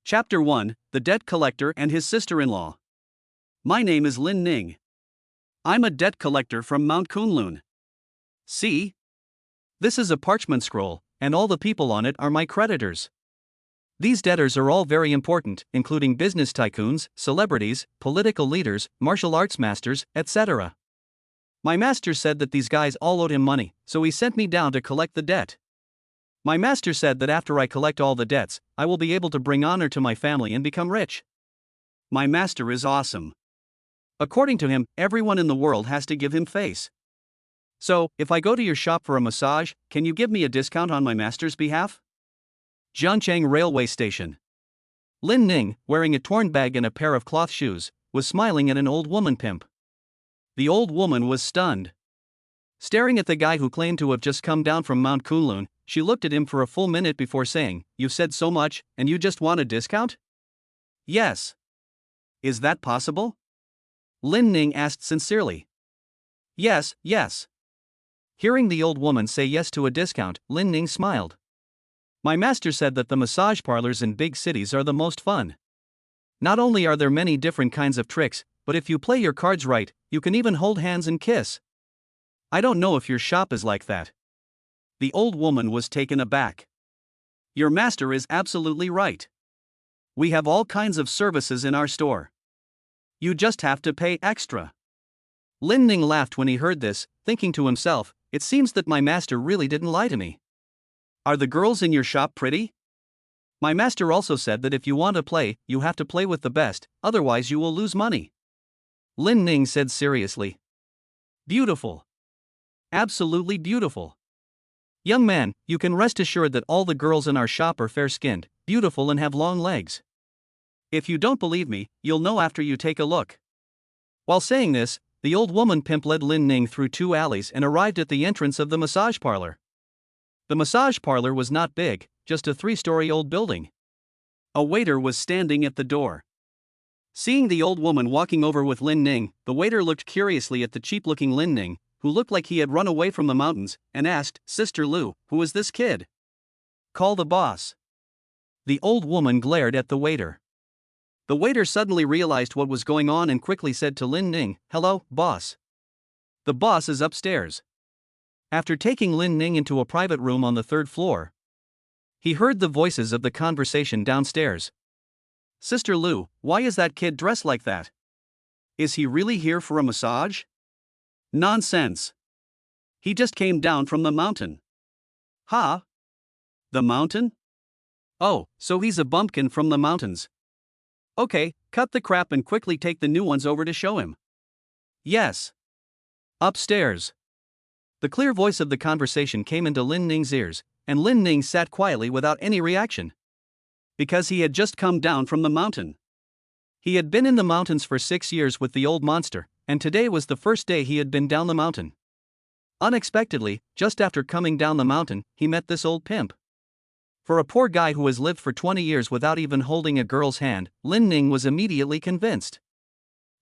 Chapter 1: The Debt Collector and His Sister-in-Law. My name is Lin Ning. I'm a debt collector from Mount Kunlun. See? This is a parchment scroll, and all the people on it are my creditors. These debtors are all very important, including business tycoons, celebrities, political leaders, martial arts masters, etc. My master said that these guys all owed him money, so he sent me down to collect the debt. My master said that after I collect all the debts, I will be able to bring honor to my family and become rich. My master is awesome. According to him, everyone in the world has to give him face. So, if I go to your shop for a massage, can you give me a discount on my master's behalf? Jiancheng Railway Station. Lin Ning, wearing a torn bag and a pair of cloth shoes, was smiling at an old woman pimp. The old woman was stunned. Staring at the guy who claimed to have just come down from Mount Kunlun, she looked at him for a full minute before saying, "You've said so much, and you just want a discount?" "Yes." "Is that possible?" Lin Ning asked sincerely. "Yes, yes." Hearing the old woman say yes to a discount, Lin Ning smiled. My master said that the massage parlors in big cities are the most fun. Not only are there many different kinds of tricks, but if you play your cards right, you can even hold hands and kiss. I don't know if your shop is like that. The old woman was taken aback. Your master is absolutely right. We have all kinds of services in our store. You just have to pay extra. Lin Ning laughed when he heard this, thinking to himself, it seems that my master really didn't lie to me. Are the girls in your shop pretty? My master also said that if you want to play, you have to play with the best, otherwise you will lose money. Lin Ning said seriously. Beautiful. Absolutely beautiful. Young man, you can rest assured that all the girls in our shop are fair-skinned, beautiful and have long legs. If you don't believe me, you'll know after you take a look. While saying this, the old woman pimp led Lin Ning through 2 alleys and arrived at the entrance of the massage parlor. The massage parlor was not big, just a 3-story old building. A waiter was standing at the door. Seeing the old woman walking over with Lin Ning, the waiter looked curiously at the cheap-looking Lin Ning, who looked like he had run away from the mountains, and asked, "Sister Lu, who is this kid?" "Call the boss." The old woman glared at the waiter. The waiter suddenly realized what was going on and quickly said to Lin Ning, "Hello, boss." "The boss is upstairs." After taking Lin Ning into a private room on the 3rd floor, he heard the voices of the conversation downstairs. "Sister Lu, why is that kid dressed like that? Is he really here for a massage?" "Nonsense. He just came down from the mountain." "Huh? The mountain? Oh, so he's a bumpkin from the mountains. Okay, cut the crap and quickly take the new ones over to show him." "Yes. Upstairs." The clear voice of the conversation came into Lin Ning's ears, and Lin Ning sat quietly without any reaction. Because he had just come down from the mountain. He had been in the mountains for 6 years with the old monster, and today was the first day he had been down the mountain. Unexpectedly, just after coming down the mountain, he met this old pimp. For a poor guy who has lived for 20 years without even holding a girl's hand, Lin Ning was immediately convinced.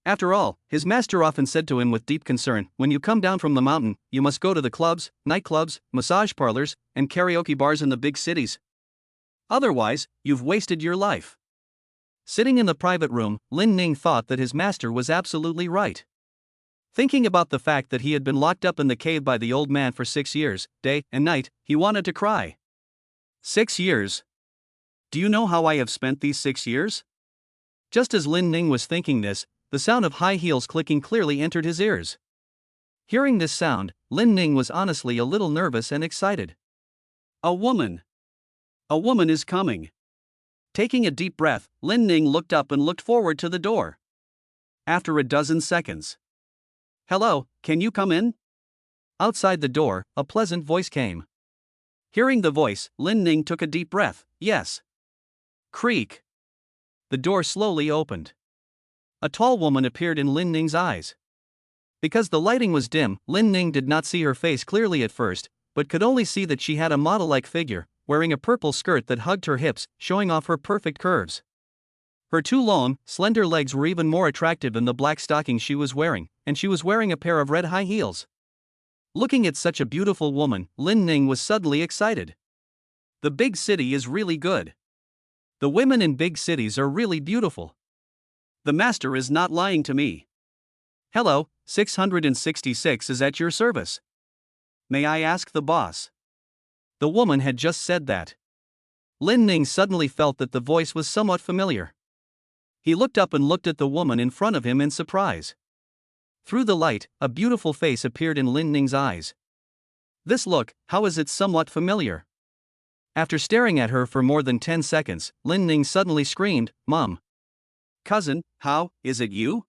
After all, his master often said to him with deep concern, when you come down from the mountain, you must go to the clubs, nightclubs, massage parlors, and karaoke bars in the big cities. Otherwise, you've wasted your life. Sitting in the private room, Lin Ning thought that his master was absolutely right. Thinking about the fact that he had been locked up in the cave by the old man for 6 years, day and night, he wanted to cry. 6 years. Do you know how I have spent these 6 years? Just as Lin Ning was thinking this, the sound of high heels clicking clearly entered his ears. Hearing this sound, Lin Ning was honestly a little nervous and excited. A woman. A woman is coming. Taking a deep breath, Lin Ning looked up and looked forward to the door. After a dozen seconds. "Hello, can you come in?" Outside the door, a pleasant voice came. Hearing the voice, Lin Ning took a deep breath. Yes. Creak. The door slowly opened. A tall woman appeared in Lin Ning's eyes. Because the lighting was dim, Lin Ning did not see her face clearly at first, but could only see that she had a model-like figure, wearing a purple skirt that hugged her hips, showing off her perfect curves. Her 2 long, slender legs were even more attractive than the black stockings she was wearing, and she was wearing a pair of red high heels. Looking at such a beautiful woman, Lin Ning was suddenly excited. The big city is really good. The women in big cities are really beautiful. The master is not lying to me. Hello, 666 is at your service. May I ask the boss? The woman had just said that. Lin Ning suddenly felt that the voice was somewhat familiar. He looked up and looked at the woman in front of him in surprise. Through the light, a beautiful face appeared in Lin Ning's eyes. This look, how is it somewhat familiar? After staring at her for more than 10 seconds, Lin Ning suddenly screamed, "Mom! Cousin, how, is it you?"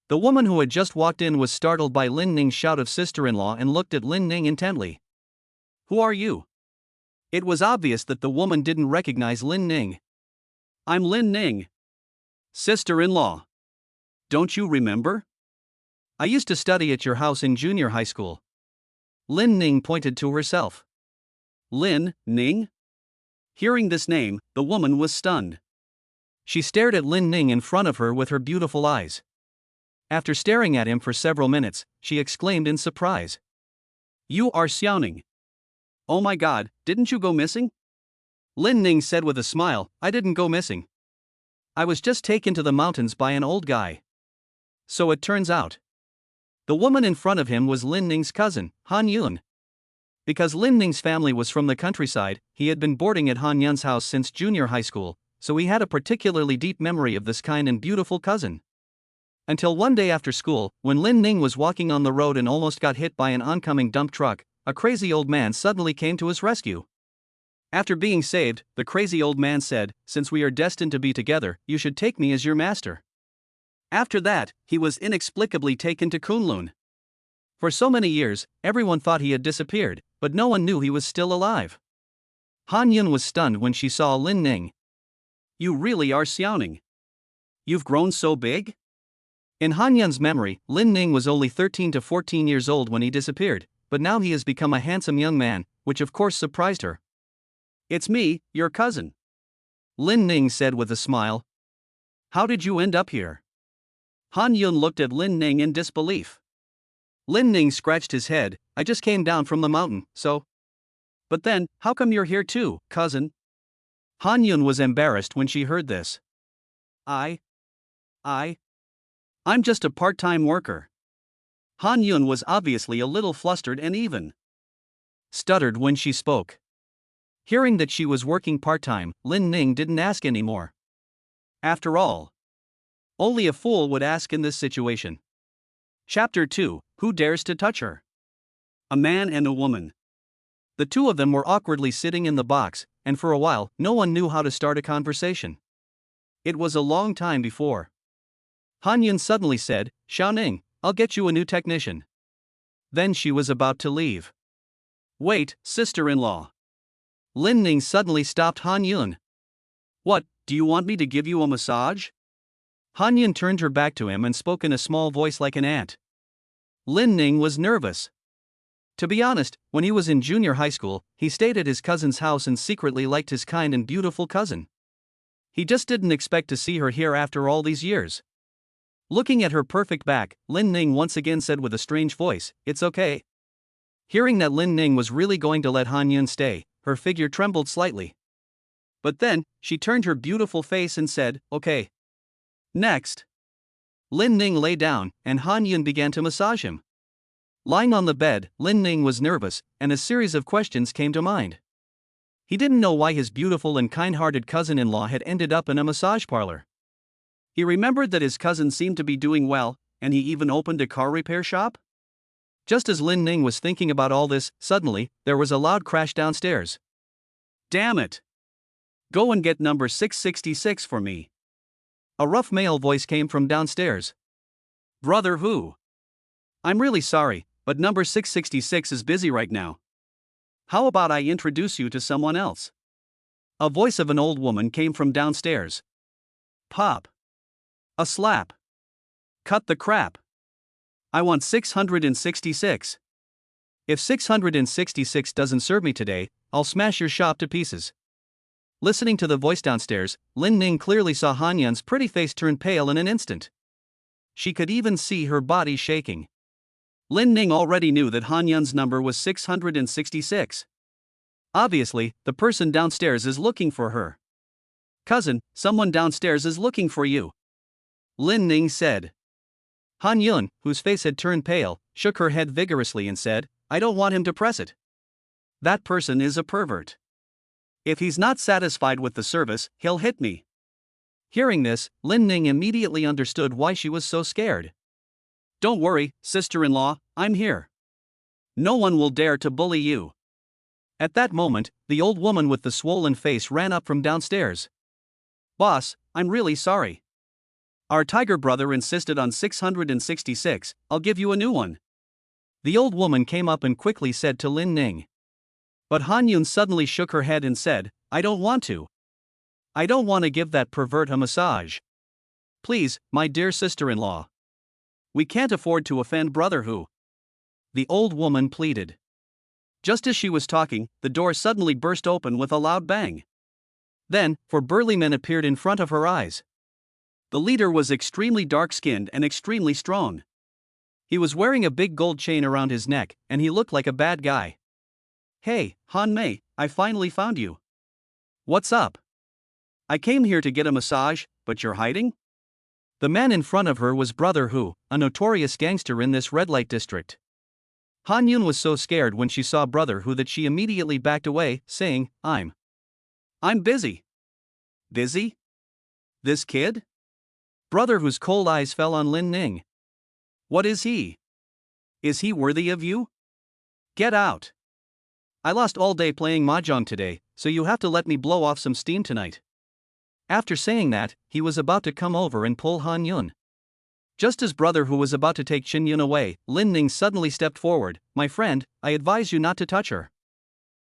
The woman who had just walked in was startled by Lin Ning's shout of sister-in-law and looked at Lin Ning intently. "Who are you?" It was obvious that the woman didn't recognize Lin Ning. "I'm Lin Ning. Sister-in-law. Don't you remember? I used to study at your house in junior high school." Lin Ning pointed to herself. Lin Ning? Hearing this name, the woman was stunned. She stared at Lin Ning in front of her with her beautiful eyes. After staring at him for several minutes, she exclaimed in surprise. "You are Xiaoning. Oh my god, didn't you go missing?" Lin Ning said with a smile, "I didn't go missing. I was just taken to the mountains by an old guy. So it turns out." The woman in front of him was Lin Ning's cousin, Han Yun. Because Lin Ning's family was from the countryside, he had been boarding at Han Yun's house since junior high school, so he had a particularly deep memory of this kind and beautiful cousin. Until one day after school, when Lin Ning was walking on the road and almost got hit by an oncoming dump truck, a crazy old man suddenly came to his rescue. After being saved, the crazy old man said, "Since we are destined to be together, you should take me as your master." After that, he was inexplicably taken to Kunlun. For so many years, everyone thought he had disappeared, but no one knew he was still alive. Han Yun was stunned when she saw Lin Ning. "You really are Xiaoning. You've grown so big?" In Han Yun's memory, Lin Ning was only 13 to 14 years old when he disappeared, but now he has become a handsome young man, which of course surprised her. "It's me, your cousin," Lin Ning said with a smile. "How did you end up here?" Han Yun looked at Lin Ning in disbelief. Lin Ning scratched his head. "I just came down from the mountain, so." "But then, how come you're here too, cousin?" Han Yun was embarrassed when she heard this. I. I'm just a part-time worker." Han Yun was obviously a little flustered and even stuttered when she spoke. Hearing that she was working part-time, Lin Ning didn't ask anymore. After all, only a fool would ask in this situation. Chapter 2, Who Dares to Touch Her? A man and a woman. The two of them were awkwardly sitting in the box, and for a while, no one knew how to start a conversation. It was a long time before Han Yun suddenly said, "Xiaoning, I'll get you a new technician." Then she was about to leave. "Wait, sister-in-law." Lin Ning suddenly stopped Han Yun. "What, do you want me to give you a massage?" Han Yun turned her back to him and spoke in a small voice like an ant. Lin Ning was nervous. To be honest, when he was in junior high school, he stayed at his cousin's house and secretly liked his kind and beautiful cousin. He just didn't expect to see her here after all these years. Looking at her perfect back, Lin Ning once again said with a strange voice, "It's okay." Hearing that Lin Ning was really going to let Han Yun stay, her figure trembled slightly. But then, she turned her beautiful face and said, "Okay." Next, Lin Ning lay down, and Han Yun began to massage him. Lying on the bed, Lin Ning was nervous, and a series of questions came to mind. He didn't know why his beautiful and kind-hearted cousin-in-law had ended up in a massage parlor. He remembered that his cousin seemed to be doing well, and he even opened a car repair shop. Just as Lin Ning was thinking about all this, suddenly, there was a loud crash downstairs. "Damn it! Go and get number 666 for me." A rough male voice came from downstairs. "Brother who? I'm really sorry, but number 666 is busy right now. How about I introduce you to someone else?" A voice of an old woman came from downstairs. "Pop. A slap. Cut the crap. I want 666. If 666 doesn't serve me today, I'll smash your shop to pieces." Listening to the voice downstairs, Lin Ning clearly saw Han Yun's pretty face turn pale in an instant. She could even see her body shaking. Lin Ning already knew that Han Yun's number was 666. Obviously, the person downstairs is looking for her. Cousin, someone downstairs is looking for you, Lin Ning said. Han Yun, whose face had turned pale, shook her head vigorously and said, I don't want him to press it. That person is a pervert. If he's not satisfied with the service, he'll hit me. Hearing this, Lin Ning immediately understood why she was so scared. Don't worry, sister-in-law, I'm here. No one will dare to bully you. At that moment, the old woman with the swollen face ran up from downstairs. Boss, I'm really sorry. Our tiger brother insisted on 666, I'll give you a new one. The old woman came up and quickly said to Lin Ning. But Han Yun suddenly shook her head and said, I don't want to. I don't want to give that pervert a massage. Please, my dear sister-in-law. We can't afford to offend Brother Hu. The old woman pleaded. Just as she was talking, the door suddenly burst open with a loud bang. Then, four burly men appeared in front of her eyes. The leader was extremely dark-skinned and extremely strong. He was wearing a big gold chain around his neck, and he looked like a bad guy. Hey, Han Mei, I finally found you. What's up? I came here to get a massage, but you're hiding? The man in front of her was Brother Hu, a notorious gangster in this red light district. Han Yun was so scared when she saw Brother Hu that she immediately backed away, saying, I'm busy. Busy? This kid? Brother Hu's cold eyes fell on Lin Ning. What is he? Is he worthy of you? Get out. I lost all day playing mahjong today, so you have to let me blow off some steam tonight. After saying that, he was about to come over and pull Han Yun. Just as Brother Hu was about to take Chin Yun away, Lin Ning suddenly stepped forward. My friend, I advise you not to touch her.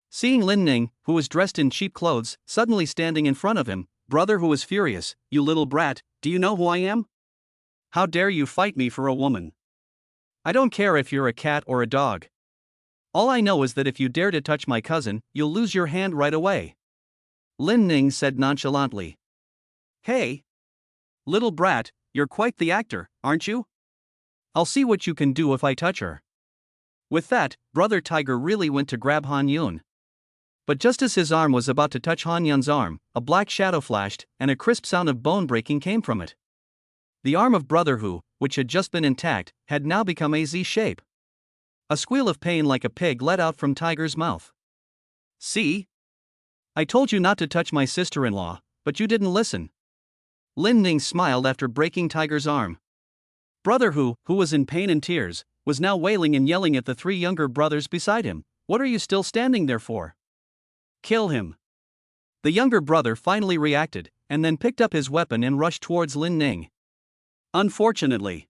Seeing Lin Ning, who was dressed in cheap clothes, suddenly standing in front of him, Brother Hu was furious. You little brat, do you know who I am? How dare you fight me for a woman? I don't care if you're a cat or a dog. All I know is that if you dare to touch my cousin, you'll lose your hand right away. Lin Ning said nonchalantly. Hey, little brat, you're quite the actor, aren't you? I'll see what you can do if I touch her. With that, Brother Tiger really went to grab Han Yun. But just as his arm was about to touch Han Yun's arm, a black shadow flashed, and a crisp sound of bone breaking came from it. The arm of Brother Hu, which had just been intact, had now become a Z shape. A squeal of pain like a pig let out from Tiger's mouth. See? I told you not to touch my sister-in-law, but you didn't listen. Lin Ning smiled after breaking Tiger's arm. Brother Hu, who was in pain and tears, was now wailing and yelling at the three younger brothers beside him. What are you still standing there for? Kill him. The younger brother finally reacted, and then picked up his weapon and rushed towards Lin Ning. Unfortunately,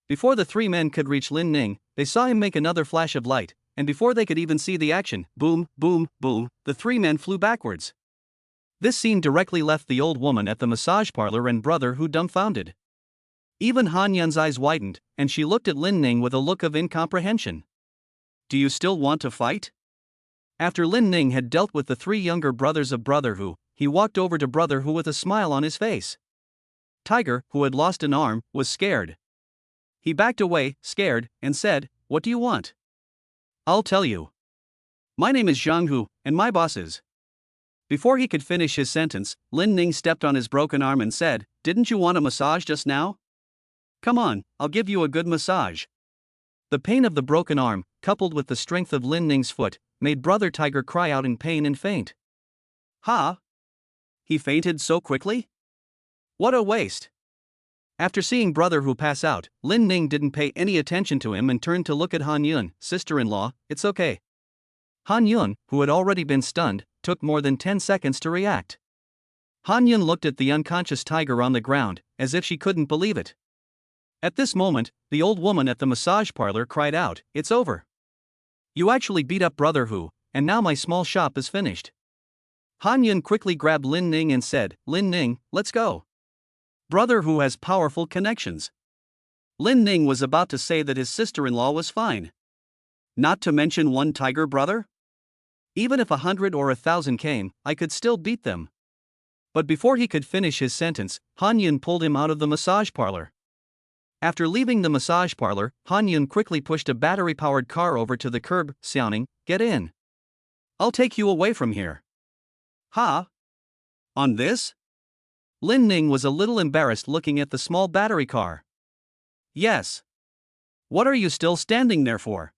before the three men could reach Lin Ning, they saw him make another flash of light, and before they could even see the action, boom, boom, boom, the three men flew backwards. This scene directly left the old woman at the massage parlor and Brother Hu dumbfounded. Even Han Yun's eyes widened, and she looked at Lin Ning with a look of incomprehension. Do you still want to fight? After Lin Ning had dealt with the three younger brothers of Brother Hu, he walked over to Brother Hu with a smile on his face. Tiger, who had lost an arm, was scared. He backed away, scared, and said, What do you want? I'll tell you. My name is Zhang Hu, and my boss is. Before he could finish his sentence, Lin Ning stepped on his broken arm and said, Didn't you want a massage just now? Come on, I'll give you a good massage. The pain of the broken arm, coupled with the strength of Lin Ning's foot, made Brother Tiger cry out in pain and faint. Ha! He fainted so quickly? What a waste! After seeing Brother Hu pass out, Lin Ning didn't pay any attention to him and turned to look at Han Yun. Sister-in-law, it's okay. Han Yun, who had already been stunned, took more than 10 seconds to react. Han Yun looked at the unconscious Tiger on the ground, as if she couldn't believe it. At this moment, the old woman at the massage parlor cried out, It's over. You actually beat up Brother Hu, and now my small shop is finished. Han Yun quickly grabbed Lin Ning and said, Lin Ning, let's go. Brother Hu has powerful connections. Lin Ning was about to say that his sister-in-law was fine. Not to mention one tiger brother? Even if 100 or 1,000 came, I could still beat them. But before he could finish his sentence, Han Yun pulled him out of the massage parlor. After leaving the massage parlor, Han Yun quickly pushed a battery-powered car over to the curb. Xiaoning, get in. I'll take you away from here. Ha? On this? Lin Ning was a little embarrassed looking at the small battery car. Yes. What are you still standing there for?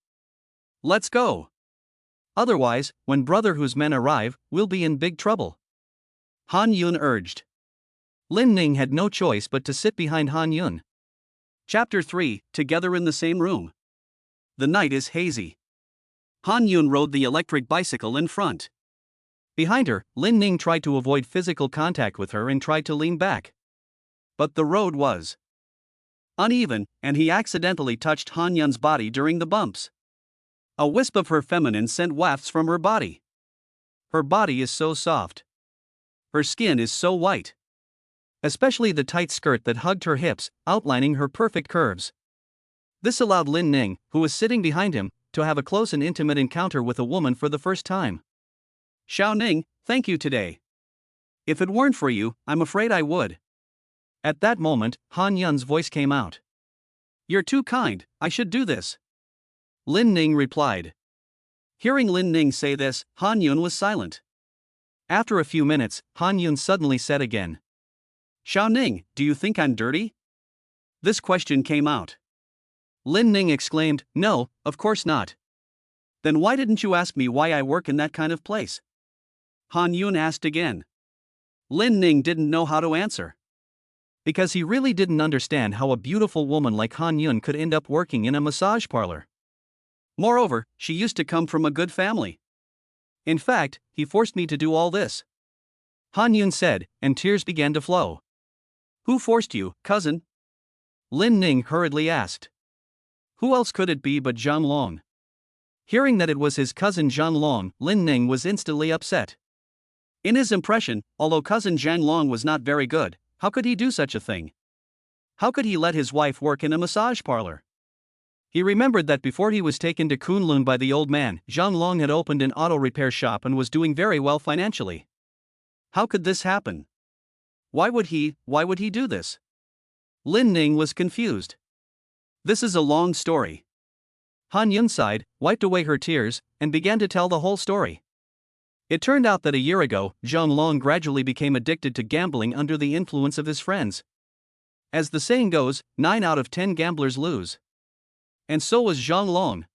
Let's go. Otherwise, when Brotherhood's men arrive, we'll be in big trouble. Han Yun urged. Lin Ning had no choice but to sit behind Han Yun. Chapter 3, Together in the Same Room. The night is hazy. Han Yun rode the electric bicycle in front. Behind her, Lin Ning tried to avoid physical contact with her and tried to lean back. But the road was uneven, and he accidentally touched Han Yun's body during the bumps. A wisp of her feminine scent wafts from her body. Her body is so soft. Her skin is so white. Especially the tight skirt that hugged her hips, outlining her perfect curves. This allowed Lin Ning, who was sitting behind him, to have a close and intimate encounter with a woman for the first time. Xiao Ning, thank you today. If it weren't for you, I'm afraid I would. At that moment, Han Yun's voice came out. You're too kind, I should do this. Lin Ning replied. Hearing Lin Ning say this, Han Yun was silent. After a few minutes, Han Yun suddenly said again. Xiao Ning, do you think I'm dirty? This question came out. Lin Ning exclaimed, No, of course not. Then why didn't you ask me why I work in that kind of place? Han Yun asked again. Lin Ning didn't know how to answer. Because he really didn't understand how a beautiful woman like Han Yun could end up working in a massage parlor. Moreover, she used to come from a good family. In fact, he forced me to do all this. Han Yun said, and tears began to flow. Who forced you, cousin? Lin Ning hurriedly asked. Who else could it be but Zhang Long? Hearing that it was his cousin Zhang Long, Lin Ning was instantly upset. In his impression, although cousin Zhang Long was not very good, how could he do such a thing? How could he let his wife work in a massage parlor? He remembered that before he was taken to Kunlun by the old man, Zhang Long had opened an auto repair shop and was doing very well financially. How could this happen? Why would he do this? Lin Ning was confused. This is a long story. Han Yun sighed, wiped away her tears, and began to tell the whole story. It turned out that a year ago, Zhang Long gradually became addicted to gambling under the influence of his friends. As the saying goes, 9 out of 10 gamblers lose. And so was Zhang Long.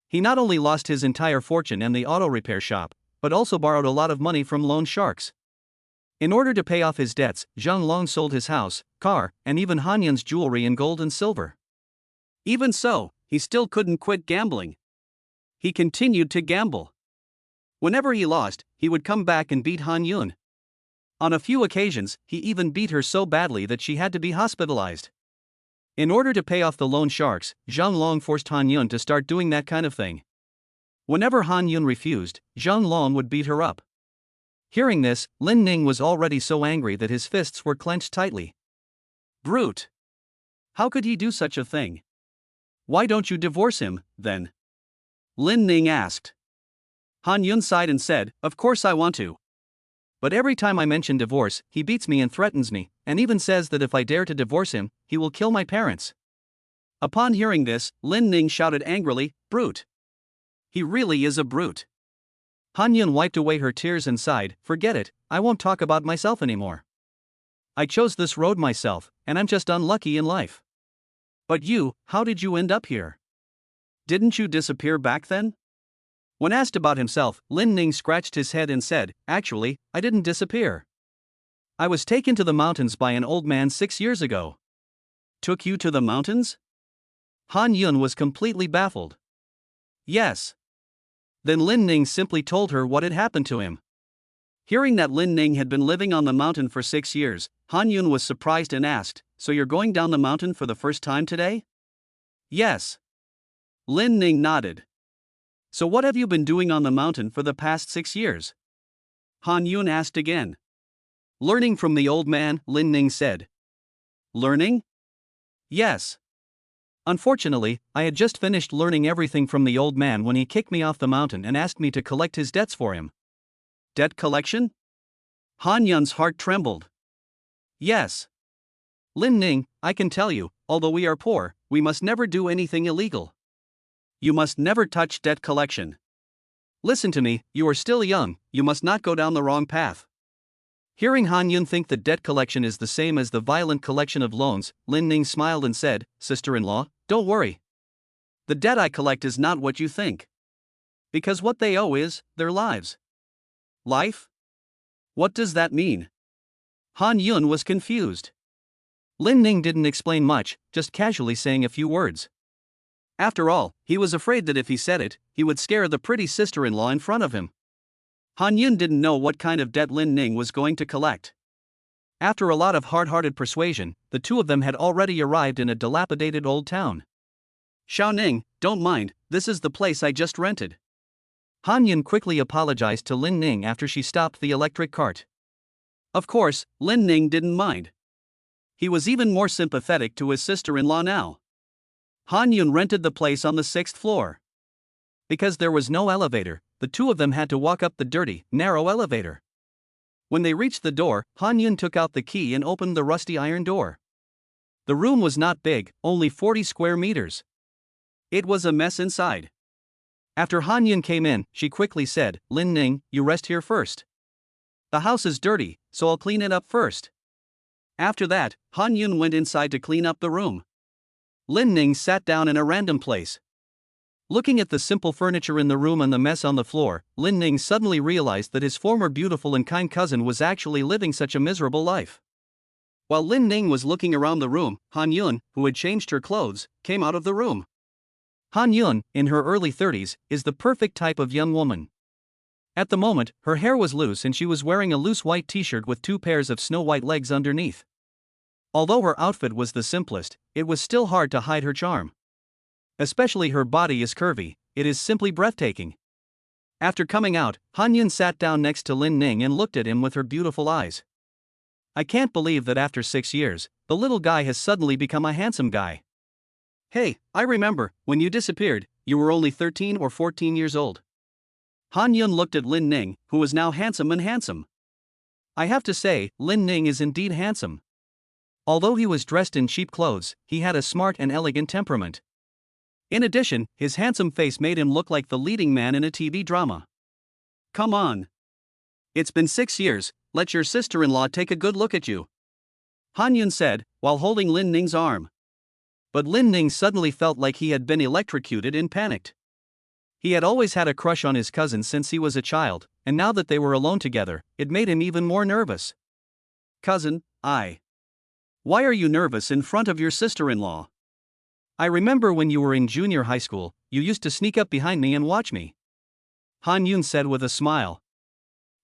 He not only lost his entire fortune and the auto repair shop, but also borrowed a lot of money from loan sharks. In order to pay off his debts, Zhang Long sold his house, car, and even Han Yun's jewelry in gold and silver. Even so, he still couldn't quit gambling. He continued to gamble. Whenever he lost, he would come back and beat Han Yun. On a few occasions, he even beat her so badly that she had to be hospitalized. In order to pay off the loan sharks, Zhang Long forced Han Yun to start doing that kind of thing. Whenever Han Yun refused, Zhang Long would beat her up. Hearing this, Lin Ning was already so angry that his fists were clenched tightly. Brute! How could he do such a thing? Why don't you divorce him, then? Lin Ning asked. Han Yun sighed and said, Of course I want to. But every time I mention divorce, he beats me and threatens me, and even says that if I dare to divorce him, he will kill my parents. Upon hearing this, Lin Ning shouted angrily, Brute! He really is a brute. Han Yun wiped away her tears and sighed, Forget it, I won't talk about myself anymore. I chose this road myself, and I'm just unlucky in life. But you, how did you end up here? Didn't you disappear back then? When asked about himself, Lin Ning scratched his head and said, Actually, I didn't disappear. I was taken to the mountains by an old man 6 years ago. Took you to the mountains? Han Yun was completely baffled. Yes. Then Lin Ning simply told her what had happened to him. Hearing that Lin Ning had been living on the mountain for 6 years, Han Yun was surprised and asked, So you're going down the mountain for the first time today? Yes. Lin Ning nodded. So what have you been doing on the mountain for the past 6 years? Han Yun asked again. Learning from the old man, Lin Ning said. Learning? Yes. Unfortunately, I had just finished learning everything from the old man when he kicked me off the mountain and asked me to collect his debts for him. Debt collection? Han Yun's heart trembled. Yes. Lin Ning, I can tell you, although we are poor, we must never do anything illegal. You must never touch debt collection. Listen to me, you are still young, you must not go down the wrong path. Hearing Han Yun think that debt collection is the same as the violent collection of loans, Lin Ning smiled and said, "Sister-in-law, don't worry. The debt I collect is not what you think. Because what they owe is their lives." Life? What does that mean? Han Yun was confused. Lin Ning didn't explain much, just casually saying a few words. After all, he was afraid that if he said it, he would scare the pretty sister-in-law in front of him. Han Yun didn't know what kind of debt Lin Ning was going to collect. After a lot of hard-hearted persuasion, the two of them had already arrived in a dilapidated old town. "Xiao Ning, don't mind, this is the place I just rented." Han Yun quickly apologized to Lin Ning after she stopped the electric cart. Of course, Lin Ning didn't mind. He was even more sympathetic to his sister-in-law now. Han Yun rented the place on the 6th floor. Because there was no elevator, the two of them had to walk up the dirty, narrow elevator. When they reached the door, Han Yun took out the key and opened the rusty iron door. The room was not big, only 40 square meters. It was a mess inside. After Han Yun came in, she quickly said, "Lin Ning, you rest here first. The house is dirty, so I'll clean it up first." After that, Han Yun went inside to clean up the room. Lin Ning sat down in a random place. Looking at the simple furniture in the room and the mess on the floor, Lin Ning suddenly realized that his former beautiful and kind cousin was actually living such a miserable life. While Lin Ning was looking around the room, Han Yun, who had changed her clothes, came out of the room. Han Yun, in her early 30s, is the perfect type of young woman. At the moment, her hair was loose and she was wearing a loose white t-shirt with 2 pairs of snow-white legs underneath. Although her outfit was the simplest, it was still hard to hide her charm. Especially her body is curvy, it is simply breathtaking. After coming out, Han Yun sat down next to Lin Ning and looked at him with her beautiful eyes. "I can't believe that after 6 years, the little guy has suddenly become a handsome guy. Hey, I remember, when you disappeared, you were only 13 or 14 years old." Han Yun looked at Lin Ning, who was now handsome and handsome. I have to say, Lin Ning is indeed handsome. Although he was dressed in cheap clothes, he had a smart and elegant temperament. In addition, his handsome face made him look like the leading man in a TV drama. "Come on. It's been 6 years, let your sister-in-law take a good look at you," Han Yun said, while holding Lin Ning's arm. But Lin Ning suddenly felt like he had been electrocuted and panicked. He had always had a crush on his cousin since he was a child, and now that they were alone together, it made him even more nervous. "Cousin, why are you nervous in front of your sister-in-law? I remember when you were in junior high school, you used to sneak up behind me and watch me," Han Yun said with a smile.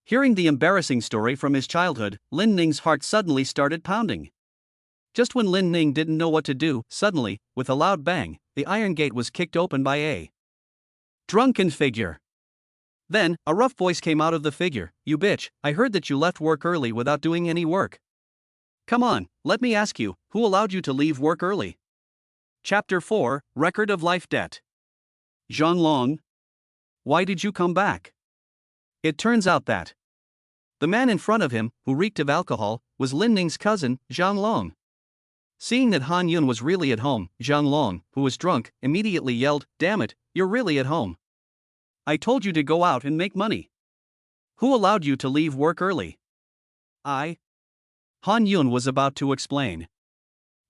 Hearing the embarrassing story from his childhood, Lin Ning's heart suddenly started pounding. Just when Lin Ning didn't know what to do, suddenly, with a loud bang, the iron gate was kicked open by a drunken figure. Then, a rough voice came out of the figure. "You bitch, I heard that you left work early without doing any work. Come on, let me ask you, who allowed you to leave work early?" Chapter 4, Record of Life Debt. "Zhang Long, why did you come back?" It turns out that the man in front of him, who reeked of alcohol, was Lin Ning's cousin, Zhang Long. Seeing that Han Yun was really at home, Zhang Long, who was drunk, immediately yelled, "Damn it, you're really at home. I told you to go out and make money. Who allowed you to leave work early?" Han Yun was about to explain.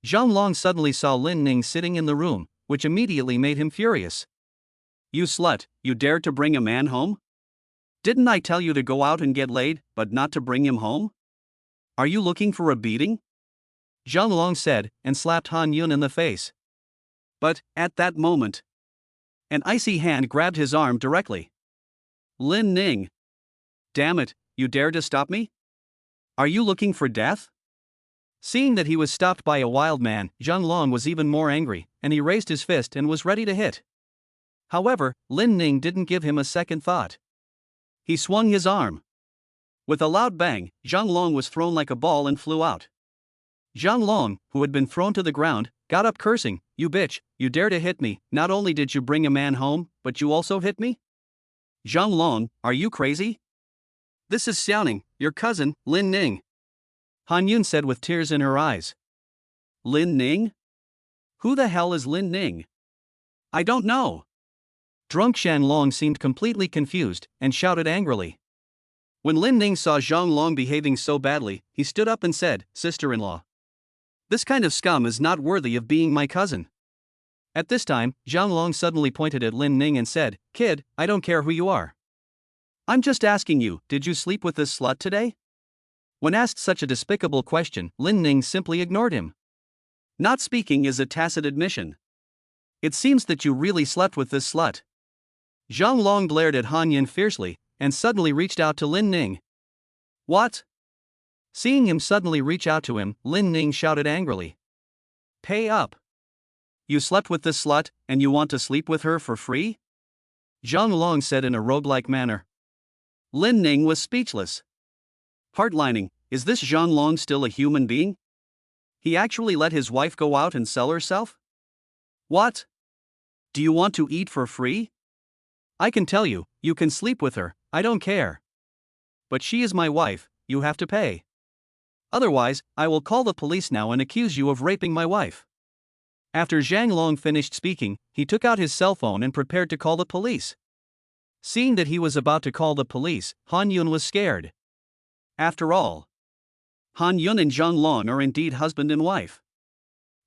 Zhang Long suddenly saw Lin Ning sitting in the room, which immediately made him furious. "You slut, you dared to bring a man home? Didn't I tell you to go out and get laid, but not to bring him home? Are you looking for a beating?" Zhang Long said, and slapped Han Yun in the face. But, at that moment, an icy hand grabbed his arm directly. "Lin Ning. Damn it, you dare to stop me? Are you looking for death?" Seeing that he was stopped by a wild man, Zhang Long was even more angry, and he raised his fist and was ready to hit. However, Lin Ning didn't give him a second thought. He swung his arm. With a loud bang, Zhang Long was thrown like a ball and flew out. Zhang Long, who had been thrown to the ground, got up cursing, "You bitch, you dare to hit me, not only did you bring a man home, but you also hit me? Zhang Long, are you crazy? This is Xiaoning, your cousin, Lin Ning," Han Yun said with tears in her eyes. "Lin Ning? Who the hell is Lin Ning? I don't know." Drunk Shan Long seemed completely confused, and shouted angrily. When Lin Ning saw Zhang Long behaving so badly, he stood up and said, "Sister-in-law, this kind of scum is not worthy of being my cousin." At this time, Zhang Long suddenly pointed at Lin Ning and said, "Kid, I don't care who you are. I'm just asking you, did you sleep with this slut today?" When asked such a despicable question, Lin Ning simply ignored him. Not speaking is a tacit admission. It seems that you really slept with this slut. Zhang Long glared at Han Yun fiercely, and suddenly reached out to Lin Ning. "What?" Seeing him suddenly reach out to him, Lin Ning shouted angrily. "Pay up. You slept with this slut, and you want to sleep with her for free?" Zhang Long said in a roguelike manner. Lin Ning was speechless. Hardlining, is this Zhang Long still a human being? He actually let his wife go out and sell herself? What? Do you want to eat for free? I can tell you, you can sleep with her, I don't care. But she is my wife, you have to pay. Otherwise, I will call the police now and accuse you of raping my wife. After Zhang Long finished speaking, he took out his cell phone and prepared to call the police. Seeing that he was about to call the police, Han Yun was scared. After all, Han Yun and Zhang Long are indeed husband and wife.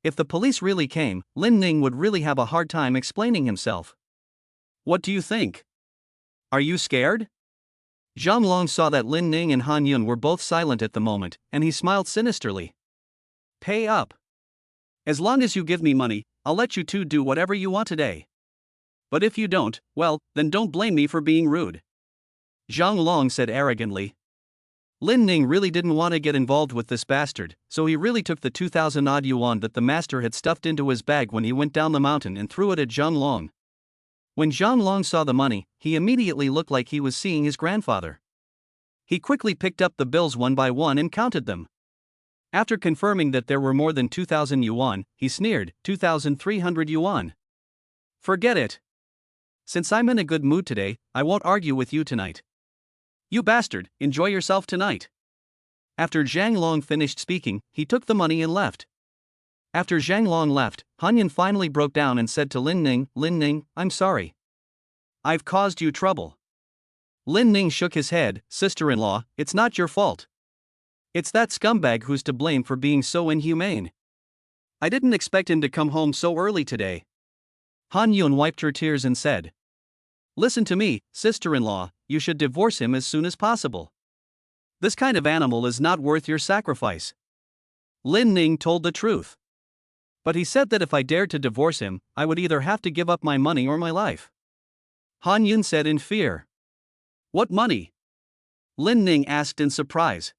If the police really came, Lin Ning would really have a hard time explaining himself. What do you think? Are you scared? Zhang Long saw that Lin Ning and Han Yun were both silent at the moment, and he smiled sinisterly. Pay up. As long as you give me money, I'll let you two do whatever you want today. But if you don't, well, then don't blame me for being rude. Zhang Long said arrogantly. Lin Ning really didn't want to get involved with this bastard, so he really took the 2,000 odd yuan that the master had stuffed into his bag when he went down the mountain and threw it at Zhang Long. When Zhang Long saw the money, he immediately looked like he was seeing his grandfather. He quickly picked up the bills one by one and counted them. After confirming that there were more than 2,000 yuan, he sneered, 2,300 yuan. Forget it. Since I'm in a good mood today, I won't argue with you tonight. You bastard, enjoy yourself tonight. After Zhang Long finished speaking, he took the money and left. After Zhang Long left, Han Yun finally broke down and said to Lin Ning, I'm sorry. I've caused you trouble. Lin Ning shook his head, sister-in-law, it's not your fault. It's that scumbag who's to blame for being so inhumane. I didn't expect him to come home so early today. Han Yun wiped her tears and said, Listen to me, sister-in-law, you should divorce him as soon as possible. This kind of animal is not worth your sacrifice. Lin Ning told the truth. But he said that if I dared to divorce him, I would either have to give up my money or my life. Han Yun said in fear. What money? Lin Ning asked in surprise.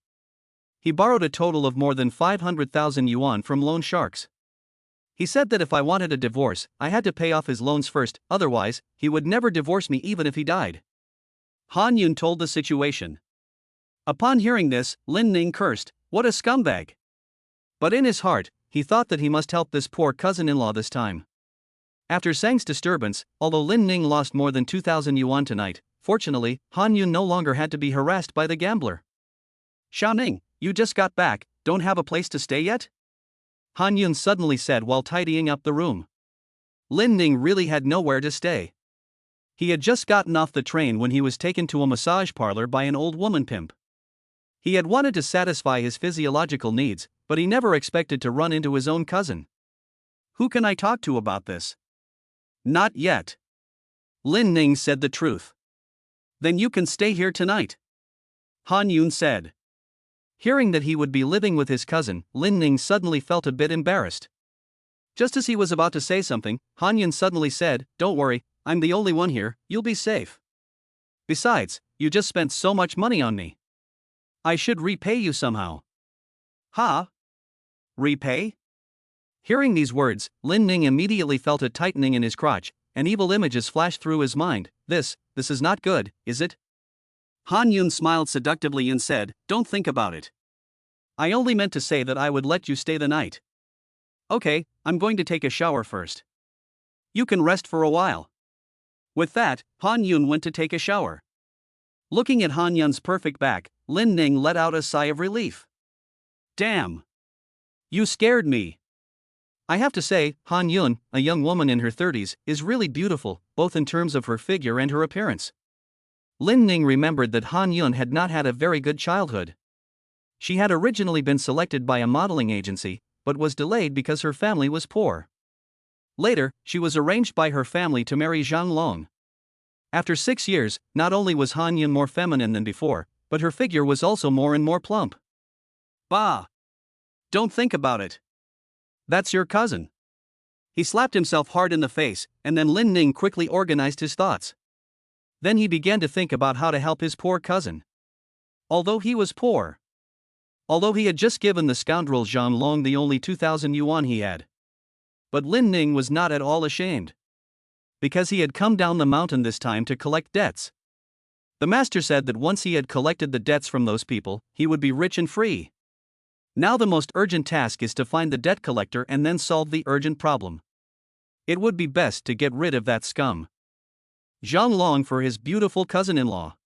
He borrowed a total of more than 500,000 yuan from loan sharks. He said that if I wanted a divorce, I had to pay off his loans first, otherwise, he would never divorce me even if he died. Han Yun told the situation. Upon hearing this, Lin Ning cursed, what a scumbag. But in his heart, he thought that he must help this poor cousin-in-law this time. After Sang's disturbance, although Lin Ning lost more than 2,000 yuan tonight, fortunately, Han Yun no longer had to be harassed by the gambler. Xiaoning, you just got back, don't have a place to stay yet? Han Yun suddenly said while tidying up the room. Lin Ning really had nowhere to stay. He had just gotten off the train when he was taken to a massage parlor by an old woman pimp. He had wanted to satisfy his physiological needs, but he never expected to run into his own cousin. Who can I talk to about this? Not yet. Lin Ning said the truth. Then you can stay here tonight. Han Yun said. Hearing that he would be living with his cousin, Lin Ning suddenly felt a bit embarrassed. Just as he was about to say something, Han Yun suddenly said, Don't worry, I'm the only one here, you'll be safe. Besides, you just spent so much money on me. I should repay you somehow. Huh? Repay? Hearing these words, Lin Ning immediately felt a tightening in his crotch, and evil images flashed through his mind. This is not good, is it? Han Yun smiled seductively and said, Don't think about it. I only meant to say that I would let you stay the night. Okay, I'm going to take a shower first. You can rest for a while. With that, Han Yun went to take a shower. Looking at Han Yun's perfect back, Lin Ning let out a sigh of relief. Damn. You scared me. I have to say, Han Yun, a young woman in her 30s, is really beautiful, both in terms of her figure and her appearance. Lin Ning remembered that Han Yun had not had a very good childhood. She had originally been selected by a modeling agency, but was delayed because her family was poor. Later, she was arranged by her family to marry Zhang Long. After 6 years, not only was Han Yun more feminine than before, but her figure was also more and more plump. Bah! Don't think about it. That's your cousin. He slapped himself hard in the face, and then Lin Ning quickly organized his thoughts. Then he began to think about how to help his poor cousin. Although he was poor. Although he had just given the scoundrel Zhang Long the only 2,000 yuan he had. But Lin Ning was not at all ashamed. Because he had come down the mountain this time to collect debts. The master said that once he had collected the debts from those people, he would be rich and free. Now the most urgent task is to find the debt collector and then solve the urgent problem. It would be best to get rid of that scum. Zhang Long for his beautiful cousin-in-law.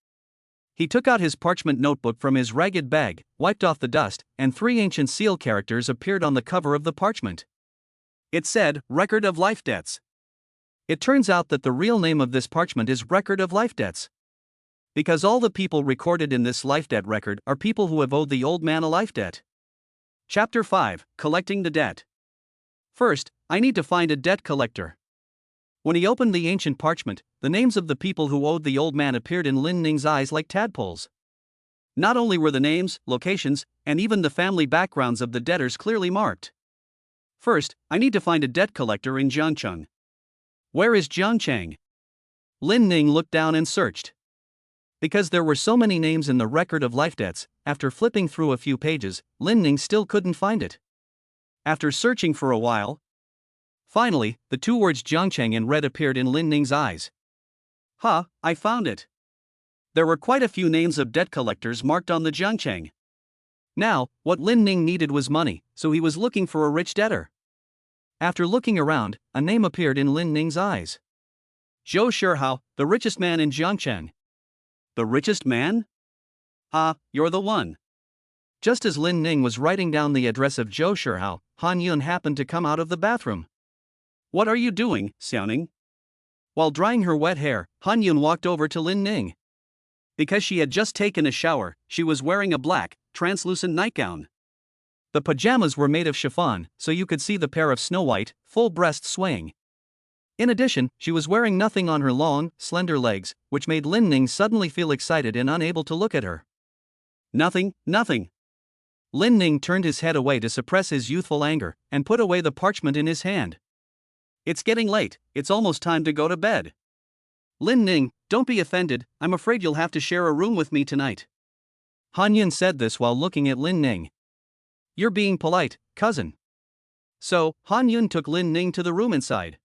He took out his parchment notebook from his ragged bag, wiped off the dust, and 3 ancient seal characters appeared on the cover of the parchment. It said, Record of Life Debts. It turns out that the real name of this parchment is Record of Life Debts. Because all the people recorded in this life debt record are people who have owed the old man a life debt. Chapter 5, Collecting the Debt. First, I need to find a debt collector. When he opened the ancient parchment, the names of the people who owed the old man appeared in Lin Ning's eyes like tadpoles. Not only were the names, locations, and even the family backgrounds of the debtors clearly marked. First, I need to find a debt collector in Jiangcheng. Where is Jiangcheng? Lin Ning looked down and searched. Because there were so many names in the record of life debts, after flipping through a few pages, Lin Ning still couldn't find it. After searching for a while, finally, the 2 words Jiangcheng in red appeared in Lin Ning's eyes. I found it. There were quite a few names of debt collectors marked on the Jiangcheng. Now, what Lin Ning needed was money, so he was looking for a rich debtor. After looking around, a name appeared in Lin Ning's eyes. Zhou Shihao, the richest man in Jiangcheng. The richest man? You're the one. Just as Lin Ning was writing down the address of Zhou Shihao, Han Yun happened to come out of the bathroom. What are you doing, Xiaoning? While drying her wet hair, Han Yun walked over to Lin Ning. Because she had just taken a shower, she was wearing a black, translucent nightgown. The pajamas were made of chiffon, so you could see the pair of snow-white, full breasts swaying. In addition, she was wearing nothing on her long, slender legs, which made Lin Ning suddenly feel excited and unable to look at her. Nothing. Lin Ning turned his head away to suppress his youthful anger, and put away the parchment in his hand. It's getting late, it's almost time to go to bed. Lin Ning, don't be offended, I'm afraid you'll have to share a room with me tonight. Han Yun said this while looking at Lin Ning. You're being polite, cousin. So, Han Yun took Lin Ning to the room inside.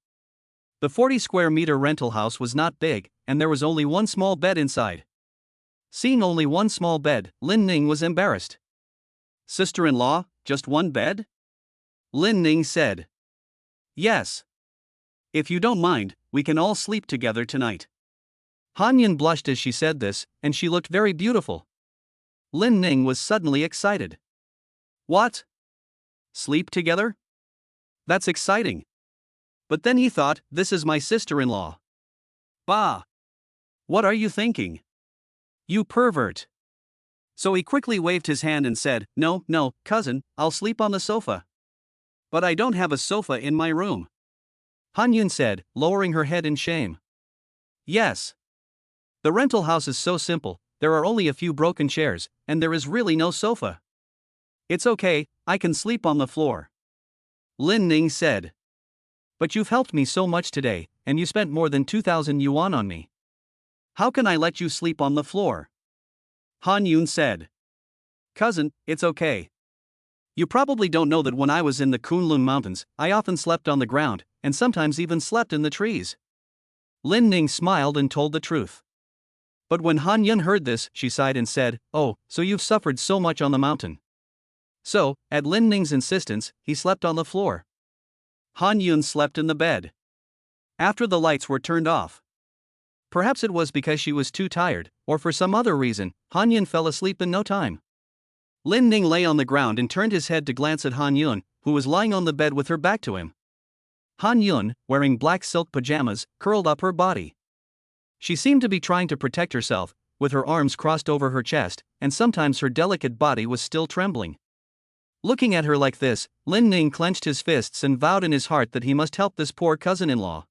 The 40-square-meter rental house was not big, and there was only one small bed inside. Seeing only one small bed, Lin Ning was embarrassed. Sister-in-law, just one bed? Lin Ning said. Yes. If you don't mind, we can all sleep together tonight. Han Yun blushed as she said this, and she looked very beautiful. Lin Ning was suddenly excited. What? Sleep together? That's exciting. But then he thought, this is my sister-in-law. Bah! What are you thinking? You pervert! So he quickly waved his hand and said, No, cousin, I'll sleep on the sofa. But I don't have a sofa in my room. Han Yun said, lowering her head in shame. Yes. The rental house is so simple, there are only a few broken chairs, and there is really no sofa. It's okay, I can sleep on the floor. Lin Ning said. But you've helped me so much today, and you spent more than 2,000 yuan on me. How can I let you sleep on the floor? Han Yun said. Cousin, it's okay. You probably don't know that when I was in the Kunlun mountains, I often slept on the ground, and sometimes even slept in the trees. Lin Ning smiled and told the truth. But when Han Yun heard this, she sighed and said, Oh, so you've suffered so much on the mountain. So, at Lin Ning's insistence, he slept on the floor. Han Yun slept in the bed. After the lights were turned off. Perhaps it was because she was too tired, or for some other reason, Han Yun fell asleep in no time. Lin Ning lay on the ground and turned his head to glance at Han Yun, who was lying on the bed with her back to him. Han Yun, wearing black silk pajamas, curled up her body. She seemed to be trying to protect herself, with her arms crossed over her chest, and sometimes her delicate body was still trembling. Looking at her like this, Lin Ning clenched his fists and vowed in his heart that he must help this poor cousin-in-law.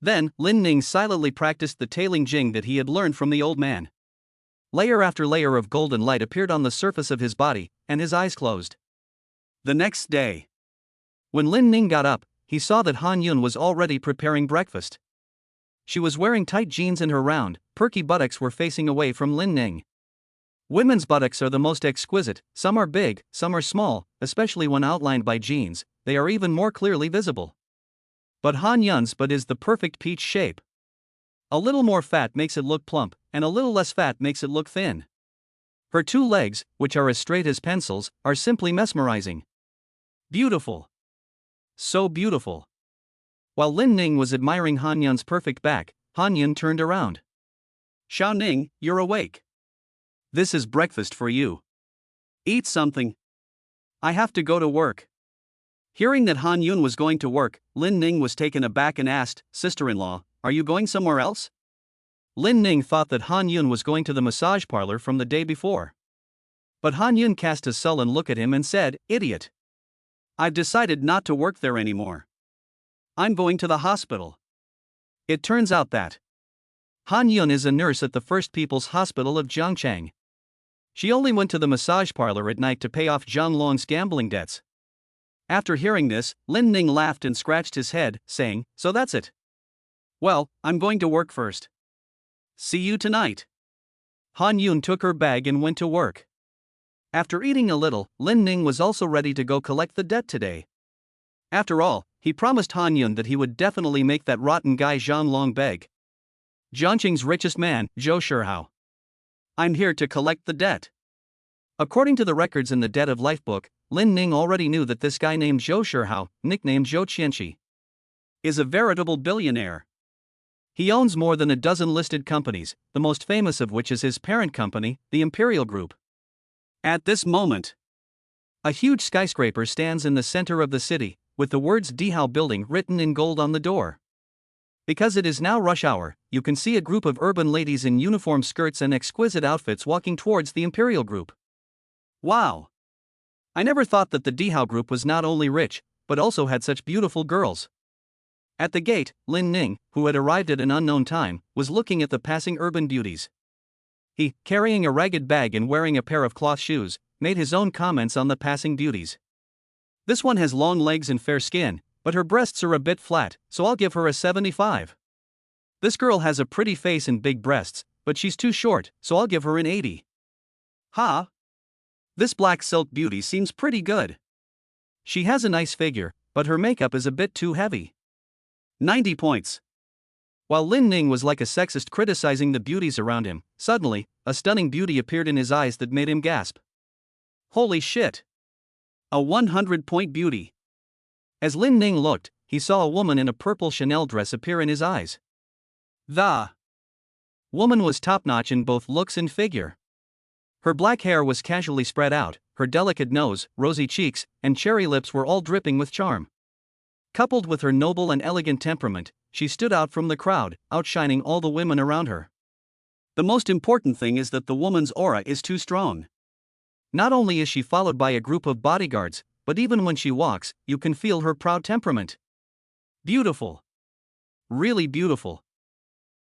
Then, Lin Ning silently practiced the tailing jing that he had learned from the old man. Layer after layer of golden light appeared on the surface of his body, and his eyes closed. The next day, when Lin Ning got up, he saw that Han Yun was already preparing breakfast. She was wearing tight jeans and her round, perky buttocks were facing away from Lin Ning. Women's buttocks are the most exquisite, some are big, some are small, especially when outlined by jeans, they are even more clearly visible. But Han Yun's butt is the perfect peach shape. A little more fat makes it look plump, and a little less fat makes it look thin. Her two legs, which are as straight as pencils, are simply mesmerizing. Beautiful. So beautiful. While Lin Ning was admiring Han Yun's perfect back, Han Yun turned around. Xiao Ning, you're awake. This is breakfast for you. Eat something. I have to go to work. Hearing that Han Yun was going to work, Lin Ning was taken aback and asked, Sister-in-law, are you going somewhere else? Lin Ning thought that Han Yun was going to the massage parlor from the day before. But Han Yun cast a sullen look at him and said, Idiot. I've decided not to work there anymore. I'm going to the hospital. It turns out that Han Yun is a nurse at the First People's Hospital of Jiangchang. She only went to the massage parlor at night to pay off Zhang Long's gambling debts. After hearing this, Lin Ning laughed and scratched his head, saying, So that's it. Well, I'm going to work first. See you tonight. Han Yun took her bag and went to work. After eating a little, Lin Ning was also ready to go collect the debt today. After all, he promised Han Yun that he would definitely make that rotten guy Zhang Long beg. Jiangqing's richest man, Zhou Shihao. I'm here to collect the debt. According to the records in the Debt of Life book, Lin Ning already knew that this guy named Zhou Shihao, nicknamed Zhou Qianqi, is a veritable billionaire. He owns more than a dozen listed companies, the most famous of which is his parent company, the Imperial Group. At this moment, a huge skyscraper stands in the center of the city, with the words Dihao Building written in gold on the door. Because it is now rush hour, you can see a group of urban ladies in uniform skirts and exquisite outfits walking towards the Imperial Group. Wow! I never thought that the Dihao Group was not only rich, but also had such beautiful girls. At the gate, Lin Ning, who had arrived at an unknown time, was looking at the passing urban beauties. He, carrying a ragged bag and wearing a pair of cloth shoes, made his own comments on the passing beauties. This one has long legs and fair skin, but her breasts are a bit flat, so I'll give her a 75. This girl has a pretty face and big breasts, but she's too short, so I'll give her an 80. Ha! This black silk beauty seems pretty good. She has a nice figure, but her makeup is a bit too heavy. 90 points. While Lin Ning was like a sexist criticizing the beauties around him, suddenly, a stunning beauty appeared in his eyes that made him gasp. Holy shit! A 100-point beauty. As Lin Ning looked, he saw a woman in a purple Chanel dress appear in his eyes. The woman was top-notch in both looks and figure. Her black hair was casually spread out, her delicate nose, rosy cheeks, and cherry lips were all dripping with charm. Coupled with her noble and elegant temperament, she stood out from the crowd, outshining all the women around her. The most important thing is that the woman's aura is too strong. Not only is she followed by a group of bodyguards, but even when she walks, you can feel her proud temperament. Beautiful. Really beautiful.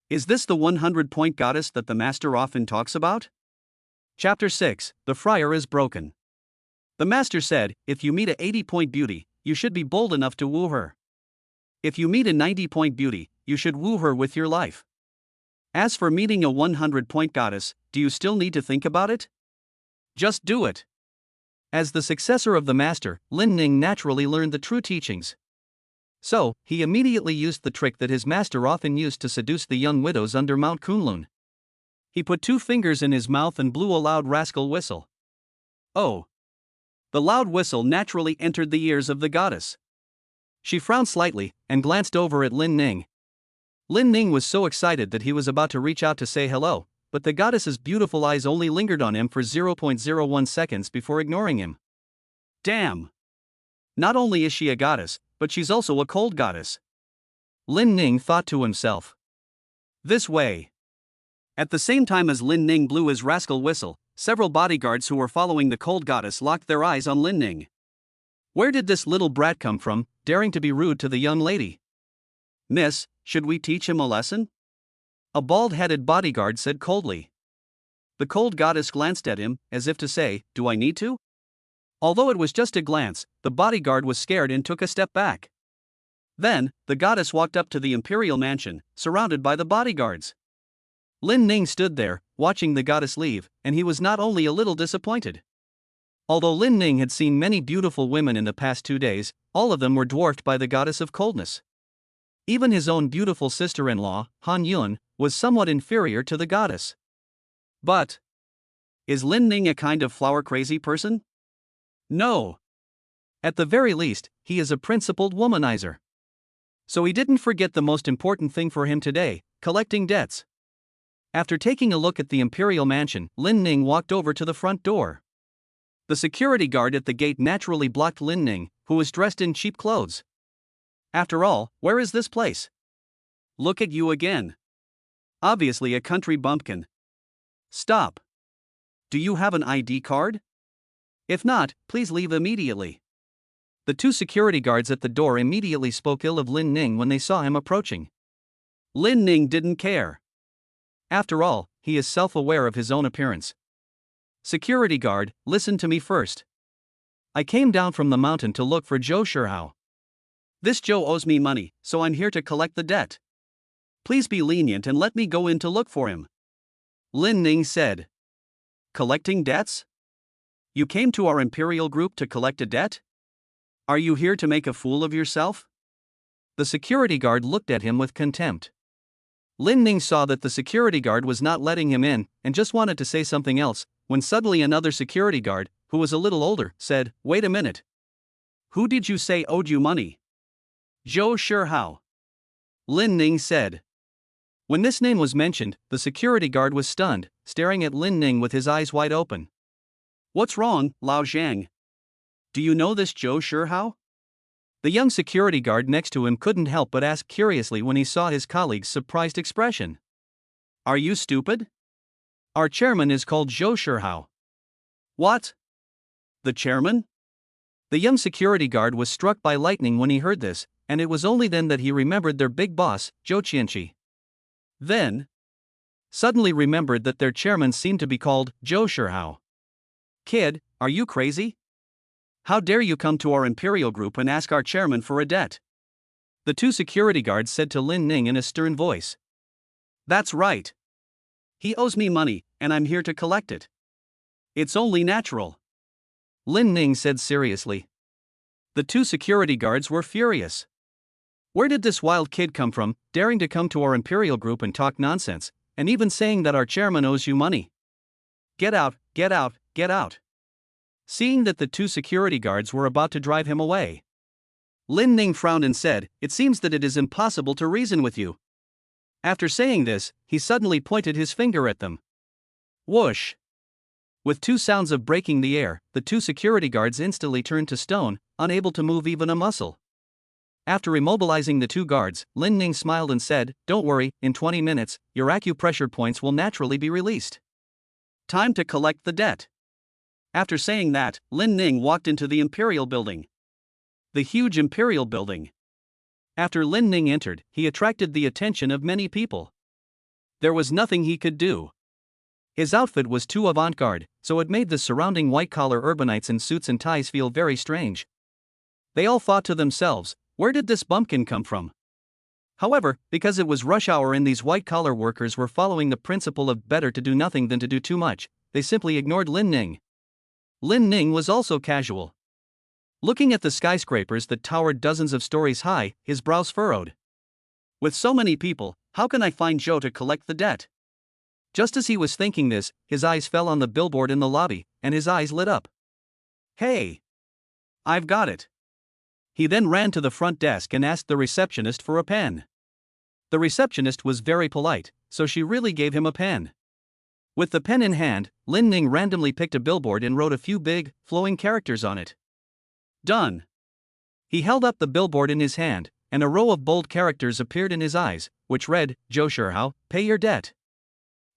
Is this the 100-point goddess that the master often talks about? Chapter 6, The Friar is Broken. The master said, if you meet a 80-point beauty, you should be bold enough to woo her. If you meet a 90-point beauty, you should woo her with your life. As for meeting a 100-point goddess, do you still need to think about it? Just do it. As the successor of the master, Lin Ning naturally learned the true teachings. So, he immediately used the trick that his master often used to seduce the young widows under Mount Kunlun. He put 2 fingers in his mouth and blew a loud rascal whistle. Oh! The loud whistle naturally entered the ears of the goddess. She frowned slightly and glanced over at Lin Ning. Lin Ning was so excited that he was about to reach out to say hello, but the goddess's beautiful eyes only lingered on him for 0.01 seconds before ignoring him. Damn! Not only is she a goddess, but she's also a cold goddess. Lin Ning thought to himself. This way. At the same time as Lin Ning blew his rascal whistle, several bodyguards who were following the cold goddess locked their eyes on Lin Ning. Where did this little brat come from, daring to be rude to the young lady? Miss, should we teach him a lesson? A bald-headed bodyguard said coldly. The cold goddess glanced at him, as if to say, do I need to? Although it was just a glance, the bodyguard was scared and took a step back. Then, the goddess walked up to the imperial mansion, surrounded by the bodyguards. Lin Ning stood there, watching the goddess leave, and he was not only a little disappointed. Although Lin Ning had seen many beautiful women in the past 2 days, all of them were dwarfed by the goddess of coldness. Even his own beautiful sister-in-law, Han Yun, was somewhat inferior to the goddess. But is Lin Ning a kind of flower-crazy person? No. At the very least, he is a principled womanizer. So he didn't forget the most important thing for him today, collecting debts. After taking a look at the imperial mansion, Lin Ning walked over to the front door. The security guard at the gate naturally blocked Lin Ning, who was dressed in cheap clothes. After all, where is this place? Look at you again. Obviously a country bumpkin. Stop. Do you have an ID card? If not, please leave immediately. The 2 security guards at the door immediately spoke ill of Lin Ning when they saw him approaching. Lin Ning didn't care. After all, he is self-aware of his own appearance. Security guard, listen to me first. I came down from the mountain to look for Zhou Shihao. This Zhou owes me money, so I'm here to collect the debt. Please be lenient and let me go in to look for him. Lin Ning said. Collecting debts? You came to our imperial group to collect a debt? Are you here to make a fool of yourself? The security guard looked at him with contempt. Lin Ning saw that the security guard was not letting him in, and just wanted to say something else, when suddenly another security guard, who was a little older, said, Wait a minute. Who did you say owed you money? Zhou Shihao. Lin Ning said. When this name was mentioned, the security guard was stunned, staring at Lin Ning with his eyes wide open. What's wrong, Lao Zhang? Do you know this Zhou Shihao? The young security guard next to him couldn't help but ask curiously when he saw his colleague's surprised expression. Are you stupid? Our chairman is called Zhou Shihao. What? The chairman? The young security guard was struck by lightning when he heard this, and it was only then that he remembered their big boss, Zhou Qianqi. Then, suddenly remembered that their chairman seemed to be called Zhou Shihao. Kid, are you crazy? How dare you come to our imperial group and ask our chairman for a debt? The 2 security guards said to Lin Ning in a stern voice. That's right. He owes me money, and I'm here to collect it. It's only natural. Lin Ning said seriously. The 2 security guards were furious. Where did this wild kid come from, daring to come to our imperial group and talk nonsense, and even saying that our chairman owes you money? Get out, get out, get out. Seeing that the 2 security guards were about to drive him away, Lin Ning frowned and said, It seems that it is impossible to reason with you. After saying this, he suddenly pointed his finger at them. Whoosh! With 2 sounds of breaking the air, the 2 security guards instantly turned to stone, unable to move even a muscle. After immobilizing the 2 guards, Lin Ning smiled and said, Don't worry, in 20 minutes, your acupressure points will naturally be released. Time to collect the debt. After saying that, Lin Ning walked into the imperial building. The huge imperial building. After Lin Ning entered, he attracted the attention of many people. There was nothing he could do. His outfit was too avant-garde, so it made the surrounding white-collar urbanites in suits and ties feel very strange. They all thought to themselves, where did this bumpkin come from? However, because it was rush hour and these white-collar workers were following the principle of better to do nothing than to do too much, they simply ignored Lin Ning. Lin Ning was also casual. Looking at the skyscrapers that towered dozens of stories high, his brows furrowed. With so many people, how can I find Zhou to collect the debt? Just as he was thinking this, his eyes fell on the billboard in the lobby, and his eyes lit up. Hey! I've got it. He then ran to the front desk and asked the receptionist for a pen. The receptionist was very polite, so she really gave him a pen. With the pen in hand, Lin Ning randomly picked a billboard and wrote a few big, flowing characters on it. Done. He held up the billboard in his hand, and a row of bold characters appeared in his eyes, which read, Zhou Shihao, pay your debt.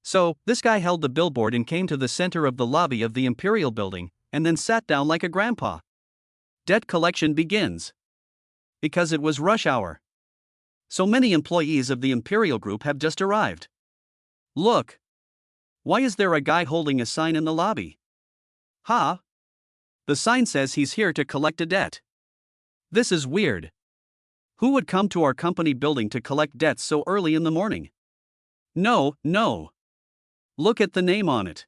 So, this guy held the billboard and came to the center of the lobby of the Imperial building, and then sat down like a grandpa. Debt collection begins. Because it was rush hour. So many employees of the Imperial Group have just arrived. Look. Why is there a guy holding a sign in the lobby? Ha! The sign says he's here to collect a debt. This is weird. Who would come to our company building to collect debts so early in the morning? No. Look at the name on it.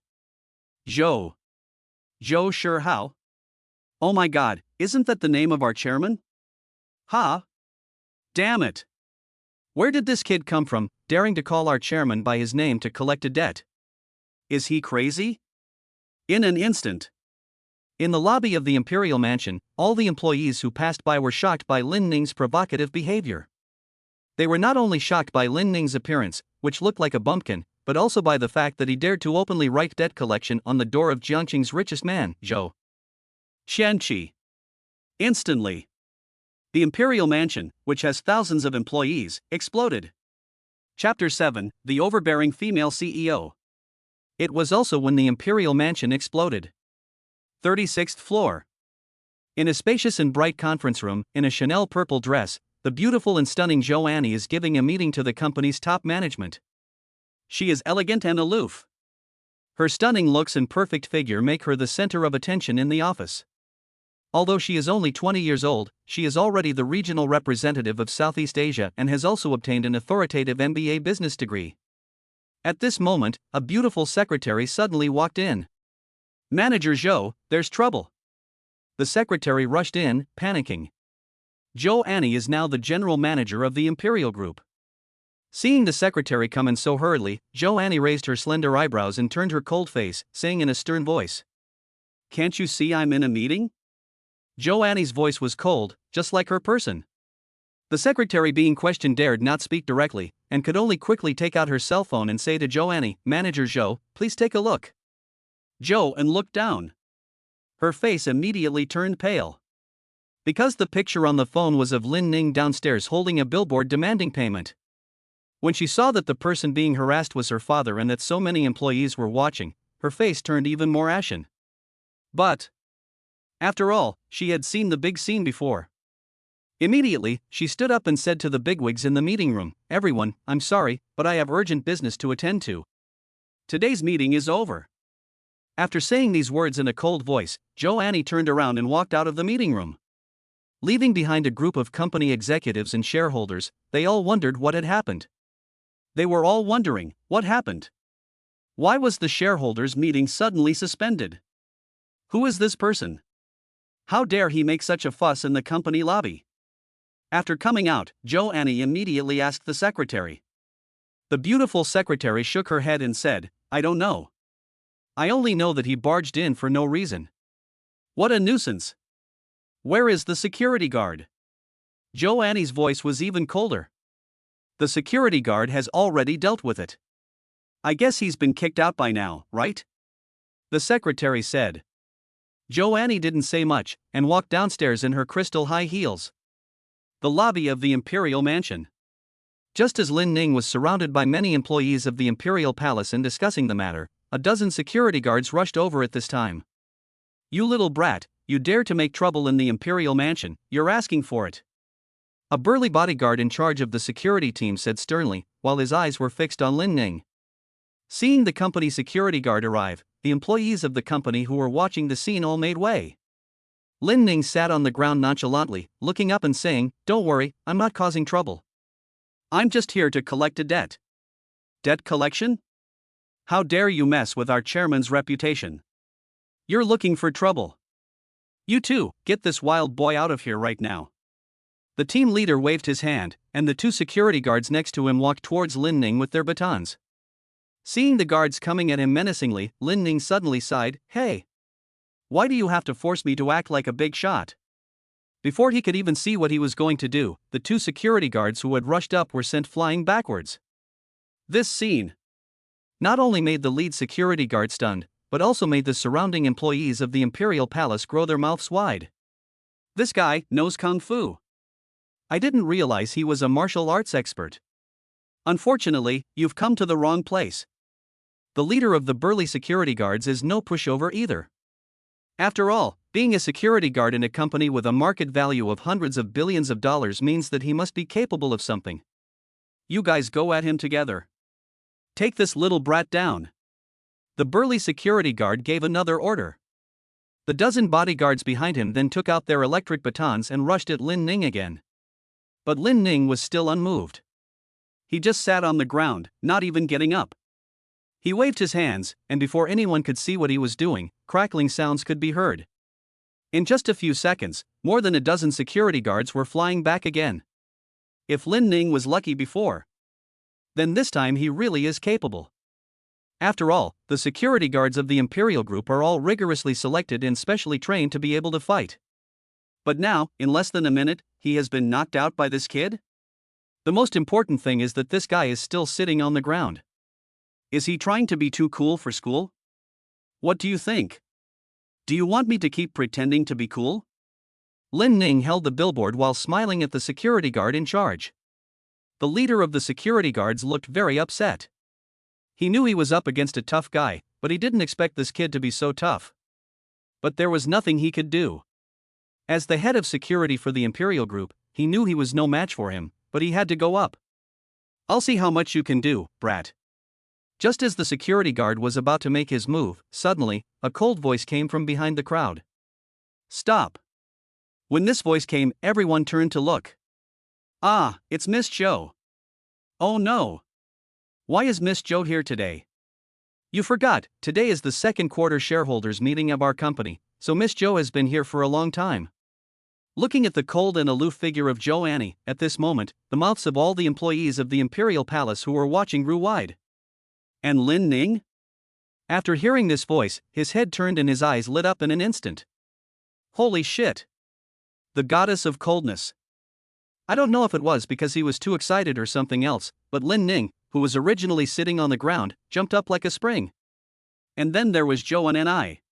Joe. Joe Sure How? Oh my god, isn't that the name of our chairman? Ha! Damn it. Where did this kid come from, daring to call our chairman by his name to collect a debt? Is he crazy? In an instant. In the lobby of the Imperial Mansion, all the employees who passed by were shocked by Lin Ning's provocative behavior. They were not only shocked by Lin Ning's appearance, which looked like a bumpkin, but also by the fact that he dared to openly write debt collection on the door of Jiangqing's richest man, Zhou Qianqi. Instantly, the Imperial Mansion, which has thousands of employees, exploded. Chapter 7: The Overbearing Female CEO. It was also when the Imperial Mansion exploded. 36th floor. In a spacious and bright conference room, in a Chanel purple dress, the beautiful and stunning Zhou Annie is giving a meeting to the company's top management. She is elegant and aloof. Her stunning looks and perfect figure make her the center of attention in the office. Although she is only 20 years old, she is already the regional representative of Southeast Asia and has also obtained an authoritative MBA business degree. At this moment, a beautiful secretary suddenly walked in. Manager Zhou, there's trouble. The secretary rushed in, panicking. Zhou Annie is now the general manager of the Imperial Group. Seeing the secretary come in so hurriedly, Zhou Annie raised her slender eyebrows and turned her cold face, saying in a stern voice, "Can't you see I'm in a meeting?" Zhou Annie's voice was cold, just like her person. The secretary being questioned dared not speak directly, and could only quickly take out her cell phone and say to Zhou Annie, "Manager Zhou, please take a look." Zhou Annie looked down. Her face immediately turned pale. Because the picture on the phone was of Lin Ning downstairs holding a billboard demanding payment. When she saw that the person being harassed was her father and that so many employees were watching, her face turned even more ashen. But, after all, she had seen the big scene before. Immediately, she stood up and said to the bigwigs in the meeting room, "Everyone, I'm sorry, but I have urgent business to attend to. Today's meeting is over." After saying these words in a cold voice, Zhou Annie turned around and walked out of the meeting room. Leaving behind a group of company executives and shareholders, they all wondered what had happened. They were all wondering, what happened? Why was the shareholders' meeting suddenly suspended? Who is this person? How dare he make such a fuss in the company lobby? After coming out, Zhou Annie immediately asked the secretary. The beautiful secretary shook her head and said, "I don't know. I only know that he barged in for no reason. What a nuisance. Where is the security guard?" Zhou Annie's voice was even colder. The security guard has already dealt with it. I guess he's been kicked out by now, right? The secretary said. Zhou Annie didn't say much, and walked downstairs in her crystal high heels. The lobby of the Imperial Mansion. Just as Lin Ning was surrounded by many employees of the Imperial Palace and discussing the matter, a dozen security guards rushed over at this time. "You little brat, you dare to make trouble in the Imperial Mansion, you're asking for it." A burly bodyguard in charge of the security team said sternly, while his eyes were fixed on Lin Ning. Seeing the company security guard arrive, the employees of the company who were watching the scene all made way. Lin Ning sat on the ground nonchalantly, looking up and saying, "Don't worry, I'm not causing trouble. I'm just here to collect a debt." Debt collection? How dare you mess with our chairman's reputation? You're looking for trouble. You two, get this wild boy out of here right now. The team leader waved his hand, and the two security guards next to him walked towards Lin Ning with their batons. Seeing the guards coming at him menacingly, Lin Ning suddenly sighed, "Hey! Why do you have to force me to act like a big shot?" Before he could even see what he was going to do, the two security guards who had rushed up were sent flying backwards. This scene not only made the lead security guard stunned, but also made the surrounding employees of the Imperial Palace grow their mouths wide. This guy knows Kung Fu. I didn't realize he was a martial arts expert. Unfortunately, you've come to the wrong place. The leader of the burly security guards is no pushover either. After all, being a security guard in a company with a market value of hundreds of billions of dollars means that he must be capable of something. You guys go at him together. Take this little brat down. The burly security guard gave another order. The dozen bodyguards behind him then took out their electric batons and rushed at Lin Ning again. But Lin Ning was still unmoved. He just sat on the ground, not even getting up. He waved his hands, and before anyone could see what he was doing, crackling sounds could be heard. In just a few seconds, more than a dozen security guards were flying back again. If Lin Ning was lucky before, then this time he really is capable. After all, the security guards of the Imperial Group are all rigorously selected and specially trained to be able to fight. But now, in less than a minute, he has been knocked out by this kid? The most important thing is that this guy is still sitting on the ground. Is he trying to be too cool for school? What do you think? Do you want me to keep pretending to be cool? Lin Ning held the billboard while smiling at the security guard in charge. The leader of the security guards looked very upset. He knew he was up against a tough guy, but he didn't expect this kid to be so tough. But there was nothing he could do. As the head of security for the Imperial Group, he knew he was no match for him, but he had to go up. I'll see how much you can do, brat. Just as the security guard was about to make his move, suddenly, a cold voice came from behind the crowd. Stop. When this voice came, everyone turned to look. Ah, it's Miss Zhou. Oh no. Why is Miss Zhou here today? You forgot, today is the second quarter shareholders meeting of our company, so Miss Zhou has been here for a long time. Looking at the cold and aloof figure of Zhou Annie, at this moment, the mouths of all the employees of the Imperial Palace who were watching grew wide. And Lin Ning? After hearing this voice, his head turned and his eyes lit up in an instant. Holy shit! The goddess of coldness. I don't know if it was because he was too excited or something else, but Lin Ning, who was originally sitting on the ground, jumped up like a spring. And then there was Zhou Annie.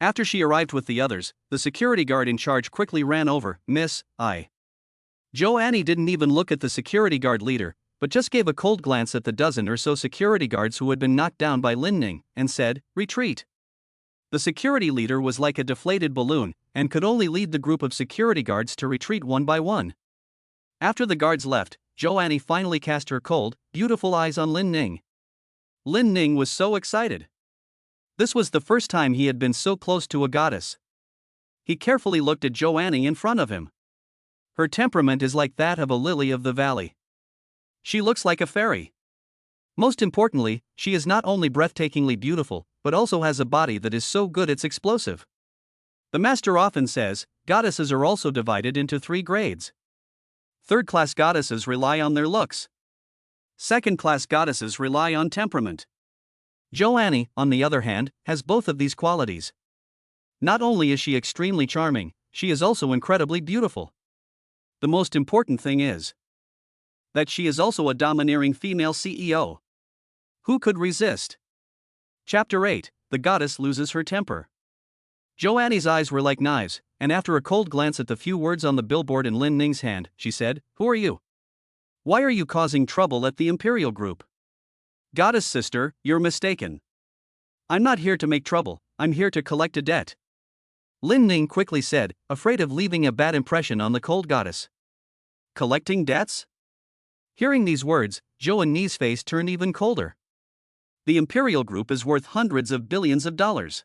After she arrived with the others, the security guard in charge quickly ran over, Miss I. Zhou Annie didn't even look at the security guard leader, but just gave a cold glance at the dozen or so security guards who had been knocked down by Lin Ning, and said, retreat. The security leader was like a deflated balloon, and could only lead the group of security guards to retreat one by one. After the guards left, Zhou Annie finally cast her cold, beautiful eyes on Lin Ning. Lin Ning was so excited. This was the first time he had been so close to a goddess. He carefully looked at Zhou Annie in front of him. Her temperament is like that of a lily of the valley. She looks like a fairy. Most importantly, she is not only breathtakingly beautiful, but also has a body that is so good it's explosive. The master often says, goddesses are also divided into 3 grades. Third-class goddesses rely on their looks. Second-class goddesses rely on temperament. Zhou Annie, on the other hand, has both of these qualities. Not only is she extremely charming, she is also incredibly beautiful. The most important thing is that she is also a domineering female CEO. Who could resist? Chapter 8, The Goddess Loses Her Temper. Zhou Annie's eyes were like knives, and after a cold glance at the few words on the billboard in Lin Ning's hand, she said, Who are you? Why are you causing trouble at the Imperial Group? Goddess sister, you're mistaken. I'm not here to make trouble, I'm here to collect a debt. Lin Ning quickly said, afraid of leaving a bad impression on the cold goddess. Collecting debts? Hearing these words, Zhou Annie's face turned even colder. The Imperial Group is worth hundreds of billions of dollars.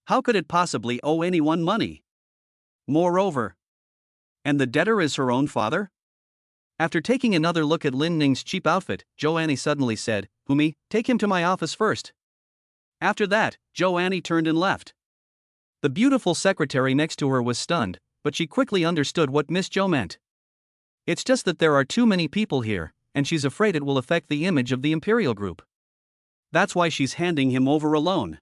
How could it possibly owe anyone money? Moreover, and the debtor is her own father? After taking another look at Lin Ning's cheap outfit, Zhou Annie suddenly said, Humi, take him to my office first. After that, Zhou Annie turned and left. The beautiful secretary next to her was stunned, but she quickly understood what Miss Zhou meant. It's just that there are too many people here, and she's afraid it will affect the image of the Imperial Group. That's why she's handing him over alone.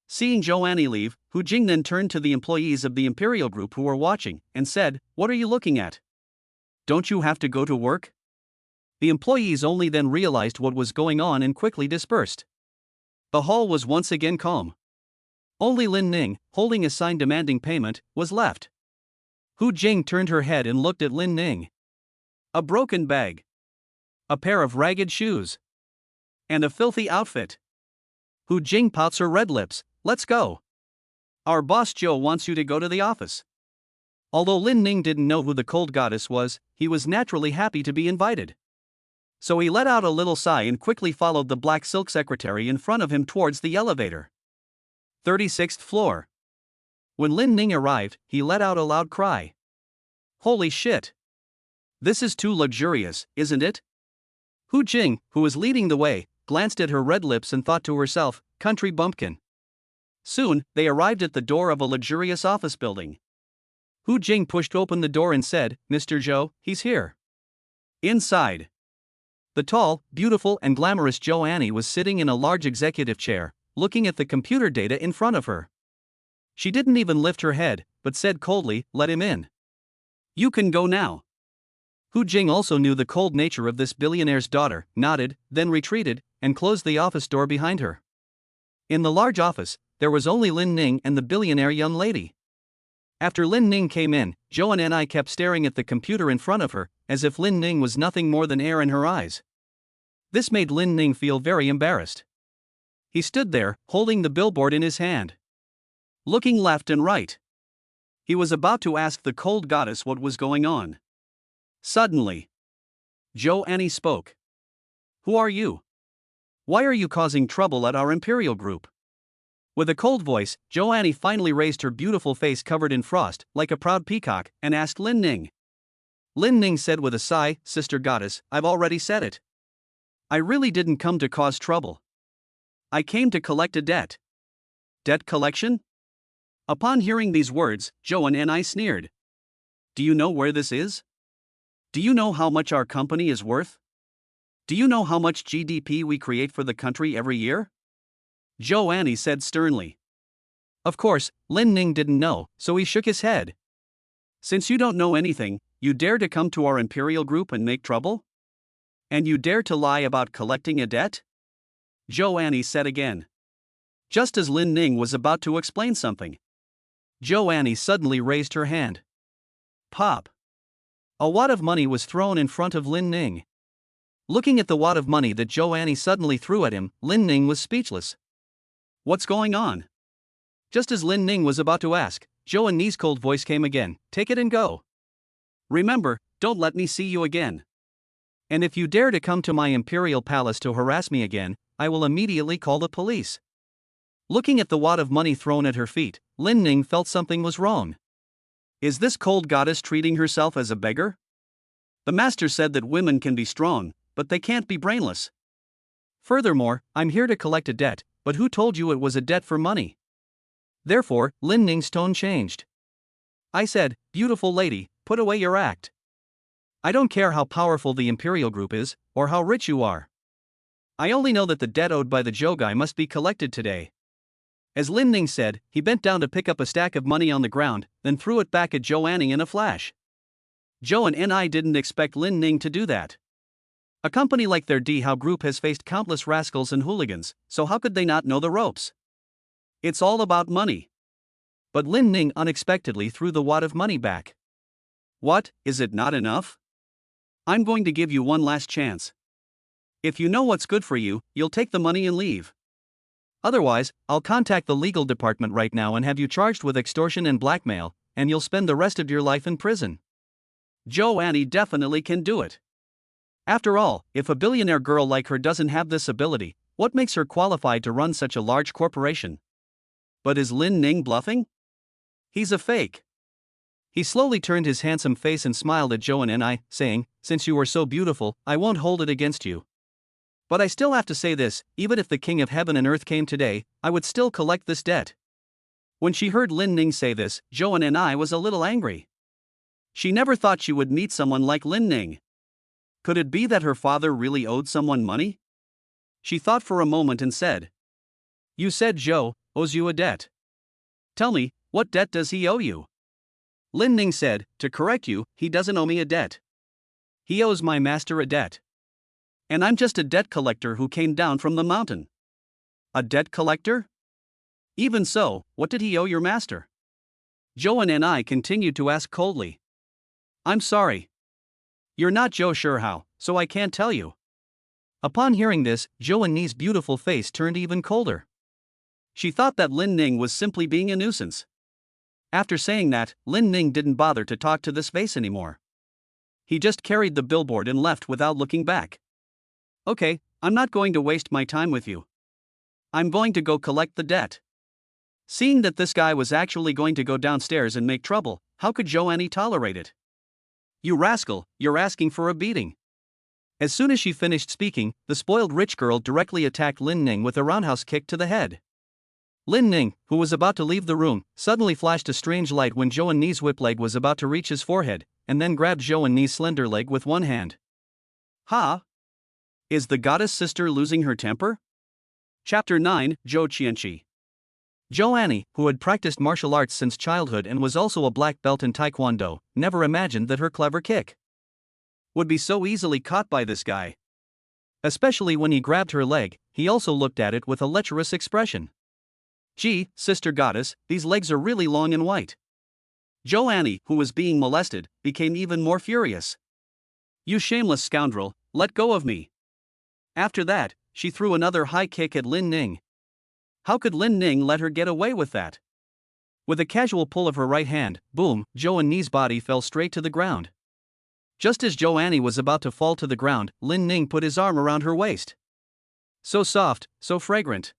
Seeing Zhou Annie leave, Hu Jing then turned to the employees of the Imperial Group who were watching, and said, What are you looking at? Don't you have to go to work? The employees only then realized what was going on and quickly dispersed. The hall was once again calm. Only Lin Ning, holding a sign demanding payment, was left. Hu Jing turned her head and looked at Lin Ning. A broken bag. A pair of ragged shoes. And a filthy outfit. Hu Jing pouts her red lips. Let's go. Our boss Joe wants you to go to the office. Although Lin Ning didn't know who the cold goddess was, he was naturally happy to be invited. So he let out a little sigh and quickly followed the black silk secretary in front of him towards the elevator. 36th floor. When Lin Ning arrived, he let out a loud cry. Holy shit! This is too luxurious, isn't it? Hu Jing, who was leading the way, glanced at her red lips and thought to herself, country bumpkin. Soon, they arrived at the door of a luxurious office building. Hu Jing pushed open the door and said, Mr. Zhou, he's here. Inside. The tall, beautiful and glamorous Joanne was sitting in a large executive chair, looking at the computer data in front of her. She didn't even lift her head, but said coldly, let him in. You can go now. Hu Jing also knew the cold nature of this billionaire's daughter, nodded, then retreated, and closed the office door behind her. In the large office, there was only Lin Ning and the billionaire young lady. After Lin Ning came in, Zhou and I kept staring at the computer in front of her, as if Lin Ning was nothing more than air in her eyes. This made Lin Ning feel very embarrassed. He stood there, holding the billboard in his hand, looking left and right. He was about to ask the cold goddess what was going on. Suddenly, Joanne spoke. Who are you? Why are you causing trouble at our imperial group? With a cold voice, Joanne finally raised her beautiful face covered in frost, like a proud peacock, and asked Lin Ning. Lin Ning said with a sigh, Sister Goddess, I've already said it. I really didn't come to cause trouble. I came to collect a debt. Debt collection? Upon hearing these words, Joanne sneered. Do you know where this is? Do you know how much our company is worth? Do you know how much GDP we create for the country every year? Joanne said sternly. Of course, Lin Ning didn't know, so he shook his head. Since you don't know anything, you dare to come to our imperial group and make trouble? And you dare to lie about collecting a debt? Joanne said again. Just as Lin Ning was about to explain something, Joanne suddenly raised her hand. Pop! A wad of money was thrown in front of Lin Ning. Looking at the wad of money that Joanne suddenly threw at him, Lin Ning was speechless. What's going on? Just as Lin Ning was about to ask, Joanne's cold voice came again, take it and go. Remember, don't let me see you again. And if you dare to come to my imperial palace to harass me again, I will immediately call the police. Looking at the wad of money thrown at her feet, Lin Ning felt something was wrong. Is this cold goddess treating herself as a beggar? The master said that women can be strong, but they can't be brainless. Furthermore, I'm here to collect a debt, but who told you it was a debt for money? Therefore, Lin Ning's tone changed. I said, beautiful lady, put away your act. I don't care how powerful the imperial group is, or how rich you are. I only know that the debt owed by the Jogai must be collected today. As Lin Ning said, he bent down to pick up a stack of money on the ground, then threw it back at Joanne in a flash. Joanne didn't expect Lin Ning to do that. A company like their Dihao group has faced countless rascals and hooligans, so how could they not know the ropes? It's all about money. But Lin Ning unexpectedly threw the wad of money back. What, is it not enough? I'm going to give you one last chance. If you know what's good for you, you'll take the money and leave. Otherwise, I'll contact the legal department right now and have you charged with extortion and blackmail, and you'll spend the rest of your life in prison. Joanne definitely can do it. After all, if a billionaire girl like her doesn't have this ability, what makes her qualified to run such a large corporation? But is Lin Ning bluffing? He's a fake. He slowly turned his handsome face and smiled at Joanne, saying, since you are so beautiful, I won't hold it against you. But I still have to say this, even if the King of Heaven and Earth came today, I would still collect this debt. When she heard Lin Ning say this, Joanne was a little angry. She never thought she would meet someone like Lin Ning. Could it be that her father really owed someone money? She thought for a moment and said, You said Zhou owes you a debt. Tell me, what debt does he owe you? Lin Ning said, to correct you, he doesn't owe me a debt. He owes my master a debt. And I'm just a debt collector who came down from the mountain. A debt collector? Even so, what did he owe your master? Joanne continued to ask coldly. I'm sorry. You're not Zhou Shihao, so I can't tell you. Upon hearing this, Joanne's beautiful face turned even colder. She thought that Lin Ning was simply being a nuisance. After saying that, Lin Ning didn't bother to talk to this vase anymore. He just carried the billboard and left without looking back. Okay, I'm not going to waste my time with you. I'm going to go collect the debt. Seeing that this guy was actually going to go downstairs and make trouble, how could Joanne tolerate it? You rascal, you're asking for a beating. As soon as she finished speaking, the spoiled rich girl directly attacked Lin Ning with a roundhouse kick to the head. Lin Ning, who was about to leave the room, suddenly flashed a strange light when Joanne's whip leg was about to reach his forehead, and then grabbed Joanne's slender leg with one hand. Ha! Is the goddess sister losing her temper? Chapter 9, Zhou Qianqi. Joanne, who had practiced martial arts since childhood and was also a black belt in Taekwondo, never imagined that her clever kick would be so easily caught by this guy. Especially when he grabbed her leg, he also looked at it with a lecherous expression. Gee, sister goddess, these legs are really long and white. Joanne, who was being molested, became even more furious. You shameless scoundrel, let go of me. After that, she threw another high kick at Lin Ning. How could Lin Ning let her get away with that? With a casual pull of her right hand, boom, Joanne's body fell straight to the ground. Just as Joanne was about to fall to the ground, Lin Ning put his arm around her waist. So soft, so fragrant.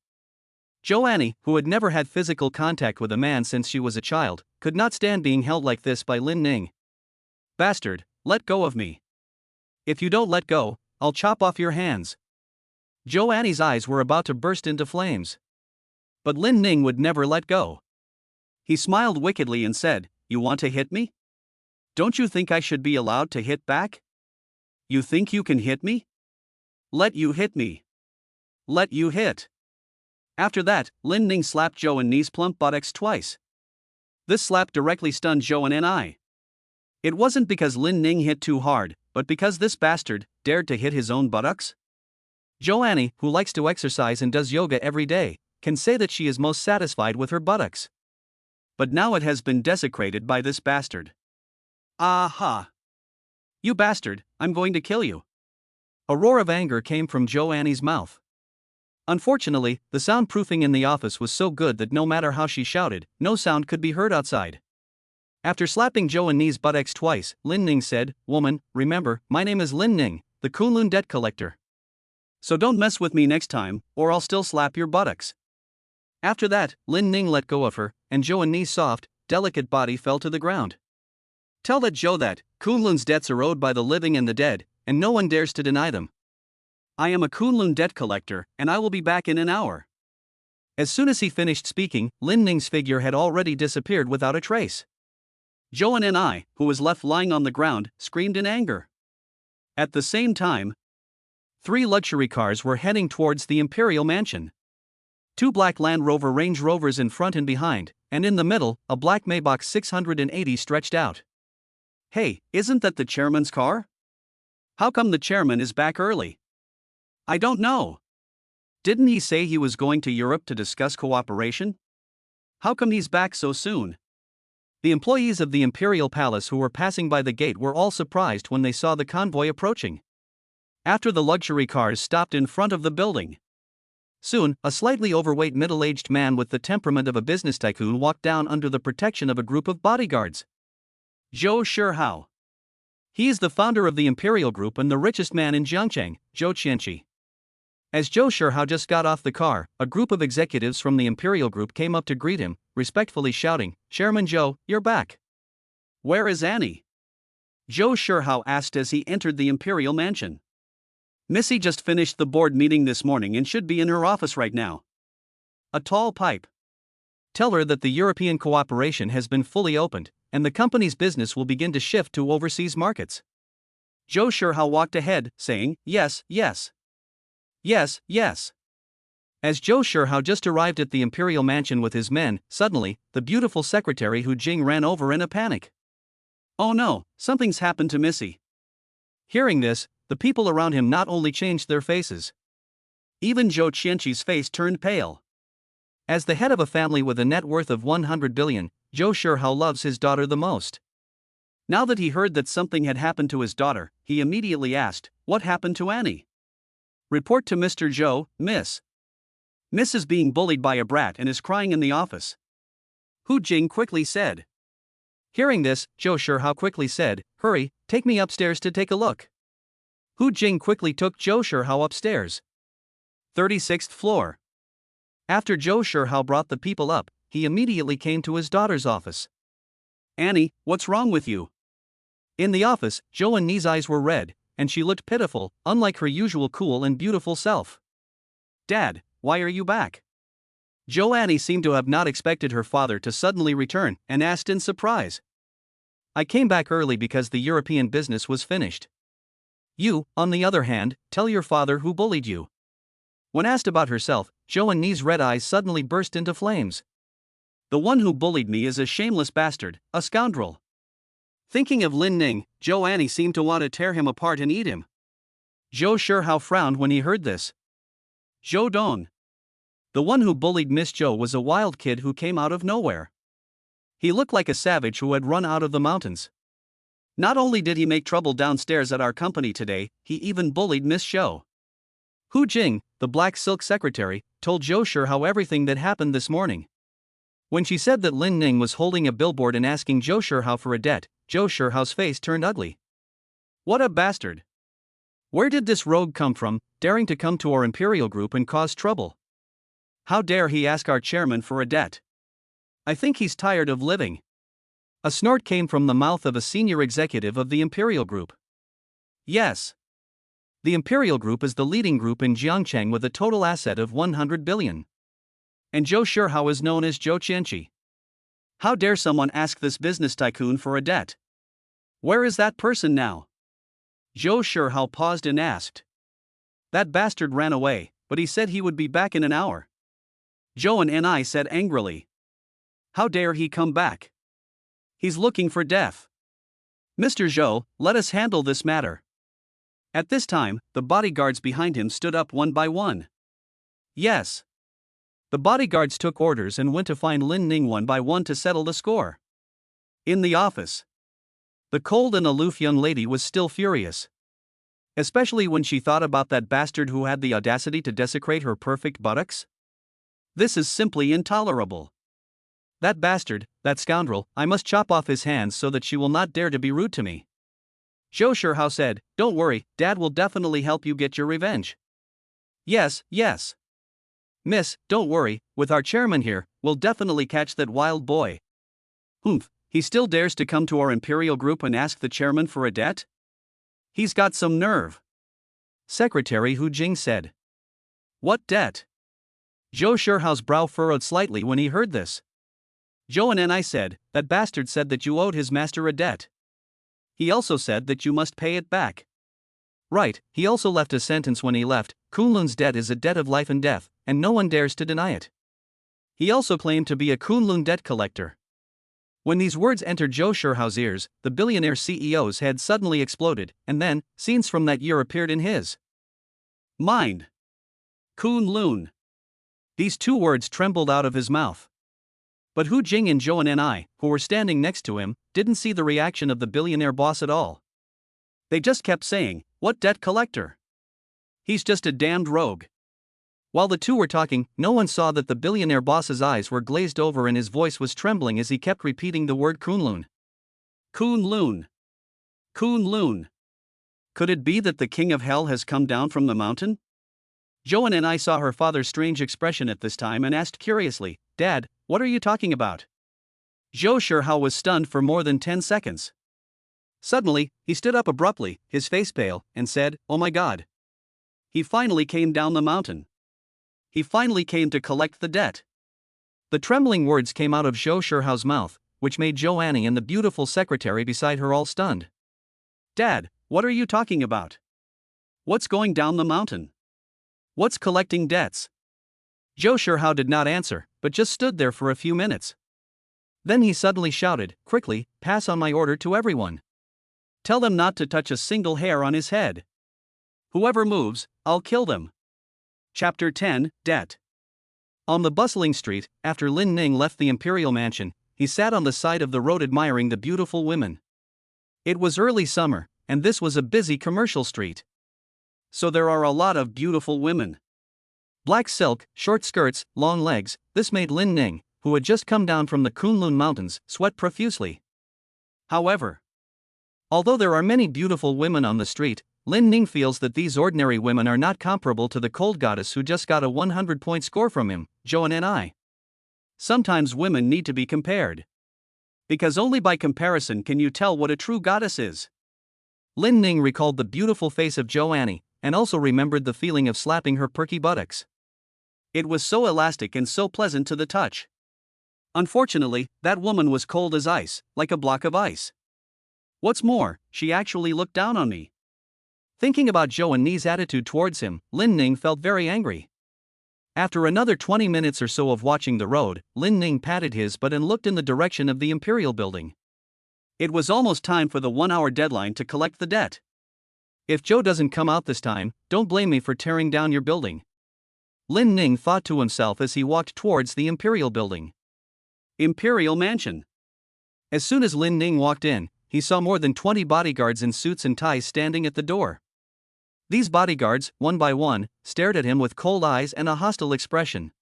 Joanne, who had never had physical contact with a man since she was a child, could not stand being held like this by Lin Ning. Bastard, let go of me. If you don't let go, I'll chop off your hands. Joanne's eyes were about to burst into flames. But Lin Ning would never let go. He smiled wickedly and said, You want to hit me? Don't you think I should be allowed to hit back? You think you can hit me? Let you hit me. Let you hit. After that, Lin Ning slapped Joanne's plump buttocks twice. This slap directly stunned Joanne. It wasn't because Lin Ning hit too hard, but because this bastard dared to hit his own buttocks. Joanne, who likes to exercise and does yoga every day, can say that she is most satisfied with her buttocks. But now it has been desecrated by this bastard. Aha! You bastard, I'm going to kill you. A roar of anger came from Joanne's mouth. Unfortunately, the soundproofing in the office was so good that no matter how she shouted, no sound could be heard outside. After slapping Joanne's buttocks twice, Lin Ning said, Woman, remember, my name is Lin Ning, the Kunlun debt collector. So don't mess with me next time, or I'll still slap your buttocks. After that, Lin Ning let go of her, and Joanne's soft, delicate body fell to the ground. Tell that Zhou that Kunlun's debts are owed by the living and the dead, and no one dares to deny them. I am a Kunlun debt collector, and I will be back in an hour. As soon as he finished speaking, Lin Ning's figure had already disappeared without a trace. Joanne, who was left lying on the ground, screamed in anger. At the same time, 3 luxury cars were heading towards the Imperial Mansion. 2 black Land Rover Range Rovers in front and behind, and in the middle, a black Maybach 680 stretched out. Hey, isn't that the chairman's car? How come the chairman is back early? I don't know. Didn't he say he was going to Europe to discuss cooperation? How come he's back so soon? The employees of the Imperial Palace who were passing by the gate were all surprised when they saw the convoy approaching. After the luxury cars stopped in front of the building. Soon, a slightly overweight middle-aged man with the temperament of a business tycoon walked down under the protection of a group of bodyguards. Zhou Shihao. He is the founder of the Imperial Group and the richest man in Jiangcheng, Zhou Qianqi. As Zhou Shihao just got off the car, a group of executives from the Imperial Group came up to greet him, respectfully shouting, Chairman Zhou, you're back. Where is Annie? Zhou Shihao asked as he entered the Imperial Mansion. Missy just finished the board meeting this morning and should be in her office right now. A tall pipe. Tell her that the European cooperation has been fully opened, and the company's business will begin to shift to overseas markets. Zhou Shihao walked ahead, saying, Yes, yes. Yes, yes. As Zhou Shihao just arrived at the Imperial Mansion with his men, suddenly, the beautiful secretary Hu Jing ran over in a panic. Oh no, something's happened to Missy. Hearing this, the people around him not only changed their faces. Even Zhou Qianqi's face turned pale. As the head of a family with a net worth of 100 billion, Zhou Shihao loves his daughter the most. Now that he heard that something had happened to his daughter, he immediately asked, What happened to Annie? Report to Mr. Zhou, miss. Miss is being bullied by a brat and is crying in the office. Hu Jing quickly said. Hearing this, Zhou Shihao quickly said, hurry, take me upstairs to take a look. Hu Jing quickly took Zhou Shihao upstairs. 36th floor. After Zhou Shihao brought the people up, he immediately came to his daughter's office. Annie, what's wrong with you? In the office, Zhou Annie's eyes were red, and she looked pitiful, unlike her usual cool and beautiful self. Dad, why are you back? Zhou Annie seemed to have not expected her father to suddenly return and asked in surprise. I came back early because the European business was finished. You, on the other hand, tell your father who bullied you. When asked about herself, Zhou Annie's red eyes suddenly burst into flames. The one who bullied me is a shameless bastard, a scoundrel. Thinking of Lin Ning, Zhou Annie seemed to want to tear him apart and eat him. Zhou Shihao frowned when he heard this. Zhou Dong. The one who bullied Miss Zhou was a wild kid who came out of nowhere. He looked like a savage who had run out of the mountains. Not only did he make trouble downstairs at our company today, he even bullied Miss Zhou. Hu Jing, the black silk secretary, told Zhou Shihao everything that happened this morning. When she said that Lin Ning was holding a billboard and asking Zhou Shihao for a debt, Zhou Shihao's face turned ugly. What a bastard! Where did this rogue come from, daring to come to our imperial group and cause trouble? How dare he ask our chairman for a debt? I think he's tired of living. A snort came from the mouth of a senior executive of the imperial group. Yes. The imperial group is the leading group in Jiangcheng with a total asset of 100 billion. And Zhou Shihao is known as Zhou Qianqi. How dare someone ask this business tycoon for a debt? Where is that person now? Zhou Shihao paused and asked. That bastard ran away, but he said he would be back in an hour. Zhou and I said angrily. How dare he come back? He's looking for death. Mr. Zhou, let us handle this matter. At this time, the bodyguards behind him stood up one by one. Yes. The bodyguards took orders and went to find Lin Ning one by one to settle the score. In the office, the cold and aloof young lady was still furious. Especially when she thought about that bastard who had the audacity to desecrate her perfect buttocks. This is simply intolerable. That bastard, that scoundrel, I must chop off his hands so that she will not dare to be rude to me. Zhou Shihao said, don't worry, Dad will definitely help you get your revenge. Yes, yes. Miss, don't worry, with our chairman here, we'll definitely catch that wild boy. Humph, he still dares to come to our imperial group and ask the chairman for a debt? He's got some nerve. Secretary Hu Jing said. What debt? Zhou Shihao's brow furrowed slightly when he heard this. Zhou and I said, that bastard said that you owed his master a debt. He also said that you must pay it back. Right, he also left a sentence when he left, Kunlun's debt is a debt of life and death, and no one dares to deny it. He also claimed to be a Kunlun debt collector. When these words entered Zhou Shihao's ears, the billionaire CEO's head suddenly exploded, and then, scenes from that year appeared in his mind. Kunlun. These two words trembled out of his mouth. But Hu Jing and Zhou and I, who were standing next to him, didn't see the reaction of the billionaire boss at all. They just kept saying, what debt collector? He's just a damned rogue. While the two were talking, no one saw that the billionaire boss's eyes were glazed over and his voice was trembling as he kept repeating the word Kunlun. Kunlun. Kunlun. Could it be that the king of hell has come down from the mountain? Zhou and I saw her father's strange expression at this time and asked curiously, Dad, what are you talking about? Zhou Shihao was stunned for more than 10 seconds. Suddenly, he stood up abruptly, his face pale, and said, oh my God. He finally came down the mountain. He finally came to collect the debt. The trembling words came out of Zhou Shihao's mouth, which made Zhou Annie and the beautiful secretary beside her all stunned. Dad, what are you talking about? What's going down the mountain? What's collecting debts? Zhou Shihao did not answer, but just stood there for a few minutes. Then he suddenly shouted, quickly, pass on my order to everyone. Tell them not to touch a single hair on his head. Whoever moves, I'll kill them. Chapter 10, Debt. On the bustling street, after Lin Ning left the imperial mansion, he sat on the side of the road admiring the beautiful women. It was early summer, and this was a busy commercial street. So there are a lot of beautiful women. Black silk, short skirts, long legs. This made Lin Ning, who had just come down from the Kunlun mountains, sweat profusely. However, although there are many beautiful women on the street, Lin Ning feels that these ordinary women are not comparable to the cold goddess who just got a 100-point score from him, Joan and I. Sometimes women need to be compared. Because only by comparison can you tell what a true goddess is. Lin Ning recalled the beautiful face of Joanne, and also remembered the feeling of slapping her perky buttocks. It was so elastic and so pleasant to the touch. Unfortunately, that woman was cold as ice, like a block of ice. What's more, she actually looked down on me. Thinking about Joanne's attitude towards him, Lin Ning felt very angry. After another 20 minutes or so of watching the road, Lin Ning patted his butt and looked in the direction of the Imperial Building. It was almost time for the 1-hour deadline to collect the debt. If Joe doesn't come out this time, don't blame me for tearing down your building. Lin Ning thought to himself as he walked towards the Imperial Building. Imperial Mansion. As soon as Lin Ning walked in, he saw more than 20 bodyguards in suits and ties standing at the door. These bodyguards, one by one, stared at him with cold eyes and a hostile expression.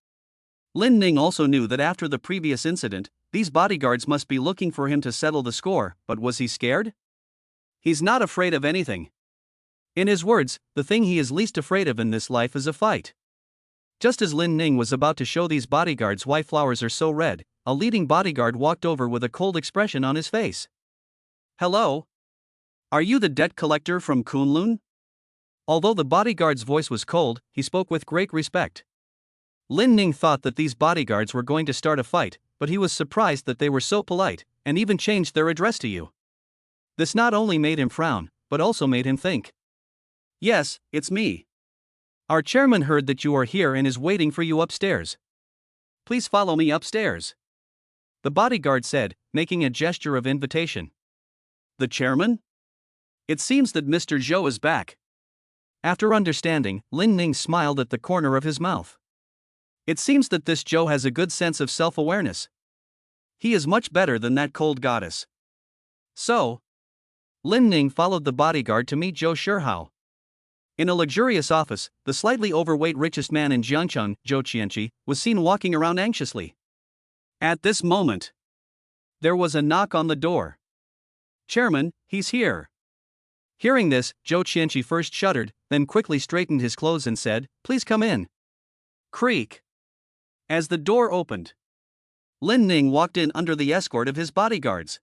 Lin Ning also knew that after the previous incident, these bodyguards must be looking for him to settle the score, but was he scared? He's not afraid of anything. In his words, the thing he is least afraid of in this life is a fight. Just as Lin Ning was about to show these bodyguards why flowers are so red, a leading bodyguard walked over with a cold expression on his face. Hello? Are you the debt collector from Kunlun? Although the bodyguard's voice was cold, he spoke with great respect. Lin Ning thought that these bodyguards were going to start a fight, but he was surprised that they were so polite, and even changed their address to you. This not only made him frown, but also made him think. Yes, it's me. Our chairman heard that you are here and is waiting for you upstairs. Please follow me upstairs. The bodyguard said, making a gesture of invitation. The chairman? It seems that Mr. Zhou is back. After understanding, Lin Ning smiled at the corner of his mouth. It seems that this Zhou has a good sense of self-awareness. He is much better than that cold goddess. So, Lin Ning followed the bodyguard to meet Zhou Shihao. In a luxurious office, the slightly overweight richest man in Jiangcheng, Zhou Qianqi, was seen walking around anxiously. At this moment, there was a knock on the door. Chairman, he's here. Hearing this, Zhou Qianqi first shuddered, then quickly straightened his clothes and said, Please come in. Creak. As the door opened, Lin Ning walked in under the escort of his bodyguards.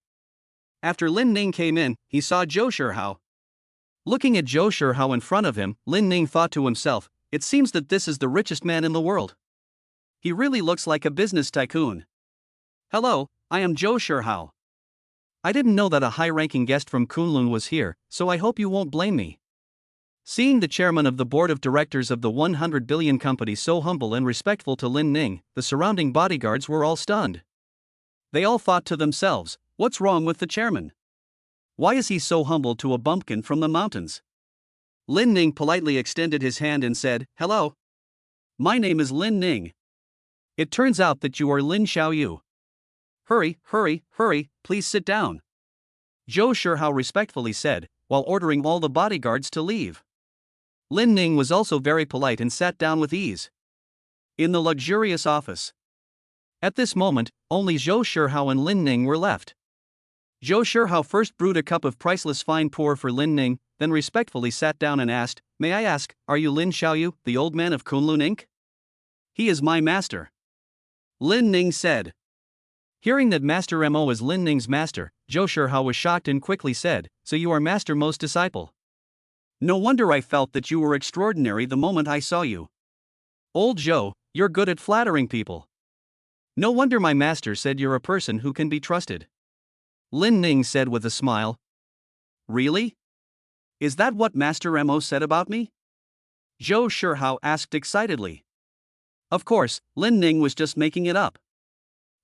After Lin Ning came in, he saw Zhou Shihao. Looking at Zhou Shihao in front of him, Lin Ning thought to himself, it seems that this is the richest man in the world. He really looks like a business tycoon. Hello, I am Zhou Shihao. I didn't know that a high-ranking guest from Kunlun was here, so I hope you won't blame me. Seeing the chairman of the board of directors of the 100 billion company so humble and respectful to Lin Ning, the surrounding bodyguards were all stunned. They all thought to themselves, what's wrong with the chairman? Why is he so humble to a bumpkin from the mountains? Lin Ning politely extended his hand and said, Hello. My name is Lin Ning. It turns out that you are Lin Xiaoyu. Hurry, hurry, hurry, please sit down. Zhou Shihao respectfully said, while ordering all the bodyguards to leave. Lin Ning was also very polite and sat down with ease. In the luxurious office. At this moment, only Zhou Shihao and Lin Ning were left. Zhou Shihao first brewed a cup of priceless fine pour for Lin Ning, then respectfully sat down and asked, May I ask, are you Lin Xiaoyu, the old man of Kunlun Inc.? He is my master. Lin Ning said. Hearing that Master Mo is Lin Ning's master, Zhou Shihao was shocked and quickly said, So you are Master Mo's disciple? No wonder I felt that you were extraordinary the moment I saw you. Old Zhou, you're good at flattering people. No wonder my master said you're a person who can be trusted. Lin Ning said with a smile. Really? Is that what Master Mo said about me? Zhou Shihao asked excitedly. Of course, Lin Ning was just making it up.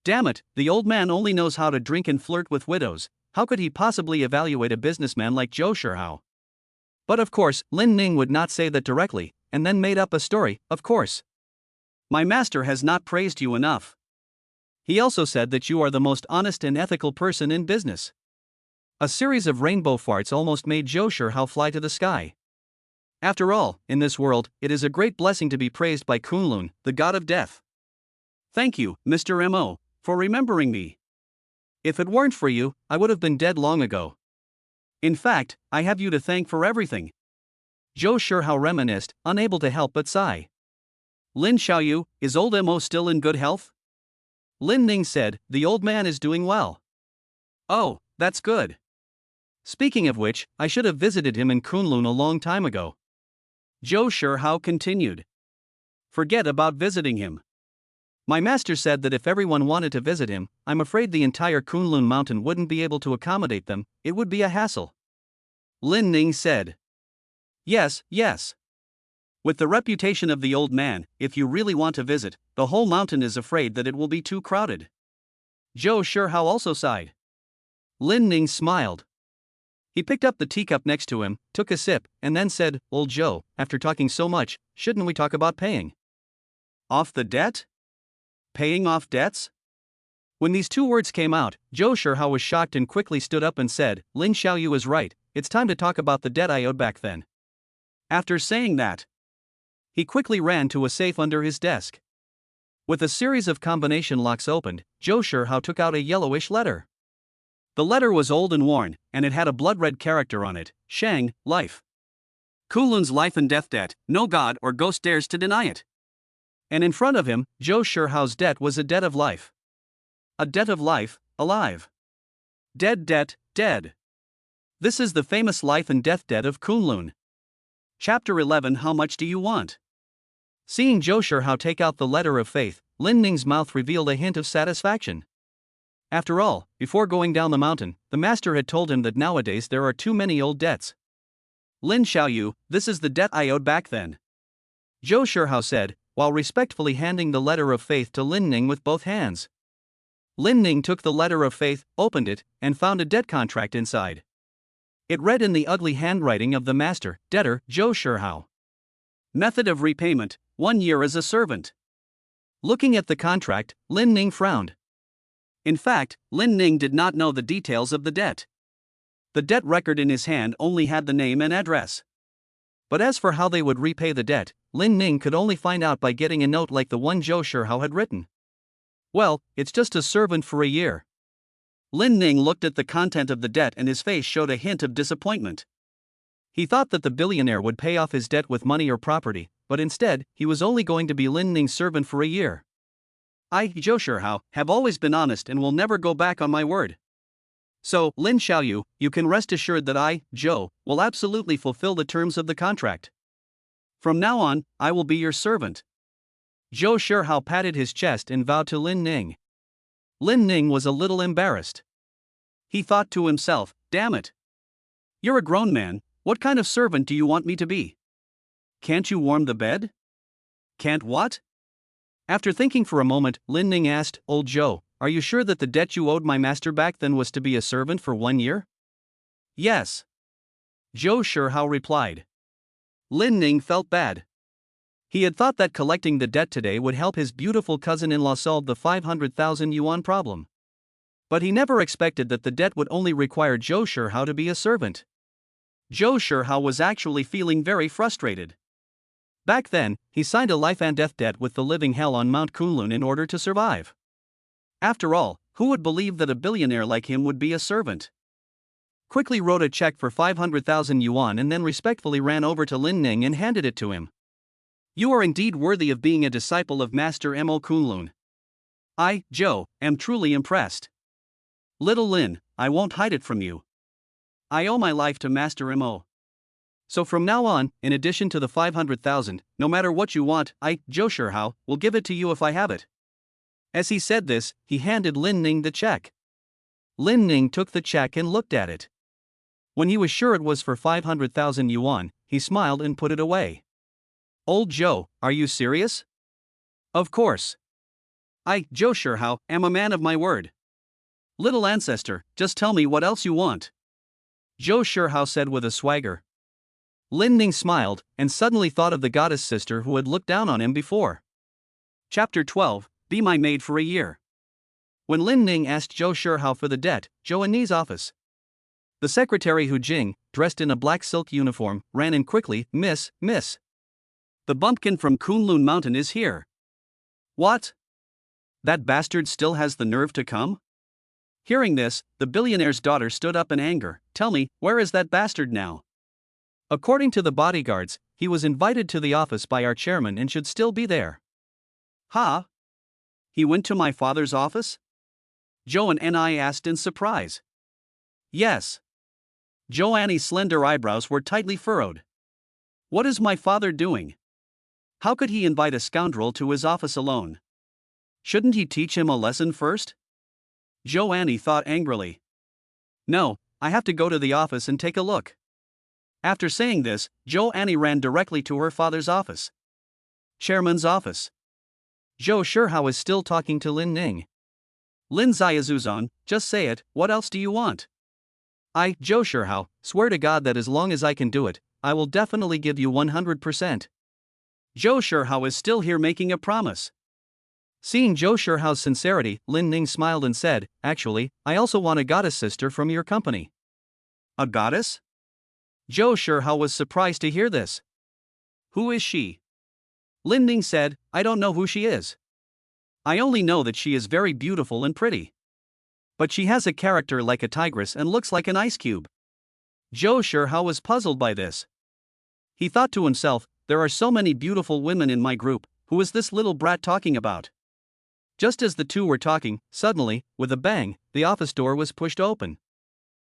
Damn it, the old man only knows how to drink and flirt with widows, how could he possibly evaluate a businessman like Zhou Shihao? But of course, Lin Ning would not say that directly, and then made up a story, of course. My master has not praised you enough. He also said that you are the most honest and ethical person in business. A series of rainbow farts almost made Zhou Shihao fly to the sky. After all, in this world, it is a great blessing to be praised by Kunlun, the god of death. Thank you, Mr. Mo, for remembering me. If it weren't for you, I would have been dead long ago. In fact, I have you to thank for everything. Zhou Shihao reminisced, unable to help but sigh. Lin Xiaoyu, is old Mo still in good health? Lin Ning said, the old man is doing well. Oh, that's good. Speaking of which, I should have visited him in Kunlun a long time ago. Zhou Shihao continued. Forget about visiting him. My master said that if everyone wanted to visit him, I'm afraid the entire Kunlun mountain wouldn't be able to accommodate them, it would be a hassle. Lin Ning said. Yes, yes. With the reputation of the old man, if you really want to visit, the whole mountain is afraid that it will be too crowded. Zhou Shihao also sighed. Lin Ning smiled. He picked up the teacup next to him, took a sip, and then said, Old Zhou, after talking so much, shouldn't we talk about paying off the debt? Paying off debts? When these two words came out, Zhou Shihao was shocked and quickly stood up and said, Lin Xiaoyu is right, it's time to talk about the debt I owed back then. After saying that, he quickly ran to a safe under his desk. With a series of combination locks opened, Zhou Shihao took out a yellowish letter. The letter was old and worn, and it had a blood-red character on it, Shang, life. Kunlun's life and death debt, no god or ghost dares to deny it. And in front of him, Zhou Shihao's debt was a debt of life. A debt of life, alive. Dead debt, dead. This is the famous life and death debt of Kunlun. Chapter 11. How much do you want? Seeing Zhou Shihao take out the letter of faith, Lin Ning's mouth revealed a hint of satisfaction. After all, before going down the mountain, the master had told him that nowadays there are too many old debts. Lin Xiaoyu, this is the debt I owed back then. Zhou Shihao said, while respectfully handing the letter of faith to Lin Ning with both hands. Lin Ning took the letter of faith, opened it, and found a debt contract inside. It read in the ugly handwriting of the master, debtor, Zhou Shihao. Method of repayment, 1 year as a servant. Looking at the contract, Lin Ning frowned. In fact, Lin Ning did not know the details of the debt. The debt record in his hand only had the name and address. But as for how they would repay the debt, Lin Ning could only find out by getting a note like the one Zhou Shihao had written. Well, it's just a servant for a year. Lin Ning looked at the content of the debt and his face showed a hint of disappointment. He thought that the billionaire would pay off his debt with money or property, but instead, he was only going to be Lin Ning's servant for a year. I, Zhou Shihao, have always been honest and will never go back on my word. So, Lin Xiaoyu, you can rest assured that I, Zhou, will absolutely fulfill the terms of the contract. From now on, I will be your servant. Zhou Shihao patted his chest and vowed to Lin Ning. Lin Ning was a little embarrassed. He thought to himself, damn it. You're a grown man, what kind of servant do you want me to be? Can't you warm the bed? Can't what? After thinking for a moment, Lin Ning asked, Old Zhou, are you sure that the debt you owed my master back then was to be a servant for 1 year? Yes. Zhou Shihao replied. Lin Ning felt bad. He had thought that collecting the debt today would help his beautiful cousin-in-law solve the 500,000 yuan problem. But he never expected that the debt would only require Zhou Shihao to be a servant. Zhou Shihao was actually feeling very frustrated. Back then, he signed a life and death debt with the living hell on Mount Kunlun in order to survive. After all, who would believe that a billionaire like him would be a servant? Quickly wrote a check for 500,000 yuan and then respectfully ran over to Lin Ning and handed it to him. You are indeed worthy of being a disciple of Master Mo Kunlun. I, Zhou, am truly impressed. Little Lin, I won't hide it from you. I owe my life to Master Mo. So from now on, in addition to the 500,000, no matter what you want, I, Zhou Shihao, will give it to you if I have it. As he said this, he handed Lin Ning the check. Lin Ning took the check and looked at it. When he was sure it was for 500,000 yuan, he smiled and put it away. Old Zhou, are you serious? Of course. I, Zhou Shihao, am a man of my word. Little ancestor, just tell me what else you want. Zhou Shihao said with a swagger. Lin Ning smiled, and suddenly thought of the goddess sister who had looked down on him before. Chapter 12, Be my maid for a year. When Lin Ning asked Zhou Shihao for the debt, Zhou Ani's office. The secretary Hu Jing, dressed in a black silk uniform, ran in quickly. Miss. The bumpkin from Kunlun Mountain is here. What? That bastard still has the nerve to come? Hearing this, the billionaire's daughter stood up in anger. Tell me, where is that bastard now? According to the bodyguards, he was invited to the office by our chairman and should still be there. Ha? He went to my father's office? Joan and I asked in surprise. Yes. Joanne's slender eyebrows were tightly furrowed. What is my father doing? How could he invite a scoundrel to his office alone? Shouldn't he teach him a lesson first? Joanne thought angrily. No, I have to go to the office and take a look. After saying this, Joanne ran directly to her father's office. Chairman's office. Zhou Shihao is still talking to Lin Ning. Lin Xiazuzan, just say it, what else do you want? I, Zhou Shihao, swear to God that as long as I can do it, I will definitely give you 100%. Zhou Shihao is still here making a promise. Seeing Zhou Shihao's sincerity, Lin Ning smiled and said, actually, I also want a goddess sister from your company. A goddess? Zhou Shihao was surprised to hear this. Who is she? Lin Ning said, I don't know who she is. I only know that she is very beautiful and pretty. But she has a character like a tigress and looks like an ice cube. Zhou Shihao was puzzled by this. He thought to himself, there are so many beautiful women in my group, who is this little brat talking about? Just as the two were talking, suddenly, with a bang, the office door was pushed open.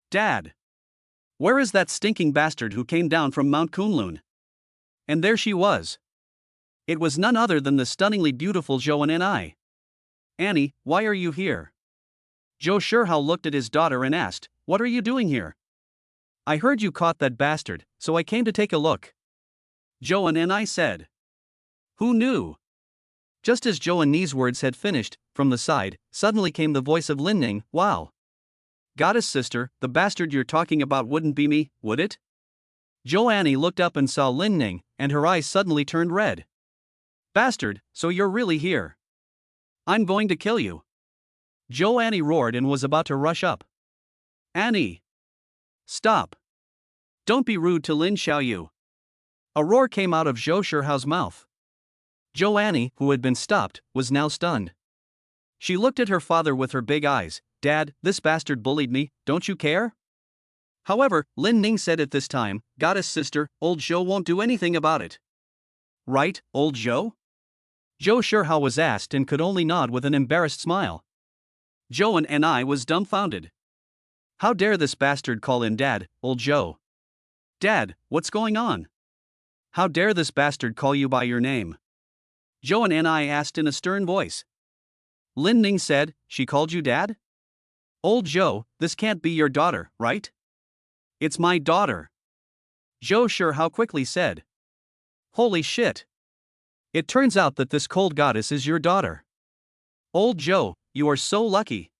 Dad! Where is that stinking bastard who came down from Mount Kunlun? And there she was. It was none other than the stunningly beautiful Joan and I. Annie, why are you here? Zhou Shihao looked at his daughter and asked, what are you doing here? I heard you caught that bastard, so I came to take a look. Joan and I said. Who knew? Just as Joanne's words had finished, from the side, suddenly came the voice of Lin Ning. Wow. Goddess sister, the bastard you're talking about wouldn't be me, would it? Joanne looked up and saw Lin Ning, and her eyes suddenly turned red. Bastard, so you're really here. I'm going to kill you. Joanne roared and was about to rush up. Annie! Stop! Don't be rude to Lin Xiaoyu. A roar came out of Zhou Shihao's mouth. Joanne, who had been stopped, was now stunned. She looked at her father with her big eyes. Dad, this bastard bullied me, don't you care? However, Lin Ning said at this time, Goddess sister, old Zhou won't do anything about it. Right, old Zhou? Zhou Shihao was asked and could only nod with an embarrassed smile. Joan and I was dumbfounded. How dare this bastard call in Dad, old Zhou? Dad, what's going on? How dare this bastard call you by your name? Joan and I asked in a stern voice. Lin Ning said, she called you Dad? Old Zhou, this can't be your daughter, right? It's my daughter. Zhou Shihao quickly said. Holy shit. It turns out that this cold goddess is your daughter. Old Zhou, you are so lucky.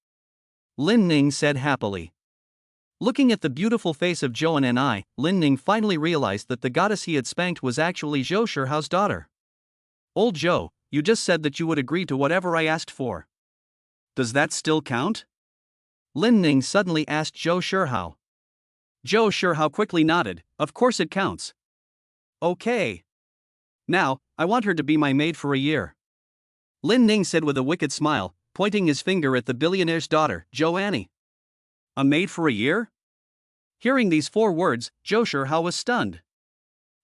Lin Ning said happily. Looking at the beautiful face of Joan and I, Lin Ning finally realized that the goddess he had spanked was actually Zhou Shihao's daughter. Old Zhou, you just said that you would agree to whatever I asked for. Does that still count? Lin Ning suddenly asked Zhou Shihao. Zhou Shihao quickly nodded, of course it counts. Okay. Now, I want her to be my maid for a year. Lin Ning said with a wicked smile, pointing his finger at the billionaire's daughter, Joanne. A maid for a year? Hearing these 4 words, Zhou Shihao was stunned.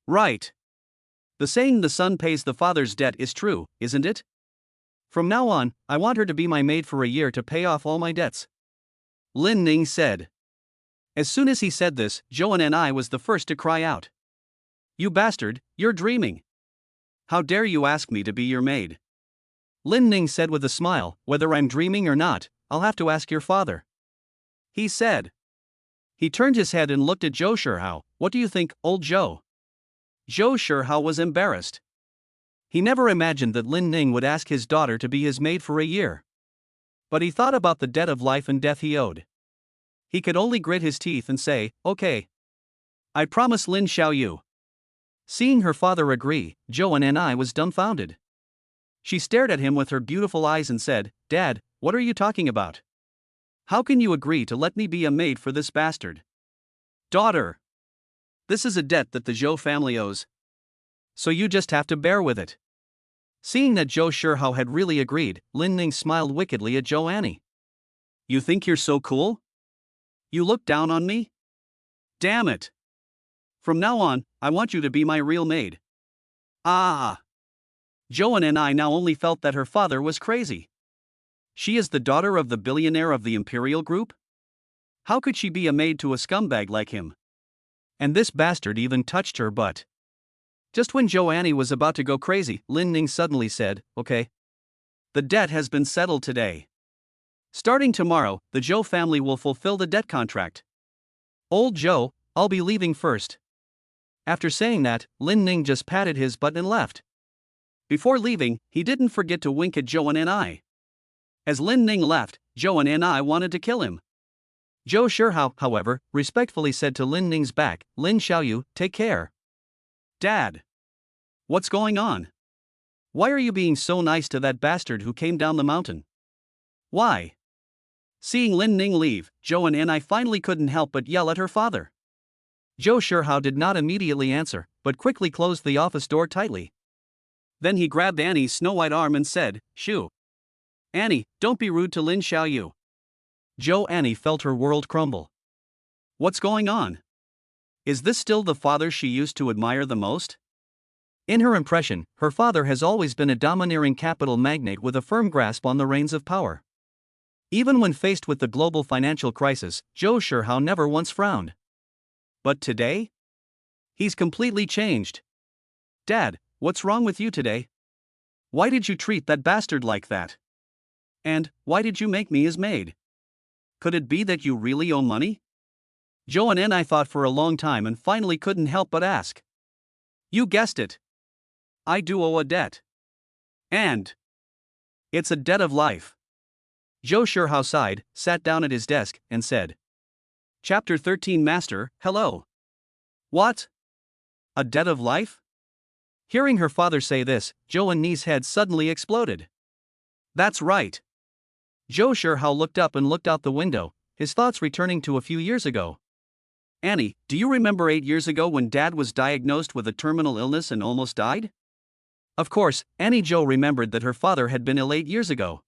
Right. The saying the son pays the father's debt is true, isn't it? From now on, I want her to be my maid for a year to pay off all my debts. Lin Ning said. As soon as he said this, Joan and I was the first to cry out. You bastard, you're dreaming. How dare you ask me to be your maid? Lin Ning said with a smile, whether I'm dreaming or not, I'll have to ask your father. He said. He turned his head and looked at Zhou Shihao. What do you think, old Zhou? Zhou Shihao was embarrassed. He never imagined that Lin Ning would ask his daughter to be his maid for a year. But he thought about the debt of life and death he owed. He could only grit his teeth and say, okay. I promise Lin Xiaoyu. Seeing her father agree, Joan and I was dumbfounded. She stared at him with her beautiful eyes and said, Dad, what are you talking about? How can you agree to let me be a maid for this bastard? Daughter. This is a debt that the Zhou family owes. So you just have to bear with it. Seeing that Zhou Shihao had really agreed, Lin Ning smiled wickedly at Zhou Annie. You think you're so cool? You look down on me? Damn it. From now on, I want you to be my real maid. Ah. Zhou Annie now only felt that her father was crazy. She is the daughter of the billionaire of the Imperial Group? How could she be a maid to a scumbag like him? And this bastard even touched her butt. Just when Zhou Annie was about to go crazy, Lin Ning suddenly said, "Okay. The debt has been settled today. Starting tomorrow, the Zhou family will fulfill the debt contract. Old Zhou, I'll be leaving first." After saying that, Lin Ning just patted his butt and left. Before leaving, he didn't forget to wink at Zhou Annie. As Lin Ning left, Zhou Annie wanted to kill him. Zhou Shihao, however, respectfully said to Lin Ning's back, "Lin Xiaoyu, take care." Dad. What's going on? Why are you being so nice to that bastard who came down the mountain? Why? Seeing Lin Ning leave, Zhou Annie finally couldn't help but yell at her father. Zhou Shihao did not immediately answer, but quickly closed the office door tightly. Then he grabbed Annie's snow-white arm and said, "Shoo. Annie, don't be rude to Lin Xiaoyu." Zhou Annie felt her world crumble. What's going on? Is this still the father she used to admire the most? In her impression, her father has always been a domineering capital magnate with a firm grasp on the reins of power. Even when faced with the global financial crisis, Zhou Shihao never once frowned. But today? He's completely changed. Dad, what's wrong with you today? Why did you treat that bastard like that? And why did you make me his maid? Could it be that you really owe money? Zhou Annie thought for a long time and finally couldn't help but ask. You guessed it. I do owe a debt. And it's a debt of life. Zhou Shihao sighed, sat down at his desk, and said, Chapter 13 Master, hello. What? A debt of life? Hearing her father say this, Zhou Annie's head suddenly exploded. That's right. Zhou Shihao looked up and looked out the window, his thoughts returning to a few years ago. Annie, do you remember 8 years ago when Dad was diagnosed with a terminal illness and almost died? Of course, Annie Zhou remembered that her father had been ill 8 years ago.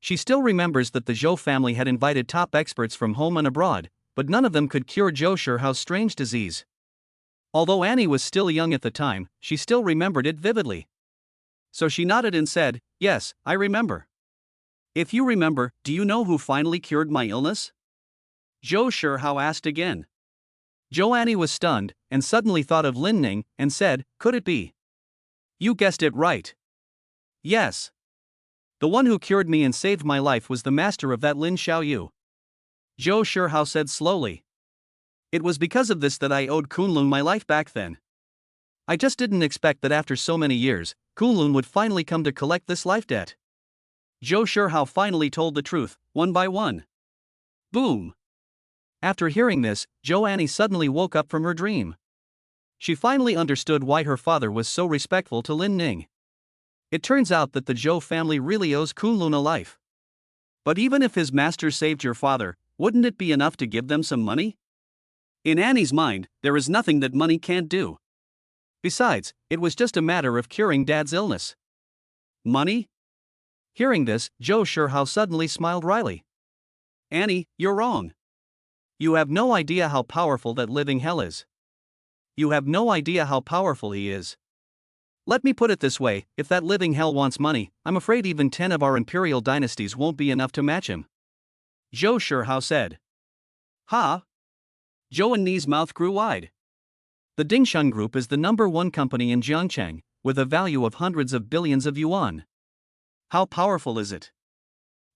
She still remembers that the Zhou family had invited top experts from home and abroad, but none of them could cure Zhou Shihao's strange disease. Although Annie was still young at the time, she still remembered it vividly. So she nodded and said, Yes, I remember. If you remember, do you know who finally cured my illness? Zhou Shihao asked again. Zhou Annie was stunned, and suddenly thought of Lin Ning, and said, Could it be? You guessed it right. Yes. The one who cured me and saved my life was the master of that Lin Xiaoyu. Zhou Shihao said slowly. It was because of this that I owed Kunlun my life back then. I just didn't expect that after so many years, Kunlun would finally come to collect this life debt. Zhou Shihao finally told the truth, one by one. Boom. After hearing this, Zhou Annie suddenly woke up from her dream. She finally understood why her father was so respectful to Lin Ning. It turns out that the Zhou family really owes Kunlun a life. But even if his master saved your father, wouldn't it be enough to give them some money? In Annie's mind, there is nothing that money can't do. Besides, it was just a matter of curing Dad's illness. Money? Hearing this, Zhou Shihao suddenly smiled wryly. Annie, you're wrong. You have no idea how powerful that living hell is. You have no idea how powerful he is. Let me put it this way, if that living hell wants money, I'm afraid even 10 of our imperial dynasties won't be enough to match him. Zhou Shihao said. Ha? Zhou Annie's mouth grew wide. The Dingshun Group is the #1 company in Jiangcheng, with a value of hundreds of billions of yuan. How powerful is it?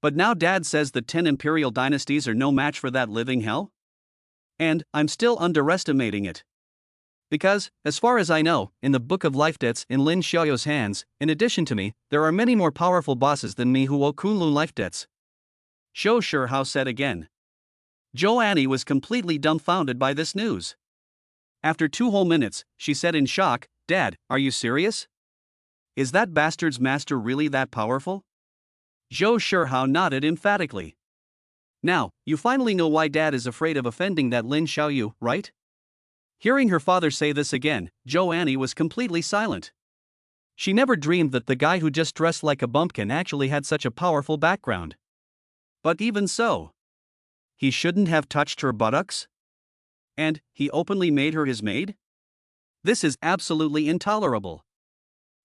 But now Dad says that 10 imperial dynasties are no match for that living hell? And I'm still underestimating it. Because, as far as I know, in the Book of Life Debts in Lin Xiaoyu's hands, in addition to me, there are many more powerful bosses than me who owe Kunlun life debts. Zhou Shihao said again. Zhou Annie was completely dumbfounded by this news. After 2 whole minutes, she said in shock, Dad, are you serious? Is that bastard's master really that powerful? Zhou Shihao nodded emphatically. Now, you finally know why Dad is afraid of offending that Lin Xiaoyu, right? Hearing her father say this again, Joanne was completely silent. She never dreamed that the guy who just dressed like a bumpkin actually had such a powerful background. But even so, he shouldn't have touched her buttocks? And he openly made her his maid? This is absolutely intolerable.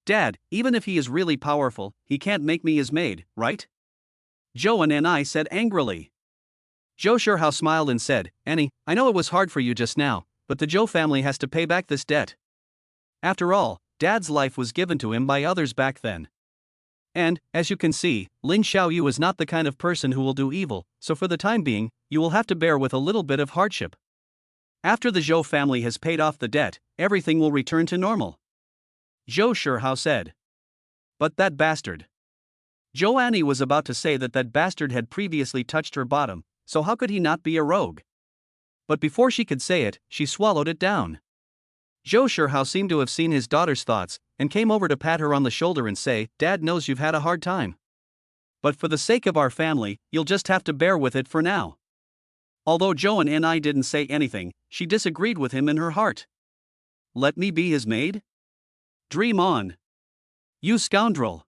Dad, even if he is really powerful, he can't make me his maid, right? Joanne and I said angrily. Zhou Shihao smiled and said, Annie, I know it was hard for you just now, but the Zhou family has to pay back this debt. After all, Dad's life was given to him by others back then. And, as you can see, Lin Xiaoyu is not the kind of person who will do evil, so for the time being, you will have to bear with a little bit of hardship. After the Zhou family has paid off the debt, everything will return to normal. Zhou Shihao said. But that bastard. Joanne was about to say that bastard had previously touched her bottom, so how could he not be a rogue? But before she could say it, she swallowed it down. Zhou Shihao seemed to have seen his daughter's thoughts, and came over to pat her on the shoulder and say, Dad knows you've had a hard time. But for the sake of our family, you'll just have to bear with it for now. Although Joanne and I didn't say anything, she disagreed with him in her heart. Let me be his maid? Dream on. You scoundrel.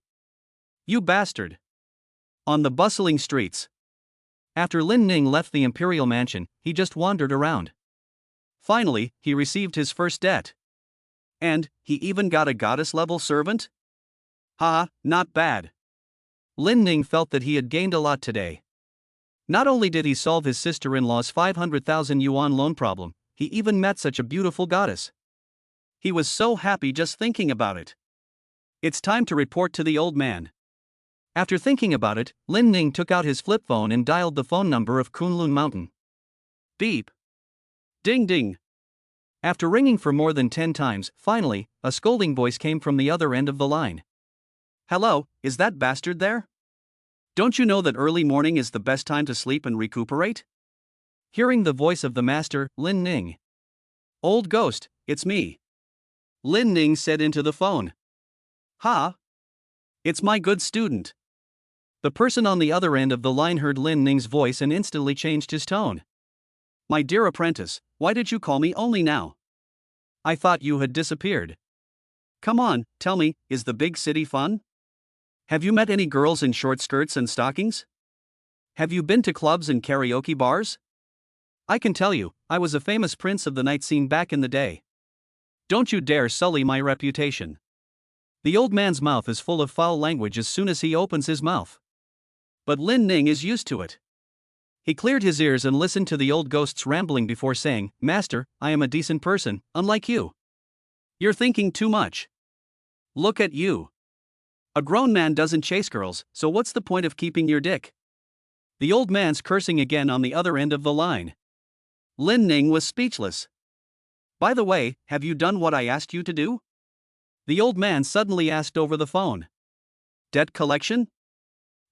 You bastard. On the bustling streets. After Lin Ning left the imperial mansion, he just wandered around. Finally, he received his first debt. And, he even got a goddess-level servant? Haha, not bad. Lin Ning felt that he had gained a lot today. Not only did he solve his sister-in-law's 500,000 yuan loan problem, he even met such a beautiful goddess. He was so happy just thinking about it. It's time to report to the old man. After thinking about it, Lin Ning took out his flip phone and dialed the phone number of Kunlun Mountain. Beep. Ding ding. After ringing for more than 10 times, finally, a scolding voice came from the other end of the line. Hello, is that bastard there? Don't you know that early morning is the best time to sleep and recuperate? Hearing the voice of the master, Lin Ning. Old ghost, it's me. Lin Ning said into the phone. Ha? It's my good student. The person on the other end of the line heard Lin Ning's voice and instantly changed his tone. My dear apprentice, why did you call me only now? I thought you had disappeared. Come on, tell me, is the big city fun? Have you met any girls in short skirts and stockings? Have you been to clubs and karaoke bars? I can tell you, I was a famous prince of the night scene back in the day. Don't you dare sully my reputation. The old man's mouth is full of foul language as soon as he opens his mouth. But Lin Ning is used to it. He cleared his ears and listened to the old ghost's rambling before saying, Master, I am a decent person, unlike you. You're thinking too much. Look at you. A grown man doesn't chase girls, so what's the point of keeping your dick? The old man's cursing again on the other end of the line. Lin Ning was speechless. By the way, have you done what I asked you to do? The old man suddenly asked over the phone. Debt collection?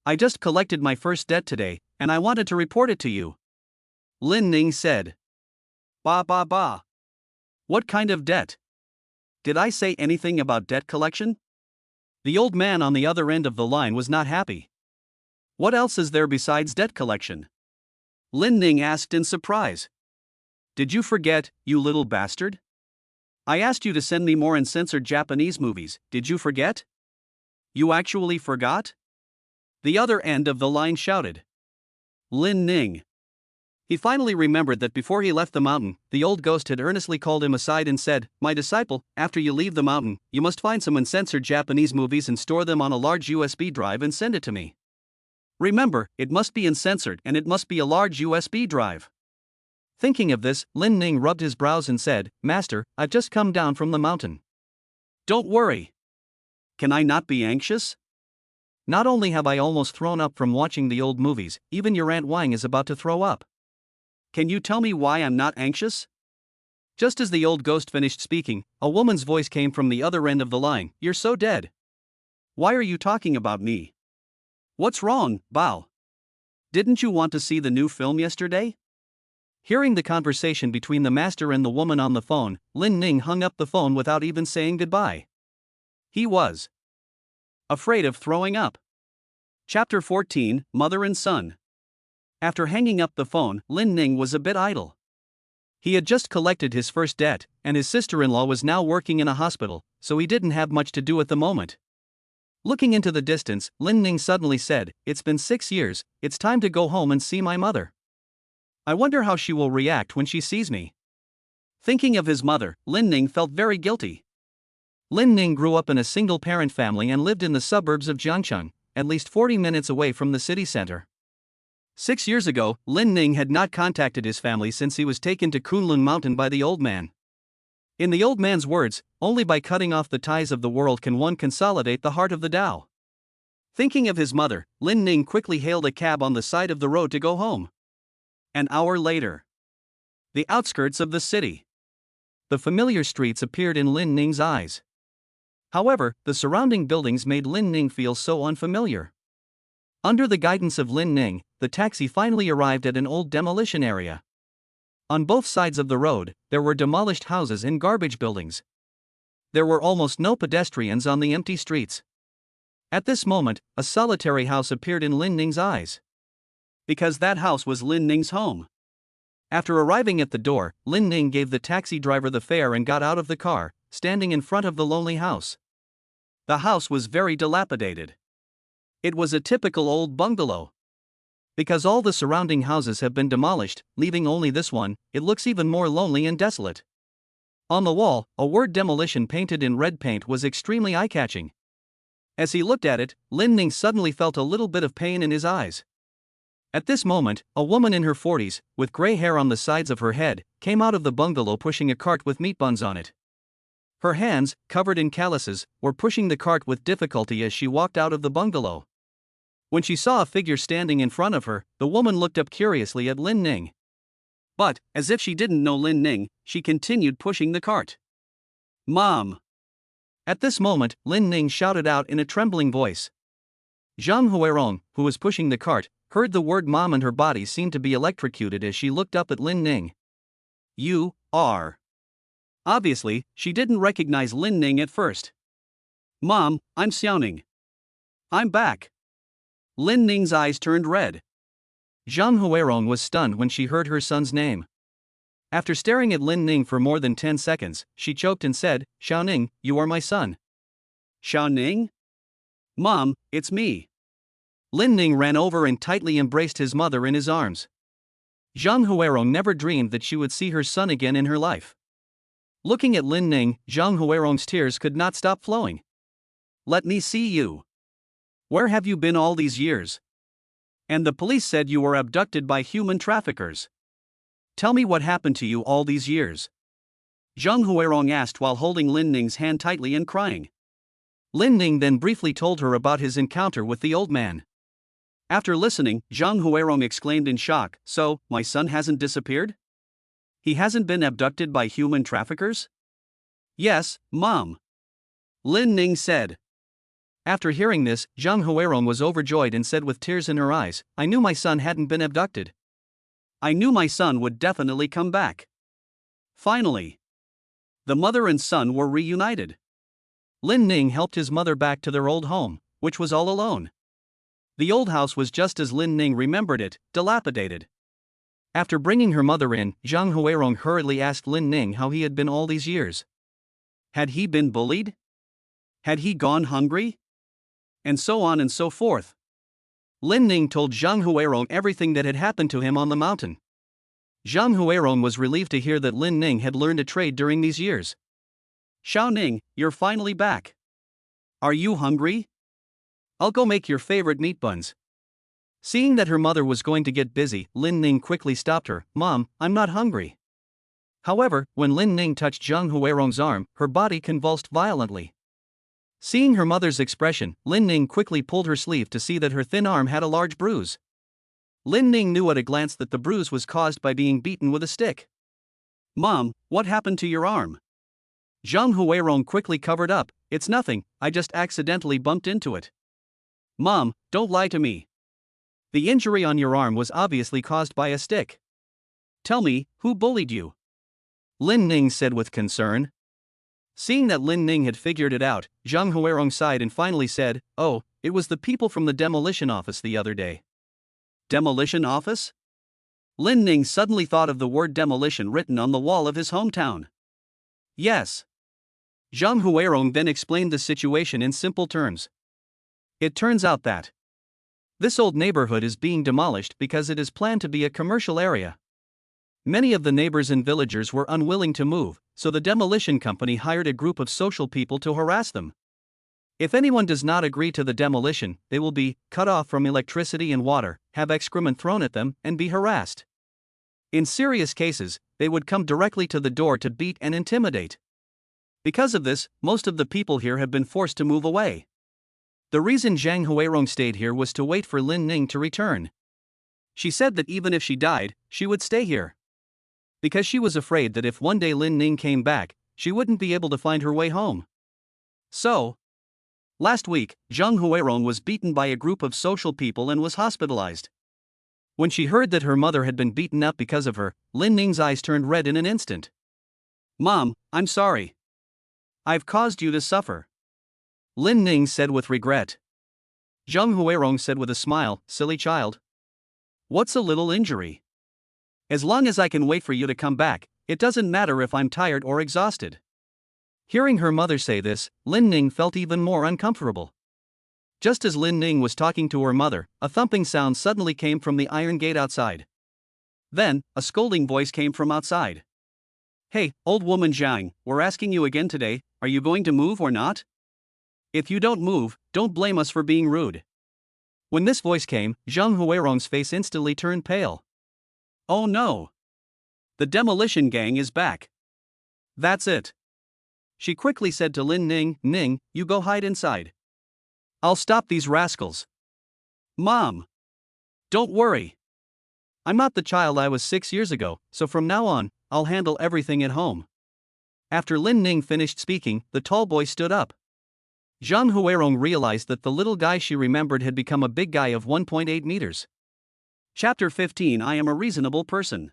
I just collected my first debt today, and I wanted to report it to you. Lin Ning said. Ba. What kind of debt? Did I say anything about debt collection? The old man on the other end of the line was not happy. What else is there besides debt collection? Lin Ning asked in surprise. Did you forget, you little bastard? I asked you to send me more uncensored Japanese movies, did you forget? You actually forgot? The other end of the line shouted. Lin Ning. He finally remembered that before he left the mountain, the old ghost had earnestly called him aside and said, My disciple, after you leave the mountain, you must find some uncensored Japanese movies and store them on a large USB drive and send it to me. Remember, it must be uncensored and it must be a large USB drive. Thinking of this, Lin Ning rubbed his brows and said, Master, I've just come down from the mountain. Don't worry. Can I not be anxious? Not only have I almost thrown up from watching the old movies, even your Aunt Wang is about to throw up. Can you tell me why I'm not anxious? Just as the old ghost finished speaking, a woman's voice came from the other end of the line, You're so dead. Why are you talking about me? What's wrong, Bao? Didn't you want to see the new film yesterday? Hearing the conversation between the master and the woman on the phone, Lin Ning hung up the phone without even saying goodbye. He was afraid of throwing up. Chapter 14, Mother and Son. After hanging up the phone, Lin Ning was a bit idle. He had just collected his first debt, and his sister-in-law was now working in a hospital, so he didn't have much to do at the moment. Looking into the distance, Lin Ning suddenly said, "It's been 6 years, it's time to go home and see my mother. I wonder how she will react when she sees me." Thinking of his mother, Lin Ning felt very guilty. Lin Ning grew up in a single-parent family and lived in the suburbs of Jiangcheng, at least 40 minutes away from the city center. 6 years ago, Lin Ning had not contacted his family since he was taken to Kunlun Mountain by the old man. In the old man's words, only by cutting off the ties of the world can one consolidate the heart of the Tao. Thinking of his mother, Lin Ning quickly hailed a cab on the side of the road to go home. An hour later. The outskirts of the city. The familiar streets appeared in Lin Ning's eyes. However, the surrounding buildings made Lin Ning feel so unfamiliar. Under the guidance of Lin Ning, the taxi finally arrived at an old demolition area. On both sides of the road, there were demolished houses and garbage buildings. There were almost no pedestrians on the empty streets. At this moment, a solitary house appeared in Lin Ning's eyes. Because that house was Lin Ning's home. After arriving at the door, Lin Ning gave the taxi driver the fare and got out of the car, standing in front of the lonely house. The house was very dilapidated. It was a typical old bungalow. Because all the surrounding houses have been demolished, leaving only this one, it looks even more lonely and desolate. On the wall, a word demolition painted in red paint was extremely eye-catching. As he looked at it, Lin Ning suddenly felt a little bit of pain in his eyes. At this moment, a woman in her 40s, with gray hair on the sides of her head, came out of the bungalow pushing a cart with meat buns on it. Her hands, covered in calluses, were pushing the cart with difficulty as she walked out of the bungalow. When she saw a figure standing in front of her, the woman looked up curiously at Lin Ning. But, as if she didn't know Lin Ning, she continued pushing the cart. "Mom!" At this moment, Lin Ning shouted out in a trembling voice. Zhang Huirong, who was pushing the cart, heard the word mom and her body seemed to be electrocuted as she looked up at Lin Ning. "You are." Obviously, she didn't recognize Lin Ning at first. "Mom, I'm Xiaoning. I'm back." Lin Ning's eyes turned red. Zhang Huirong was stunned when she heard her son's name. After staring at Lin Ning for more than 10 seconds, she choked and said, "Xiaoning, you are my son." "Xiaoning? Mom, it's me." Lin Ning ran over and tightly embraced his mother in his arms. Zhang Huirong never dreamed that she would see her son again in her life. Looking at Lin Ning, Zhang Huirong's tears could not stop flowing. "Let me see you. Where have you been all these years? And the police said you were abducted by human traffickers. Tell me what happened to you all these years." Zhang Huirong asked while holding Lin Ning's hand tightly and crying. Lin Ning then briefly told her about his encounter with the old man. After listening, Zhang Huirong exclaimed in shock, "So, my son hasn't disappeared? He hasn't been abducted by human traffickers?" "Yes, Mom," Lin Ning said. After hearing this, Zhang Huirong was overjoyed and said with tears in her eyes, "I knew my son hadn't been abducted. I knew my son would definitely come back." Finally, the mother and son were reunited. Lin Ning helped his mother back to their old home, which was all alone. The old house was just as Lin Ning remembered it, dilapidated. After bringing her mother in, Zhang Huirong hurriedly asked Lin Ning how he had been all these years. Had he been bullied? Had he gone hungry? And so on and so forth. Lin Ning told Zhang Huirong everything that had happened to him on the mountain. Zhang Huirong was relieved to hear that Lin Ning had learned a trade during these years. "Xiao Ning, you're finally back. Are you hungry? I'll go make your favorite meat buns." Seeing that her mother was going to get busy, Lin Ning quickly stopped her. "Mom, I'm not hungry." However, when Lin Ning touched Zhang Huirong's arm, her body convulsed violently. Seeing her mother's expression, Lin Ning quickly pulled her sleeve to see that her thin arm had a large bruise. Lin Ning knew at a glance that the bruise was caused by being beaten with a stick. "Mom, what happened to your arm?" Zhang Huirong quickly covered up. "It's nothing, I just accidentally bumped into it." "Mom, don't lie to me. The injury on your arm was obviously caused by a stick. Tell me, who bullied you?" Lin Ning said with concern. Seeing that Lin Ning had figured it out, Zhang Huirong sighed and finally said, "Oh, it was the people from the demolition office the other day." Demolition office? Lin Ning suddenly thought of the word demolition written on the wall of his hometown. Yes. Zhang Huirong then explained the situation in simple terms. It turns out that this old neighborhood is being demolished because it is planned to be a commercial area. Many of the neighbors and villagers were unwilling to move, so the demolition company hired a group of social people to harass them. If anyone does not agree to the demolition, they will be cut off from electricity and water, have excrement thrown at them, and be harassed. In serious cases, they would come directly to the door to beat and intimidate. Because of this, most of the people here have been forced to move away. The reason Zhang Huirong stayed here was to wait for Lin Ning to return. She said that even if she died, she would stay here. Because she was afraid that if one day Lin Ning came back, she wouldn't be able to find her way home. So, last week, Zhang Huirong was beaten by a group of social people and was hospitalized. When she heard that her mother had been beaten up because of her, Lin Ning's eyes turned red in an instant. "Mom, I'm sorry. I've caused you to suffer," Lin Ning said with regret. Zhang Huirong said with a smile, "Silly child. What's a little injury? As long as I can wait for you to come back, it doesn't matter if I'm tired or exhausted." Hearing her mother say this, Lin Ning felt even more uncomfortable. Just as Lin Ning was talking to her mother, a thumping sound suddenly came from the iron gate outside. Then, a scolding voice came from outside. "Hey, old woman Zhang, we're asking you again today, are you going to move or not? If you don't move, don't blame us for being rude." When this voice came, Zhang Huirong's face instantly turned pale. Oh no! The demolition gang is back. That's it. She quickly said to Lin Ning, "Ning, you go hide inside. I'll stop these rascals." "Mom! Don't worry. I'm not the child I was 6 years ago, so from now on, I'll handle everything at home." After Lin Ning finished speaking, the tall boy stood up. Zhang Huirong realized that the little guy she remembered had become a big guy of 1.8 meters. Chapter 15 I am a reasonable person.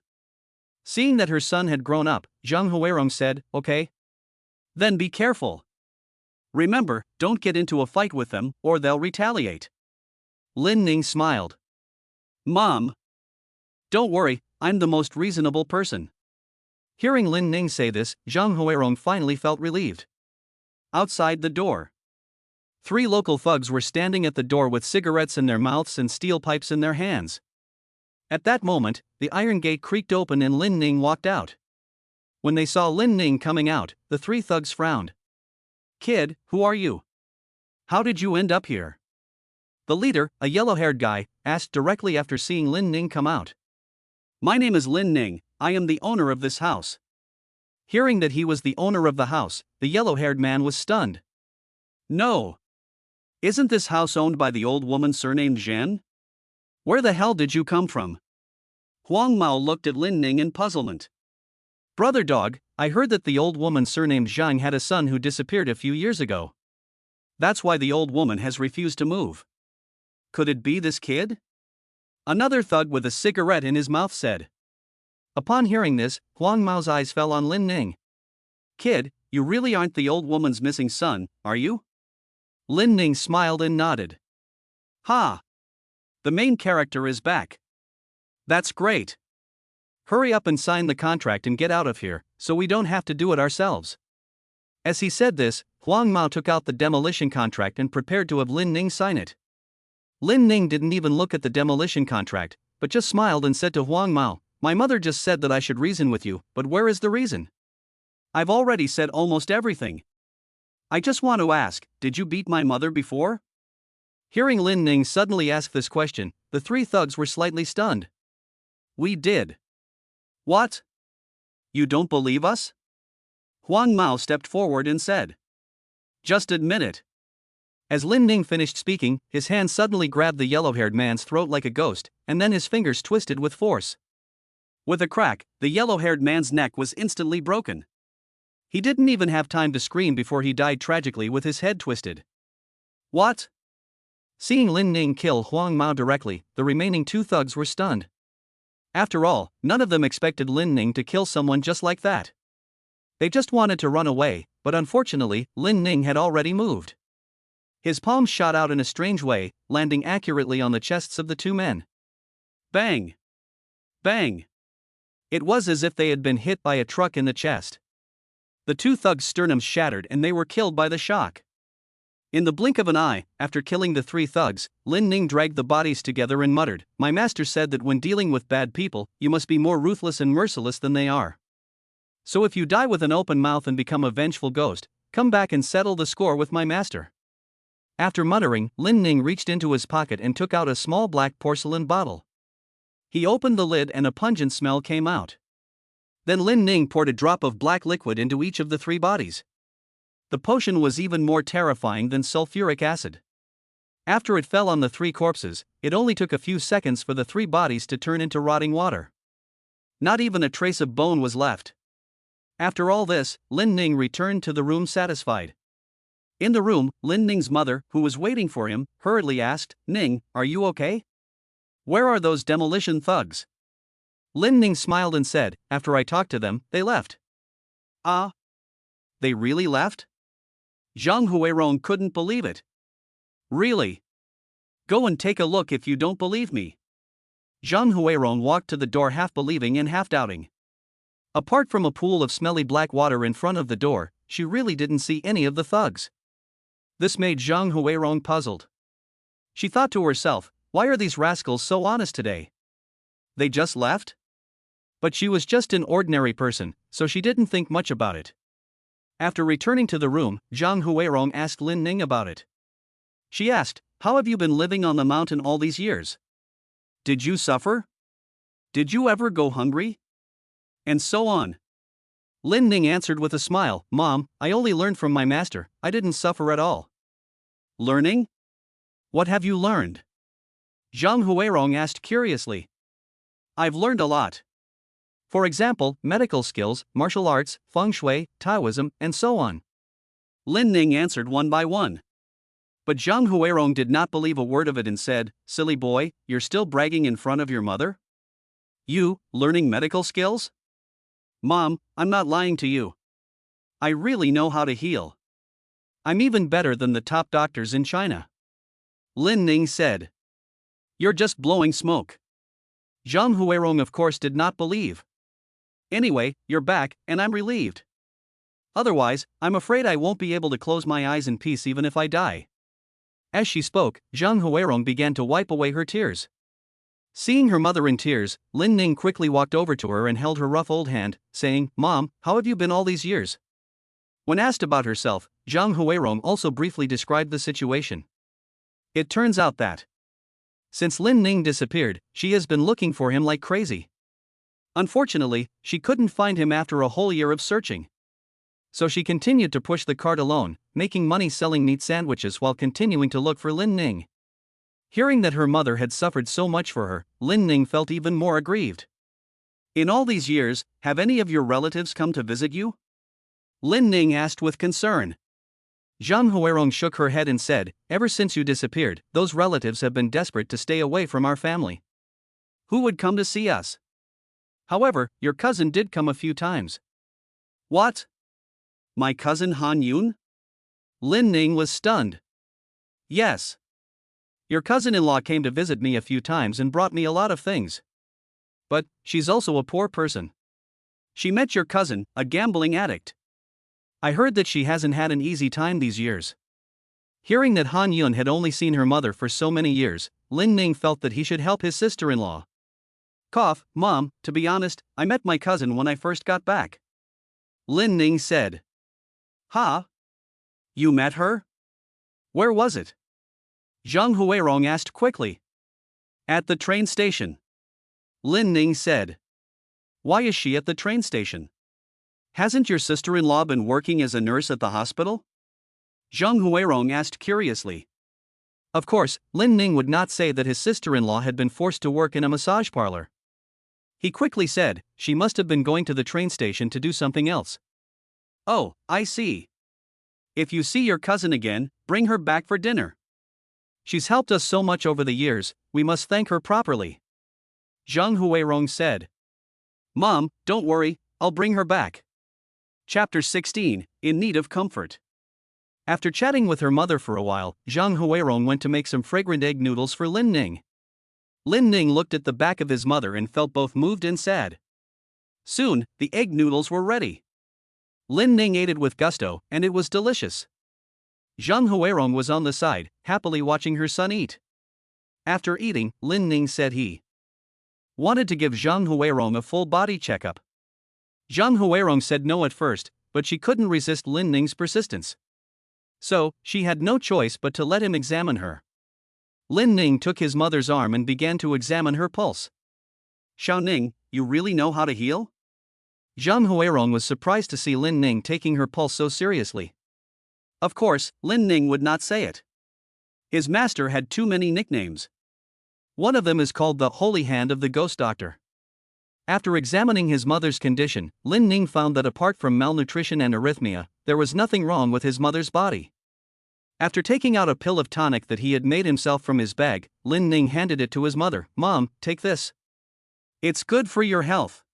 Seeing that her son had grown up, Zhang Huirong said, "Okay. Then be careful. Remember, don't get into a fight with them, or they'll retaliate." Lin Ning smiled. "Mom! Don't worry, I'm the most reasonable person." Hearing Lin Ning say this, Zhang Huirong finally felt relieved. Outside the door, 3 local thugs were standing at the door with cigarettes in their mouths and steel pipes in their hands. At that moment, the iron gate creaked open and Lin Ning walked out. When they saw Lin Ning coming out, the 3 thugs frowned. "Kid, who are you? How did you end up here?" The leader, a yellow-haired guy, asked directly after seeing Lin Ning come out. "My name is Lin Ning, I am the owner of this house." Hearing that he was the owner of the house, the yellow-haired man was stunned. "No. Isn't this house owned by the old woman surnamed Zhen? Where the hell did you come from?" Huang Mao looked at Lin Ning in puzzlement. "Brother dog, I heard that the old woman surnamed Zhang had a son who disappeared a few years ago. That's why the old woman has refused to move. Could it be this kid?" Another thug with a cigarette in his mouth said. Upon hearing this, Huang Mao's eyes fell on Lin Ning. "Kid, you really aren't the old woman's missing son, are you?" Lin Ning smiled and nodded. "Ha! The main character is back. That's great. Hurry up and sign the contract and get out of here, so we don't have to do it ourselves." As he said this, Huang Mao took out the demolition contract and prepared to have Lin Ning sign it. Lin Ning didn't even look at the demolition contract, but just smiled and said to Huang Mao, "My mother just said that I should reason with you, but where is the reason? I've already said almost everything. I just want to ask, did you beat my mother before?" Hearing Lin Ning suddenly ask this question, the 3 thugs were slightly stunned. "We did." "What? You don't believe us?" Huang Mao stepped forward and said. "Just admit it." As Lin Ning finished speaking, his hand suddenly grabbed the yellow-haired man's throat like a ghost, and then his fingers twisted with force. With a crack, the yellow-haired man's neck was instantly broken. He didn't even have time to scream before he died tragically with his head twisted. "What?" Seeing Lin Ning kill Huang Mao directly, the remaining 2 thugs were stunned. After all, none of them expected Lin Ning to kill someone just like that. They just wanted to run away, but unfortunately, Lin Ning had already moved. His palms shot out in a strange way, landing accurately on the chests of the 2 men. Bang! Bang! It was as if they had been hit by a truck in the chest. The two thugs' sternums shattered and they were killed by the shock. In the blink of an eye, after killing the three thugs, Lin Ning dragged the bodies together and muttered, "My master said that when dealing with bad people, you must be more ruthless and merciless than they are. So if you die with an open mouth and become a vengeful ghost, come back and settle the score with my master." After muttering, Lin Ning reached into his pocket and took out a small black porcelain bottle. He opened the lid and a pungent smell came out. Then Lin Ning poured a drop of black liquid into each of the three bodies. The potion was even more terrifying than sulfuric acid. After it fell on the three corpses, it only took a few seconds for the three bodies to turn into rotting water. Not even a trace of bone was left. After all this, Lin Ning returned to the room satisfied. In the room, Lin Ning's mother, who was waiting for him, hurriedly asked, "Ning, are you okay? Where are those demolition thugs?" Lin Ning smiled and said, "After I talked to them, they left." "Ah? They really left?" Zhang Huirong couldn't believe it. "Really? Go and take a look if you don't believe me." Zhang Huirong walked to the door half believing and half doubting. Apart from a pool of smelly black water in front of the door, she really didn't see any of the thugs. This made Zhang Huirong puzzled. She thought to herself, "Why are these rascals so honest today? They just left?" But she was just an ordinary person, so she didn't think much about it. After returning to the room, Zhang Huirong asked Lin Ning about it. She asked, "How have you been living on the mountain all these years? Did you suffer? Did you ever go hungry?" And so on. Lin Ning answered with a smile, "Mom, I only learned from my master, I didn't suffer at all." "Learning? What have you learned?" Zhang Huirong asked curiously. "I've learned a lot. For example, medical skills, martial arts, feng shui, Taoism, and so on." Lin Ning answered one by one. But Zhang Huirong did not believe a word of it and said, "Silly boy, you're still bragging in front of your mother? You, learning medical skills? Mom, I'm not lying to you. I really know how to heal. I'm even better than the top doctors in China." Lin Ning said. "You're just blowing smoke." Zhang Huirong of course did not believe. "Anyway, you're back, and I'm relieved. Otherwise, I'm afraid I won't be able to close my eyes in peace even if I die." As she spoke, Zhang Huirong began to wipe away her tears. Seeing her mother in tears, Lin Ning quickly walked over to her and held her rough old hand, saying, "Mom, how have you been all these years?" When asked about herself, Zhang Huirong also briefly described the situation. It turns out that, since Lin Ning disappeared, she has been looking for him like crazy. Unfortunately, she couldn't find him after a whole year of searching. So she continued to push the cart alone, making money selling meat sandwiches while continuing to look for Lin Ning. Hearing that her mother had suffered so much for her, Lin Ning felt even more aggrieved. "In all these years, have any of your relatives come to visit you?" Lin Ning asked with concern. Zhang Huirong shook her head and said, "Ever since you disappeared, those relatives have been desperate to stay away from our family. Who would come to see us? However, your cousin did come a few times." "What? My cousin Han Yun?" Lin Ning was stunned. "Yes. Your cousin-in-law came to visit me a few times and brought me a lot of things. But she's also a poor person. She met your cousin, a gambling addict. I heard that she hasn't had an easy time these years." Hearing that Han Yun had only seen her mother for so many years, Lin Ning felt that he should help his sister-in-law. "Cough, Mom, to be honest, I met my cousin when I first got back." Lin Ning said. "Huh? You met her? Where was it?" Zhang Huirong asked quickly. "At the train station." Lin Ning said. "Why is she at the train station? Hasn't your sister-in-law been working as a nurse at the hospital?" Zhang Huirong asked curiously. Of course, Lin Ning would not say that his sister-in-law had been forced to work in a massage parlor. He quickly said, "She must have been going to the train station to do something else." "Oh, I see. If you see your cousin again, bring her back for dinner. She's helped us so much over the years, we must thank her properly." Zhang Huirong said. "Mom, don't worry, I'll bring her back." Chapter 16, In Need of Comfort. After chatting with her mother for a while, Zhang Huirong went to make some fragrant egg noodles for Lin Ning. Lin Ning looked at the back of his mother and felt both moved and sad. Soon, the egg noodles were ready. Lin Ning ate it with gusto, and it was delicious. Zhang Huirong was on the side, happily watching her son eat. After eating, Lin Ning said he wanted to give Zhang Huirong a full body checkup. Zhang Huirong said no at first, but she couldn't resist Lin Ning's persistence. So, she had no choice but to let him examine her. Lin Ning took his mother's arm and began to examine her pulse. Xiao Ning, you really know how to heal? Zhang Huirong was surprised to see Lin Ning taking her pulse so seriously. Of course, Lin Ning would not say it. His master had too many nicknames. One of them is called the Holy Hand of the Ghost Doctor. After examining his mother's condition, Lin Ning found that apart from malnutrition and arrhythmia, there was nothing wrong with his mother's body. After taking out a pill of tonic that he had made himself from his bag, Lin Ning handed it to his mother. Mom, take this. It's good for your health.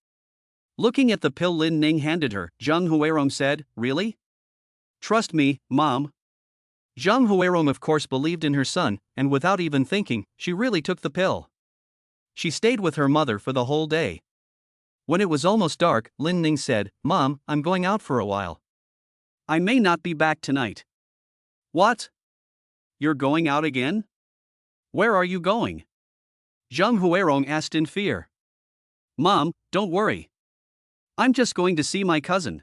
Looking at the pill Lin Ning handed her, Zhang Huirong said, Really? Trust me, Mom. Zhang Huirong of course believed in her son, and without even thinking, she really took the pill. She stayed with her mother for the whole day. When it was almost dark, Lin Ning said, Mom, I'm going out for a while. I may not be back tonight. What? You're going out again? Where are you going? Zhang Huirong asked in fear. Mom, don't worry. I'm just going to see my cousin.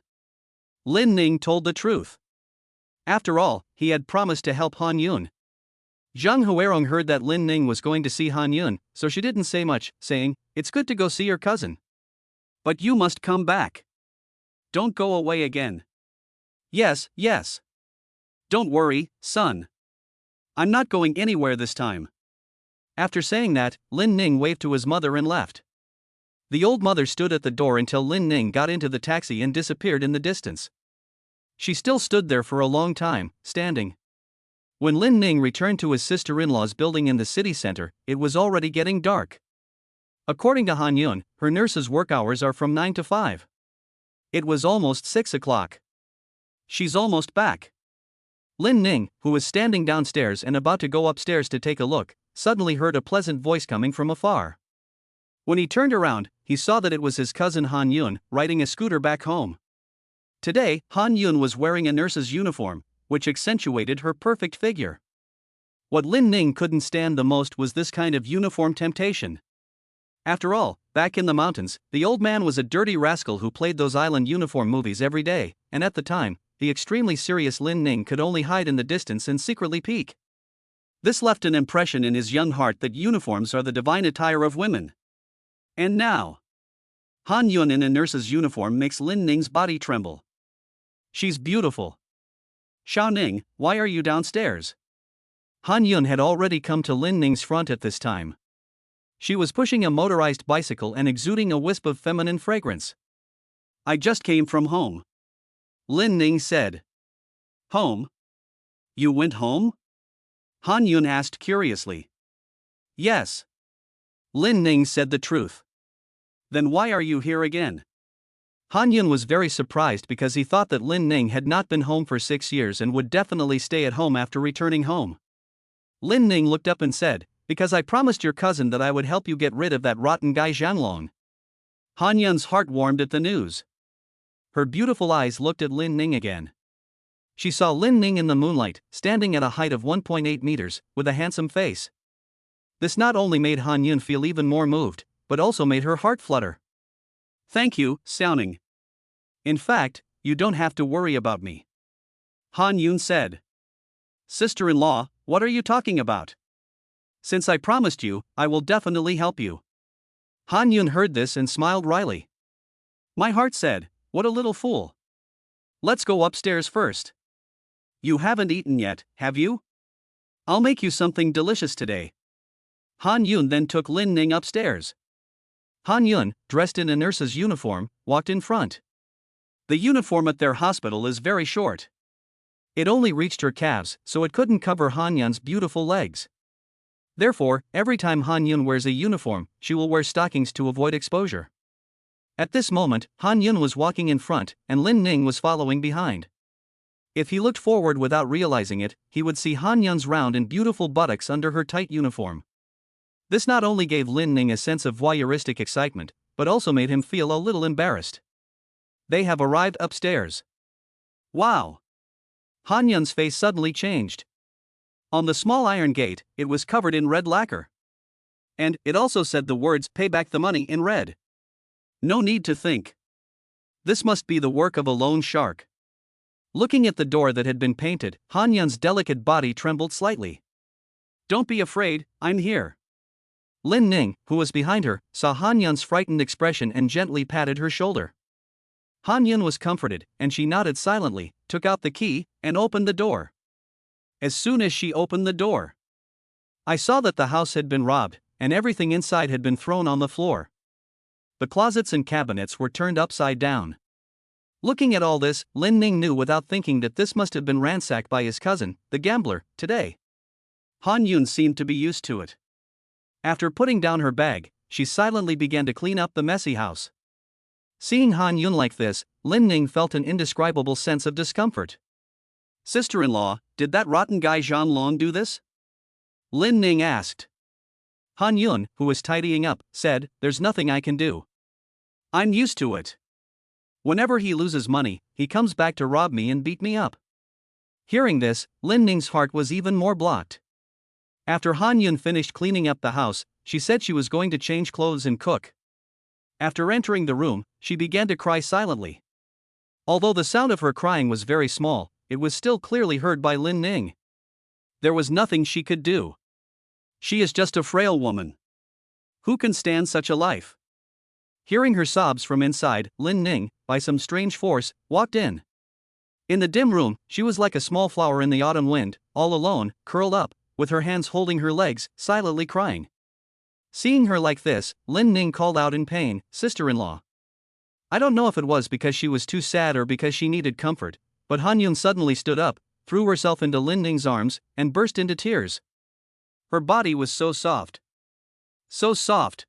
Lin Ning told the truth. After all, he had promised to help Han Yun. Zhang Huirong heard that Lin Ning was going to see Han Yun, so she didn't say much, saying, It's good to go see your cousin. But you must come back. Don't go away again. Yes, yes. Don't worry, son. I'm not going anywhere this time. After saying that, Lin Ning waved to his mother and left. The old mother stood at the door until Lin Ning got into the taxi and disappeared in the distance. She still stood there for a long time, standing. When Lin Ning returned to his sister-in-law's building in the city center, it was already getting dark. According to Han Yun, her nurse's work hours are from 9 to 5. It was almost 6 o'clock. She's almost back. Lin Ning, who was standing downstairs and about to go upstairs to take a look, suddenly heard a pleasant voice coming from afar. When he turned around, he saw that it was his cousin Han Yun, riding a scooter back home. Today, Han Yun was wearing a nurse's uniform, which accentuated her perfect figure. What Lin Ning couldn't stand the most was this kind of uniform temptation. After all, back in the mountains, the old man was a dirty rascal who played those island uniform movies every day, and at the time, the extremely serious Lin Ning could only hide in the distance and secretly peek. This left an impression in his young heart that uniforms are the divine attire of women. And now, Han Yun in a nurse's uniform makes Lin Ning's body tremble. She's beautiful. Xiao Ning, why are you downstairs? Han Yun had already come to Lin Ning's front at this time. She was pushing a motorized bicycle and exuding a wisp of feminine fragrance. I just came from home. Lin Ning said. Home? You went home? Han Yun asked curiously. Yes. Lin Ning said the truth. Then why are you here again? Han Yun was very surprised because he thought that Lin Ning had not been home for 6 years and would definitely stay at home after returning home. Lin Ning looked up and said, Because I promised your cousin that I would help you get rid of that rotten guy Zhanglong. Han Yun's heart warmed at the news. Her beautiful eyes looked at Lin Ning again. She saw Lin Ning in the moonlight, standing at a height of 1.8 meters, with a handsome face. This not only made Han Yun feel even more moved, but also made her heart flutter. Thank you, Xiao Ning. In fact, you don't have to worry about me. Han Yun said. Sister-in-law, what are you talking about? Since I promised you, I will definitely help you. Han Yun heard this and smiled wryly. My heart said, what a little fool. Let's go upstairs first. You haven't eaten yet, have you? I'll make you something delicious today. Han Yun then took Lin Ning upstairs. Han Yun, dressed in a nurse's uniform, walked in front. The uniform at their hospital is very short. It only reached her calves, so it couldn't cover Han Yun's beautiful legs. Therefore, every time Han Yun wears a uniform, she will wear stockings to avoid exposure. At this moment, Han Yun was walking in front, and Lin Ning was following behind. If he looked forward without realizing it, he would see Han Yun's round and beautiful buttocks under her tight uniform. This not only gave Lin Ning a sense of voyeuristic excitement, but also made him feel a little embarrassed. They have arrived upstairs. Wow! Han Yun's face suddenly changed. On the small iron gate, it was covered in red lacquer. And it also said the words "pay back the money" in red. No need to think. This must be the work of a loan shark. Looking at the door that had been painted, Han Yun's delicate body trembled slightly. Don't be afraid, I'm here. Lin Ning, who was behind her, saw Han Yun's frightened expression and gently patted her shoulder. Han Yun was comforted, and she nodded silently, took out the key, and opened the door. As soon as she opened the door, I saw that the house had been robbed, and everything inside had been thrown on the floor. The closets and cabinets were turned upside down. Looking at all this, Lin Ning knew without thinking that this must have been ransacked by his cousin, the gambler, today. Han Yun seemed to be used to it. After putting down her bag, she silently began to clean up the messy house. Seeing Han Yun like this, Lin Ning felt an indescribable sense of discomfort. Sister-in-law, did that rotten guy Zhang Long do this? Lin Ning asked. Han Yun, who was tidying up, said, "There's nothing I can do. I'm used to it. Whenever he loses money, he comes back to rob me and beat me up." Hearing this, Lin Ning's heart was even more blocked. After Han Yun finished cleaning up the house, she said she was going to change clothes and cook. After entering the room, she began to cry silently. Although the sound of her crying was very small, it was still clearly heard by Lin Ning. There was nothing she could do. She is just a frail woman. Who can stand such a life? Hearing her sobs from inside, Lin Ning, by some strange force, walked in. In the dim room, she was like a small flower in the autumn wind, all alone, curled up, with her hands holding her legs, silently crying. Seeing her like this, Lin Ning called out in pain, "Sister-in-law." I don't know if it was because she was too sad or because she needed comfort, but Han Yun suddenly stood up, threw herself into Lin Ning's arms, and burst into tears. Her body was so soft. So soft.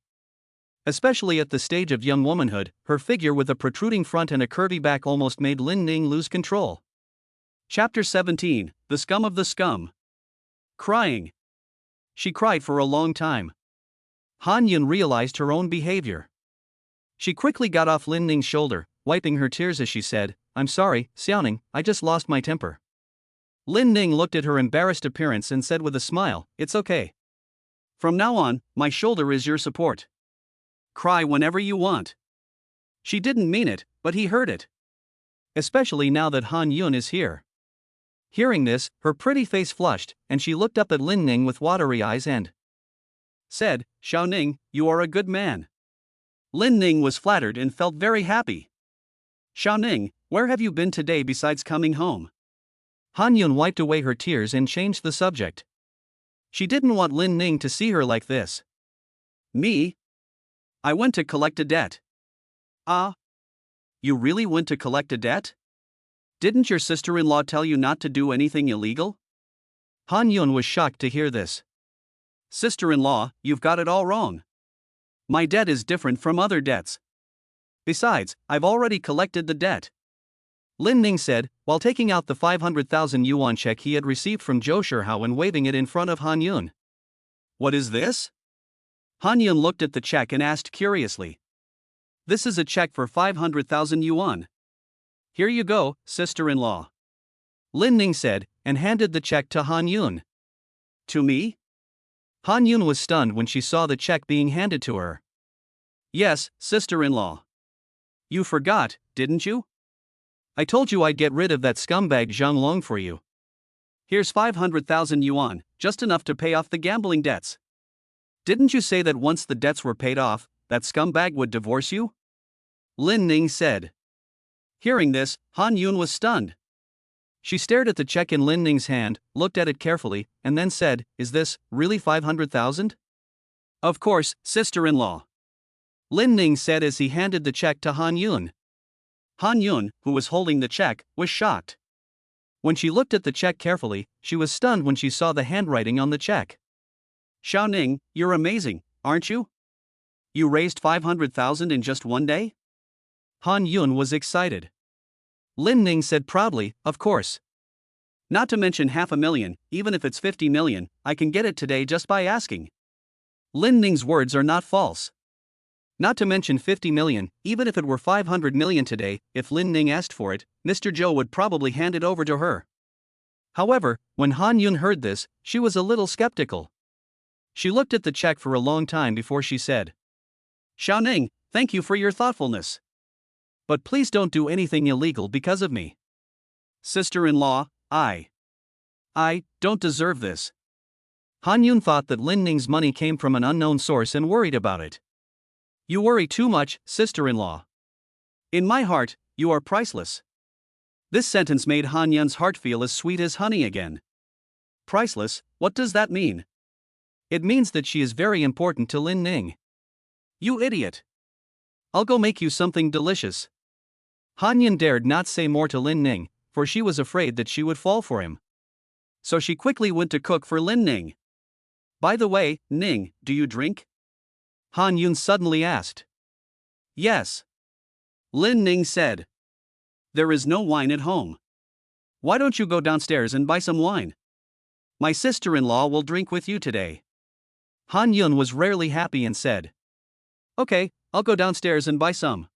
Especially at the stage of young womanhood, her figure with a protruding front and a curvy back almost made Lin Ning lose control. Chapter 17, The Scum of the Scum. Crying. She cried for a long time. Han Yun realized her own behavior. She quickly got off Lin Ning's shoulder, wiping her tears as she said, "I'm sorry, Xiaoning, I just lost my temper." Lin Ning looked at her embarrassed appearance and said with a smile, "It's okay. From now on, my shoulder is your support. Cry whenever you want." She didn't mean it, but he heard it. Especially now that Han Yun is here. Hearing this, her pretty face flushed, and she looked up at Lin Ning with watery eyes and said, "Xiao Ning, you are a good man." Lin Ning was flattered and felt very happy. "Xiao Ning, where have you been today besides coming home?" Han Yun wiped away her tears and changed the subject. She didn't want Lin Ning to see her like this. "Me? I went to collect a debt." "Ah? You really went to collect a debt? Didn't your sister-in-law tell you not to do anything illegal?" Han Yun was shocked to hear this. "Sister-in-law, you've got it all wrong. My debt is different from other debts. Besides, I've already collected the debt." Lin Ning said, while taking out the 500,000 yuan check he had received from Zhou Shihao and waving it in front of Han Yun. "What is this?" Han Yun looked at the check and asked curiously. "This is a check for 500,000 yuan. Here you go, sister-in-law." Lin Ning said, and handed the check to Han Yun. "To me?" Han Yun was stunned when she saw the check being handed to her. "Yes, sister-in-law. You forgot, didn't you? I told you I'd get rid of that scumbag Zhang Long for you. Here's 500,000 yuan, just enough to pay off the gambling debts. Didn't you say that once the debts were paid off, that scumbag would divorce you?" Lin Ning said. Hearing this, Han Yun was stunned. She stared at the check in Lin Ning's hand, looked at it carefully, and then said, "Is this really 500,000? "Of course, sister-in-law," Lin Ning said as he handed the check to Han Yun. Han Yun, who was holding the check, was shocked. When she looked at the check carefully, she was stunned when she saw the handwriting on the check. "Xiao Ning, you're amazing, aren't you? You raised 500,000 in just one day?" Han Yun was excited. Lin Ning said proudly, "Of course. Not to mention 500,000, even if it's 50 million, I can get it today just by asking." Lin Ning's words are not false. Not to mention 50 million, even if it were 500 million today, if Lin Ning asked for it, Mr. Zhou would probably hand it over to her. However, when Han Yun heard this, she was a little skeptical. She looked at the check for a long time before she said, "Xiao Ning, thank you for your thoughtfulness. But please don't do anything illegal because of me. Sister-in-law, I don't deserve this." Han Yun thought that Lin Ning's money came from an unknown source and worried about it. "You worry too much, sister-in-law. In my heart, you are priceless." This sentence made Han Yun's heart feel as sweet as honey again. Priceless, what does that mean? It means that she is very important to Lin Ning. "You idiot. I'll go make you something delicious." Han Yun dared not say more to Lin Ning, for she was afraid that she would fall for him. So she quickly went to cook for Lin Ning. "By the way, Ning, do you drink?" Han Yun suddenly asked. "Yes." Lin Ning said. "There is no wine at home. Why don't you go downstairs and buy some wine? My sister-in-law will drink with you today." Han Yun was rarely happy and said, "Okay, I'll go downstairs and buy some."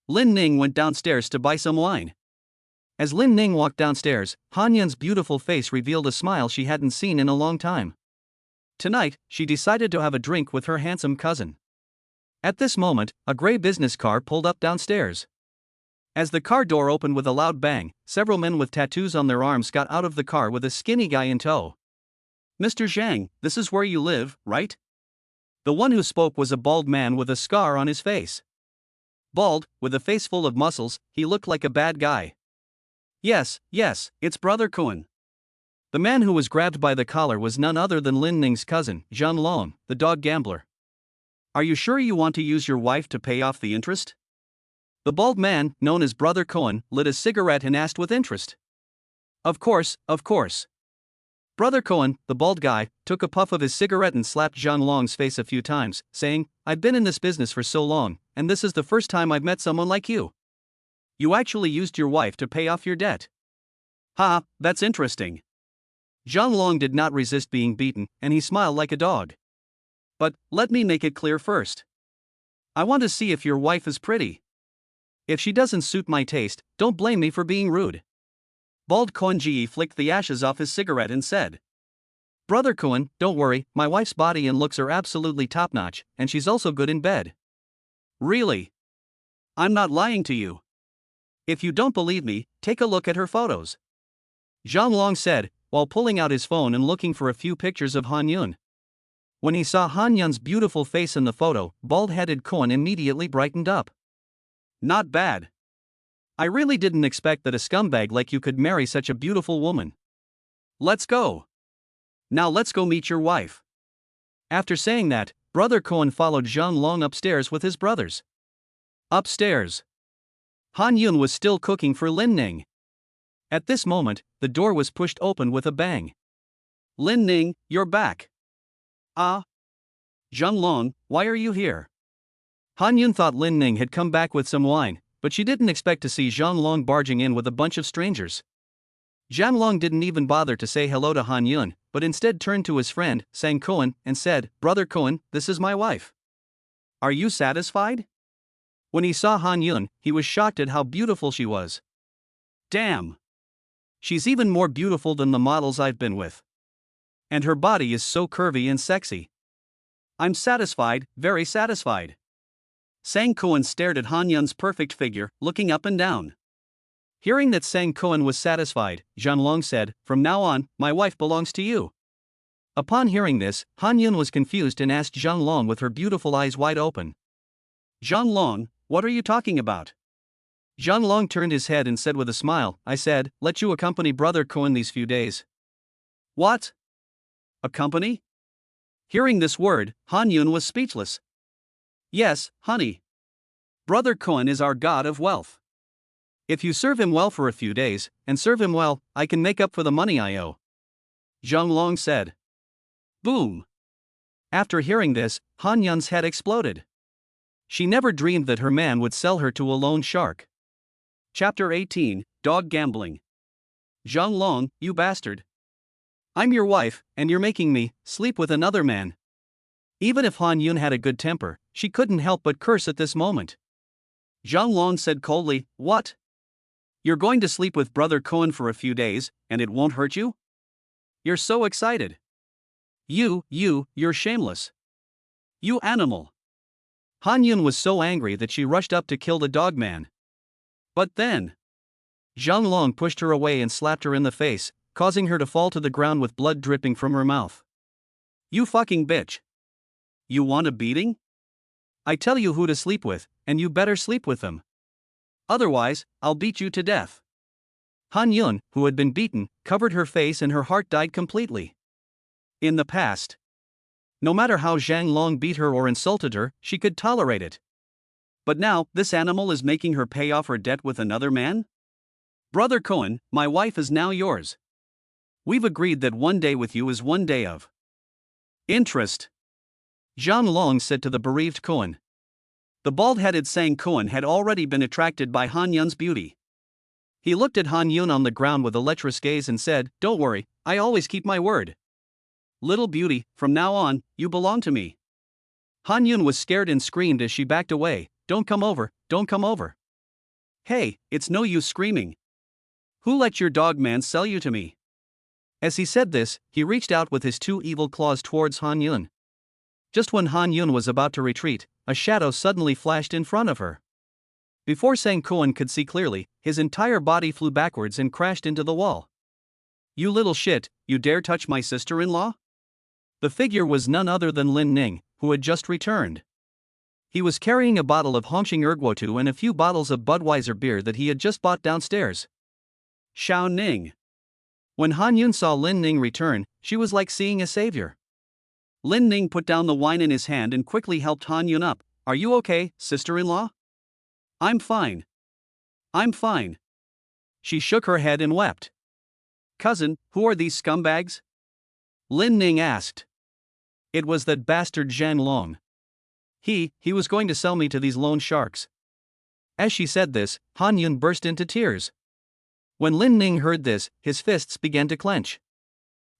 Lin Ning went downstairs to buy some wine. As Lin Ning walked downstairs, Han Yun's beautiful face revealed a smile she hadn't seen in a long time. Tonight, she decided to have a drink with her handsome cousin. At this moment, a gray business car pulled up downstairs. As the car door opened with a loud bang, several men with tattoos on their arms got out of the car with a skinny guy in tow. "Mr. Zhang, this is where you live, right?" The one who spoke was a bald man with a scar on his face. Bald, with a face full of muscles, he looked like a bad guy. Yes, it's Brother Kun." The man who was grabbed by the collar was none other than Lin Ning's cousin, Zhang Long, the dog gambler. "Are you sure you want to use your wife to pay off the interest?" The bald man, known as Brother Kun, lit a cigarette and asked with interest. Of course. Brother Kun, the bald guy, took a puff of his cigarette and slapped Zhang Long's face a few times, saying, "I've been in this business for so long, and this is the first time I've met someone like you. You actually used your wife to pay off your debt." "Ha, that's interesting." Zhang Long did not resist being beaten, and he smiled like a dog. "But, let me make it clear first. I want to see if your wife is pretty. If she doesn't suit my taste, don't blame me for being rude." Bald Kun Ji flicked the ashes off his cigarette and said, "Brother Kun, don't worry, my wife's body and looks are absolutely top-notch, and she's also good in bed." "Really? I'm not lying to you. If you don't believe me, take a look at her photos." Zhang Long said, while pulling out his phone and looking for a few pictures of Han Yun. When he saw Han Yun's beautiful face in the photo, bald-headed Kun immediately brightened up. "Not bad. I really didn't expect that a scumbag like you could marry such a beautiful woman. Let's go. Now let's go meet your wife." After saying that, Brother Kun followed Zhang Long upstairs with his brothers. Upstairs, Han Yun was still cooking for Lin Ning. At this moment, the door was pushed open with a bang. "Lin Ning, you're back." "Ah? Zhang Long, why are you here?" Han Yun thought Lin Ning had come back with some wine, but she didn't expect to see Zhang Long barging in with a bunch of strangers. Zhang Long didn't even bother to say hello to Han Yun, but instead turned to his friend, Sang Kun, and said, "Brother Kun, this is my wife. Are you satisfied?" When he saw Han Yun, he was shocked at how beautiful she was. "Damn! She's even more beautiful than the models I've been with. And her body is so curvy and sexy. I'm satisfied, very satisfied." Sang Kun stared at Han Yun's perfect figure, looking up and down. Hearing that Sang Kun was satisfied, Zhang Long said, "From now on, my wife belongs to you." Upon hearing this, Han Yun was confused and asked Zhang Long with her beautiful eyes wide open. "Zhang Long, what are you talking about?" Zhang Long turned his head and said with a smile, "I said, let you accompany Brother Kun these few days." "What? Accompany?" Hearing this word, Han Yun was speechless. "Yes, honey. Brother Kun is our god of wealth. If you serve him well for a few days, and serve him well, I can make up for the money I owe," Zhang Long said. Boom! After hearing this, Han Yun's head exploded. She never dreamed that her man would sell her to a loan shark. Chapter 18, Dog Gambling. "Zhang Long, you bastard. I'm your wife, and you're making me sleep with another man." Even if Han Yun had a good temper, she couldn't help but curse at this moment. Zhang Long said coldly, "What? You're going to sleep with Brother Cohen for a few days, and it won't hurt you? You're so excited. You're shameless. You animal." Han Yun was so angry that she rushed up to kill the dog man. But then, Zhang Long pushed her away and slapped her in the face, causing her to fall to the ground with blood dripping from her mouth. "You fucking bitch. You want a beating? I tell you who to sleep with, and you better sleep with them. Otherwise, I'll beat you to death." Han Yun, who had been beaten, covered her face and her heart died completely. In the past, no matter how Zhang Long beat her or insulted her, she could tolerate it. But now, this animal is making her pay off her debt with another man? "Brother Cohen, my wife is now yours. We've agreed that one day with you is one day of interest," Zhang Long said to the bereaved Cohen. The bald-headed Sang Cohen had already been attracted by Han Yun's beauty. He looked at Han Yun on the ground with a lecherous gaze and said, "Don't worry, I always keep my word. Little beauty, from now on, you belong to me." Han Yun was scared and screamed as she backed away, "Don't come over, don't come over. Hey, it's no use screaming. Who let your dog man sell you to me?" As he said this, he reached out with his two evil claws towards Han Yun. Just when Han Yun was about to retreat, a shadow suddenly flashed in front of her. Before Sang Cohen could see clearly, his entire body flew backwards and crashed into the wall. "You little shit, you dare touch my sister-in-law?" The figure was none other than Lin Ning, who had just returned. He was carrying a bottle of Hongqing Erguotu and a few bottles of Budweiser beer that he had just bought downstairs. Xiao Ning. When Han Yun saw Lin Ning return, she was like seeing a savior. Lin Ning put down the wine in his hand and quickly helped Han Yun up. "Are you okay, sister-in-law?" I'm fine. She shook her head and wept. "Cousin, who are these scumbags?" Lin Ning asked. "It was that bastard Zhang Long. He was going to sell me to these loan sharks." As she said this, Han Yun burst into tears. When Lin Ning heard this, his fists began to clench.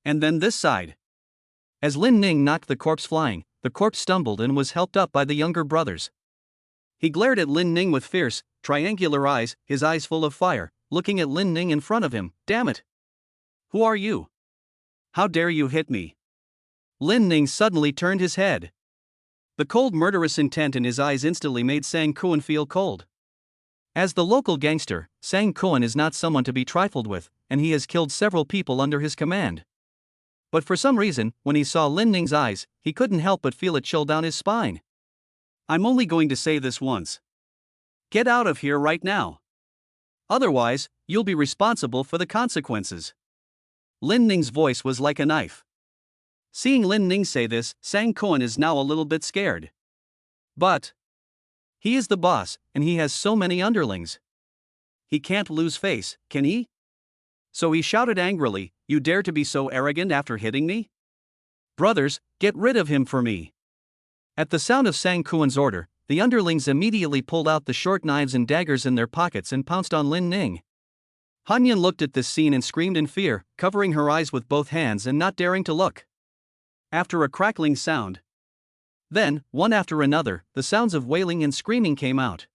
And then this side. As Lin Ning knocked the corpse flying, the corpse stumbled and was helped up by the younger brothers. He glared at Lin Ning with fierce, triangular eyes, his eyes full of fire, looking at Lin Ning in front of him. "Damn it! Who are you? How dare you hit me?" Lin Ning suddenly turned his head. The cold murderous intent in his eyes instantly made Sang Cohen feel cold. As the local gangster, Sang Cohen is not someone to be trifled with, and he has killed several people under his command. But for some reason, when he saw Lin Ning's eyes, he couldn't help but feel a chill down his spine. "I'm only going to say this once. Get out of here right now. Otherwise, you'll be responsible for the consequences." Lin Ning's voice was like a knife. Seeing Lin Ning say this, Sang Cohen is now a little bit scared. But he is the boss, and he has so many underlings. He can't lose face, can he? So he shouted angrily, "You dare to be so arrogant after hitting me? Brothers, get rid of him for me." At the sound of Sang Cohen's order, the underlings immediately pulled out the short knives and daggers in their pockets and pounced on Lin Ning. Han Yun looked at this scene and screamed in fear, covering her eyes with both hands and not daring to look. After a crackling sound, then, one after another, the sounds of wailing and screaming came out.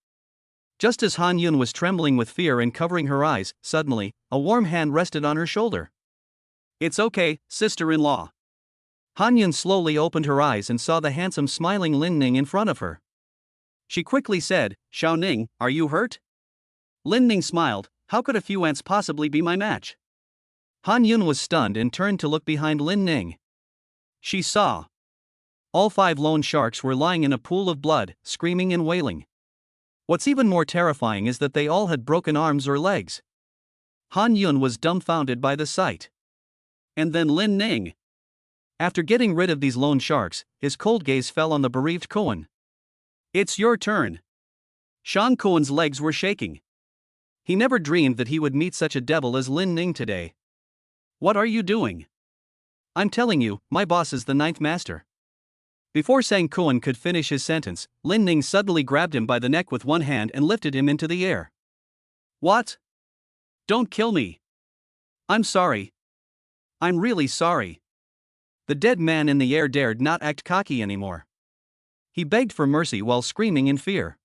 Just as Han Yun was trembling with fear and covering her eyes, suddenly, a warm hand rested on her shoulder. "It's okay, sister-in-law." Han Yun slowly opened her eyes and saw the handsome smiling Lin Ning in front of her. She quickly said, "Xiao Ning, are you hurt?" Lin Ning smiled. "How could a few ants possibly be my match?" Han Yun was stunned and turned to look behind Lin Ning. She saw all 5 loan sharks were lying in a pool of blood, screaming and wailing. What's even more terrifying is that they all had broken arms or legs. Han Yun was dumbfounded by the sight. And then Lin Ning. After getting rid of these loan sharks, his cold gaze fell on the bereaved Cohen. "It's your turn." Sean Cohen's legs were shaking. He never dreamed that he would meet such a devil as Lin Ning today. "What are you doing?" "I'm telling you, my boss is the 9th master." Before Sang Cohen could finish his sentence, Lin Ning suddenly grabbed him by the neck with one hand and lifted him into the air. "What? Don't kill me. I'm sorry. I'm really sorry." The dead man in the air dared not act cocky anymore. He begged for mercy while screaming in fear.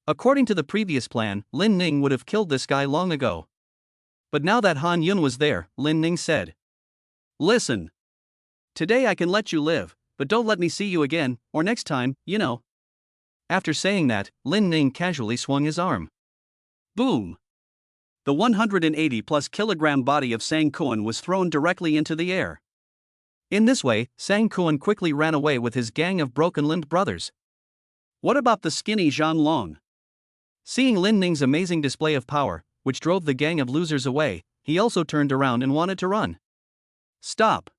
According to the previous plan, Lin Ning would have killed this guy long ago. But now that Han Yun was there, Lin Ning said, "Listen. Today I can let you live, but don't let me see you again, or next time, you know." After saying that, Lin Ning casually swung his arm. Boom! The 180+ kilogram body of Sang Kuan was thrown directly into the air. In this way, Sang Kuan quickly ran away with his gang of broken-limbed brothers. What about the skinny Zhang Long? Seeing Lin Ning's amazing display of power, which drove the gang of losers away, he also turned around and wanted to run. Stop!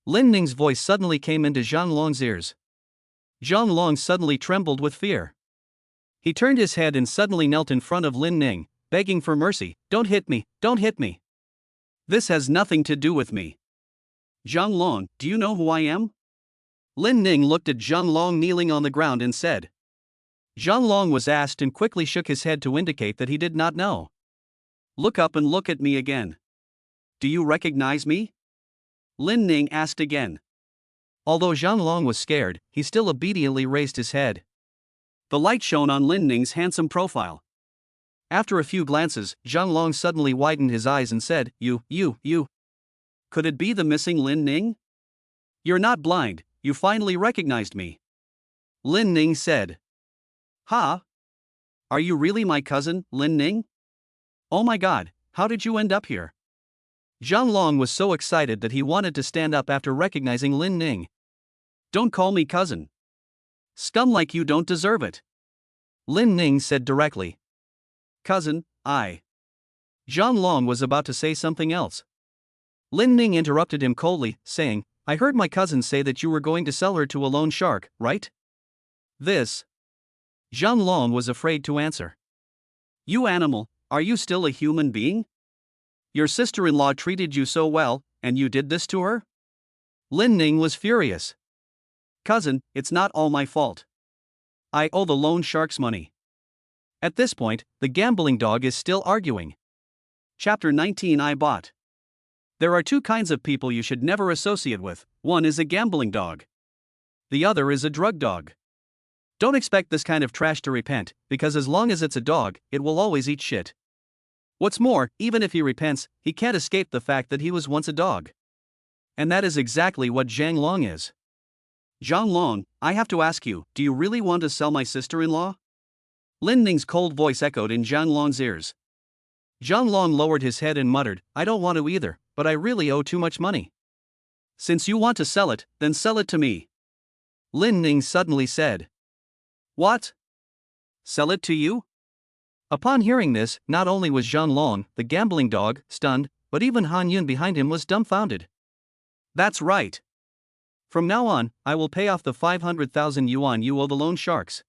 Lin Ning's voice suddenly came into Zhang Long's ears. Zhang Long suddenly trembled with fear. He turned his head and suddenly knelt in front of Lin Ning, begging for mercy. "Don't hit me, don't hit me. This has nothing to do with me. Zhang Long, do you know who I am?" Lin Ning looked at Zhang Long kneeling on the ground and said. Zhang Long was asked and quickly shook his head to indicate that he did not know. "Look up and look at me again. Do you recognize me?" Lin Ning asked again. Although Zhang Long was scared, he still obediently raised his head. The light shone on Lin Ning's handsome profile. After a few glances, Zhang Long suddenly widened his eyes and said, You. Could it be the missing Lin Ning? You're not blind, you finally recognized me. Lin Ning said. Ha? Are you really my cousin, Lin Ning? Oh my god, how did you end up here? Zhang Long was so excited that he wanted to stand up after recognizing Lin Ning. Don't call me cousin. Scum like you don't deserve it. Lin Ning said directly. Cousin, Zhang Long was about to say something else. Lin Ning interrupted him coldly, saying, I heard my cousin say that you were going to sell her to a loan shark, right? This. Zhang Long was afraid to answer. You animal, are you still a human being? Your sister-in-law treated you so well, and you did this to her? Lin Ning was furious. Cousin, it's not all my fault. I owe the loan sharks money. At this point, the gambling dog is still arguing. Chapter 19 I bought. There are two kinds of people you should never associate with. One is a gambling dog. The other is a drug dog. Don't expect this kind of trash to repent, because as long as it's a dog, it will always eat shit. What's more, even if he repents, he can't escape the fact that he was once a dog. And that is exactly what Zhang Long is. Zhang Long, I have to ask you, do you really want to sell my sister-in-law? Lin Ning's cold voice echoed in Zhang Long's ears. Zhang Long lowered his head and muttered, I don't want to either, but I really owe too much money. Since you want to sell it, then sell it to me. Lin Ning suddenly said. What? Sell it to you? Upon hearing this, not only was Zhang Long, the gambling dog, stunned, but even Han Yun behind him was dumbfounded. That's right. From now on, I will pay off the 500,000 yuan you owe the loan sharks.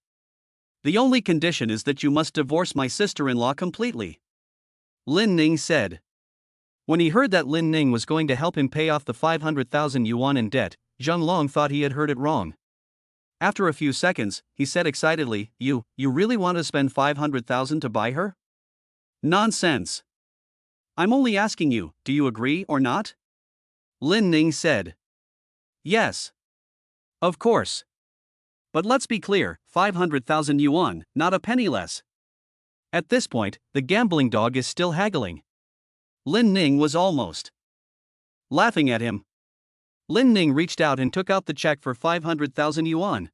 The only condition is that you must divorce my sister-in-law completely. Lin Ning said. When he heard that Lin Ning was going to help him pay off the 500,000 yuan in debt, Zhang Long thought he had heard it wrong. After a few seconds, he said excitedly, You really want to spend 500,000 to buy her? Nonsense. I'm only asking you, do you agree or not? Lin Ning said. Yes. Of course. But let's be clear, 500,000 yuan, not a penny less. At this point, the gambling dog is still haggling. Lin Ning was almost laughing at him. Lin Ning reached out and took out the check for 500,000 yuan.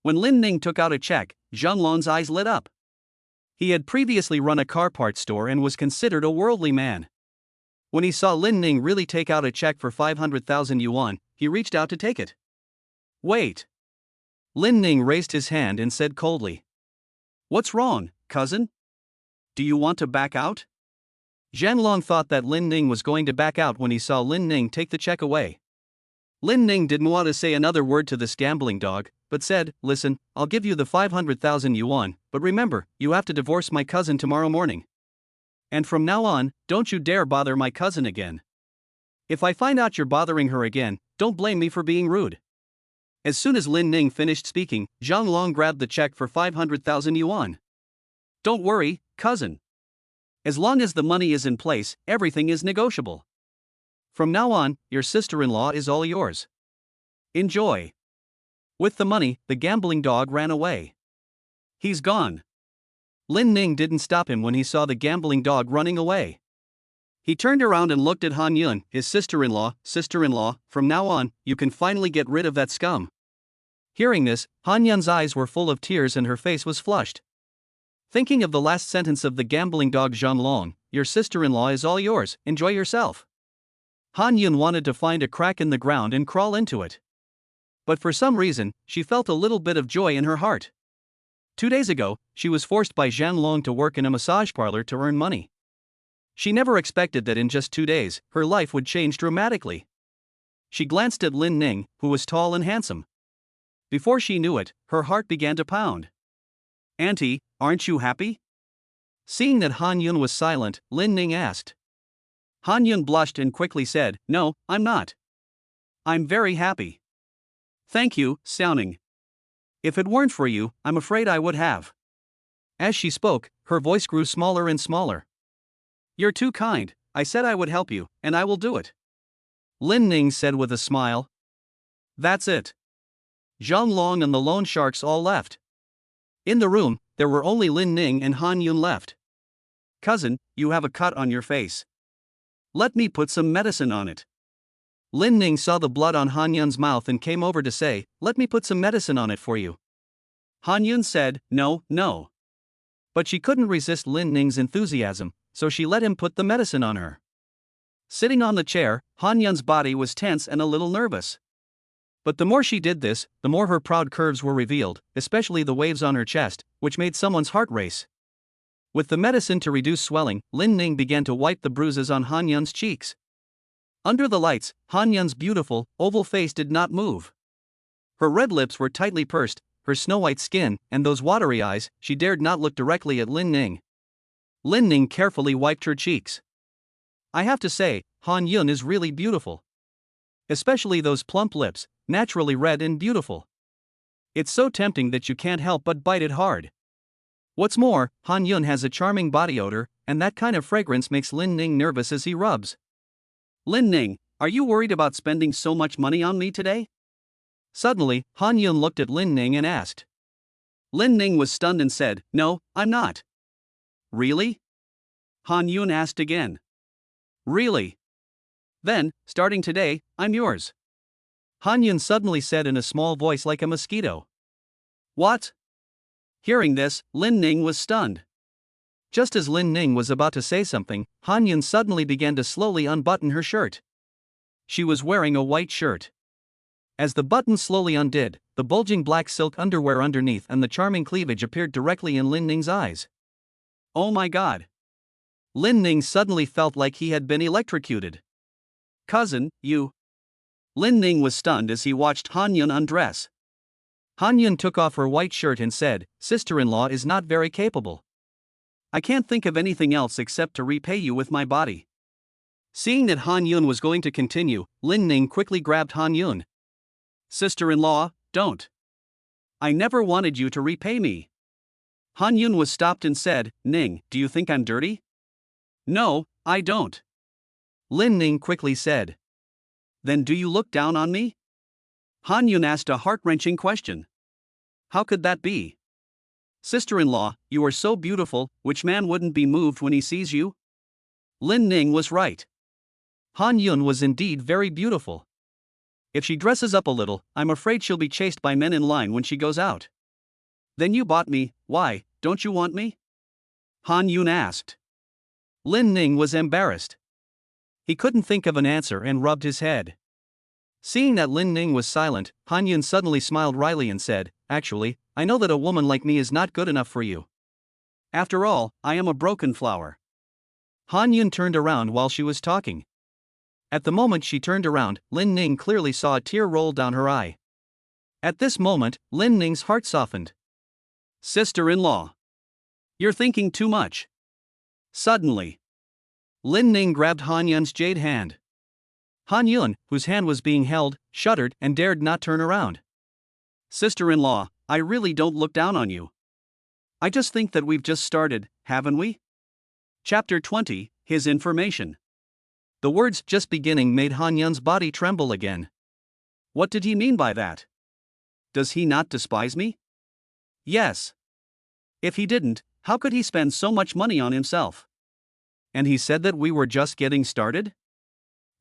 When Lin Ning took out a check, Zhang Long's eyes lit up. He had previously run a car parts store and was considered a worldly man. When he saw Lin Ning really take out a check for 500,000 yuan, he reached out to take it. Wait. Lin Ning raised his hand and said coldly. What's wrong, cousin? Do you want to back out? Zhang Long thought that Lin Ning was going to back out when he saw Lin Ning take the check away. Lin Ning didn't want to say another word to this gambling dog, but said, Listen, I'll give you the 500,000 yuan, but remember, you have to divorce my cousin tomorrow morning. And from now on, don't you dare bother my cousin again. If I find out you're bothering her again, don't blame me for being rude. As soon as Lin Ning finished speaking, Zhang Long grabbed the check for 500,000 yuan. Don't worry, cousin. As long as the money is in place, everything is negotiable. From now on, your sister-in-law is all yours. Enjoy. With the money, the gambling dog ran away. He's gone. Lin Ning didn't stop him when he saw the gambling dog running away. He turned around and looked at Han Yun, his sister-in-law. Sister-in-law, from now on, you can finally get rid of that scum. Hearing this, Han Yun's eyes were full of tears and her face was flushed. Thinking of the last sentence of the gambling dog Zhang Long, your sister-in-law is all yours, enjoy yourself. Han Yun wanted to find a crack in the ground and crawl into it. But for some reason, she felt a little bit of joy in her heart. 2 days ago, she was forced by Zhang Long to work in a massage parlor to earn money. She never expected that in just 2 days, her life would change dramatically. She glanced at Lin Ning, who was tall and handsome. Before she knew it, her heart began to pound. Auntie, aren't you happy? Seeing that Han Yun was silent, Lin Ning asked. Han Yun blushed and quickly said, No, I'm not. I'm very happy. Thank you, Xiaoning. If it weren't for you, I'm afraid I would have. As she spoke, her voice grew smaller and smaller. You're too kind, I said I would help you, and I will do it. Lin Ning said with a smile. That's it. Zhang Long and the loan sharks all left. In the room, there were only Lin Ning and Han Yun left. Cousin, you have a cut on your face. Let me put some medicine on it. Lin Ning saw the blood on Han Yun's mouth and came over to say, Let me put some medicine on it for you. Han Yun said, No, no. But she couldn't resist Lin Ning's enthusiasm, so she let him put the medicine on her. Sitting on the chair, Han Yun's body was tense and a little nervous. But the more she did this, the more her proud curves were revealed, especially the waves on her chest, which made someone's heart race. With the medicine to reduce swelling, Lin Ning began to wipe the bruises on Han Yun's cheeks. Under the lights, Han Yun's beautiful, oval face did not move. Her red lips were tightly pursed, her snow-white skin, and those watery eyes, she dared not look directly at Lin Ning. Lin Ning carefully wiped her cheeks. I have to say, Han Yun is really beautiful. Especially those plump lips, naturally red and beautiful. It's so tempting that you can't help but bite it hard. What's more, Han Yun has a charming body odor, and that kind of fragrance makes Lin Ning nervous as he rubs. Lin Ning, are you worried about spending so much money on me today? Suddenly, Han Yun looked at Lin Ning and asked. Lin Ning was stunned and said, No, I'm not. Really? Han Yun asked again. Really? Then, starting today, I'm yours. Han Yun suddenly said in a small voice like a mosquito. What? Hearing this, Lin Ning was stunned. Just as Lin Ning was about to say something, Han Yun suddenly began to slowly unbutton her shirt. She was wearing a white shirt. As the button slowly undid, the bulging black silk underwear underneath and the charming cleavage appeared directly in Lin Ning's eyes. Oh my God! Lin Ning suddenly felt like he had been electrocuted. Cousin, you... Lin Ning was stunned as he watched Han Yun undress. Han Yun took off her white shirt and said, Sister-in-law is not very capable. I can't think of anything else except to repay you with my body. Seeing that Han Yun was going to continue, Lin Ning quickly grabbed Han Yun. Sister-in-law, don't. I never wanted you to repay me. Han Yun was stopped and said, Ning, do you think I'm dirty? No, I don't. Lin Ning quickly said. Then do you look down on me? Han Yun asked a heart-wrenching question. How could that be? Sister-in-law, you are so beautiful, which man wouldn't be moved when he sees you? Lin Ning was right. Han Yun was indeed very beautiful. If she dresses up a little, I'm afraid she'll be chased by men in line when she goes out. Then you bought me, why, don't you want me? Han Yun asked. Lin Ning was embarrassed. He couldn't think of an answer and rubbed his head. Seeing that Lin Ning was silent, Han Yun suddenly smiled wryly and said, Actually, I know that a woman like me is not good enough for you. After all, I am a broken flower. Han Yun turned around while she was talking. At the moment she turned around, Lin Ning clearly saw a tear roll down her eye. At this moment, Lin Ning's heart softened. Sister-in-law. You're thinking too much. Suddenly, Lin Ning grabbed Han Yun's jade hand. Han Yun, whose hand was being held, shuddered and dared not turn around. Sister-in-law, I really don't look down on you. I just think that we've just started, haven't we? Chapter 20, His Information. The words "just beginning" made Han Yun's body tremble again. What did he mean by that? Does he not despise me? Yes. If he didn't, how could he spend so much money on himself? And he said that we were just getting started?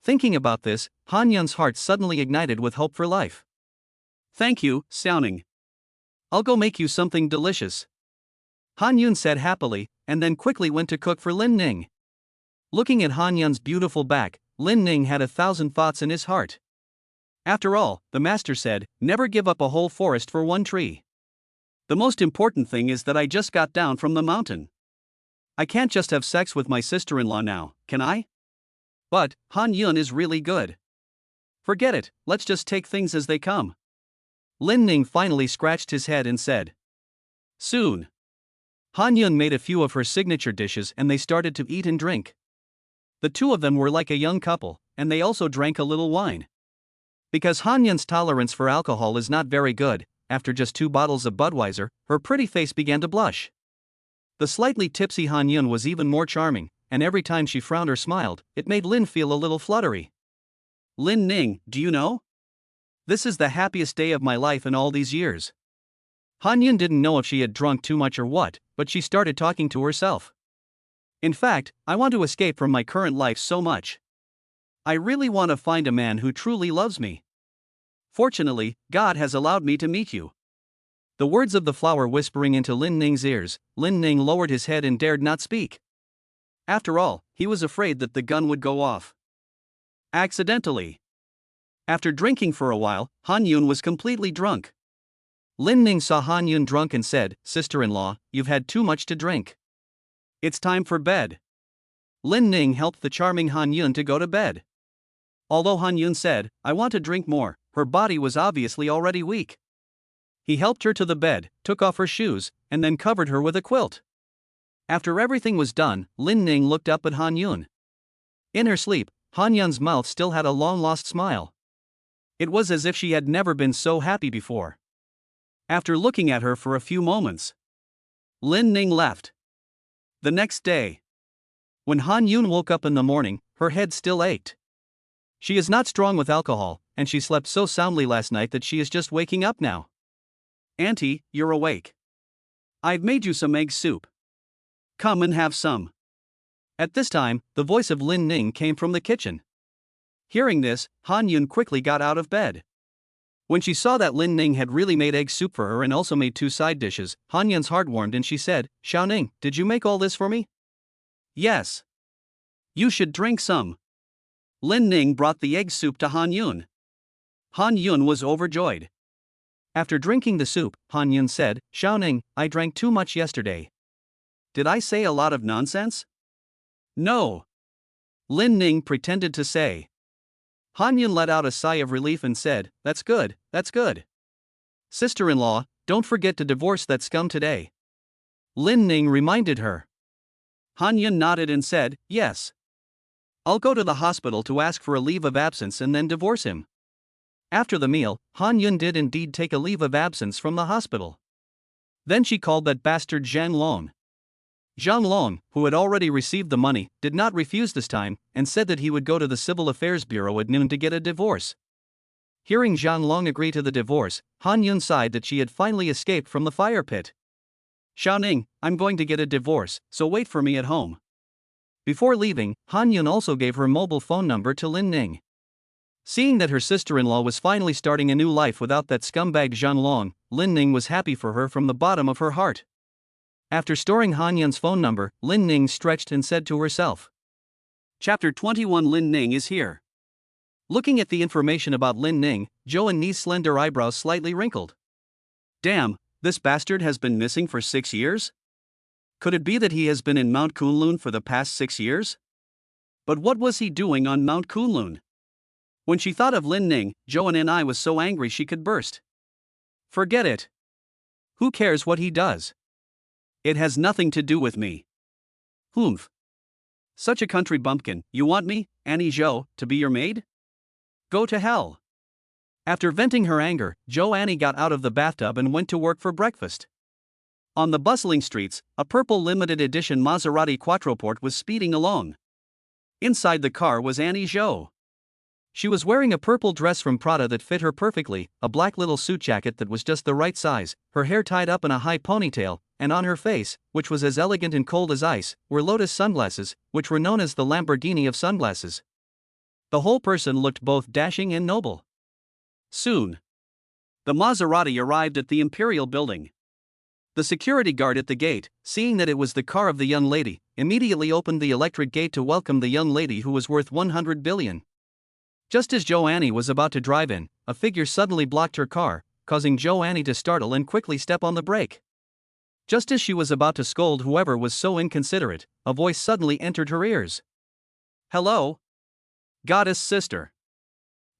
Thinking about this, Han Yun's heart suddenly ignited with hope for life. Thank you, Xiaoning. I'll go make you something delicious. Han Yun said happily, and then quickly went to cook for Lin Ning. Looking at Han Yun's beautiful back, Lin Ning had 1,000 thoughts in his heart. After all, the master said, never give up a whole forest for one tree. The most important thing is that I just got down from the mountain. I can't just have sex with my sister-in-law now, can I? But, Han Yun is really good. Forget it, let's just take things as they come. Lin Ning finally scratched his head and said. Soon. Han Yun made a few of her signature dishes and they started to eat and drink. The two of them were like a young couple, and they also drank a little wine. Because Han Yun's tolerance for alcohol is not very good, after just 2 bottles of Budweiser, her pretty face began to blush. The slightly tipsy Han Yun was even more charming, and every time she frowned or smiled, it made Lin feel a little fluttery. Lin Ning, do you know? This is the happiest day of my life in all these years. Han Yun didn't know if she had drunk too much or what, but she started talking to herself. In fact, I want to escape from my current life so much. I really want to find a man who truly loves me. Fortunately, God has allowed me to meet you. The words of the flower whispering into Lin Ning's ears, Lin Ning lowered his head and dared not speak. After all, he was afraid that the gun would go off. Accidentally. After drinking for a while, Han Yun was completely drunk. Lin Ning saw Han Yun drunk and said, Sister-in-law, you've had too much to drink. It's time for bed. Lin Ning helped the charming Han Yun to go to bed. Although Han Yun said, I want to drink more, her body was obviously already weak. He helped her to the bed, took off her shoes, and then covered her with a quilt. After everything was done, Lin Ning looked up at Han Yun. In her sleep, Han Yun's mouth still had a long-lost smile. It was as if she had never been so happy before. After looking at her for a few moments, Lin Ning left. The next day, when Han Yun woke up in the morning, her head still ached. She is not strong with alcohol, and she slept so soundly last night that she is just waking up now. Auntie, you're awake. I've made you some egg soup. Come and have some. At this time, the voice of Lin Ning came from the kitchen. Hearing this, Han Yun quickly got out of bed. When she saw that Lin Ning had really made egg soup for her and also made 2 side dishes, Han Yun's heart warmed and she said, Xiaoning, did you make all this for me? Yes. You should drink some. Lin Ning brought the egg soup to Han Yun. Han Yun was overjoyed. After drinking the soup, Han Yun said, Xiaoning, I drank too much yesterday. Did I say a lot of nonsense? No. Lin Ning pretended to say. Han Yun let out a sigh of relief and said, That's good, that's good. Sister-in-law, don't forget to divorce that scum today. Lin Ning reminded her. Han Yun nodded and said, Yes. I'll go to the hospital to ask for a leave of absence and then divorce him. After the meal, Han Yun did indeed take a leave of absence from the hospital. Then she called that bastard Zhang Long. Zhang Long, who had already received the money, did not refuse this time, and said that he would go to the Civil Affairs Bureau at noon to get a divorce. Hearing Zhang Long agree to the divorce, Han Yun sighed that she had finally escaped from the fire pit. Xiaoning, I'm going to get a divorce, so wait for me at home. Before leaving, Han Yun also gave her mobile phone number to Lin Ning. Seeing that her sister-in-law was finally starting a new life without that scumbag Zhang Long, Lin Ning was happy for her from the bottom of her heart. After storing Han Yun's phone number, Lin Ning stretched and said to herself. Chapter 21 Lin Ning is here. Looking at the information about Lin Ning, Zhou and Ni's slender eyebrows slightly wrinkled. Damn, this bastard has been missing for 6 years? Could it be that he has been in Mount Kunlun for the past 6 years? But what was he doing on Mount Kunlun? When she thought of Lin Ning, Zhou and I was so angry she could burst. Forget it. Who cares what he does? It has nothing to do with me. Humph. Such a country bumpkin, you want me, Annie Zhou, to be your maid? Go to hell. After venting her anger, Zhou Annie got out of the bathtub and went to work for breakfast. On the bustling streets, a purple limited edition Maserati Quattroporte was speeding along. Inside the car was Annie Zhou. She was wearing a purple dress from Prada that fit her perfectly, a black little suit jacket that was just the right size, her hair tied up in a high ponytail, and on her face, which was as elegant and cold as ice, were Lotus sunglasses, which were known as the Lamborghini of sunglasses. The whole person looked both dashing and noble. Soon, the Maserati arrived at the Imperial building. The security guard at the gate, seeing that it was the car of the young lady, immediately opened the electric gate to welcome the young lady who was worth 100 billion. Just as Joannie was about to drive in, a figure suddenly blocked her car, causing Joannie to startle and quickly step on the brake. Just as she was about to scold whoever was so inconsiderate, a voice suddenly entered her ears. "Hello? Goddess sister.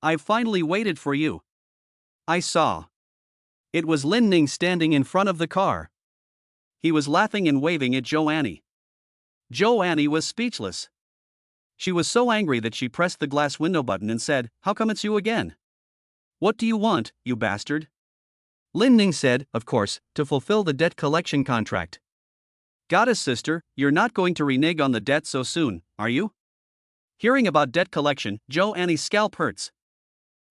I've finally waited for you." I saw. It was Lin Ning standing in front of the car. He was laughing and waving at Joannie. Joannie was speechless. She was so angry that she pressed the glass window button and said, "How come it's you again? What do you want, you bastard?" Lin Ning said, of course, to fulfill the debt collection contract. "Goddess sister, you're not going to renege on the debt so soon, are you?" Hearing about debt collection, Joannie's scalp hurts.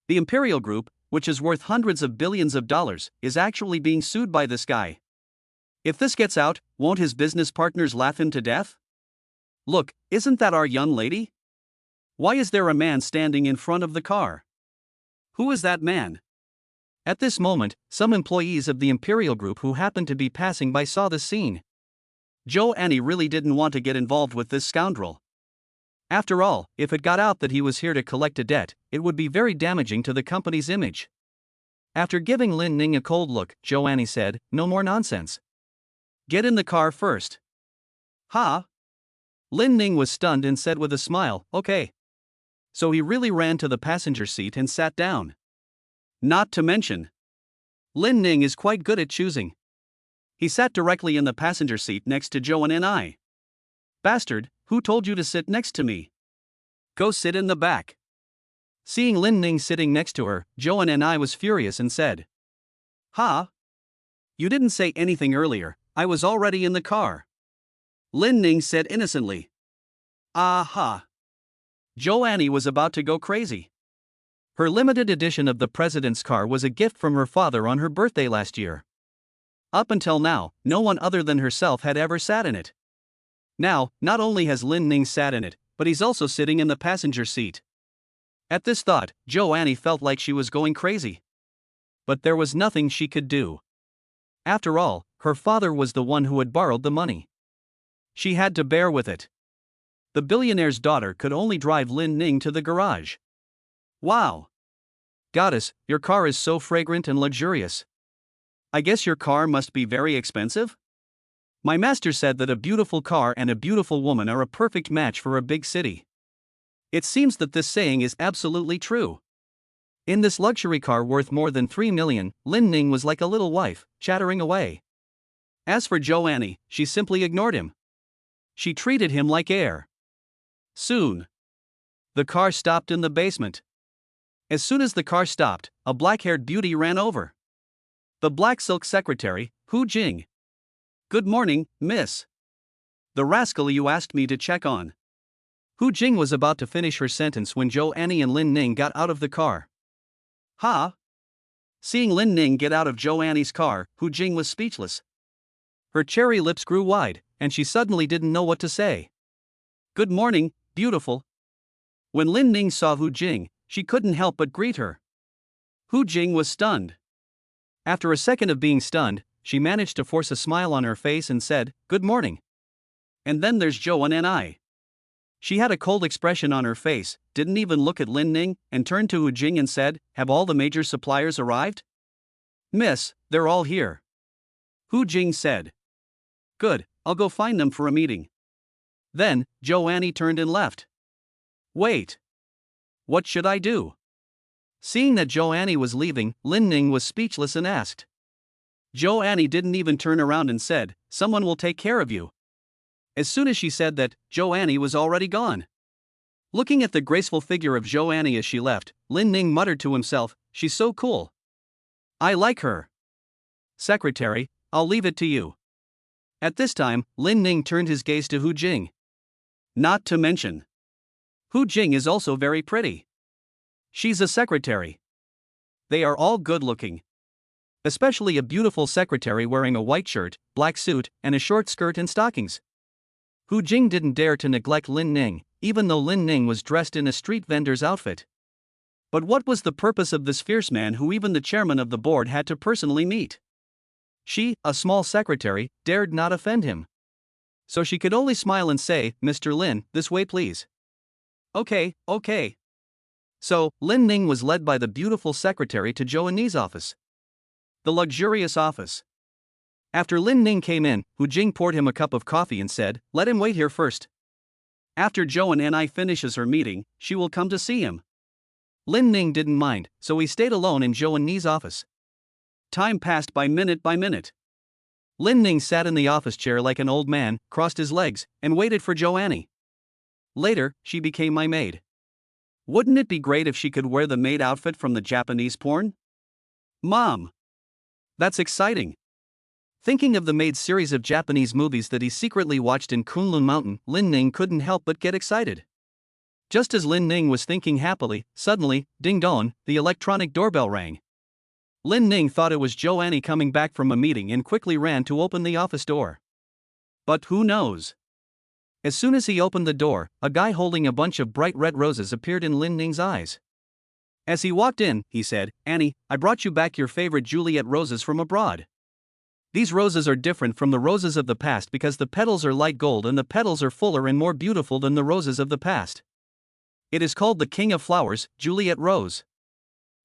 The Imperial Group, which is worth hundreds of billions of dollars, is actually being sued by this guy. If this gets out, won't his business partners laugh him to death? Look, isn't that our young lady? Why is there a man standing in front of the car? Who is that man? At this moment, some employees of the Imperial Group who happened to be passing by saw this scene. Joannie really didn't want to get involved with this scoundrel. After all, if it got out that he was here to collect a debt, it would be very damaging to the company's image. After giving Lin Ning a cold look, Joannie said, "No more nonsense. Get in the car first." "Ha?" Lin Ning was stunned and said with a smile, "Okay." So he really ran to the passenger seat and sat down. Not to mention, Lin Ning is quite good at choosing. He sat directly in the passenger seat next to Joan and I. "Bastard, who told you to sit next to me? Go sit in the back." Seeing Lin Ning sitting next to her, Joan and I was furious and said, "Ha? You didn't say anything earlier, I was already in the car." Lin Ning said innocently. "Aha." Joannie was about to go crazy. Her limited edition of the president's car was a gift from her father on her birthday last year. Up until now, no one other than herself had ever sat in it. Now, not only has Lin Ning sat in it, but he's also sitting in the passenger seat. At this thought, Joannie felt like she was going crazy. But there was nothing she could do. After all, her father was the one who had borrowed the money. She had to bear with it. The billionaire's daughter could only drive Lin Ning to the garage. "Wow. Goddess, your car is so fragrant and luxurious. I guess your car must be very expensive?" My master said that a beautiful car and a beautiful woman are a perfect match for a big city. It seems that this saying is absolutely true. In this luxury car worth more than 3 million, Lin Ning was like a little wife, chattering away. As for Joannie, she simply ignored him. She treated him like air. Soon, the car stopped in the basement. As soon as the car stopped, a black-haired beauty ran over. The black silk secretary, Hu Jing. "Good morning, miss. The rascal you asked me to check on." Hu Jing was about to finish her sentence when Joannie and Lin Ning got out of the car. "Ha?" Seeing Lin Ning get out of Joannie's car, Hu Jing was speechless. Her cherry lips grew wide, and she suddenly didn't know what to say. "Good morning, beautiful." When Lin Ning saw Hu Jing, she couldn't help but greet her. Hu Jing was stunned. After a second of being stunned, she managed to force a smile on her face and said, "Good morning." And then there's Joan and I. She had a cold expression on her face, didn't even look at Lin Ning, and turned to Hu Jing and said, "Have all the major suppliers arrived?" "Miss, they're all here." Hu Jing said. "Good, I'll go find them for a meeting." Then, Joannie turned and left. Wait. What should I do? Seeing that Joannie was leaving, Lin Ning was speechless and asked. Joannie didn't even turn around and said, "Someone will take care of you." As soon as she said that, Joannie was already gone. Looking at the graceful figure of Joannie as she left, Lin Ning muttered to himself, "She's so cool. I like her. Secretary, I'll leave it to you." At this time, Lin Ning turned his gaze to Hu Jing. Not to mention, Hu Jing is also very pretty. She's a secretary. They are all good looking. Especially a beautiful secretary wearing a white shirt, black suit, and a short skirt and stockings. Hu Jing didn't dare to neglect Lin Ning, even though Lin Ning was dressed in a street vendor's outfit. But what was the purpose of this fierce man who even the chairman of the board had to personally meet? She, a small secretary, dared not offend him. So she could only smile and say, "Mr. Lin, this way please." Okay. So, Lin Ning was led by the beautiful secretary to Zhou En's office. The luxurious office. After Lin Ning came in, Hu Jing poured him a cup of coffee and said, "Let him wait here first. After Zhou En finishes her meeting, she will come to see him." Lin Ning didn't mind, so he stayed alone in Zhou En's office. Time passed by minute. Lin Ning sat in the office chair like an old man, crossed his legs, and waited for Zhou En. Later, she became my maid. Wouldn't it be great if she could wear the maid outfit from the Japanese porn? Mom! That's exciting. Thinking of the maid's series of Japanese movies that he secretly watched in Kunlun Mountain, Lin Ning couldn't help but get excited. Just as Lin Ning was thinking happily, suddenly, ding dong, the electronic doorbell rang. Lin Ning thought it was Zhou En coming back from a meeting and quickly ran to open the office door. But who knows? As soon as he opened the door, a guy holding a bunch of bright red roses appeared in Lin Ning's eyes. As he walked in, he said, "Annie, I brought you back your favorite Juliet roses from abroad. These roses are different from the roses of the past because the petals are light gold and the petals are fuller and more beautiful than the roses of the past. It is called the King of Flowers, Juliet Rose."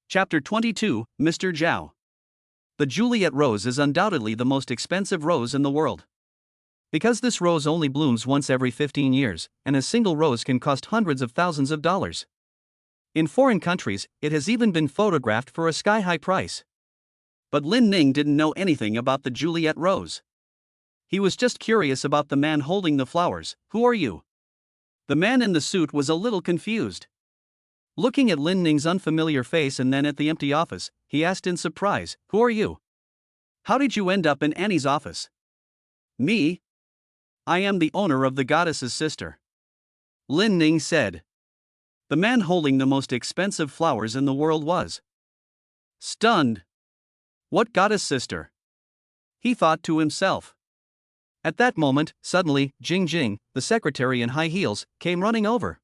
Chapter 22, Mr. Zhao. The Juliet rose is undoubtedly the most expensive rose in the world. Because this rose only blooms once every 15 years, and a single rose can cost hundreds of thousands of dollars. In foreign countries, it has even been photographed for a sky-high price. But Lin Ning didn't know anything about the Juliet rose. He was just curious about the man holding the flowers. "Who are you?" The man in the suit was a little confused. Looking at Lin Ning's unfamiliar face and then at the empty office, he asked in surprise, "Who are you? How did you end up in Annie's office?" "Me? I am the owner of the goddess's sister," Lin Ning said. The man holding the most expensive flowers in the world was stunned. What goddess sister? He thought to himself. At that moment, suddenly, Jing Jing, the secretary in high heels, came running over.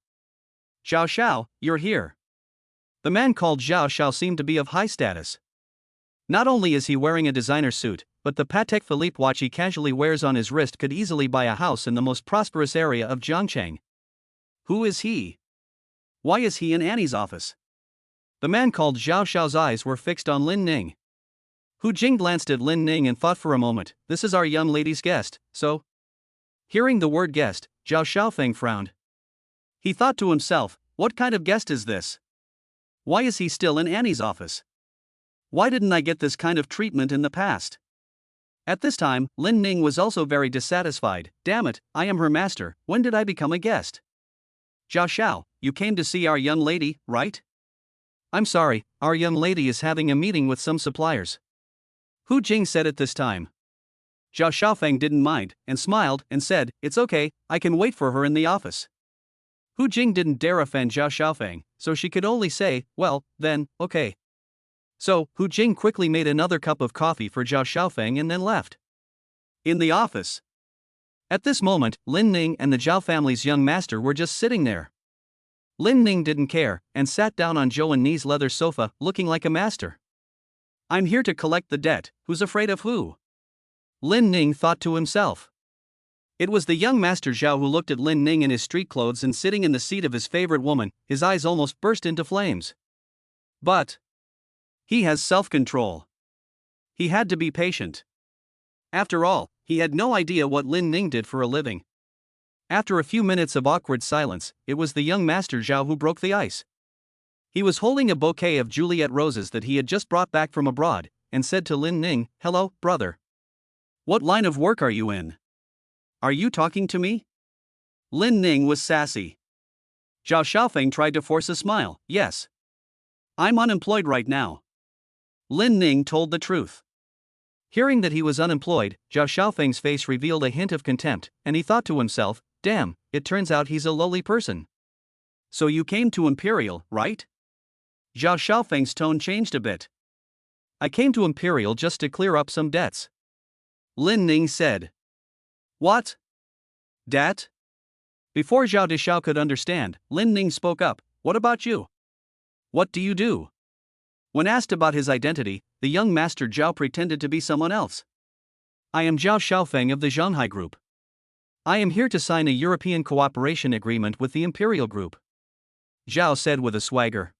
"Xiao Xiao, you're here." The man called Xiao Xiao seemed to be of high status. Not only is he wearing a designer suit, but the Patek Philippe watch he casually wears on his wrist could easily buy a house in the most prosperous area of Jiangcheng. Who is he? Why is he in Annie's office? The man called Xiao Xiao's eyes were fixed on Lin Ning. Hu Jing glanced at Lin Ning and thought for a moment, "This is our young lady's guest, so?" Hearing the word guest, Zhao Xiaofeng frowned. He thought to himself, what kind of guest is this? Why is he still in Annie's office? Why didn't I get this kind of treatment in the past? At this time, Lin Ning was also very dissatisfied. Damn it, I am her master, when did I become a guest? Zhao Xiao, you came to see our young lady, right? I'm sorry, our young lady is having a meeting with some suppliers. Hu Jing said at this time. Zhao Xiaofeng didn't mind, and smiled, and said, "It's okay, I can wait for her in the office." Hu Jing didn't dare offend Zhao Xiaofeng, so she could only say, "Well, then, okay." So, Hu Jing quickly made another cup of coffee for Zhao Xiaofeng and then left. In the office. At this moment, Lin Ning and the Zhao family's young master were just sitting there. Lin Ning didn't care, and sat down on Zhou En's leather sofa, looking like a master. I'm here to collect the debt, who's afraid of who? Lin Ning thought to himself. It was the young master Zhao who looked at Lin Ning in his street clothes and sitting in the seat of his favorite woman, his eyes almost burst into flames. But he has self-control. He had to be patient. After all, he had no idea what Lin Ning did for a living. After a few minutes of awkward silence, it was the young master Zhao who broke the ice. He was holding a bouquet of Juliet roses that he had just brought back from abroad, and said to Lin Ning, "Hello, brother. What line of work are you in? Are you talking to me?" Lin Ning was sassy. Zhao Xiaofeng tried to force a smile. "Yes. I'm unemployed right now." Lin Ning told the truth. Hearing that he was unemployed, Zhao Xiaofeng's face revealed a hint of contempt, and he thought to himself, "Damn, it turns out he's a lowly person." So you came to Imperial, right? Zhao Xiaofeng's tone changed a bit. I came to Imperial just to clear up some debts. Lin Ning said. What? Debt? Before Zhao Dishao could understand, Lin Ning spoke up. What about you? What do you do? When asked about his identity, the young master Zhao pretended to be someone else. I am Zhao Xiaofeng of the Zhanghai Group. I am here to sign a European cooperation agreement with the Imperial Group. Zhao said with a swagger.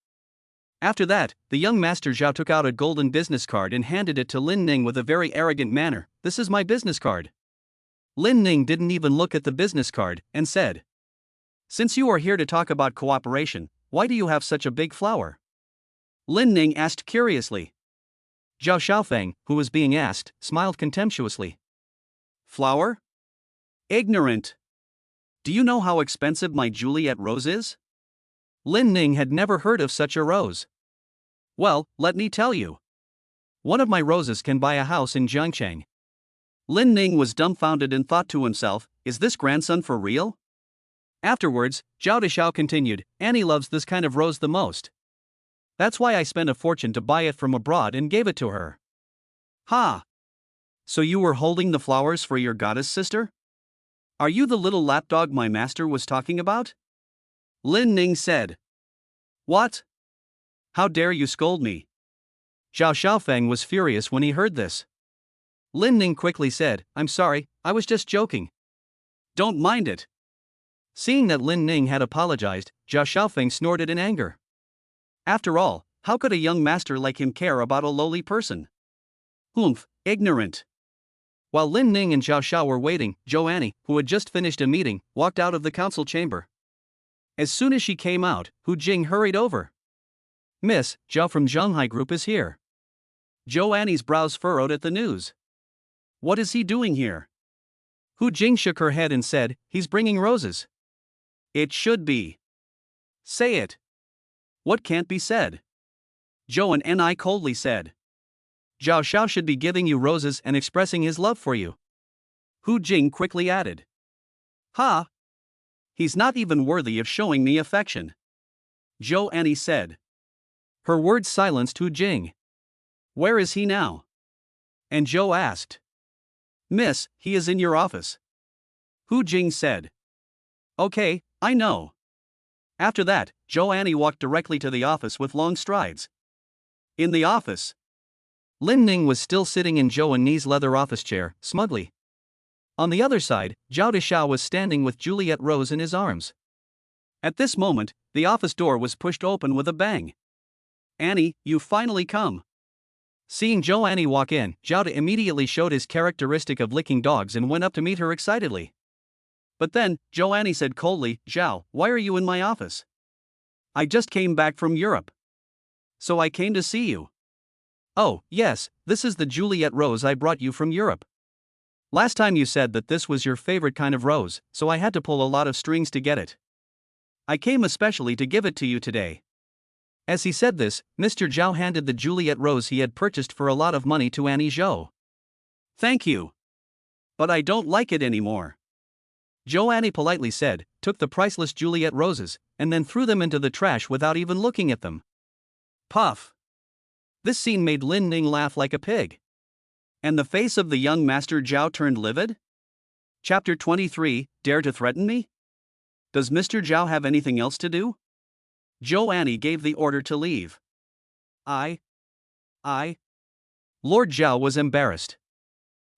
After that, the young master Zhao took out a golden business card and handed it to Lin Ning with a very arrogant manner. This is my business card. Lin Ning didn't even look at the business card and said. Since you are here to talk about cooperation, why do you have such a big flower? Lin Ning asked curiously. Zhao Xiaofeng, who was being asked, smiled contemptuously. Flower? Ignorant. Do you know how expensive my Juliet rose is? Lin Ning had never heard of such a rose. Well, let me tell you. One of my roses can buy a house in Jiangcheng. Lin Ning was dumbfounded and thought to himself, is this grandson for real? Afterwards, Zhao Dishao continued, Annie loves this kind of rose the most. That's why I spent a fortune to buy it from abroad and gave it to her. Ha! So you were holding the flowers for your goddess sister? Are you the little lapdog my master was talking about? Lin Ning said. What? How dare you scold me? Zhao Xiaofeng was furious when he heard this. Lin Ning quickly said, I'm sorry, I was just joking. Don't mind it. Seeing that Lin Ning had apologized, Zhao Xiaofeng snorted in anger. After all, how could a young master like him care about a lowly person? Humph, ignorant. While Lin Ning and Zhao Xiao were waiting, Zhou Annie, who had just finished a meeting, walked out of the council chamber. As soon as she came out, Hu Jing hurried over. Miss, Zhao from Zhanghai Group is here. Zhou Annie's brows furrowed at the news. What is he doing here? Hu Jing shook her head and said, he's bringing roses. It should be. Say it. What can't be said? Zhou and Ni coldly said. Zhao Xiao should be giving you roses and expressing his love for you. Hu Jing quickly added. Ha! He's not even worthy of showing me affection. Zhou Annie said. Her words silenced Hu Jing. Where is he now? And Zhou asked. Miss, he is in your office. Hu Jing said. Okay, I know. After that, Zhou Annie walked directly to the office with long strides. In the office, Lin Ning was still sitting in Zhou Annie's leather office chair, smugly. On the other side, Zhao Dishao was standing with Juliet Rose in his arms. At this moment, the office door was pushed open with a bang. Annie, you've finally come. Seeing Zhou Annie walk in, Zhao De immediately showed his characteristic of licking dogs and went up to meet her excitedly. But then, Zhou Annie said coldly, Zhao, why are you in my office? I just came back from Europe. So I came to see you. Oh, yes, this is the Juliet Rose I brought you from Europe. Last time you said that this was your favorite kind of rose, so I had to pull a lot of strings to get it. I came especially to give it to you today. As he said this, Mr. Zhao handed the Juliet Rose he had purchased for a lot of money to Annie Zhou. Thank you. But I don't like it anymore. Zhou Annie politely said, took the priceless Juliet Roses, and then threw them into the trash without even looking at them. Puff. This scene made Lin Ning laugh like a pig. And the face of the young master Zhao turned livid? Chapter 23, Dare to Threaten Me? Does Mr. Zhao have anything else to do? Zhou Annie gave the order to leave. I. Lord Zhao was embarrassed.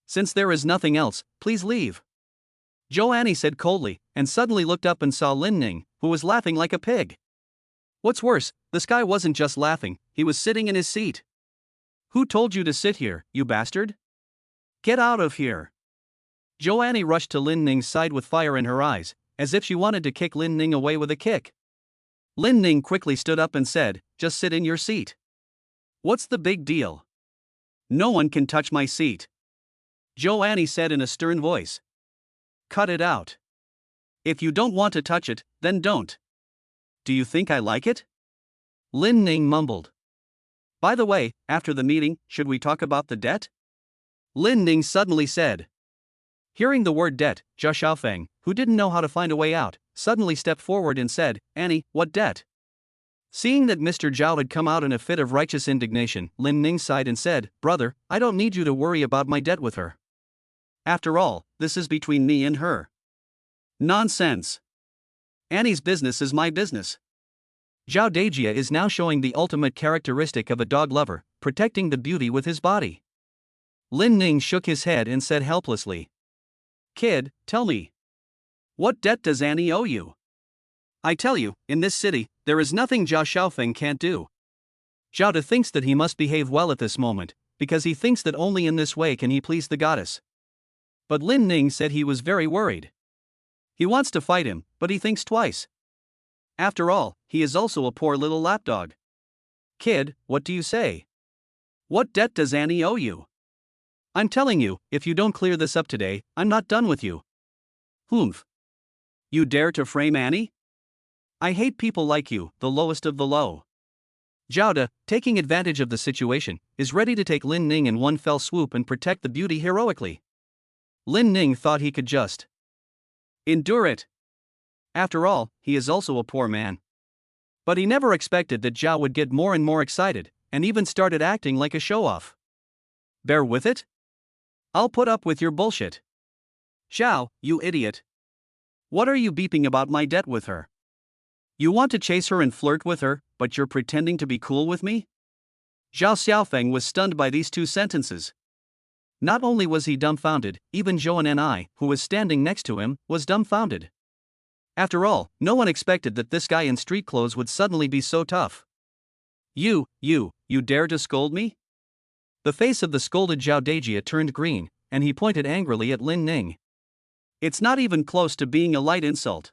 Since there is nothing else, please leave. Zhou Annie said coldly, and suddenly looked up and saw Lin Ning, who was laughing like a pig. What's worse, this guy wasn't just laughing, he was sitting in his seat. Who told you to sit here, you bastard? Get out of here. Zhou Annie rushed to Lin Ning's side with fire in her eyes, as if she wanted to kick Lin Ning away with a kick. Lin Ning quickly stood up and said, just sit in your seat. What's the big deal? No one can touch my seat. Zhou Annie said in a stern voice. Cut it out. If you don't want to touch it, then don't. Do you think I like it? Lin Ning mumbled. By the way, after the meeting, should we talk about the debt? Lin Ning suddenly said. Hearing the word debt, Zhao Xiaofeng, who didn't know how to find a way out, suddenly stepped forward and said, "Annie, what debt?" Seeing that Mr. Zhao had come out in a fit of righteous indignation, Lin Ning sighed and said, "Brother, I don't need you to worry about my debt with her. After all, this is between me and her." Nonsense. Annie's business is my business. Zhao Dejia is now showing the ultimate characteristic of a dog lover, protecting the beauty with his body. Lin Ning shook his head and said helplessly, "Kid, tell me. What debt does Annie owe you? I tell you, in this city, there is nothing Zhao Xiaofeng can't do." Zhao De thinks that he must behave well at this moment, because he thinks that only in this way can he please the goddess. But Lin Ning said he was very worried. He wants to fight him, but he thinks twice. After all, he is also a poor little lapdog. "Kid, what do you say? What debt does Annie owe you? I'm telling you, if you don't clear this up today, I'm not done with you." "Humph. You dare to frame Annie? I hate people like you, the lowest of the low." Zhao De, taking advantage of the situation, is ready to take Lin Ning in one fell swoop and protect the beauty heroically. Lin Ning thought he could just endure it. After all, he is also a poor man. But he never expected that Zhao would get more and more excited, and even started acting like a show-off. "Bear with it? I'll put up with your bullshit. Zhao, you idiot. What are you beeping about my debt with her? You want to chase her and flirt with her, but you're pretending to be cool with me?" Zhao Xiaofeng was stunned by these two sentences. Not only was he dumbfounded, even Zhou Ni, who was standing next to him, was dumbfounded. After all, no one expected that this guy in street clothes would suddenly be so tough. You dare to scold me?" The face of the scolded Zhao Dejia turned green, and he pointed angrily at Lin Ning. "It's not even close to being a light insult.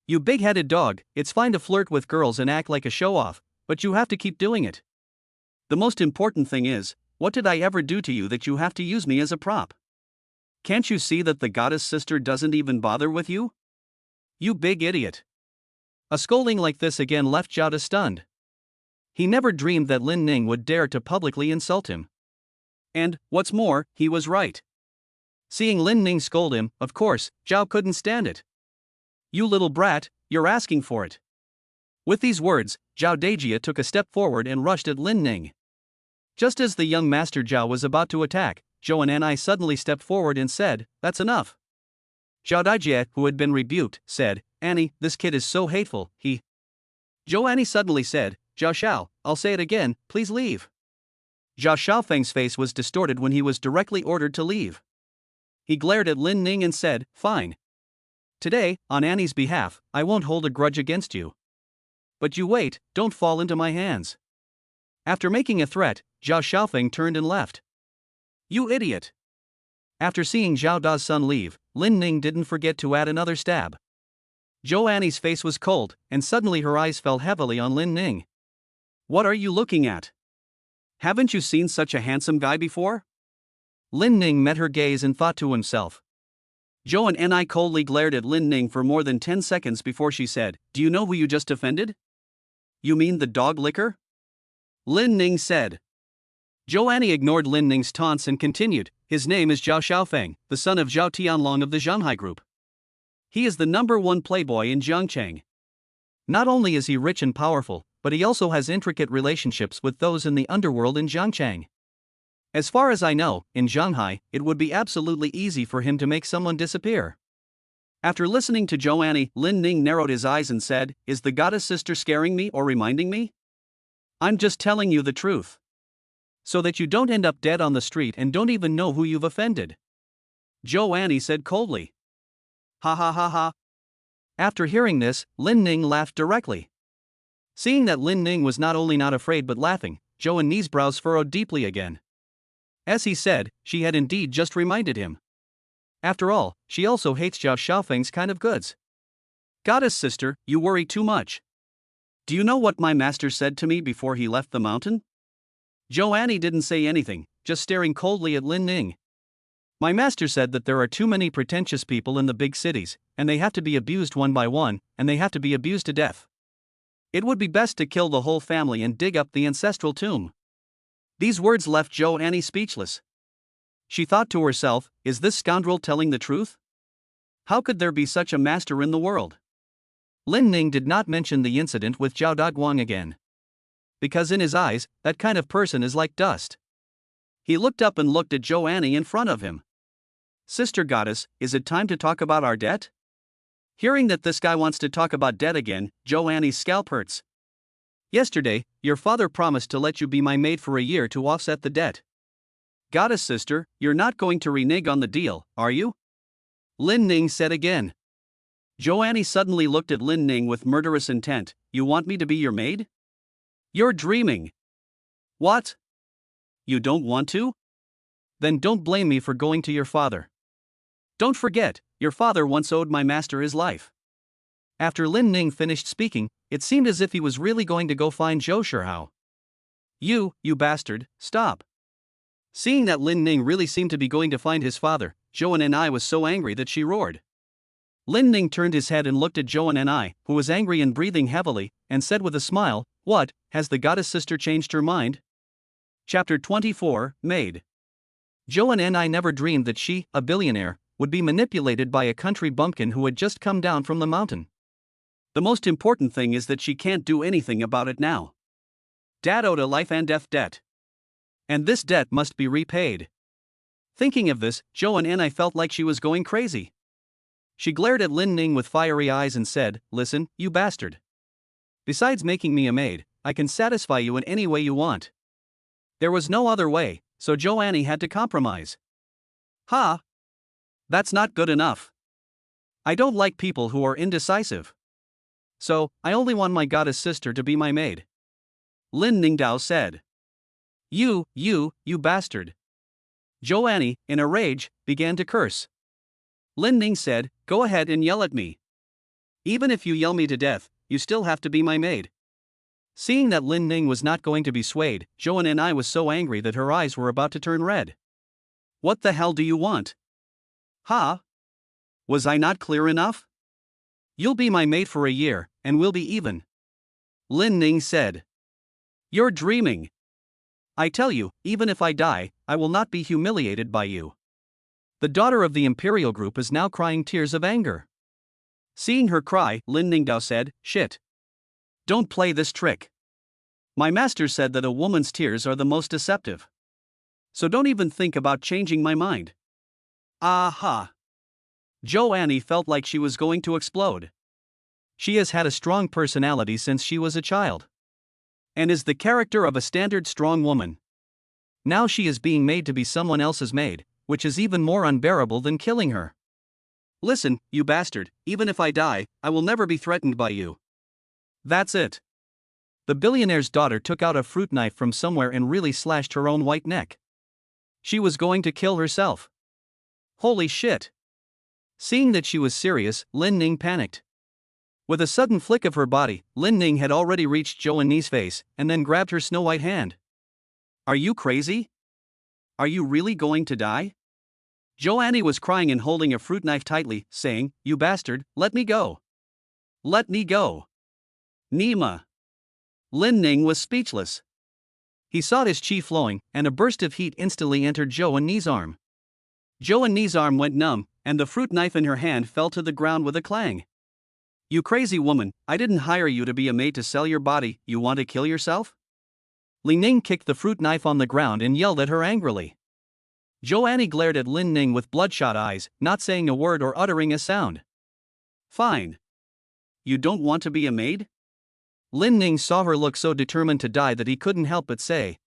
You big-headed dog, it's fine to flirt with girls and act like a show-off, but you have to keep doing it. The most important thing is, what did I ever do to you that you have to use me as a prop? Can't you see that the goddess sister doesn't even bother with you? You big idiot." A scolding like this again left Zhao De stunned. He never dreamed that Lin Ning would dare to publicly insult him. And, what's more, he was right. Seeing Lin Ning scold him, of course, Zhao couldn't stand it. "You little brat, you're asking for it." With these words, Zhao Dejia took a step forward and rushed at Lin Ning. Just as the young master Zhao was about to attack, Zhou Ni suddenly stepped forward and said, "That's enough." Zhao Dejia, who had been rebuked, said, "Annie, this kid is so hateful, he..." Zhou Ni suddenly said, "Zhao Xiao, I'll say it again, please leave." Zhao Xiaofeng's face was distorted when he was directly ordered to leave. He glared at Lin Ning and said, "Fine. Today, on Annie's behalf, I won't hold a grudge against you. But you wait, don't fall into my hands." After making a threat, Zhao Xiaofeng turned and left. "You idiot." After seeing Zhao Da's son leave, Lin Ning didn't forget to add another stab. Zhou Annie's face was cold, and suddenly her eyes fell heavily on Lin Ning. "What are you looking at? Haven't you seen such a handsome guy before?" Lin Ning met her gaze and thought to himself. Zhou Ni coldly glared at Lin Ning for more than 10 seconds before she said, "Do you know who you just offended?" "You mean the dog licker?" Lin Ning said. Zhou Annie ignored Lin Ning's taunts and continued, "His name is Zhao Xiaofeng, the son of Zhao Tianlong of the Zhanghai Group. He is the #1 playboy in Jiangcheng. Not only is he rich and powerful, but he also has intricate relationships with those in the underworld in Jiangcheng. As far as I know, in Shanghai, it would be absolutely easy for him to make someone disappear." After listening to Zhou Annie, Lin Ning narrowed his eyes and said, "Is the goddess sister scaring me or reminding me? I'm just telling you the truth. So that you don't end up dead on the street and don't even know who you've offended." Zhou Annie said coldly. "Ha ha ha ha." After hearing this, Lin Ning laughed directly. Seeing that Lin Ning was not only not afraid but laughing, Zhou Annie's brows furrowed deeply again. As he said, she had indeed just reminded him. After all, she also hates Zhao Xiaofeng's kind of goods. "Goddess sister, you worry too much. Do you know what my master said to me before he left the mountain?" Zhou Annie didn't say anything, just staring coldly at Lin Ning. "My master said that there are too many pretentious people in the big cities, and they have to be abused one by one, and they have to be abused to death. It would be best to kill the whole family and dig up the ancestral tomb." These words left Zhou Annie speechless. She thought to herself, is this scoundrel telling the truth? How could there be such a master in the world? Lin Ning did not mention the incident with Zhao Daguang again. Because in his eyes, that kind of person is like dust. He looked up and looked at Zhou Annie in front of him. Sister Goddess, is it time to talk about our debt? Hearing that this guy wants to talk about debt again, Zhou Annie's scalp hurts. Yesterday, your father promised to let you be my maid for a year to offset the debt. Goddess sister, you're not going to renege on the deal, are you? Lin Ning said again. Zhou Annie suddenly looked at Lin Ning with murderous intent. You want me to be your maid? You're dreaming. What? You don't want to? Then don't blame me for going to your father. Don't forget, your father once owed my master his life. After Lin Ning finished speaking, it seemed as if he was really going to go find Zhou Shihao. You bastard, stop. Seeing that Lin Ning really seemed to be going to find his father, Zhou Annie was so angry that she roared. Lin Ning turned his head and looked at Zhou Annie, who was angry and breathing heavily, and said with a smile, What, has the goddess sister changed her mind? Chapter 24, Maid. Zhou Annie never dreamed that she, a billionaire, would be manipulated by a country bumpkin who had just come down from the mountain. The most important thing is that she can't do anything about it now. Dad owed a life and death debt. And this debt must be repaid. Thinking of this, Zhou Annie felt like she was going crazy. She glared at Lin Ning with fiery eyes and said, Listen, you bastard. Besides making me a maid, I can satisfy you in any way you want. There was no other way, so Zhou Annie had to compromise. Ha! That's not good enough. I don't like people who are indecisive. So, I only want my goddess sister to be my maid. Lin Ningdao said. You bastard. Zhou Annie, in a rage, began to curse. Lin Ning said, Go ahead and yell at me. Even if you yell me to death, you still have to be my maid. Seeing that Lin Ning was not going to be swayed, Zhou Annie was so angry that her eyes were about to turn red. What the hell do you want? Ha? Was I not clear enough? You'll be my maid for a year, and we'll be even. Lin Ning said. You're dreaming. I tell you, even if I die, I will not be humiliated by you. The daughter of the Imperial Group is now crying tears of anger. Seeing her cry, Lin Ningdao said, Shit. Don't play this trick. My master said that a woman's tears are the most deceptive. So don't even think about changing my mind. Aha! Zhou Annie felt like she was going to explode. She has had a strong personality since she was a child. And is the character of a standard strong woman. Now she is being made to be someone else's maid, which is even more unbearable than killing her. Listen, you bastard, even if I die, I will never be threatened by you. That's it. The billionaire's daughter took out a fruit knife from somewhere and really slashed her own white neck. She was going to kill herself. Holy shit. Seeing that she was serious, Lin Ning panicked. With a sudden flick of her body, Lin Ning had already reached Zhou Annie's face and then grabbed her snow-white hand. Are you crazy? Are you really going to die? Zhou Annie was crying and holding a fruit knife tightly, saying, You bastard, let me go. Let me go. Nima. Lin Ning was speechless. He saw his chi flowing, and a burst of heat instantly entered Zhou Annie's arm. Zhou Annie's arm went numb, and the fruit knife in her hand fell to the ground with a clang. You crazy woman, I didn't hire you to be a maid to sell your body, you want to kill yourself? Li Ning kicked the fruit knife on the ground and yelled at her angrily. Zhou Annie glared at Lin Ning with bloodshot eyes, not saying a word or uttering a sound. Fine. You don't want to be a maid? Lin Ning saw her look so determined to die that he couldn't help but say.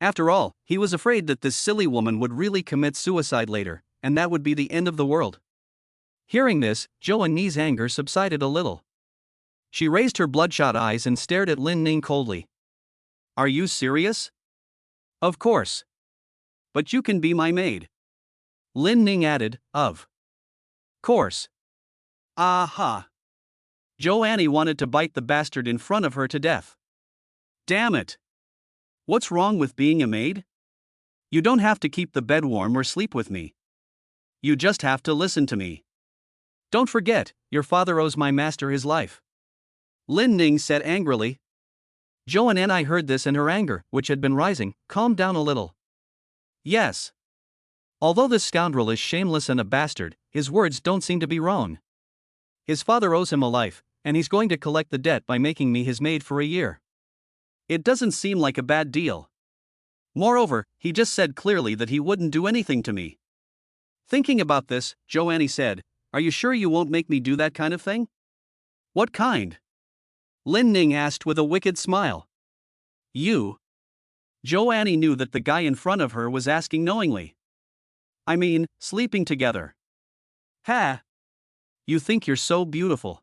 After all, he was afraid that this silly woman would really commit suicide later, and that would be the end of the world. Hearing this, Zhou Annie's anger subsided a little. She raised her bloodshot eyes and stared at Lin Ning coldly. Are you serious? Of course. But you can be my maid. Lin Ning added, Of course. Aha. Zhou Annie wanted to bite the bastard in front of her to death. Damn it. What's wrong with being a maid? You don't have to keep the bed warm or sleep with me. You just have to listen to me. Don't forget, your father owes my master his life. Lin Ning said angrily. Zhou Annie heard this and her anger, which had been rising, calmed down a little. Yes. Although this scoundrel is shameless and a bastard, his words don't seem to be wrong. His father owes him a life, and he's going to collect the debt by making me his maid for a year. It doesn't seem like a bad deal. Moreover, he just said clearly that he wouldn't do anything to me. Thinking about this, Joanne said, "Are you sure you won't make me do that kind of thing?" "What kind?" Lin Ning asked with a wicked smile. "You." Joanne knew that the guy in front of her was asking knowingly. "I mean, sleeping together." "Ha! You think you're so beautiful.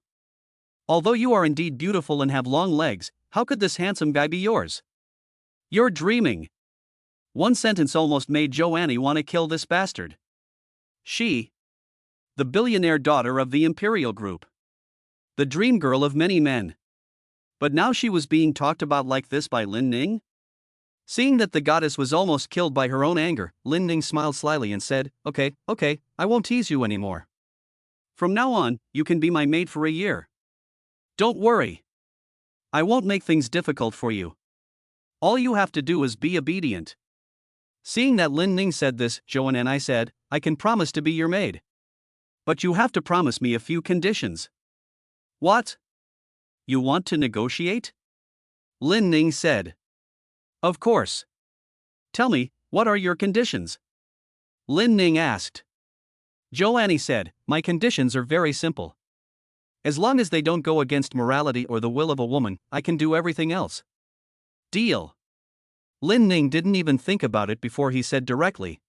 Although you are indeed beautiful and have long legs, how could this handsome guy be yours?" "You're dreaming." One sentence almost made Joanne want to kill this bastard. She, the billionaire daughter of the Imperial Group, the dream girl of many men. But now she was being talked about like this by Lin Ning? Seeing that the goddess was almost killed by her own anger, Lin Ning smiled slyly and said, Okay, I won't tease you anymore. From now on, you can be my maid for a year. Don't worry. I won't make things difficult for you. All you have to do is be obedient. Seeing that Lin Ning said this, Joan and I said, I can promise to be your maid. But you have to promise me a few conditions. What? You want to negotiate? Lin Ning said. Of course. Tell me, what are your conditions? Lin Ning asked. Joanne said, my conditions are very simple. As long as they don't go against morality or the will of a woman, I can do everything else. Deal. Lin Ning didn't even think about it before he said directly.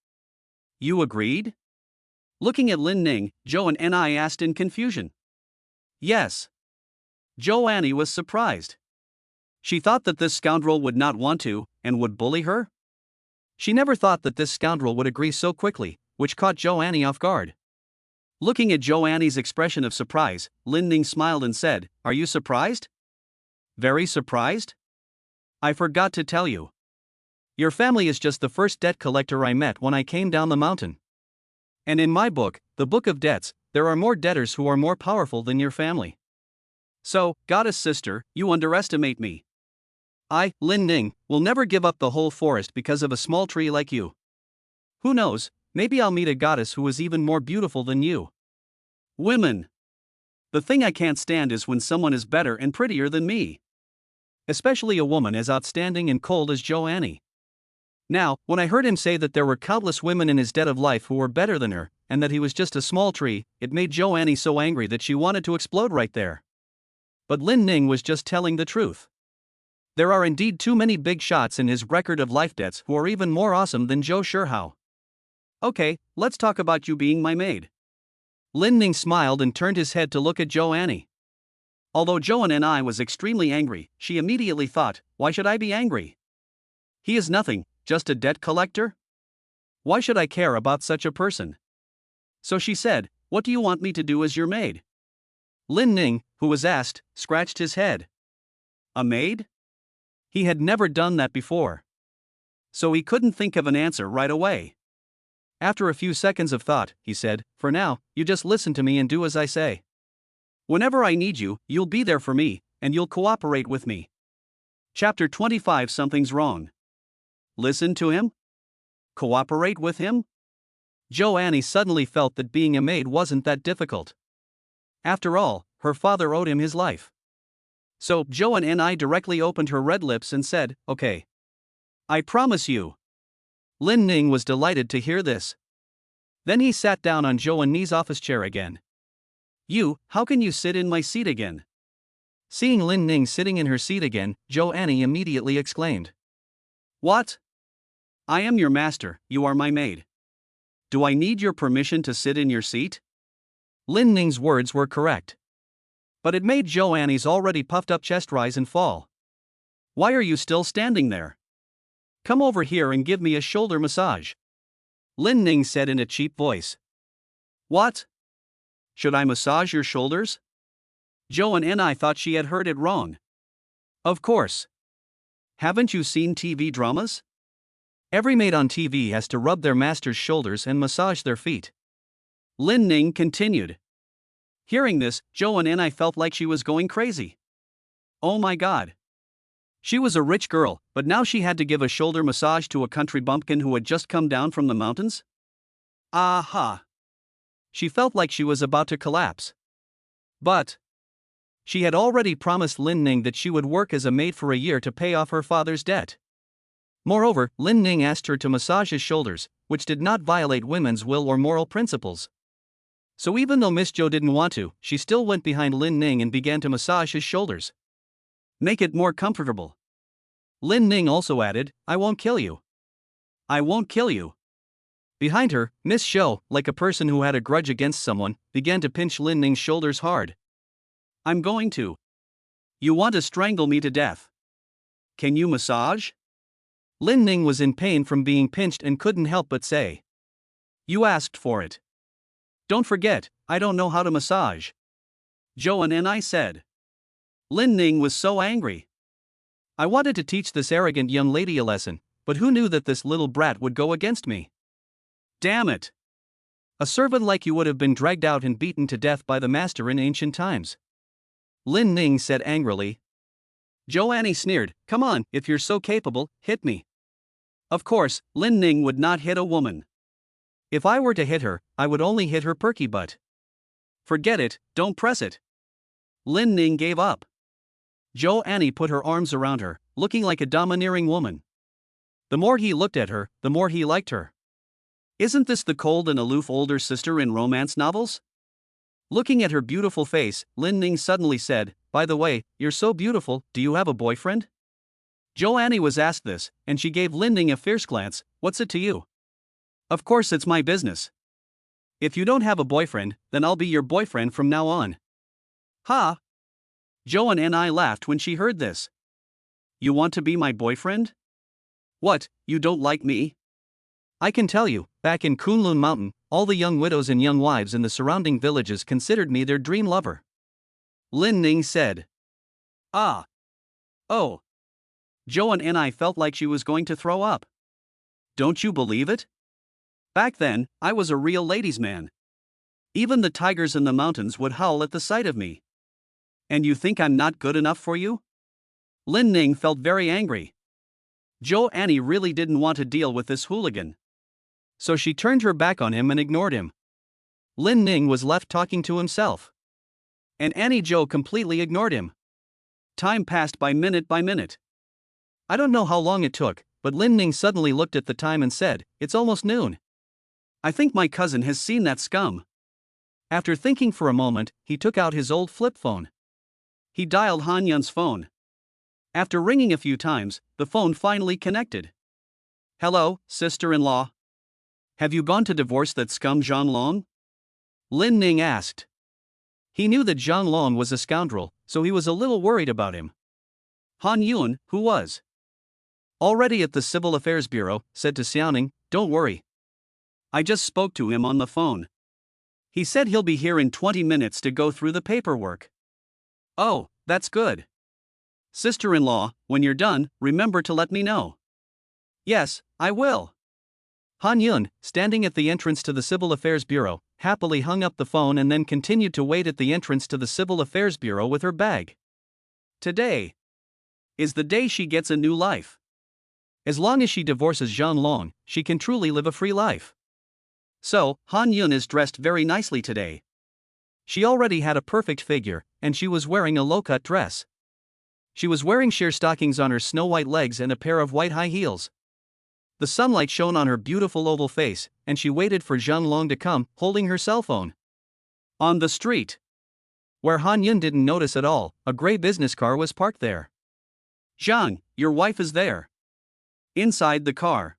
You agreed? Looking at Lin Ning, Joan and I asked in confusion. Yes. Joanne was surprised. She thought that this scoundrel would not want to, and would bully her? She never thought that this scoundrel would agree so quickly, which caught Joanne off guard. Looking at Joanne's expression of surprise, Lin Ning smiled and said, Are you surprised? Very surprised? I forgot to tell you. Your family is just the first debt collector I met when I came down the mountain. And in my book, the Book of Debts, there are more debtors who are more powerful than your family. So, goddess sister, you underestimate me. I, Lin Ning, will never give up the whole forest because of a small tree like you. Who knows, maybe I'll meet a goddess who is even more beautiful than you. Women. The thing I can't stand is when someone is better and prettier than me. Especially a woman as outstanding and cold as Joanne. Now, when I heard him say that there were countless women in his debt of life who were better than her, and that he was just a small tree, it made Joanne so angry that she wanted to explode right there. But Lin Ning was just telling the truth. There are indeed too many big shots in his record of life debts who are even more awesome than Zhou Shihao. Okay, let's talk about you being my maid. Lin Ning smiled and turned his head to look at Joanne. Although Joanne and I was extremely angry, she immediately thought, why should I be angry? He is nothing, just a debt collector? Why should I care about such a person? So she said, what do you want me to do as your maid? Lin Ning, who was asked, scratched his head. A maid? He had never done that before. So he couldn't think of an answer right away. After a few seconds of thought, he said, for now, you just listen to me and do as I say. Whenever I need you, you'll be there for me, and you'll cooperate with me. Chapter 25 Something's wrong. Listen to him? Cooperate with him? Joanne suddenly felt that being a maid wasn't that difficult. After all, her father owed him his life. So Joanne and I directly opened her red lips and said, okay. I promise you. Lin Ning was delighted to hear this. Then he sat down on Joanne's office chair again. You, how can you sit in my seat again? Seeing Lin Ning sitting in her seat again, Joanne immediately exclaimed. What? I am your master, you are my maid. Do I need your permission to sit in your seat? Lin Ning's words were correct. But it made Joanne's already puffed up chest rise and fall. Why are you still standing there? Come over here and give me a shoulder massage. Lin Ning said in a cheap voice. What? Should I massage your shoulders? Joanne and I thought she had heard it wrong. Of course. Haven't you seen TV dramas? Every maid on TV has to rub their master's shoulders and massage their feet. Lin Ning continued. Hearing this, Joanne and I felt like she was going crazy. Oh my god. She was a rich girl, but now she had to give a shoulder massage to a country bumpkin who had just come down from the mountains? Aha! She felt like she was about to collapse. But She had already promised Lin Ning that she would work as a maid for a year to pay off her father's debt. Moreover, Lin Ning asked her to massage his shoulders, which did not violate women's will or moral principles. So even though Miss Jo didn't want to, she still went behind Lin Ning and began to massage his shoulders. Make it more comfortable. Lin Ning also added, I won't kill you. I won't kill you. Behind her, Miss Jo, like a person who had a grudge against someone, began to pinch Lin Ning's shoulders hard. I'm going to. You want to strangle me to death. Can you massage? Lin Ning was in pain from being pinched and couldn't help but say. You asked for it. Don't forget, I don't know how to massage. Joan and I said. Lin Ning was so angry. I wanted to teach this arrogant young lady a lesson, but who knew that this little brat would go against me? Damn it! A servant like you would have been dragged out and beaten to death by the master in ancient times. Lin Ning said angrily. Joanne sneered, come on, if you're so capable, hit me. Of course, Lin Ning would not hit a woman. If I were to hit her, I would only hit her perky butt. Forget it, don't press it. Lin Ning gave up. Joanne put her arms around her, looking like a domineering woman. The more he looked at her, the more he liked her. Isn't this the cold and aloof older sister in romance novels? Looking at her beautiful face, Lin Ning suddenly said, by the way, you're so beautiful, do you have a boyfriend? Joanne was asked this, and she gave Lin Ning a fierce glance, what's it to you? Of course it's my business. If you don't have a boyfriend, then I'll be your boyfriend from now on. Ha! Joanne and I laughed when she heard this. You want to be my boyfriend? What, you don't like me? I can tell you, back in Kunlun Mountain, all the young widows and young wives in the surrounding villages considered me their dream lover. Lin Ning said. Ah. Oh. Joanne and I felt like she was going to throw up. Don't you believe it? Back then, I was a real ladies' man. Even the tigers in the mountains would howl at the sight of me. And you think I'm not good enough for you? Lin Ning felt very angry. Joanne really didn't want to deal with this hooligan. So she turned her back on him and ignored him. Lin Ning was left talking to himself. And Annie Jo completely ignored him. Time passed by minute by minute. I don't know how long it took, but Lin Ning suddenly looked at the time and said, it's almost noon. I think my cousin has seen that scum. After thinking for a moment, he took out his old flip phone. He dialed Han Yun's phone. After ringing a few times, the phone finally connected. Hello, sister-in-law. Have you gone to divorce that scum Zhang Long? Lin Ning asked. He knew that Zhang Long was a scoundrel, so he was a little worried about him. Han Yun, who was already at the Civil Affairs Bureau, said to Xiaoning, don't worry. I just spoke to him on the phone. He said he'll be here in 20 minutes to go through the paperwork. Oh, that's good. Sister-in-law, when you're done, remember to let me know. Yes, I will. Han Yun, standing at the entrance to the Civil Affairs Bureau, happily hung up the phone and then continued to wait at the entrance to the Civil Affairs Bureau with her bag. Today is the day she gets a new life. As long as she divorces Zhang Long, she can truly live a free life. So, Han Yun is dressed very nicely today. She already had a perfect figure, and she was wearing a low-cut dress. She was wearing sheer stockings on her snow-white legs and a pair of white high heels. The sunlight shone on her beautiful oval face, and she waited for Zhang Long to come, holding her cell phone. On the street, where Han Yun didn't notice at all, a gray business car was parked there. Zhang, your wife is there. Inside the car.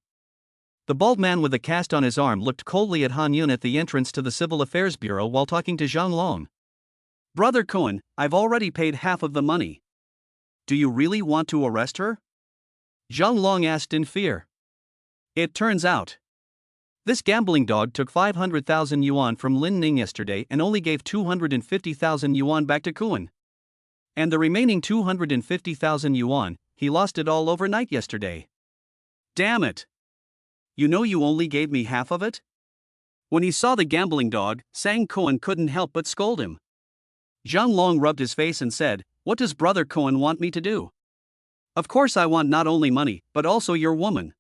The bald man with a cast on his arm looked coldly at Han Yun at the entrance to the Civil Affairs Bureau while talking to Zhang Long. Brother Cohen, I've already paid half of the money. Do you really want to arrest her? Zhang Long asked in fear. It turns out, this gambling dog took 500,000 yuan from Lin Ning yesterday and only gave 250,000 yuan back to Cohen. And the remaining 250,000 yuan, he lost it all overnight yesterday. Damn it! You know you only gave me half of it? When he saw the gambling dog, Sang Cohen couldn't help but scold him. Zhang Long rubbed his face and said, what does Brother Cohen want me to do? Of course I want not only money, but also your woman.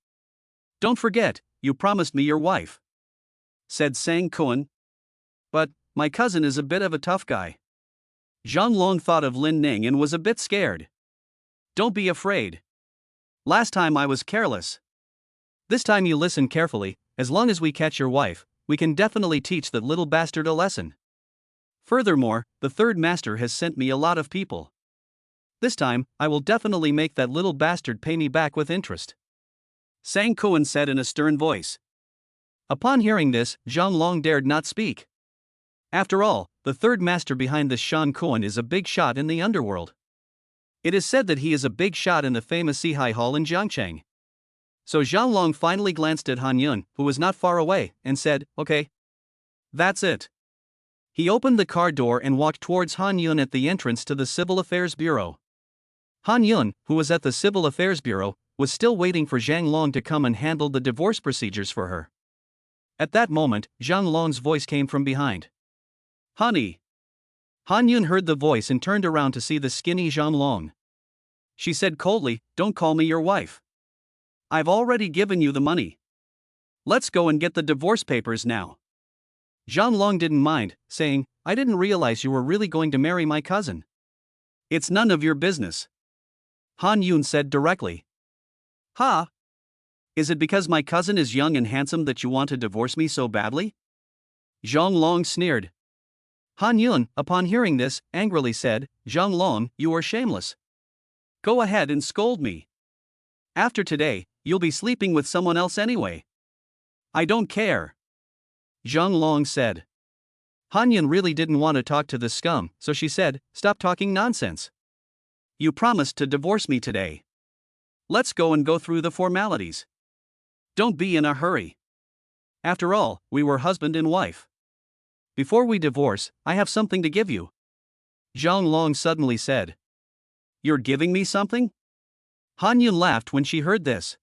Don't forget, you promised me your wife. Said Sang Cohen. But, my cousin is a bit of a tough guy. Zhang Long thought of Lin Ning and was a bit scared. Don't be afraid. Last time I was careless. This time you listen carefully. As long as we catch your wife, we can definitely teach that little bastard a lesson. Furthermore, the third master has sent me a lot of people. This time, I will definitely make that little bastard pay me back with interest. Sang Kuan said in a stern voice. Upon hearing this, Zhang Long dared not speak. After all, the third master behind this Shan Kuan is a big shot in the underworld. It is said that he is a big shot in the famous Sihai Hall in Jiangcheng. So Zhang Long finally glanced at Han Yun, who was not far away, and said, "Okay. That's it." He opened the car door and walked towards Han Yun at the entrance to the Civil Affairs Bureau. Han Yun, who was at the Civil Affairs Bureau, was still waiting for Zhang Long to come and handle the divorce procedures for her. At that moment, Zhang Long's voice came from behind. "Honey." Han Yun heard the voice and turned around to see the skinny Zhang Long. She said coldly, "Don't call me your wife. I've already given you the money. Let's go and get the divorce papers now." Zhang Long didn't mind, saying, "I didn't realize you were really going to marry my cousin." "It's none of your business," Han Yun said directly. "Ha? Is it because my cousin is young and handsome that you want to divorce me so badly?" Zhang Long sneered. Han Yun, upon hearing this, angrily said, "Zhang Long, you are shameless. Go ahead and scold me. After today, you'll be sleeping with someone else anyway." "I don't care," Zhang Long said. Han Yun really didn't want to talk to the scum, so she said, "Stop talking nonsense. You promised to divorce me today. Let's go through the formalities. Don't be in a hurry. After all, we were husband and wife. Before we divorce, I have something to give you." Zhang Long suddenly said. "You're giving me something?" Han Yun laughed when she heard this.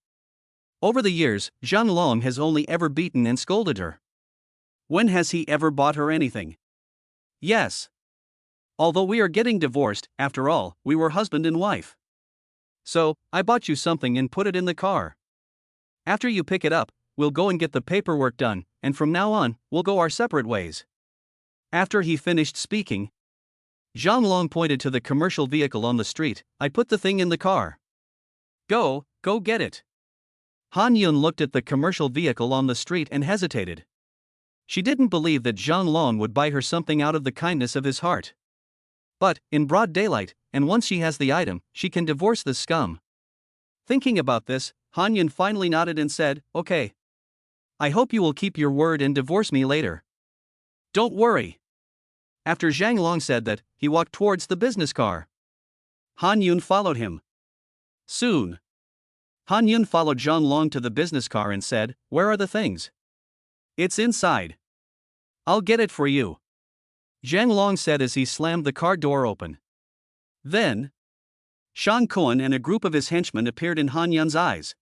Over the years, Zhang Long has only ever beaten and scolded her. When has he ever bought her anything? Yes. Although we are getting divorced, after all, we were husband and wife. So, I bought you something and put it in the car. After you pick it up, we'll go and get the paperwork done, and from now on, we'll go our separate ways. After he finished speaking, Zhang Long pointed to the commercial vehicle on the street. "I put the thing in the car. Go get it." Han Yun looked at the commercial vehicle on the street and hesitated. She didn't believe that Zhang Long would buy her something out of the kindness of his heart. But, in broad daylight, and once she has the item, she can divorce the scum. Thinking about this, Han Yun finally nodded and said, "Okay. I hope you will keep your word and divorce me later." "Don't worry." After Zhang Long said that, he walked towards the business car. Han Yun followed him. Soon, Han Yun followed Zhang Long to the business car and said, "Where are the things?" "It's inside. I'll get it for you," Zhang Long said as he slammed the car door open. Then, Shan Kuan and a group of his henchmen appeared in Han Yun's eyes.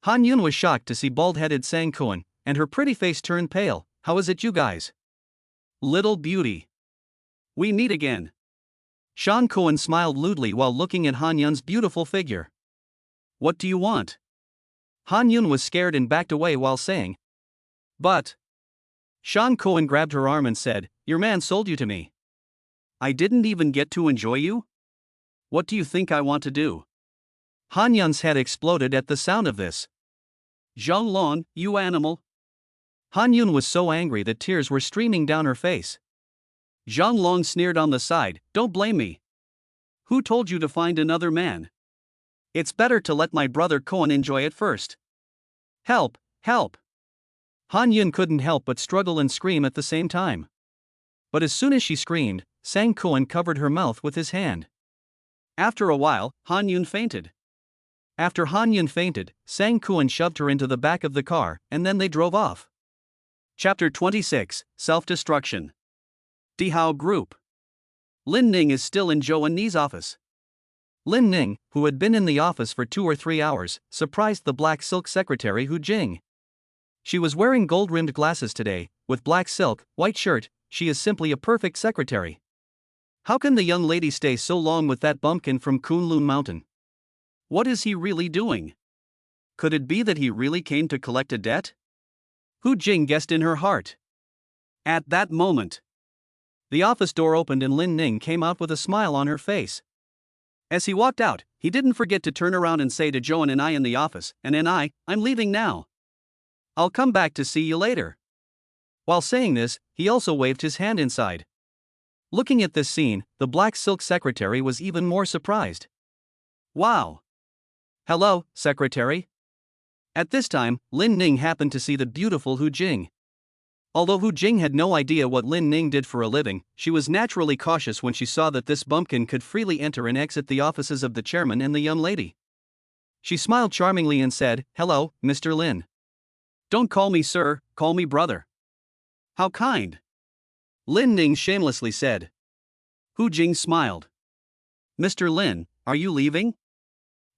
Han Yun was shocked to see bald-headed Sang Kuan, and her pretty face turned pale. "How is it you guys? Little beauty. We meet again." Shan Kuan smiled lewdly while looking at Han Yun's beautiful figure. "What do you want?" Han Yun was scared and backed away while saying, "But..." Shan Kuan grabbed her arm and said, "Your man sold you to me. I didn't even get to enjoy you? What do you think I want to do?" Han Yun's head exploded at the sound of this. "Zhang Long, you animal." Han Yun was so angry that tears were streaming down her face. Zhang Long sneered on the side, "Don't blame me. Who told you to find another man? It's better to let my brother Kuan enjoy it first. Help, help." Han Yun couldn't help but struggle and scream at the same time. But as soon as she screamed, Sang Kuan covered her mouth with his hand. After a while, Han Yun fainted. After Han Yun fainted, Sang Kuan shoved her into the back of the car, and then they drove off. Chapter 26, Self-Destruction. Dihao Group. Lin Ning is still in Zhou Ni's office. Lin Ning, who had been in the office for 2 or 3 hours, surprised the black silk secretary Hu Jing. She was wearing gold-rimmed glasses today, with black silk, white shirt. She is simply a perfect secretary. How can the young lady stay so long with that bumpkin from Kunlun Mountain? What is he really doing? Could it be that he really came to collect a debt? Hu Jing guessed in her heart. At that moment, The office door opened and Lin Ning came out with a smile on her face. As he walked out, he didn't forget to turn around and say to Joan and I in the office, I'm leaving now. I'll come back to see you later. While saying this, he also waved his hand inside. Looking at this scene, the black silk secretary was even more surprised. Wow! Hello, secretary. At this time, Lin Ning happened to see the beautiful Hu Jing. Although Hu Jing had no idea what Lin Ning did for a living, she was naturally cautious when she saw that this bumpkin could freely enter and exit the offices of the chairman and the young lady. She smiled charmingly and said, "Hello, Mr. Lin. Don't call me sir, call me brother." "How kind," Lin Ning shamelessly said. Hu Jing smiled. "Mr. Lin, are you leaving?"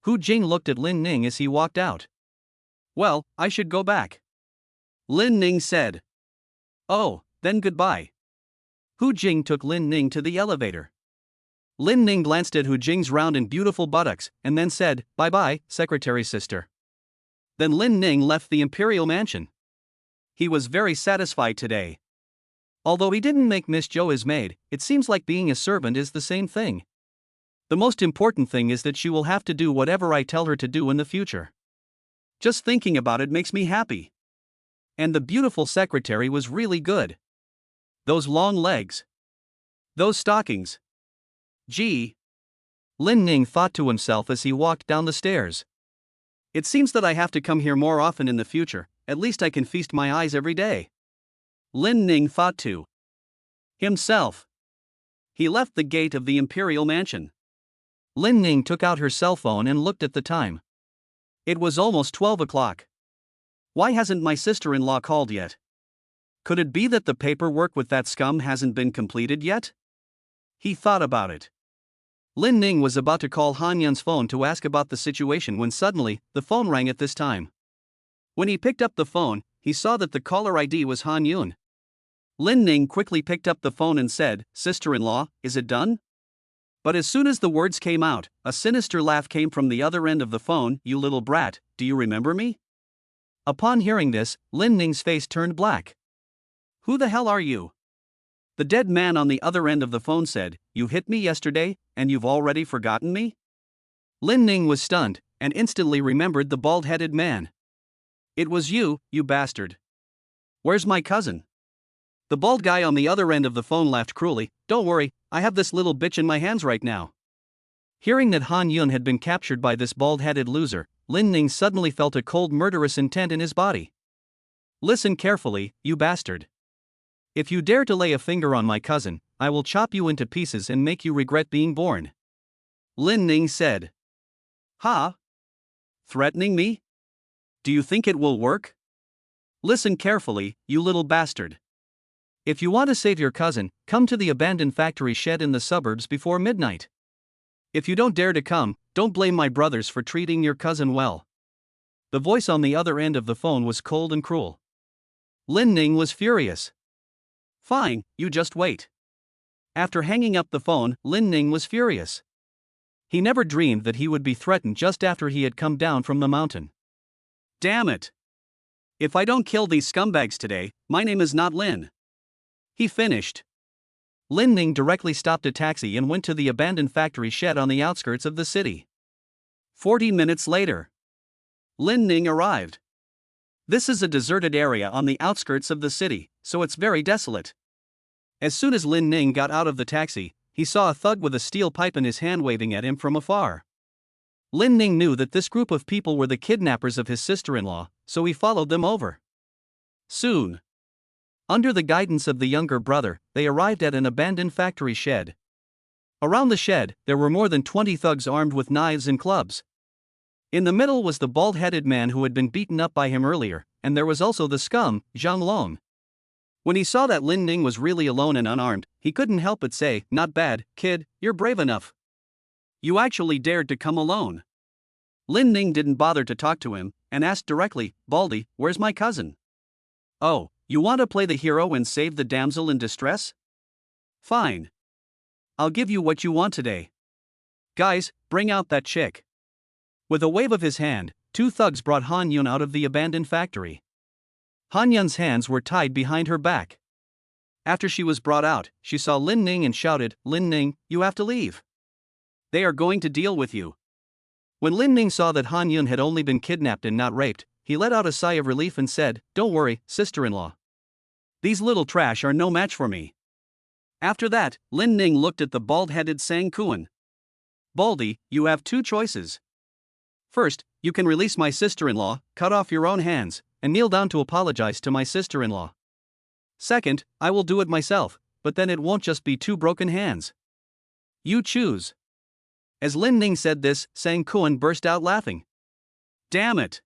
Hu Jing looked at Lin Ning as he walked out. "Well, I should go back," Lin Ning said. "Oh, then goodbye." Hu Jing took Lin Ning to the elevator. Lin Ning glanced at Hu Jing's round and beautiful buttocks and then said, "Bye-bye, secretary sister." Then Lin Ning left the imperial mansion. He was very satisfied today. Although he didn't make Miss Zhou his maid, it seems like being a servant is the same thing. The most important thing is that she will have to do whatever I tell her to do in the future. Just thinking about it makes me happy. And the beautiful secretary was really good. Those long legs. Those stockings. Gee. Lin Ning thought to himself as he walked down the stairs. It seems that I have to come here more often in the future, at least I can feast my eyes every day. Lin Ning thought to himself. He left the gate of the imperial mansion. Lin Ning took out her cell phone and looked at the time. It was almost 12 o'clock. Why hasn't my sister-in-law called yet? Could it be that the paperwork with that scum hasn't been completed yet? He thought about it. Lin Ning was about to call Han Yun's phone to ask about the situation when suddenly, the phone rang at this time. When he picked up the phone, he saw that the caller ID was Han Yun. Lin Ning quickly picked up the phone and said, "Sister-in-law, is it done?" But as soon as the words came out, a sinister laugh came from the other end of the phone. "You little brat, do you remember me?" Upon hearing this, Lin Ning's face turned black. "Who the hell are you?" The dead man on the other end of the phone said, "You hit me yesterday, and you've already forgotten me?" Lin Ning was stunned, and instantly remembered the bald-headed man. "It was you, you bastard. Where's my cousin?" The bald guy on the other end of the phone laughed cruelly. "Don't worry, I have this little bitch in my hands right now." Hearing that Han Yun had been captured by this bald-headed loser, Lin Ning suddenly felt a cold murderous intent in his body. "Listen carefully, you bastard. If you dare to lay a finger on my cousin, I will chop you into pieces and make you regret being born," Lin Ning said. "Ha? Threatening me? Do you think it will work? Listen carefully, you little bastard. If you want to save your cousin, come to the abandoned factory shed in the suburbs before midnight. If you don't dare to come, don't blame my brothers for treating your cousin well." The voice on the other end of the phone was cold and cruel. Lin Ning was furious. "Fine, you just wait." After hanging up the phone, Lin Ning was furious. He never dreamed that he would be threatened just after he had come down from the mountain. "Damn it. If I don't kill these scumbags today, my name is not Lin," he finished. Lin Ning directly stopped a taxi and went to the abandoned factory shed on the outskirts of the city. 40 minutes later, Lin Ning arrived. This is a deserted area on the outskirts of the city, so it's very desolate. As soon as Lin Ning got out of the taxi, he saw a thug with a steel pipe in his hand waving at him from afar. Lin Ning knew that this group of people were the kidnappers of his sister-in-law, so he followed them over. Soon, under the guidance of the younger brother, they arrived at an abandoned factory shed. Around the shed, there were more than 20 thugs armed with knives and clubs. In the middle was the bald-headed man who had been beaten up by him earlier, and there was also the scum, Zhang Long. When he saw that Lin Ning was really alone and unarmed, he couldn't help but say, "Not bad, kid, you're brave enough. You actually dared to come alone." Lin Ning didn't bother to talk to him, and asked directly, "Baldy, where's my cousin?" "Oh, you want to play the hero and save the damsel in distress? Fine. I'll give you what you want today. Guys, bring out that chick." With a wave of his hand, two thugs brought Han Yun out of the abandoned factory. Han Yun's hands were tied behind her back. After she was brought out, she saw Lin Ning and shouted, "Lin Ning, you have to leave. They are going to deal with you." When Lin Ning saw that Han Yun had only been kidnapped and not raped, he let out a sigh of relief and said, "Don't worry, sister-in-law. These little trash are no match for me." After that, Lin Ning looked at the bald-headed Sang Kuan. "Baldy, you have two choices. First, you can release my sister-in-law, cut off your own hands, and kneel down to apologize to my sister-in-law. Second, I will do it myself, but then it won't just be two broken hands. You choose." As Lin Ning said this, Sang Kuan burst out laughing. "Damn it!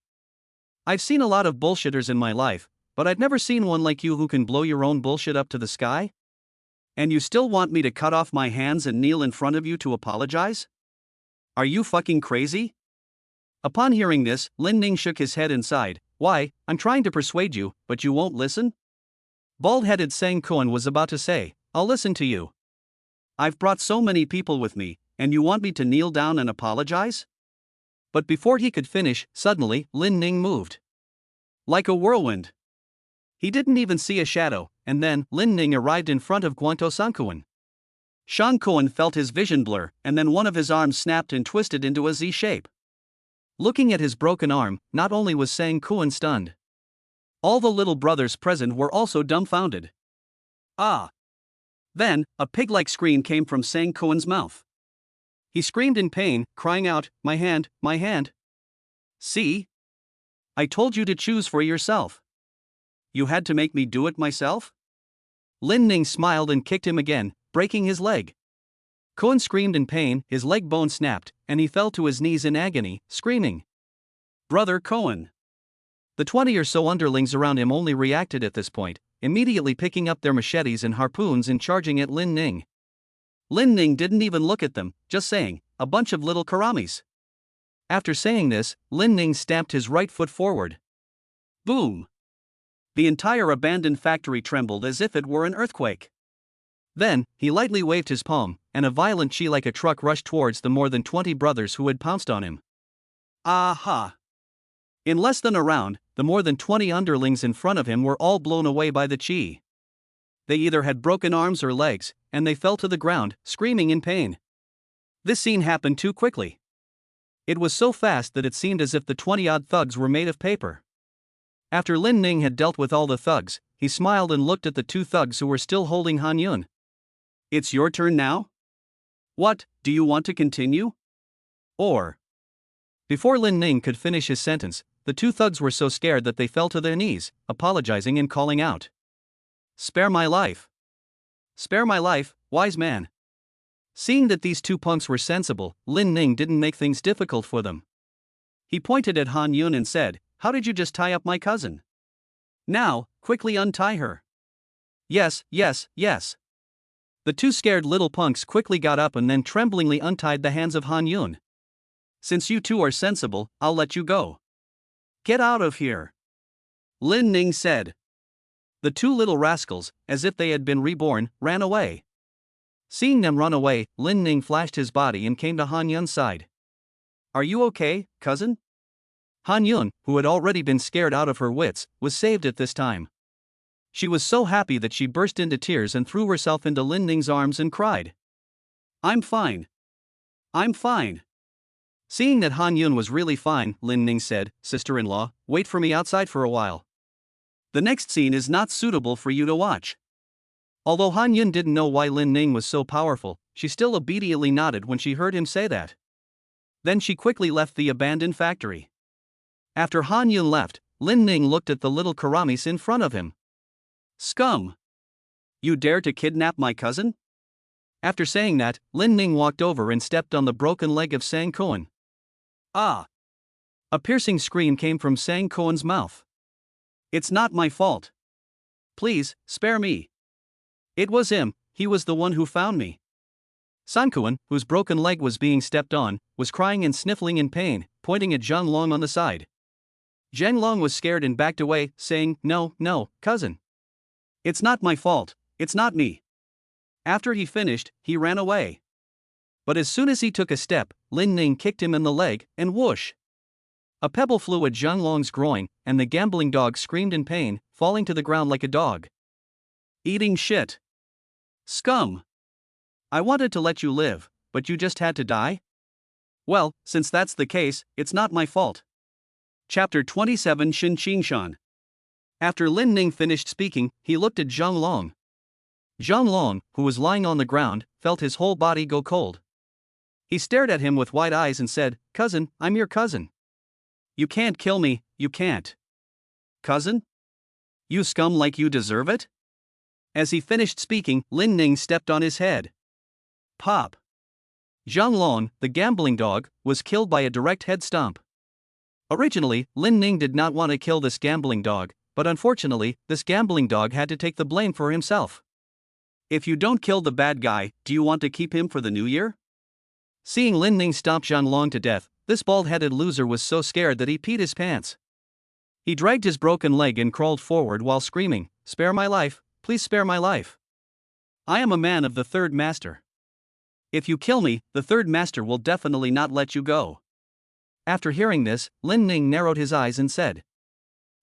I've seen a lot of bullshitters in my life, but I've never seen one like you who can blow your own bullshit up to the sky? And you still want me to cut off my hands and kneel in front of you to apologize? Are you fucking crazy?" Upon hearing this, Lin Ning shook his head and sighed. "Why, I'm trying to persuade you, but you won't listen?" Bald-headed Sang Kuan was about to say, "I'll listen to you. I've brought so many people with me, and you want me to kneel down and apologize?" But before he could finish, suddenly, Lin Ning moved. Like a whirlwind. He didn't even see a shadow, and then, Lin Ning arrived in front of Guanto Sankuan. Shang Kuan felt his vision blur, and then one of his arms snapped and twisted into a Z shape. Looking at his broken arm, not only was Sang Kuan stunned. All the little brothers present were also dumbfounded. Ah! Then, a pig-like scream came from Sang Kuan's mouth. He screamed in pain, crying out, "My hand, my hand! See? I told you to choose for yourself. You had to make me do it myself?" Lin Ning smiled and kicked him again, breaking his leg. Kuan screamed in pain, his leg bone snapped, and he fell to his knees in agony, screaming, "Brother Kuan!" The 20 or so underlings around him only reacted at this point, immediately picking up their machetes and harpoons and charging at Lin Ning. Lin Ning didn't even look at them, just saying, "A bunch of little karamis." After saying this, Lin Ning stamped his right foot forward. Boom! The entire abandoned factory trembled as if it were an earthquake. Then, he lightly waved his palm, and a violent chi like a truck rushed towards the more than 20 brothers who had pounced on him. Aha! In less than a round, the more than 20 underlings in front of him were all blown away by the chi. They either had broken arms or legs, and they fell to the ground, screaming in pain. This scene happened too quickly. It was so fast that it seemed as if the 20-odd thugs were made of paper. After Lin Ning had dealt with all the thugs, he smiled and looked at the two thugs who were still holding Han Yun. "It's your turn now? What, do you want to continue? Or?" Before Lin Ning could finish his sentence, the two thugs were so scared that they fell to their knees, apologizing and calling out, "Spare my life! Spare my life, wise man!" Seeing that these two punks were sensible, Lin Ning didn't make things difficult for them. He pointed at Han Yun and said, "How did you just tie up my cousin? Now, quickly untie her." "Yes, yes, yes." The two scared little punks quickly got up and then tremblingly untied the hands of Han Yun. "Since you two are sensible, I'll let you go. Get out of here," Lin Ning said. The two little rascals, as if they had been reborn, ran away. Seeing them run away, Lin Ning flashed his body and came to Han Yun's side. "Are you okay, cousin?" Han Yun, who had already been scared out of her wits, was saved at this time. She was so happy that she burst into tears and threw herself into Lin Ning's arms and cried, "I'm fine. I'm fine." Seeing that Han Yun was really fine, Lin Ning said, "Sister-in-law, wait for me outside for a while. The next scene is not suitable for you to watch." Although Han Yun didn't know why Lin Ning was so powerful, she still obediently nodded when she heard him say that. Then she quickly left the abandoned factory. After Han Yun left, Lin Ning looked at the little karamis in front of him. "Scum! You dare to kidnap my cousin?" After saying that, Lin Ning walked over and stepped on the broken leg of Sang Kuan. Ah! A piercing scream came from Sang Kuan's mouth. "It's not my fault. Please, spare me. It was him, he was the one who found me." Sang Kuan, whose broken leg was being stepped on, was crying and sniffling in pain, pointing at Zhang Long on the side. Zhang Long was scared and backed away, saying, "No, no, cousin. It's not my fault, it's not me." After he finished, he ran away. But as soon as he took a step, Lin Ning kicked him in the leg, and whoosh! A pebble flew at Zhang Long's groin, and the gambling dog screamed in pain, falling to the ground like a dog. Eating shit. Scum. I wanted to let you live, but you just had to die? Well, since that's the case, it's not my fault. Chapter 27 Xin Qingshan. After Lin Ning finished speaking, he looked at Zhang Long. Zhang Long, who was lying on the ground, felt his whole body go cold. He stared at him with wide eyes and said, "Cousin, I'm your cousin. You can't kill me, you can't." "Cousin? You scum like you deserve it?" As he finished speaking, Lin Ning stepped on his head. Pop. Zhang Long, the gambling dog, was killed by a direct head stomp. Originally, Lin Ning did not want to kill this gambling dog, but unfortunately, this gambling dog had to take the blame for himself. If you don't kill the bad guy, do you want to keep him for the new year? Seeing Lin Ning stomp Zhang Long to death, this bald-headed loser was so scared that he peed his pants. He dragged his broken leg and crawled forward while screaming, "Spare my life, please spare my life. I am a man of the third master. If you kill me, the third master will definitely not let you go." After hearing this, Lin Ning narrowed his eyes and said,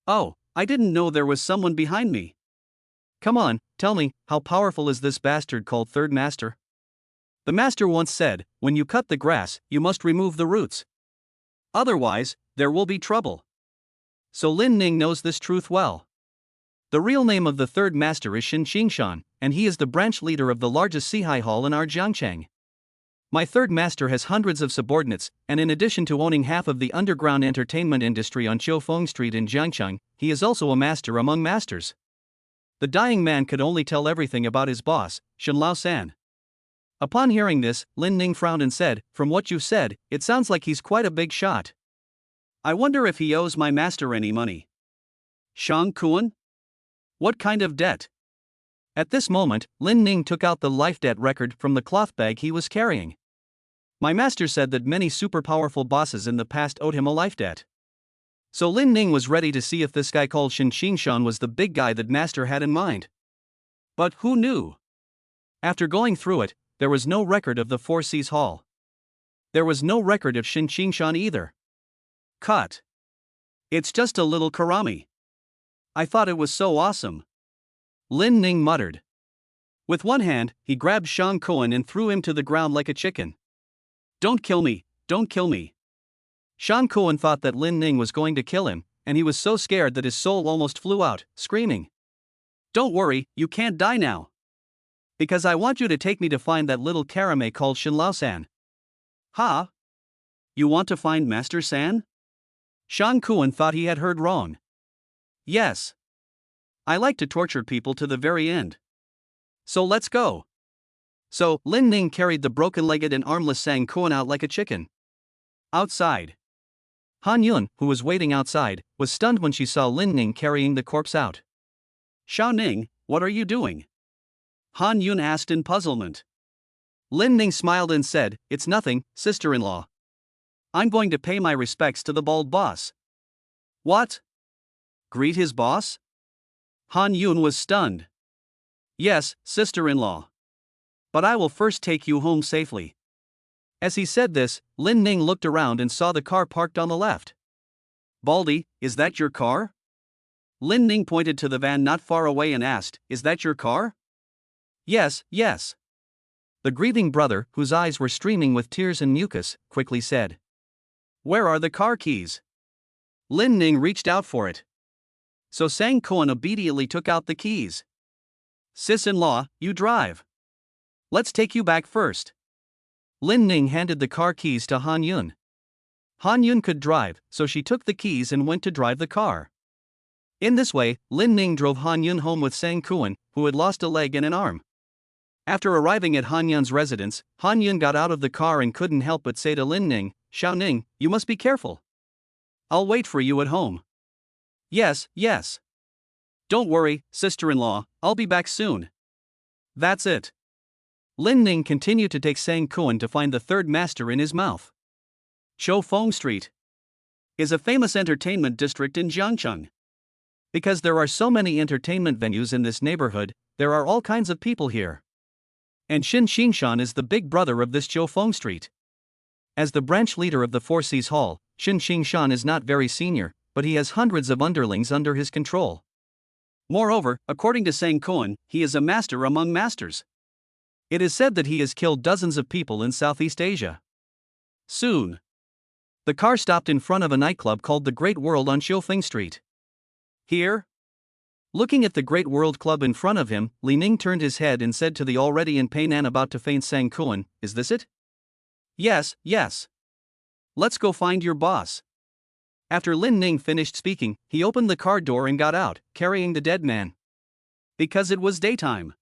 "Oh, I didn't know there was someone behind me. Come on, tell me, how powerful is this bastard called Third Master?" The master once said, "When you cut the grass, you must remove the roots. Otherwise, there will be trouble." So Lin Ning knows this truth well. The real name of the third master is Xin Qingshan, and he is the branch leader of the largest Sihai Hall in our Jiangchang. My third master has hundreds of subordinates, and in addition to owning half of the underground entertainment industry on Qiufeng Street in Jiangcheng, he is also a master among masters. The dying man could only tell everything about his boss, Shen Lao San. Upon hearing this, Lin Ning frowned and said, "From what you said, it sounds like he's quite a big shot. I wonder if he owes my master any money." "Shang Kuan? What kind of debt?" At this moment, Lin Ning took out the life debt record from the cloth bag he was carrying. My master said that many super powerful bosses in the past owed him a life debt. So Lin Ning was ready to see if this guy called Xin Qingshan was the big guy that master had in mind. But who knew? After going through it, there was no record of the Four Seas Hall. There was no record of Xin Qingshan either. Cut. It's just a little karami. I thought it was so awesome. Lin Ning muttered. With one hand, he grabbed Shang Kuan and threw him to the ground like a chicken. "Don't kill me, don't kill me." Shang Kuan thought that Lin Ning was going to kill him, and he was so scared that his soul almost flew out, screaming, "Don't worry, you can't die now. Because I want you to take me to find that little karame called Shen Lao San." "Ha? You want to find Master San?" Shang Kuan thought he had heard wrong. "Yes. I like to torture people to the very end. So let's go." So, Lin Ning carried the broken-legged and armless Shang Kuan out like a chicken. Outside. Han Yun, who was waiting outside, was stunned when she saw Lin Ning carrying the corpse out. "Xiao Ning, what are you doing?" Han Yun asked in puzzlement. Lin Ning smiled and said, "It's nothing, sister-in-law. I'm going to pay my respects to the bald boss." "What? Greet his boss?" Han Yun was stunned. "Yes, sister-in-law. But I will first take you home safely." As he said this, Lin Ning looked around and saw the car parked on the left. "Baldy, is that your car?" Lin Ning pointed to the van not far away and asked, "Is that your car?" "Yes, yes." The grieving brother, whose eyes were streaming with tears and mucus, quickly said, "Where are the car keys?" Lin Ning reached out for it. So Shang Kuan obediently took out the keys. "Sis-in-law, you drive. Let's take you back first." Lin Ning handed the car keys to Han Yun. Han Yun could drive, so she took the keys and went to drive the car. In this way, Lin Ning drove Han Yun home with Shang Kuan, who had lost a leg and an arm. After arriving at Han Yun's residence, Han Yun got out of the car and couldn't help but say to Lin Ning, "Xiao Ning, you must be careful. I'll wait for you at home." "Yes, yes. Don't worry, sister-in-law, I'll be back soon." That's it. Lin Ning continued to take Shang Kuan to find the third master in his mouth. Qiufeng Street is a famous entertainment district in Jiangcheng. Because there are so many entertainment venues in this neighborhood, there are all kinds of people here. And Xin Qingshan is the big brother of this Qiufeng Street. As the branch leader of the Four Seas Hall, Xin Qingshan is not very senior, but he has hundreds of underlings under his control. Moreover, according to Sang Koan, he is a master among masters. It is said that he has killed dozens of people in Southeast Asia. Soon, the car stopped in front of a nightclub called the Great World on Xiaofeng Street. Here? Looking at the Great World Club in front of him, Li Ning turned his head and said to the already in pain and about to faint Sang Koan, "Is this it?" "Yes, yes. Let's go find your boss." After Lin Ning finished speaking, he opened the car door and got out, carrying the dead man. Because it was daytime.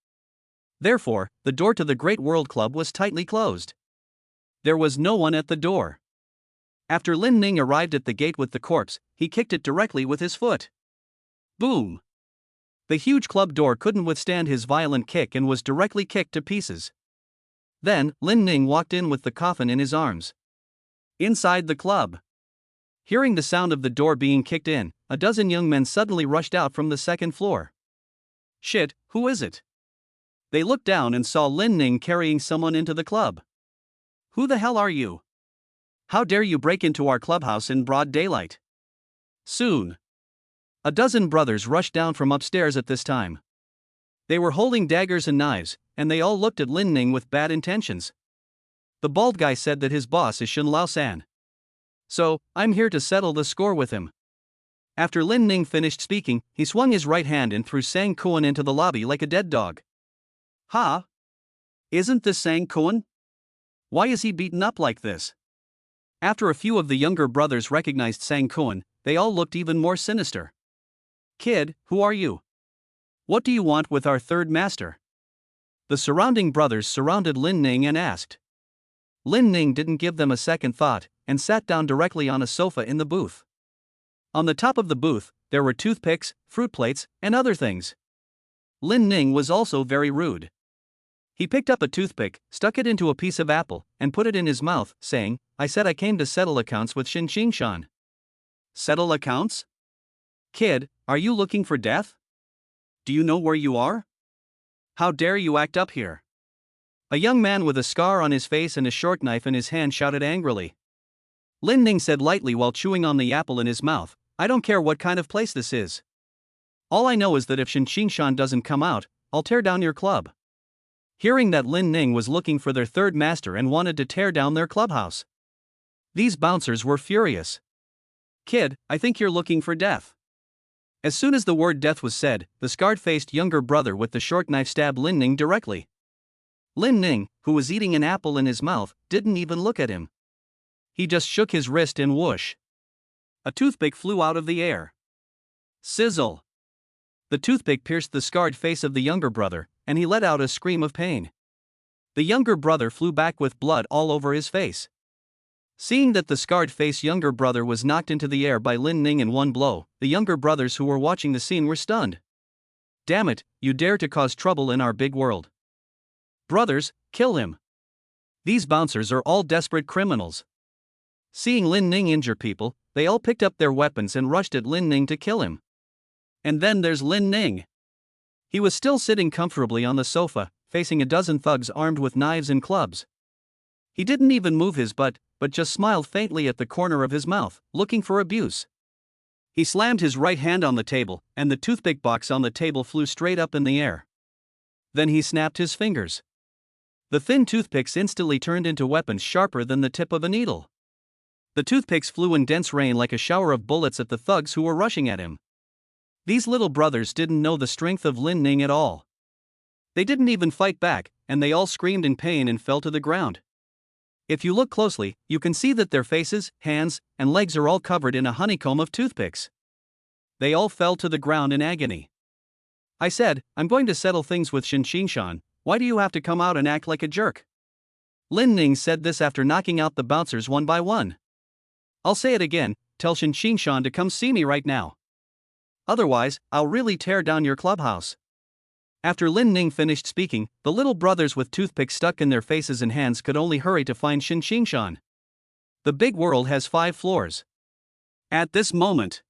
Therefore, the door to the Great World Club was tightly closed. There was no one at the door. After Lin Ning arrived at the gate with the corpse, he kicked it directly with his foot. Boom! The huge club door couldn't withstand his violent kick and was directly kicked to pieces. Then, Lin Ning walked in with the coffin in his arms. Inside the club. Hearing the sound of the door being kicked in, a dozen young men suddenly rushed out from the second floor. Shit, who is it? They looked down and saw Lin Ning carrying someone into the club. Who the hell are you? How dare you break into our clubhouse in broad daylight? Soon, a dozen brothers rushed down from upstairs at this time. They were holding daggers and knives, and they all looked at Lin Ning with bad intentions. The bald guy said that his boss is Shen Lao-san. So, I'm here to settle the score with him. After Lin Ning finished speaking, he swung his right hand and threw Sang Koan into the lobby like a dead dog. Ha! Isn't this Sang Koan? Why is he beaten up like this? After a few of the younger brothers recognized Sang Koan, they all looked even more sinister. Kid, who are you? What do you want with our third master? The surrounding brothers surrounded Lin Ning and asked. Lin Ning didn't give them a second thought, and sat down directly on a sofa in the booth. On the top of the booth, there were toothpicks, fruit plates, and other things. Lin Ning was also very rude. He picked up a toothpick, stuck it into a piece of apple, and put it in his mouth, saying, "I said I came to settle accounts with Shin Shan." Settle accounts? Kid, are you looking for death? Do you know where you are? How dare you act up here? A young man with a scar on his face and a short knife in his hand shouted angrily. Lin Ning said lightly while chewing on the apple in his mouth, "I don't care what kind of place this is. All I know is that if Shin Shan doesn't come out, I'll tear down your club." Hearing that Lin Ning was looking for their third master and wanted to tear down their clubhouse, these bouncers were furious. Kid, I think you're looking for death. As soon as the word death was said, the scarred-faced younger brother with the short knife stabbed Lin Ning directly. Lin Ning, who was eating an apple in his mouth, didn't even look at him. He just shook his wrist and whoosh. A toothpick flew out of the air. Sizzle! The toothpick pierced the scarred face of the younger brother, and he let out a scream of pain. The younger brother flew back with blood all over his face. Seeing that the scarred-faced younger brother was knocked into the air by Lin Ning in one blow, the younger brothers who were watching the scene were stunned. Damn it, you dare to cause trouble in our big world. Brothers, kill him. These bouncers are all desperate criminals. Seeing Lin Ning injure people, they all picked up their weapons and rushed at Lin Ning to kill him. And then there's Lin Ning. He was still sitting comfortably on the sofa, facing a dozen thugs armed with knives and clubs. He didn't even move his butt, but just smiled faintly at the corner of his mouth, looking for abuse. He slammed his right hand on the table, and the toothpick box on the table flew straight up in the air. Then he snapped his fingers. The thin toothpicks instantly turned into weapons sharper than the tip of a needle. The toothpicks flew in dense rain like a shower of bullets at the thugs who were rushing at him. These little brothers didn't know the strength of Lin Ning at all. They didn't even fight back, and they all screamed in pain and fell to the ground. If you look closely, you can see that their faces, hands, and legs are all covered in a honeycomb of toothpicks. They all fell to the ground in agony. I said, I'm going to settle things with Shin Shan. Why do you have to come out and act like a jerk? Lin Ning said this after knocking out the bouncers one by one. I'll say it again, tell Shin Shan to come see me right now. Otherwise, I'll really tear down your clubhouse. After Lin Ning finished speaking, the little brothers with toothpicks stuck in their faces and hands could only hurry to find Shin Shan. The big world has 5 floors. At this moment,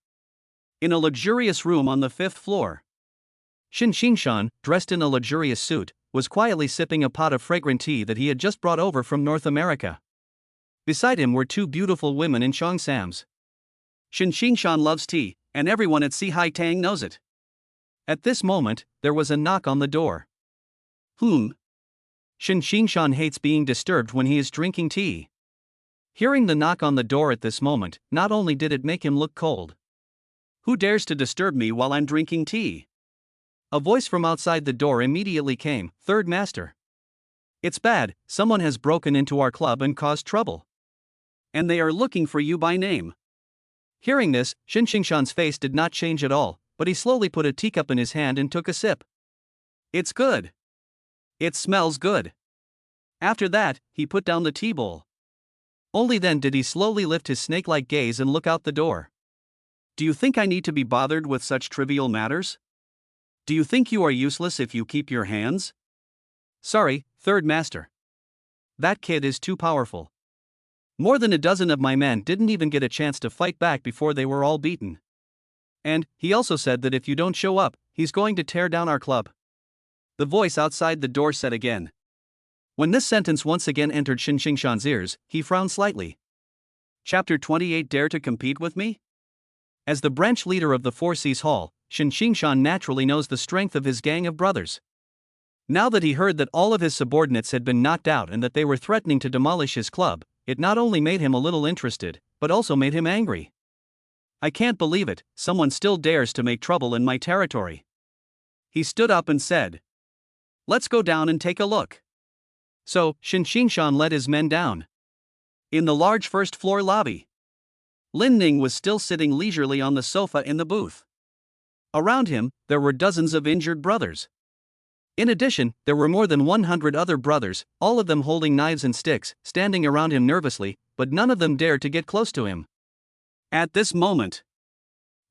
in a luxurious room on the 5th floor, Shin Shan, dressed in a luxurious suit, was quietly sipping a pot of fragrant tea that he had just brought over from North America. Beside him were 2 beautiful women in cheongsams. Shin Shan loves tea, and everyone at Si Hai Tang knows it. At this moment, there was a knock on the door. Shin Xingshan hates being disturbed when he is drinking tea. Hearing the knock on the door at this moment, not only did it make him look cold. Who dares to disturb me while I'm drinking tea? A voice from outside the door immediately came, Third Master. It's bad, someone has broken into our club and caused trouble. And they are looking for you by name. Hearing this, Shin Xingshan's face did not change at all, but he slowly put a teacup in his hand and took a sip. It's good. It smells good. After that, he put down the tea bowl. Only then did he slowly lift his snake-like gaze and look out the door. Do you think I need to be bothered with such trivial matters? Do you think you are useless if you keep your hands? Sorry, Third Master. That kid is too powerful. More than a dozen of my men didn't even get a chance to fight back before they were all beaten. And, he also said that if you don't show up, he's going to tear down our club. The voice outside the door said again. When this sentence once again entered Shin Xingshan's ears, he frowned slightly. Chapter 28. Dare to compete with me? As the branch leader of the Four Seas Hall, Shin Xingshan naturally knows the strength of his gang of brothers. Now that he heard that all of his subordinates had been knocked out and that they were threatening to demolish his club, it not only made him a little interested, but also made him angry. I can't believe it, someone still dares to make trouble in my territory. He stood up and said, Let's go down and take a look. So, Shin Xingshan led his men down. In the large first-floor lobby, Lin Ning was still sitting leisurely on the sofa in the booth. Around him, there were dozens of injured brothers. In addition, there were more than 100 other brothers, all of them holding knives and sticks, standing around him nervously, but none of them dared to get close to him. At this moment,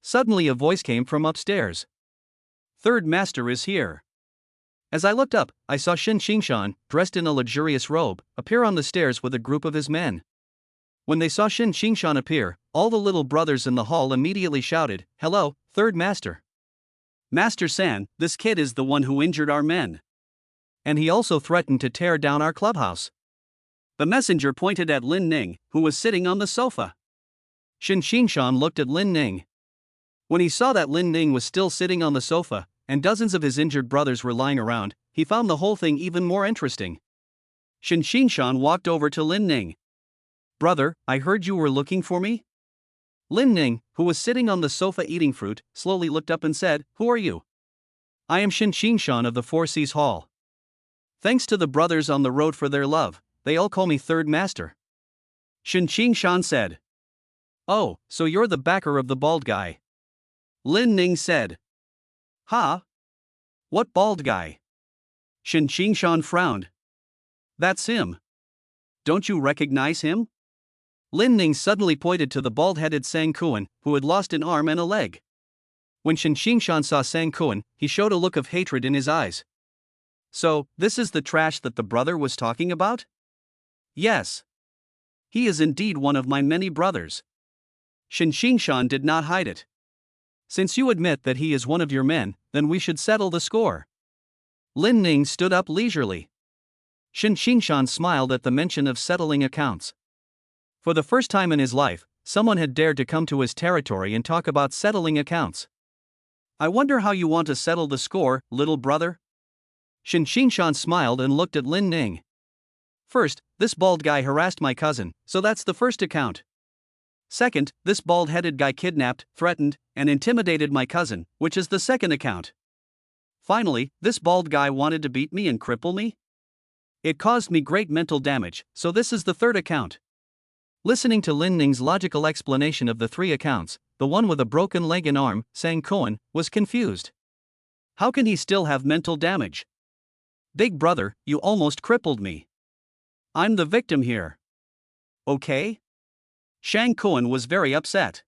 suddenly a voice came from upstairs. Third Master is here. As I looked up, I saw Shin Xingshan, dressed in a luxurious robe, appear on the stairs with a group of his men. When they saw Shin Xingshan appear, all the little brothers in the hall immediately shouted, Hello, Third Master. Master San, this kid is the one who injured our men. And he also threatened to tear down our clubhouse. The messenger pointed at Lin Ning, who was sitting on the sofa. Shin Xingshan looked at Lin Ning. When he saw that Lin Ning was still sitting on the sofa, and dozens of his injured brothers were lying around, he found the whole thing even more interesting. Shin Xingshan walked over to Lin Ning. Brother, I heard you were looking for me? Lin Ning, who was sitting on the sofa eating fruit, slowly looked up and said, Who are you? I am Shin Xingshan of the Four Seas Hall. Thanks to the brothers on the road for their love, they all call me Third Master. Shin Xingshan said. Oh, so you're the backer of the bald guy. Lin Ning said. Huh? What bald guy? Shin Xingshan frowned. That's him. Don't you recognize him? Lin Ning suddenly pointed to the bald-headed Sang Kuan, who had lost an arm and a leg. When Shin Xingshan saw Sang Kuan, he showed a look of hatred in his eyes. So, this is the trash that the brother was talking about? Yes. He is indeed one of my many brothers. Shin Xingshan did not hide it. Since you admit that he is one of your men, then we should settle the score. Lin Ning stood up leisurely. Shin Xingshan smiled at the mention of settling accounts. For the first time in his life, someone had dared to come to his territory and talk about settling accounts. I wonder how you want to settle the score, little brother? Shin Xingshan smiled and looked at Lin Ning. First, this bald guy harassed my cousin, so that's the first account. Second, this bald-headed guy kidnapped, threatened, and intimidated my cousin, which is the second account. Finally, this bald guy wanted to beat me and cripple me. It caused me great mental damage, so this is the third account. Listening to Lin Ning's logical explanation of the three accounts, the one with a broken leg and arm, Sang Kuan, was confused. How can he still have mental damage? Big brother, you almost crippled me. I'm the victim here. Okay? Sang Kuan was very upset.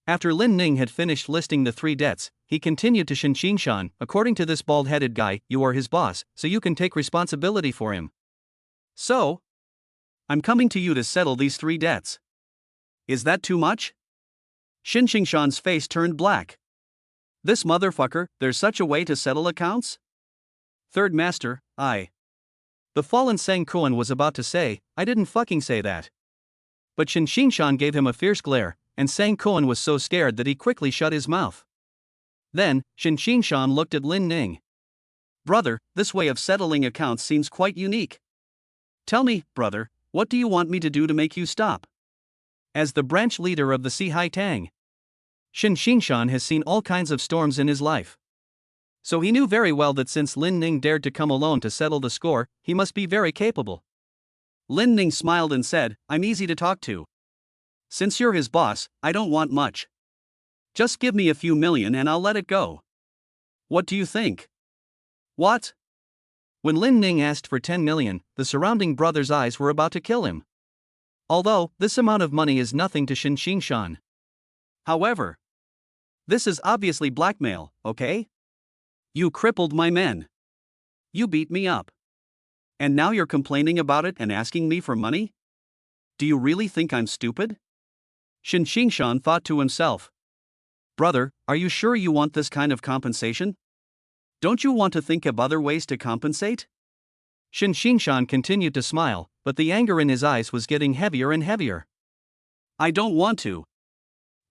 After Lin Ning had finished listing the three debts, he continued to Shin Xingshan, according to this bald-headed guy, you are his boss, so you can take responsibility for him. So? I'm coming to you to settle these three debts. Is that too much? Shin Xingshan's face turned black. This motherfucker, there's such a way to settle accounts? Third Master, The fallen Sang Kuan was about to say, I didn't fucking say that. But Shin Xingshan gave him a fierce glare, and Sang Kuan was so scared that he quickly shut his mouth. Then, Shan looked at Lin Ning. Brother, this way of settling accounts seems quite unique. Tell me, brother, what do you want me to do to make you stop? As the branch leader of the Sihai Tang, Shan has seen all kinds of storms in his life. So he knew very well that since Lin Ning dared to come alone to settle the score, he must be very capable. Lin Ning smiled and said, I'm easy to talk to. Since you're his boss, I don't want much. Just give me a few million and I'll let it go. What do you think? What? When Lin Ning asked for 10 million, the surrounding brothers' eyes were about to kill him. Although, this amount of money is nothing to Shan. However, this is obviously blackmail, okay? You crippled my men. You beat me up. And now you're complaining about it and asking me for money? Do you really think I'm stupid? Shan thought to himself. Brother, are you sure you want this kind of compensation? Don't you want to think of other ways to compensate? Shan continued to smile, but the anger in his eyes was getting heavier and heavier. I don't want to.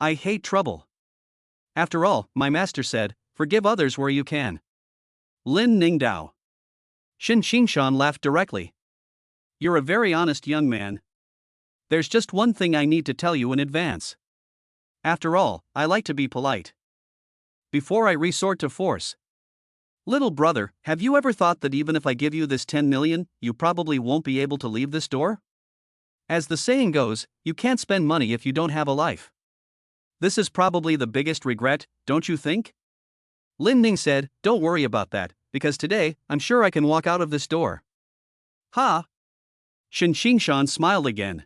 I hate trouble. After all, my master said, forgive others where you can. Lin Ning Dao. Shan laughed directly. You're a very honest young man. There's just one thing I need to tell you in advance. After all, I like to be polite. Before I resort to force. Little brother, have you ever thought that even if I give you this 10 million, you probably won't be able to leave this door? As the saying goes, you can't spend money if you don't have a life. This is probably the biggest regret, don't you think? Lin Ning said, don't worry about that, because today, I'm sure I can walk out of this door. Ha! Shan smiled again.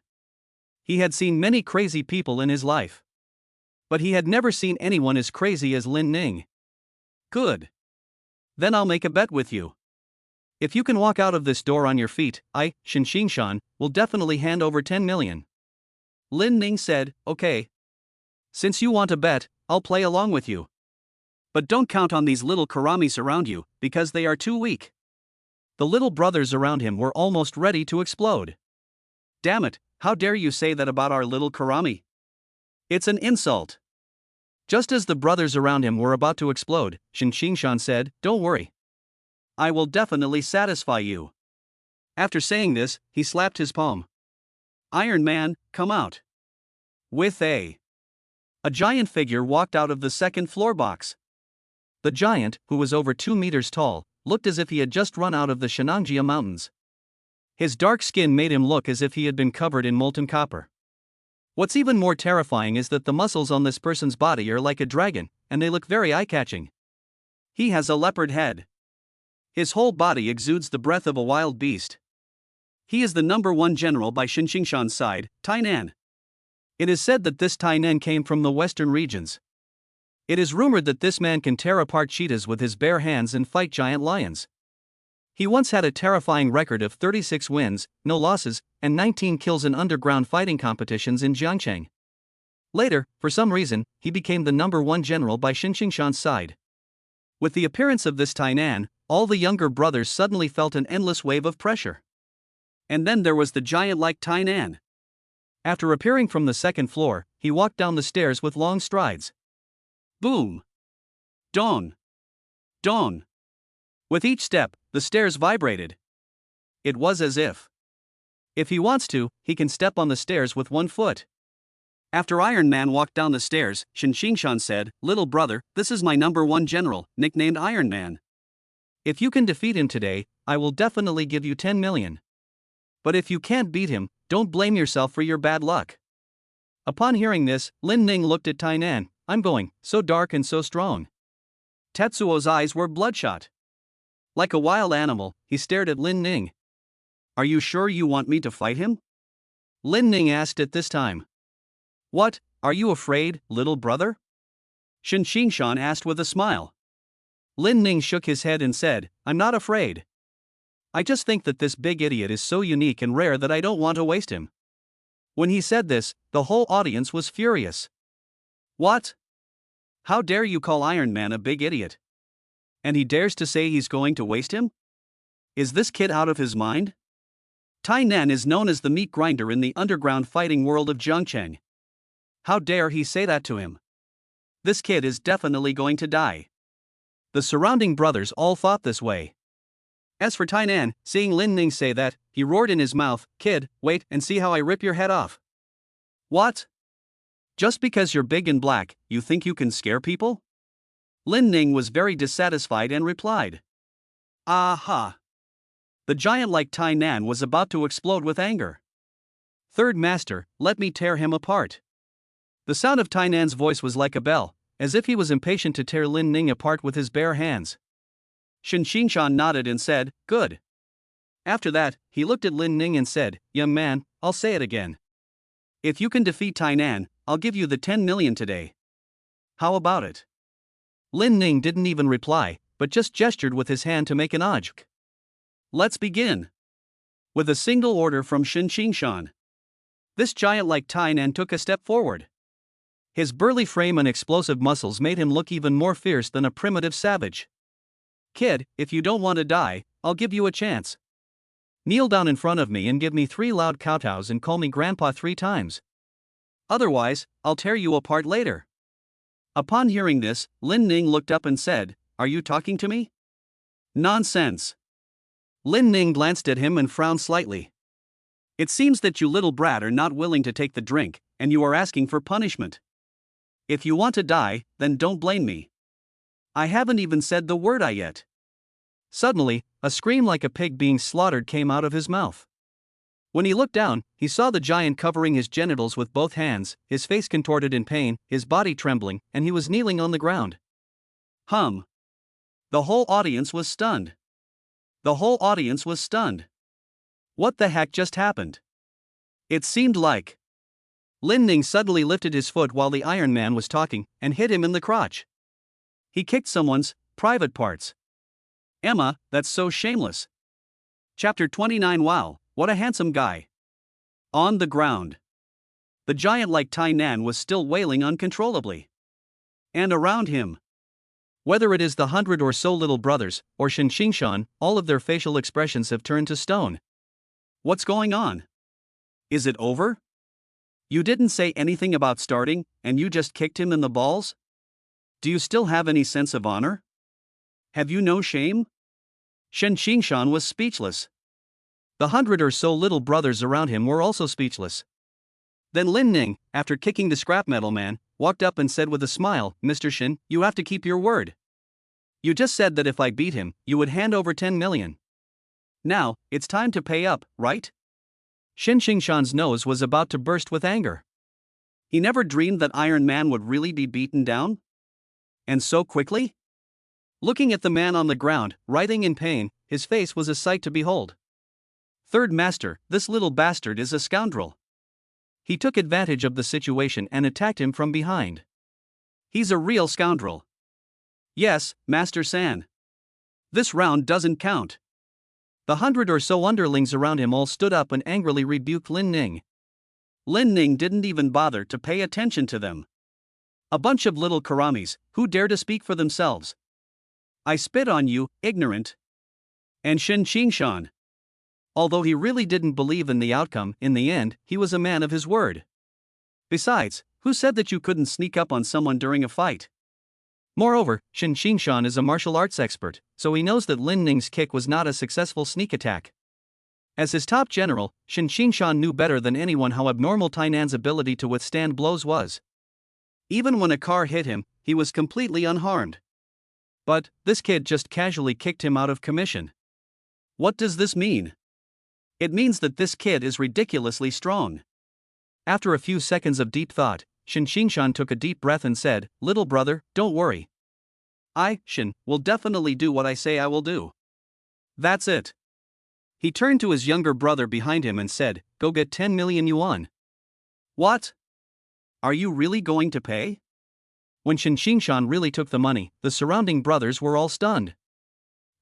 He had seen many crazy people in his life. But he had never seen anyone as crazy as Lin Ning. Good. Then I'll make a bet with you. If you can walk out of this door on your feet, I, Shan, will definitely hand over 10 million. Lin Ning said, okay. Since you want a bet, I'll play along with you. But don't count on these little karamis around you, because they are too weak. The little brothers around him were almost ready to explode. Damn it, how dare you say that about our little karami? It's an insult. Just as the brothers around him were about to explode, Shan said, don't worry. I will definitely satisfy you. After saying this, he slapped his palm. Iron Man, come out. With a giant figure walked out of the second floor box. The giant, who was over 2 meters tall, looked as if he had just run out of the Shenangjia Mountains. His dark skin made him look as if he had been covered in molten copper. What's even more terrifying is that the muscles on this person's body are like a dragon, and they look very eye-catching. He has a leopard head. His whole body exudes the breath of a wild beast. He is the #1 general by Shan's side, Tainan. It is said that this Tainan came from the western regions. It is rumored that this man can tear apart cheetahs with his bare hands and fight giant lions. He once had a terrifying record of 36 wins, no losses, and 19 kills in underground fighting competitions in Jiangcheng. Later, for some reason, he became the #1 general by Shan's side. With the appearance of this Tainan, all the younger brothers suddenly felt an endless wave of pressure. And then there was the giant-like Tainan. After appearing from the second floor, he walked down the stairs with long strides. Boom! Dong! Dong! With each step, the stairs vibrated. It was as if he wants to, he can step on the stairs with one foot. After Iron Man walked down the stairs, Shan said, little brother, this is my #1 general, nicknamed Iron Man. If you can defeat him today, I will definitely give you 10 million. But if you can't beat him, don't blame yourself for your bad luck. Upon hearing this, Lin Ning looked at Tainan. I'm going, so dark and so strong. Tetsuo's eyes were bloodshot. Like a wild animal, he stared at Lin Ning. Are you sure you want me to fight him? Lin Ning asked at this time. What, are you afraid, little brother? Shan asked with a smile. Lin Ning shook his head and said, I'm not afraid. I just think that this big idiot is so unique and rare that I don't want to waste him. When he said this, the whole audience was furious. What? How dare you call Iron Man a big idiot? And he dares to say he's going to waste him? Is this kid out of his mind? Tainan is known as the meat grinder in the underground fighting world of Jiangcheng. How dare he say that to him? This kid is definitely going to die. The surrounding brothers all thought this way. As for Tainan, seeing Lin Ning say that, he roared in his mouth, "Kid, wait and see how I rip your head off." What? Just because you're big and black, you think you can scare people? Lin Ning was very dissatisfied and replied. Aha! The giant like Tainan was about to explode with anger. Third master, let me tear him apart. The sound of Tainan's voice was like a bell, as if he was impatient to tear Lin Ning apart with his bare hands. Shen Xingshan nodded and said, "Good." After that, he looked at Lin Ning and said, "Young man, I'll say it again. If you can defeat Tainan, I'll give you the 10 million today. How about it?" Lin Ning didn't even reply, but just gestured with his hand to make an ajk. Let's begin. With a single order from Shen Xingshan. This giant like Tainan took a step forward. His burly frame and explosive muscles made him look even more fierce than a primitive savage. "Kid, if you don't want to die, I'll give you a chance. Kneel down in front of me and give me 3 loud kowtows and call me grandpa 3 times. Otherwise, I'll tear you apart later." Upon hearing this, Lin Ning looked up and said, "Are you talking to me?" "Nonsense." Lin Ning glanced at him and frowned slightly. "It seems that you little brat are not willing to take the drink, and you are asking for punishment. If you want to die, then don't blame me. I haven't even said the word I yet." Suddenly, a scream like a pig being slaughtered came out of his mouth. When he looked down, he saw the giant covering his genitals with both hands, his face contorted in pain, his body trembling, and he was kneeling on the ground. The whole audience was stunned. What the heck just happened? It seemed like Lin Ning suddenly lifted his foot while the Iron Man was talking and hit him in the crotch. He kicked someone's private parts. Emma, that's so shameless. Chapter 29. Wow, what a handsome guy. On the ground. The giant like Tainan was still wailing uncontrollably. And around him, whether it is the 100 or so little brothers, or Shen Xingshan, all of their facial expressions have turned to stone. What's going on? Is it over? You didn't say anything about starting, and you just kicked him in the balls? Do you still have any sense of honor? Have you no shame? Shen Xingshan was speechless. The 100 or so little brothers around him were also speechless. Then Lin Ning, after kicking the scrap metal man, walked up and said with a smile, "Mr. Shen, you have to keep your word. You just said that if I beat him, you would hand over 10 million. Now, it's time to pay up, right?" Shen Xingshan's nose was about to burst with anger. He never dreamed that Iron Man would really be beaten down. And so quickly? Looking at the man on the ground, writhing in pain, his face was a sight to behold. "Third master, this little bastard is a scoundrel. He took advantage of the situation and attacked him from behind. He's a real scoundrel." "Yes, Master San. This round doesn't count." The 100 or so underlings around him all stood up and angrily rebuked Lin Ning. Lin Ning didn't even bother to pay attention to them. A bunch of little karamis, who dare to speak for themselves. "I spit on you, ignorant." And Shen Xingshan, although he really didn't believe in the outcome, in the end, he was a man of his word. Besides, who said that you couldn't sneak up on someone during a fight? Moreover, Shen Xingshan is a martial arts expert, so he knows that Lin Ning's kick was not a successful sneak attack. As his top general, Shen Xingshan knew better than anyone how abnormal Tainan's ability to withstand blows was. Even when a car hit him, he was completely unharmed. But this kid just casually kicked him out of commission. What does this mean? It means that this kid is ridiculously strong. After a few seconds of deep thought, Shen Xingshan took a deep breath and said, "Little brother, don't worry. I, Shen, will definitely do what I say I will do." That's it. He turned to his younger brother behind him and said, "Go get 10 million yuan." What? Are you really going to pay? When Shen Xingshan really took the money, the surrounding brothers were all stunned.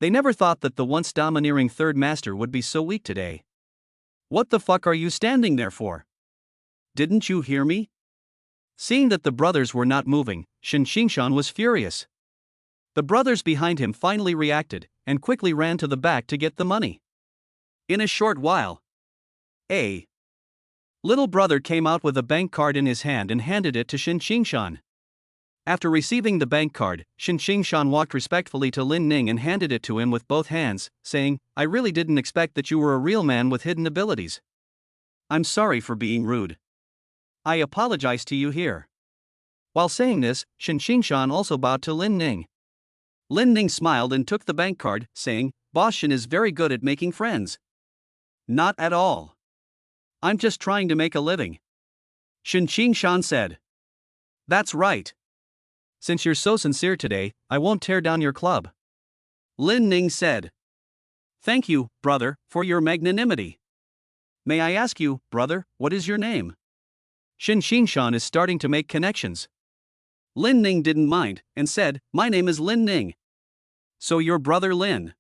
They never thought that the once domineering third master would be so weak today. "What the fuck are you standing there for? Didn't you hear me?" Seeing that the brothers were not moving, Shen Xingshan was furious. The brothers behind him finally reacted, and quickly ran to the back to get the money. In a short while, a little brother came out with a bank card in his hand and handed it to Shen Xingshan. After receiving the bank card, Xingshan walked respectfully to Lin Ning and handed it to him with both hands, saying, "I really didn't expect that you were a real man with hidden abilities. I'm sorry for being rude. I apologize to you here." While saying this, Xingshan also bowed to Lin Ning. Lin Ning smiled and took the bank card, saying, "Boss Shin is very good at making friends." "Not at all. I'm just trying to make a living," Xingshan said. "That's right. Since you're so sincere today, I won't tear down your club," Lin Ning said. "Thank you, brother, for your magnanimity. May I ask you, brother, what is your name?" Xingshan is starting to make connections. Lin Ning didn't mind, and said, "My name is Lin Ning." "So you're brother Lin.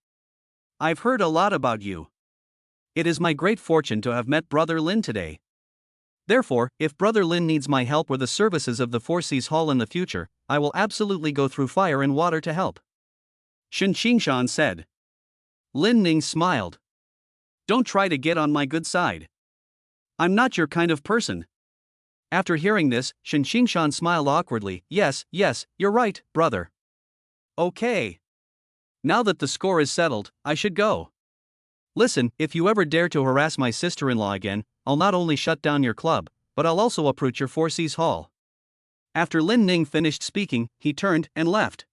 I've heard a lot about you. It is my great fortune to have met brother Lin today. Therefore, if brother Lin needs my help or the services of the Four Seas Hall in the future, I will absolutely go through fire and water to help," Xingshan said. Lin Ning smiled. "Don't try to get on my good side. I'm not your kind of person." After hearing this, Xingshan smiled awkwardly. Yes, you're right, brother. Okay. Now that the score is settled, I should go. Listen, if you ever dare to harass my sister-in-law again, I'll not only shut down your club, but I'll also uproot your Four Seas Hall." After Lin Ning finished speaking, he turned and left.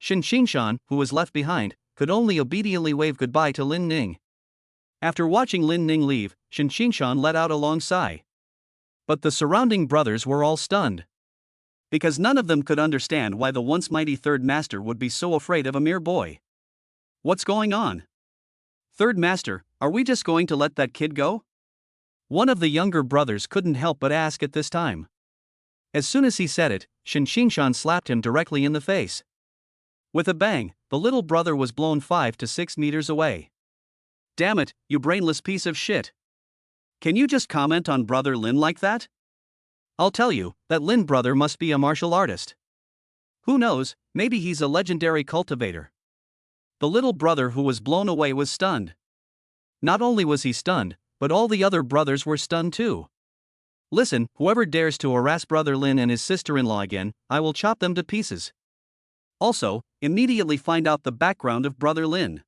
Xingshan, who was left behind, could only obediently wave goodbye to Lin Ning. After watching Lin Ning leave, Xingshan let out a long sigh. But the surrounding brothers were all stunned. Because none of them could understand why the once mighty Third Master would be so afraid of a mere boy. "What's going on? Third Master, are we just going to let that kid go?" One of the younger brothers couldn't help but ask at this time. As soon as he said it, Xingshan slapped him directly in the face. With a bang, the little brother was blown 5 to 6 meters away. "Damn it, you brainless piece of shit. Can you just comment on brother Lin like that? I'll tell you, that Lin brother must be a martial artist. Who knows, maybe he's a legendary cultivator." The little brother who was blown away was stunned. Not only was he stunned, but all the other brothers were stunned too. "Listen, whoever dares to harass brother Lin and his sister-in-law again, I will chop them to pieces. Also, immediately find out the background of brother Lin.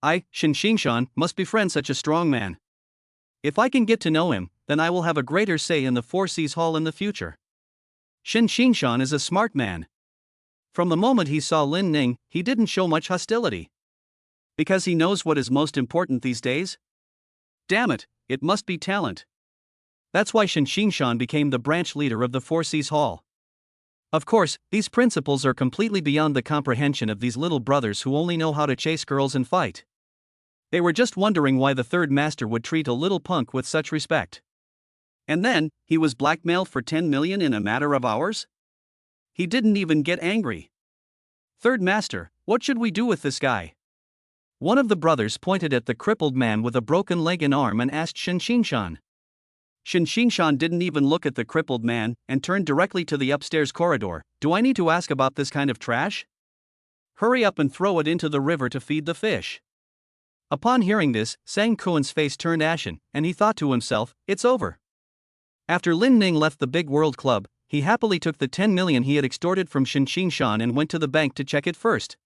I, Xingshan, must befriend such a strong man. If I can get to know him, then I will have a greater say in the Four Seas Hall in the future." Xingshan is a smart man. From the moment he saw Lin Ning, he didn't show much hostility. Because he knows what is most important these days? Damn it, it must be talent. That's why Xingshan became the branch leader of the Four Seas Hall. Of course, these principles are completely beyond the comprehension of these little brothers who only know how to chase girls and fight. They were just wondering why the Third Master would treat a little punk with such respect. And then, he was blackmailed for 10 million in a matter of hours? He didn't even get angry. "Third Master, what should we do with this guy?" One of the brothers pointed at the crippled man with a broken leg and arm and asked Xingshan. Xingshan didn't even look at the crippled man and turned directly to the upstairs corridor. "Do I need to ask about this kind of trash? Hurry up and throw it into the river to feed the fish." Upon hearing this, Sang Kuan's face turned ashen, and he thought to himself, "It's over." After Lin Ning left the Big World Club, he happily took the 10 million he had extorted from Xingshan and went to the bank to check it first.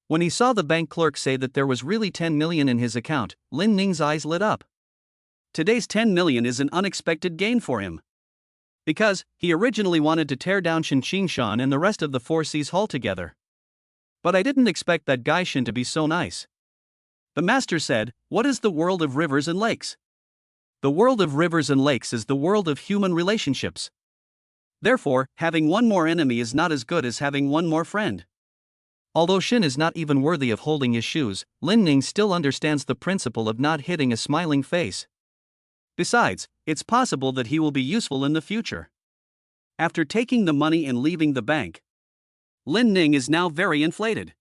When he saw the bank clerk say that there was really 10 million in his account, Lin Ning's eyes lit up. Today's 10 million is an unexpected gain for him. Because, he originally wanted to tear down Xingshan and the rest of the Four Seas Hall together. But I didn't expect that guy Shin to be so nice. The master said, "What is the world of rivers and lakes?" The world of rivers and lakes is the world of human relationships. Therefore, having one more enemy is not as good as having one more friend. Although Shin is not even worthy of holding his shoes, Lin Ning still understands the principle of not hitting a smiling face. Besides, it's possible that he will be useful in the future. After taking the money and leaving the bank, Lin Ning is now very inflated.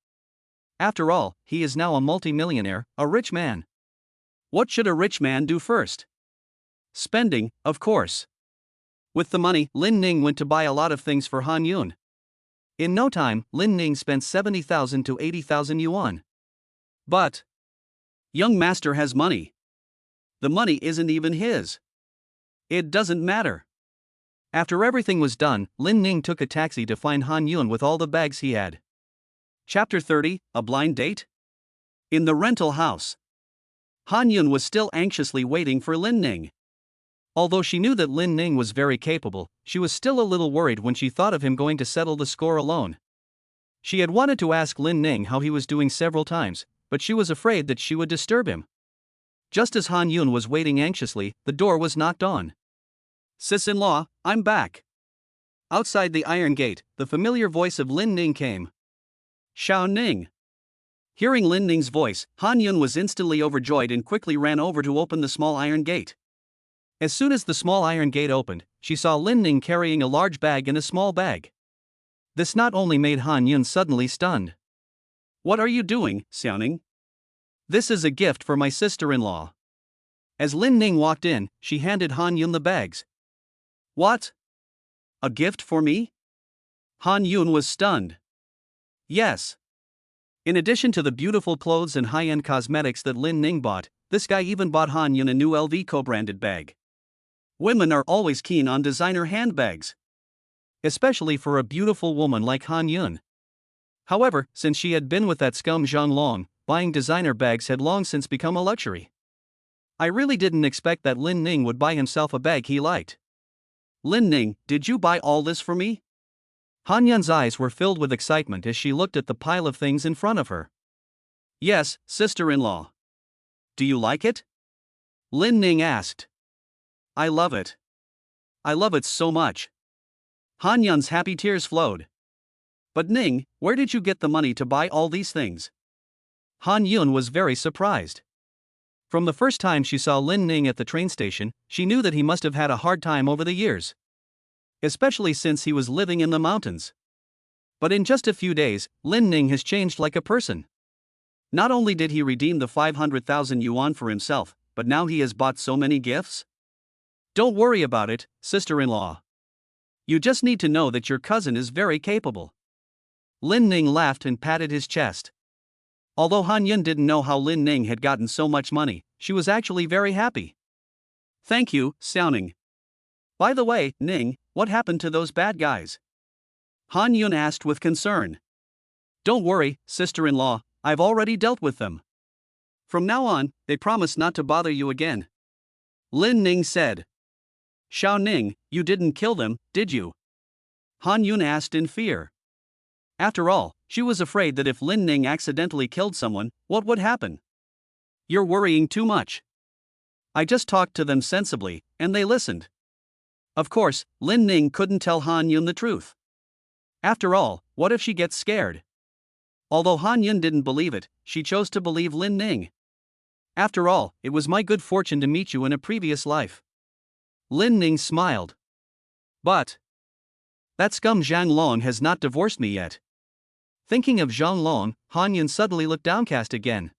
After all, he is now a multi-millionaire, a rich man. What should a rich man do first? Spending, of course. With the money, Lin Ning went to buy a lot of things for Han Yun. In no time, Lin Ning spent 70,000 to 80,000 yuan. But young master has money. The money isn't even his. It doesn't matter. After everything was done, Lin Ning took a taxi to find Han Yun with all the bags he had. Chapter 30, A Blind Date? In the rental house, Han Yun was still anxiously waiting for Lin Ning. Although she knew that Lin Ning was very capable, she was still a little worried when she thought of him going to settle the score alone. She had wanted to ask Lin Ning how he was doing several times, but she was afraid that she would disturb him. Just as Han Yun was waiting anxiously, the door was knocked on. "Sis-in-law, I'm back." Outside the iron gate, the familiar voice of Lin Ning came. "Xiao Ning." Hearing Lin Ning's voice, Han Yun was instantly overjoyed and quickly ran over to open the small iron gate. As soon as the small iron gate opened, she saw Lin Ning carrying a large bag in a small bag. This not only made Han Yun suddenly stunned. "What are you doing, Xiao Ning?" "This is a gift for my sister-in-law." As Lin Ning walked in, she handed Han Yun the bags. "What? A gift for me?" Han Yun was stunned. "Yes." In addition to the beautiful clothes and high-end cosmetics that Lin Ning bought, this guy even bought Han Yun a new LV co-branded bag. Women are always keen on designer handbags, especially for a beautiful woman like Han Yun. However, since she had been with that scum Zhang Long, buying designer bags had long since become a luxury. I really didn't expect that Lin Ning would buy himself a bag he liked. "Lin Ning, did you buy all this for me?" Han Yun's eyes were filled with excitement as she looked at the pile of things in front of her. "Yes, sister-in-law." "Do you like it?" Lin Ning asked. "I love it. I love it so much." Han Yun's happy tears flowed. "But Ning, where did you get the money to buy all these things?" Han Yun was very surprised. From the first time she saw Lin Ning at the train station, she knew that he must have had a hard time over the years, especially since he was living in the mountains. But in just a few days, Lin Ning has changed like a person. Not only did he redeem the 500,000 yuan for himself, but now he has bought so many gifts. "Don't worry about it, sister-in-law. You just need to know that your cousin is very capable." Lin Ning laughed and patted his chest. Although Han Yun didn't know how Lin Ning had gotten so much money, she was actually very happy. "Thank you, Xiao Ning. By the way, Ning, what happened to those bad guys?" Han Yun asked with concern. "Don't worry, sister-in-law, I've already dealt with them. From now on, they promise not to bother you again," Lin Ning said. "Xiao Ning, you didn't kill them, did you?" Han Yun asked in fear. After all, she was afraid that if Lin Ning accidentally killed someone, what would happen? "You're worrying too much. I just talked to them sensibly, and they listened." Of course, Lin Ning couldn't tell Han Yun the truth. After all, what if she gets scared? Although Han Yun didn't believe it, she chose to believe Lin Ning. "After all, it was my good fortune to meet you in a previous life." Lin Ning smiled. "But that scum Zhang Long has not divorced me yet." Thinking of Zhang Long, Han Yun suddenly looked downcast again.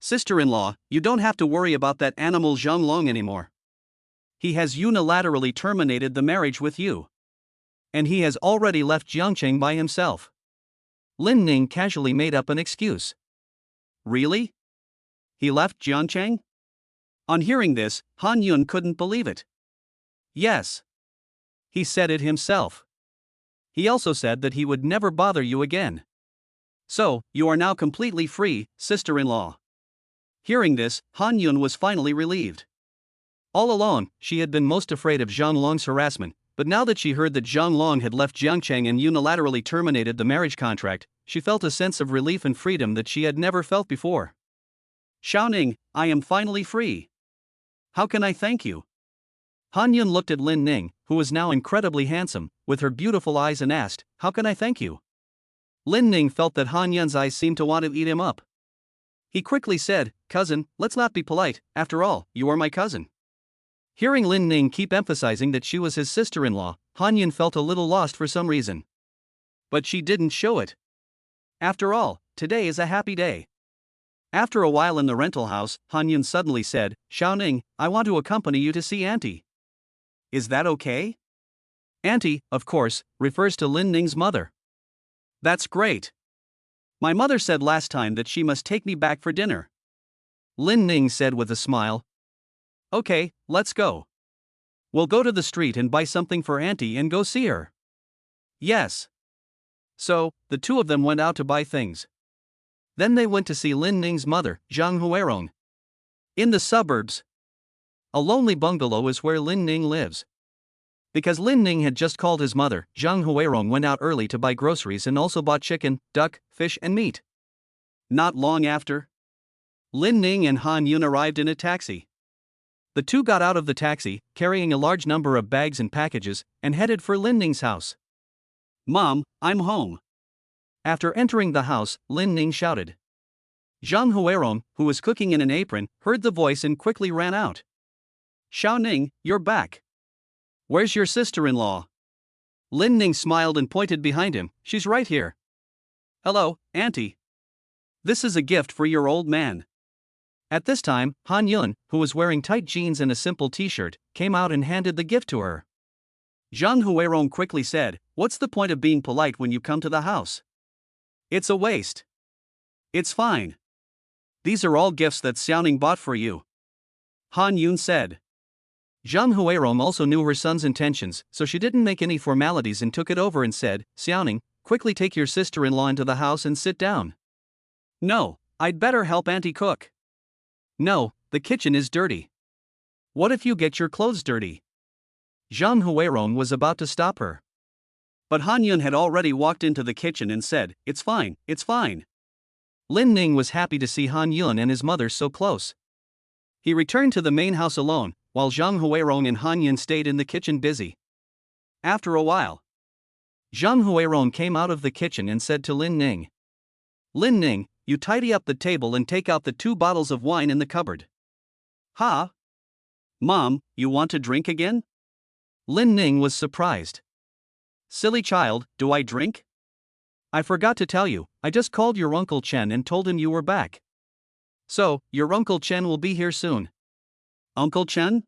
"Sister-in-law, you don't have to worry about that animal Zhang Long anymore. He has unilaterally terminated the marriage with you. And he has already left Jiangcheng by himself." Lin Ning casually made up an excuse. "Really? He left Jiangcheng?" On hearing this, Han Yun couldn't believe it. "Yes. He said it himself. He also said that he would never bother you again. So, you are now completely free, sister-in-law." Hearing this, Han Yun was finally relieved. All along, she had been most afraid of Zhang Long's harassment, but now that she heard that Zhang Long had left Jiangcheng and unilaterally terminated the marriage contract, she felt a sense of relief and freedom that she had never felt before. "Xiao Ning, I am finally free. How can I thank you?" Han Yun looked at Lin Ning, who was now incredibly handsome, with her beautiful eyes and asked, "How can I thank you?" Lin Ning felt that Han Yun's eyes seemed to want to eat him up. He quickly said, "Cousin, let's not be polite, after all, you are my cousin." Hearing Lin Ning keep emphasizing that she was his sister-in-law, Han Yun felt a little lost for some reason. But she didn't show it. After all, today is a happy day. After a while in the rental house, Han Yun suddenly said, "Xiao Ning, I want to accompany you to see Auntie. Is that okay?" Auntie, of course, refers to Lin Ning's mother. "That's great. My mother said last time that she must take me back for dinner," Lin Ning said with a smile. "Okay, let's go." We'll go to the street and buy something for Auntie and go see her. Yes. So, the two of them went out to buy things. Then they went to see Lin Ning's mother, Zhang Huerong. In the suburbs, a lonely bungalow is where Lin Ning lives. Because Lin Ning had just called his mother, Zhang Huerong went out early to buy groceries and also bought chicken, duck, fish and meat. Not long after, Lin Ning and Han Yun arrived in a taxi. The two got out of the taxi, carrying a large number of bags and packages, and headed for Lin Ning's house. Mom, I'm home. After entering the house, Lin Ning shouted. Zhang Huerong, who was cooking in an apron, heard the voice and quickly ran out. Xiao Ning, you're back. Where's your sister-in-law? Lin Ning smiled and pointed behind him. She's right here. Hello, Auntie. This is a gift for your old man. At this time, Han Yun, who was wearing tight jeans and a simple t-shirt, came out and handed the gift to her. Zhang Huerong quickly said, What's the point of being polite when you come to the house? It's a waste. It's fine. These are all gifts that Xiaoning bought for you. Han Yun said. Zhang Huerong also knew her son's intentions, so she didn't make any formalities and took it over and said, Xiaoning, quickly take your sister-in-law into the house and sit down. No, I'd better help Auntie cook. No, the kitchen is dirty. What if you get your clothes dirty? Zhang Huerong was about to stop her. But Han Yun had already walked into the kitchen and said, It's fine, it's fine. Lin Ning was happy to see Han Yun and his mother so close. He returned to the main house alone, while Zhang Huerong and Han Yun stayed in the kitchen busy. After a while, Zhang Huerong came out of the kitchen and said to Lin Ning, Lin Ning, you tidy up the table and take out the 2 bottles of wine in the cupboard. Huh? Mom, you want to drink again? Lin Ning was surprised. Silly child, do I drink? I forgot to tell you, I just called your Uncle Chen and told him you were back. So, your Uncle Chen will be here soon. Uncle Chen?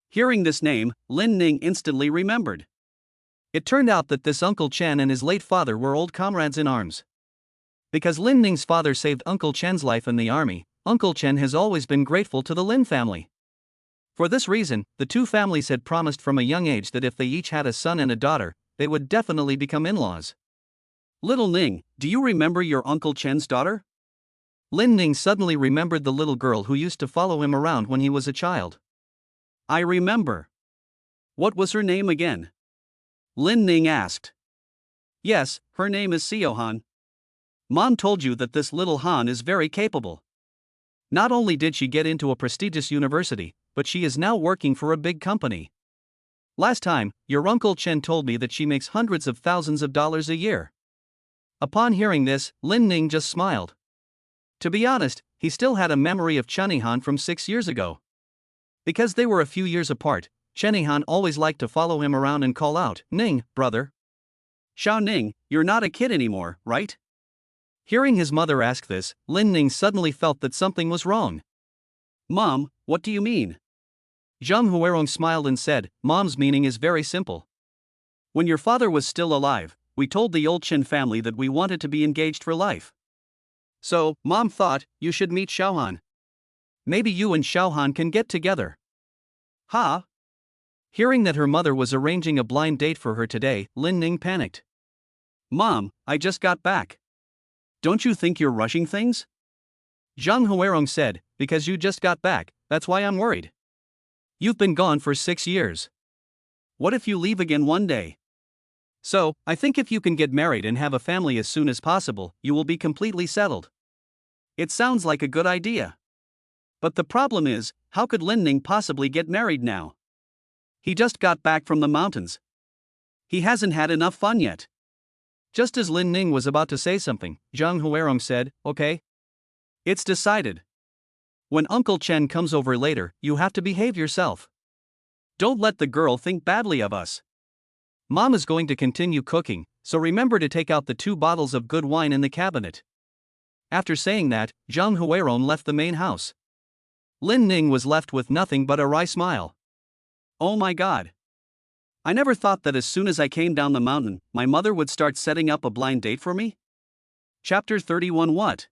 Hearing this name, Lin Ning instantly remembered. It turned out that this Uncle Chen and his late father were old comrades in arms. Because Lin Ning's father saved Uncle Chen's life in the army, Uncle Chen has always been grateful to the Lin family. For this reason, the two families had promised from a young age that if they each had a son and a daughter, they would definitely become in-laws. Little Ning, do you remember your Uncle Chen's daughter? Lin Ning suddenly remembered the little girl who used to follow him around when he was a child. I remember. What was her name again? Lin Ning asked. Yes, her name is Xiao Han. Mom told you that this little Han is very capable. Not only did she get into a prestigious university, but she is now working for a big company. Last time, your Uncle Chen told me that she makes hundreds of thousands of dollars a year. Upon hearing this, Lin Ning just smiled. To be honest, he still had a memory of Chenihan from 6 years ago. Because they were a few years apart, Chenihan always liked to follow him around and call out, Ning, brother. Xiao Ning, you're not a kid anymore, right? Hearing his mother ask this, Lin Ning suddenly felt that something was wrong. Mom, what do you mean? Zhang Huerong smiled and said, Mom's meaning is very simple. When your father was still alive, we told the old Chen family that we wanted to be engaged for life. So, Mom thought, you should meet Xiaohan. Maybe you and Xiaohan can get together. Ha? Hearing that her mother was arranging a blind date for her today, Lin Ning panicked. Mom, I just got back. Don't you think you're rushing things? Zhang Huerong said, because you just got back, that's why I'm worried. You've been gone for 6 years. What if you leave again one day? So, I think if you can get married and have a family as soon as possible, you will be completely settled. It sounds like a good idea. But the problem is, how could Lin Ning possibly get married now? He just got back from the mountains. He hasn't had enough fun yet. Just as Lin Ning was about to say something, Zhang Huerong said, Okay. It's decided. When Uncle Chen comes over later, you have to behave yourself. Don't let the girl think badly of us. Mom is going to continue cooking, so remember to take out the 2 bottles of good wine in the cabinet. After saying that, Zhang Huerong left the main house. Lin Ning was left with nothing but a wry smile. Oh my god. I never thought that as soon as I came down the mountain, my mother would start setting up a blind date for me? Chapter 31 What?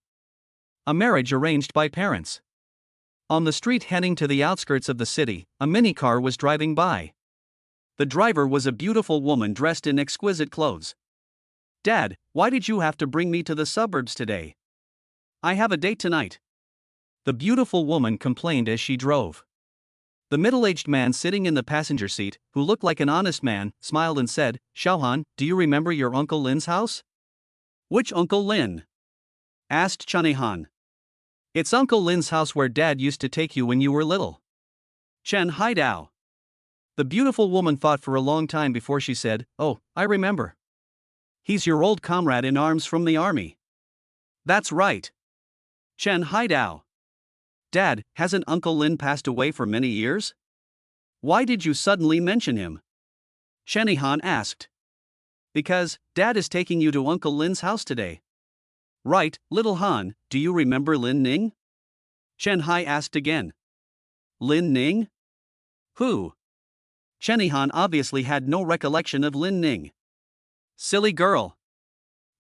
A marriage arranged by parents. On the street heading to the outskirts of the city, a minicar was driving by. The driver was a beautiful woman dressed in exquisite clothes. "Dad, why did you have to bring me to the suburbs today? I have a date tonight," the beautiful woman complained as she drove. The middle-aged man sitting in the passenger seat, who looked like an honest man, smiled and said, "Xiaohan, do you remember your Uncle Lin's house?" "Which Uncle Lin?" asked Chanihan. "It's Uncle Lin's house where Dad used to take you when you were little." Chen Haidao. The beautiful woman thought for a long time before she said, "Oh, I remember. He's your old comrade in arms from the army." "That's right." Chen Haidao. "Dad, hasn't Uncle Lin passed away for many years? Why did you suddenly mention him?" Shenihan asked. "Because, Dad is taking you to Uncle Lin's house today." "Right, little Han, do you remember Lin Ning?" Chen Hai asked again. "Lin Ning? Who?" Shenihan obviously had no recollection of Lin Ning. "Silly girl.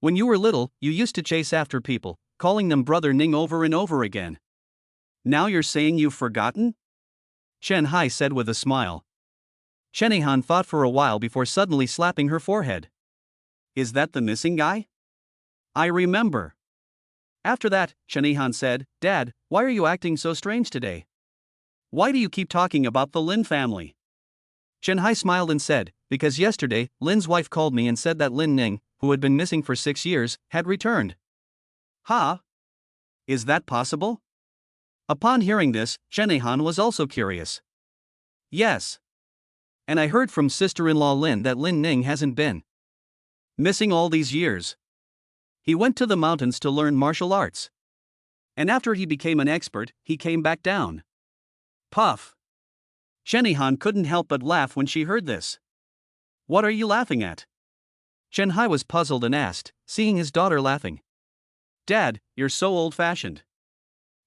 When you were little, you used to chase after people, calling them Brother Ning over and over again. Now you're saying you've forgotten?" Chen Hai said with a smile. Shenihan thought for a while before suddenly slapping her forehead. "Is that the missing guy? I remember." After that, Shenihan said, "Dad, why are you acting so strange today? Why do you keep talking about the Lin family?" Chen Hai smiled and said, "Because yesterday, Lin's wife called me and said that Lin Ning, who had been missing for 6 years, had returned." "Ha? Is that possible?" Upon hearing this, Shenihan was also curious. "Yes. And I heard from sister-in-law Lin that Lin Ning hasn't been missing all these years. He went to the mountains to learn martial arts. And after he became an expert, he came back down." Puff. Shenihan couldn't help but laugh when she heard this. "What are you laughing at?" Chen Hai was puzzled and asked, seeing his daughter laughing. "Dad, you're so old-fashioned.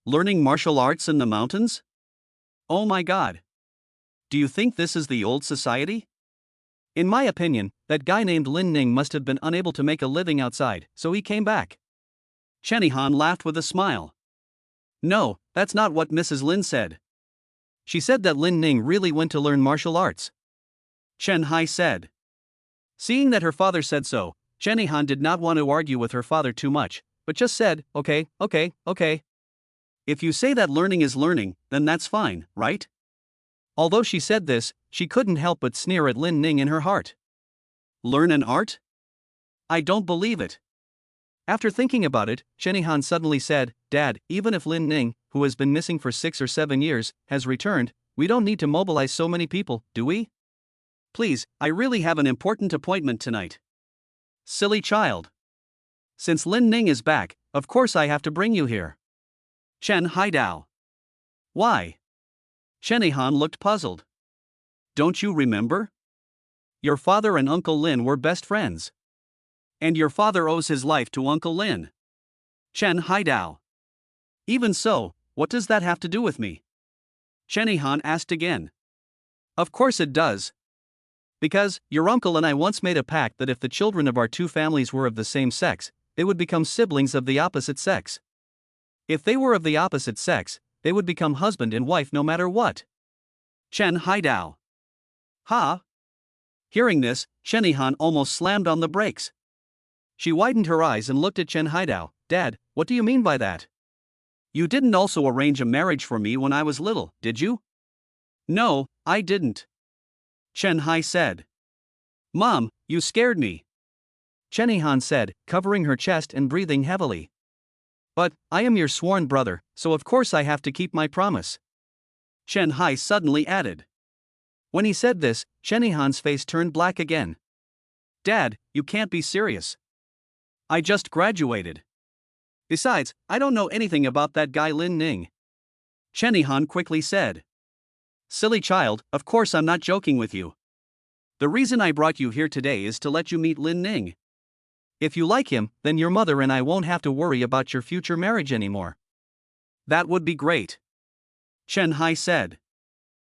Learning martial arts in the mountains? Oh my God. Do you think this is the old society? In my opinion, that guy named Lin Ning must have been unable to make a living outside, so he came back." Shenihan laughed with a smile. "No, that's not what Mrs. Lin said. She said that Lin Ning really went to learn martial arts." Chen Hai said. Seeing that her father said so, Shenihan did not want to argue with her father too much, but just said, okay. If you say that learning is learning, then that's fine, right?" Although she said this, she couldn't help but sneer at Lin Ning in her heart. "Learn an art? I don't believe it." After thinking about it, Shenihan suddenly said, "Dad, even if Lin Ning, who has been missing for 6 or 7 years, has returned, we don't need to mobilize so many people, do we? Please, I really have an important appointment tonight." "Silly child. Since Lin Ning is back, of course I have to bring you here." Chen Haidao. "Why?" Shenihan looked puzzled. "Don't you remember? Your father and Uncle Lin were best friends. And your father owes his life to Uncle Lin." Chen Haidao. "Even so, what does that have to do with me?" Shenihan asked again. "Of course it does. Because, your uncle and I once made a pact that if the children of our two families were of the same sex, they would become siblings of the opposite sex. If they were of the opposite sex, they would become husband and wife no matter what." Chen Haidao. "Ha?" Hearing this, Shenihan almost slammed on the brakes. She widened her eyes and looked at Chen Haidao. "Dad, what do you mean by that? You didn't also arrange a marriage for me when I was little, did you?" "No, I didn't," Chen Hai said. "Mom, you scared me," Shenihan said, covering her chest and breathing heavily. "But, I am your sworn brother, so of course I have to keep my promise," Chen Hai suddenly added. When he said this, Shenihan's face turned black again. "Dad, you can't be serious. I just graduated. Besides, I don't know anything about that guy Lin Ning," Shenihan quickly said. "Silly child, of course I'm not joking with you. The reason I brought you here today is to let you meet Lin Ning. If you like him, then your mother and I won't have to worry about your future marriage anymore." "That would be great," Chen Hai said.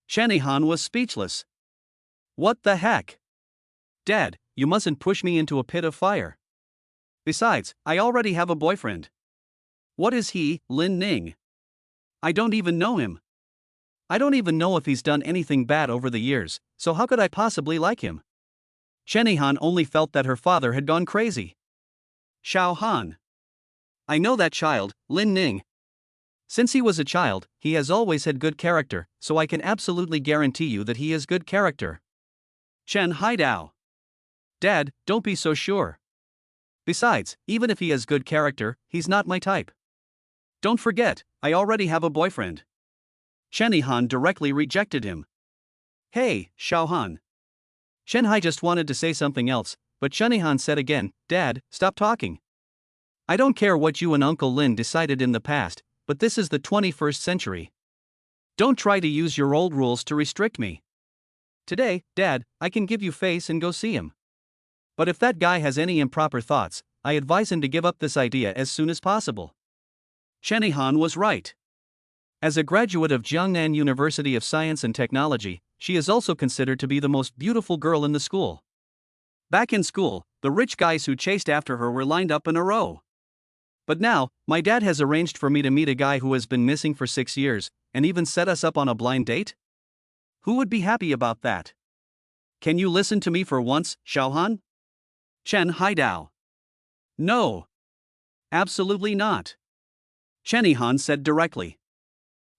Shenihan was speechless. "What the heck? Dad, you mustn't push me into a pit of fire. Besides, I already have a boyfriend." "What is he, Lin Ning?" I don't even know him. I don't even know if he's done anything bad over the years, so how could I possibly like him? Chenihan only felt that her father had gone crazy. Xiao Han. I know that child, Lin Ning. Since he was a child, he has always had good character, so I can absolutely guarantee you that he has good character. Chen Haidao. Dad, don't be so sure. Besides, even if he has good character, he's not my type. Don't forget, I already have a boyfriend. Chenihan directly rejected him. Hey, Xiao Han. Shenhai just wanted to say something else, but Chenihan said again, Dad, stop talking. I don't care what you and Uncle Lin decided in the past, but this is the 21st century. Don't try to use your old rules to restrict me. Today, Dad, I can give you face and go see him. But if that guy has any improper thoughts, I advise him to give up this idea as soon as possible. Chenihan was right. As a graduate of Jiangnan University of Science and Technology, she is also considered to be the most beautiful girl in the school. Back in school, the rich guys who chased after her were lined up in a row. But now, my dad has arranged for me to meet a guy who has been missing for 6 years, and even set us up on a blind date? Who would be happy about that? Can you listen to me for once, Xiaohan? Chen Haidao. No. Absolutely not. Chenihan said directly.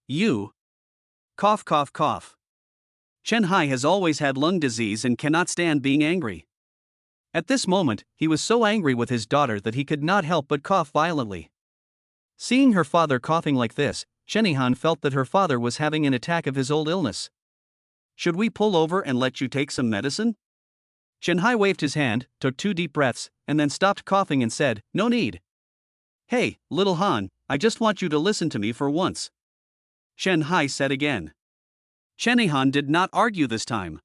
You. Cough cough cough. Chen Hai has always had lung disease and cannot stand being angry. At this moment, he was so angry with his daughter that he could not help but cough violently. Seeing her father coughing like this, Chenihan felt that her father was having an attack of his old illness. Should we pull over and let you take some medicine? Chen Hai waved his hand, took 2 deep breaths, and then stopped coughing and said, No need. Hey, little Han, I just want you to listen to me for once. Chen Hai said again. Chenihan did not argue this time.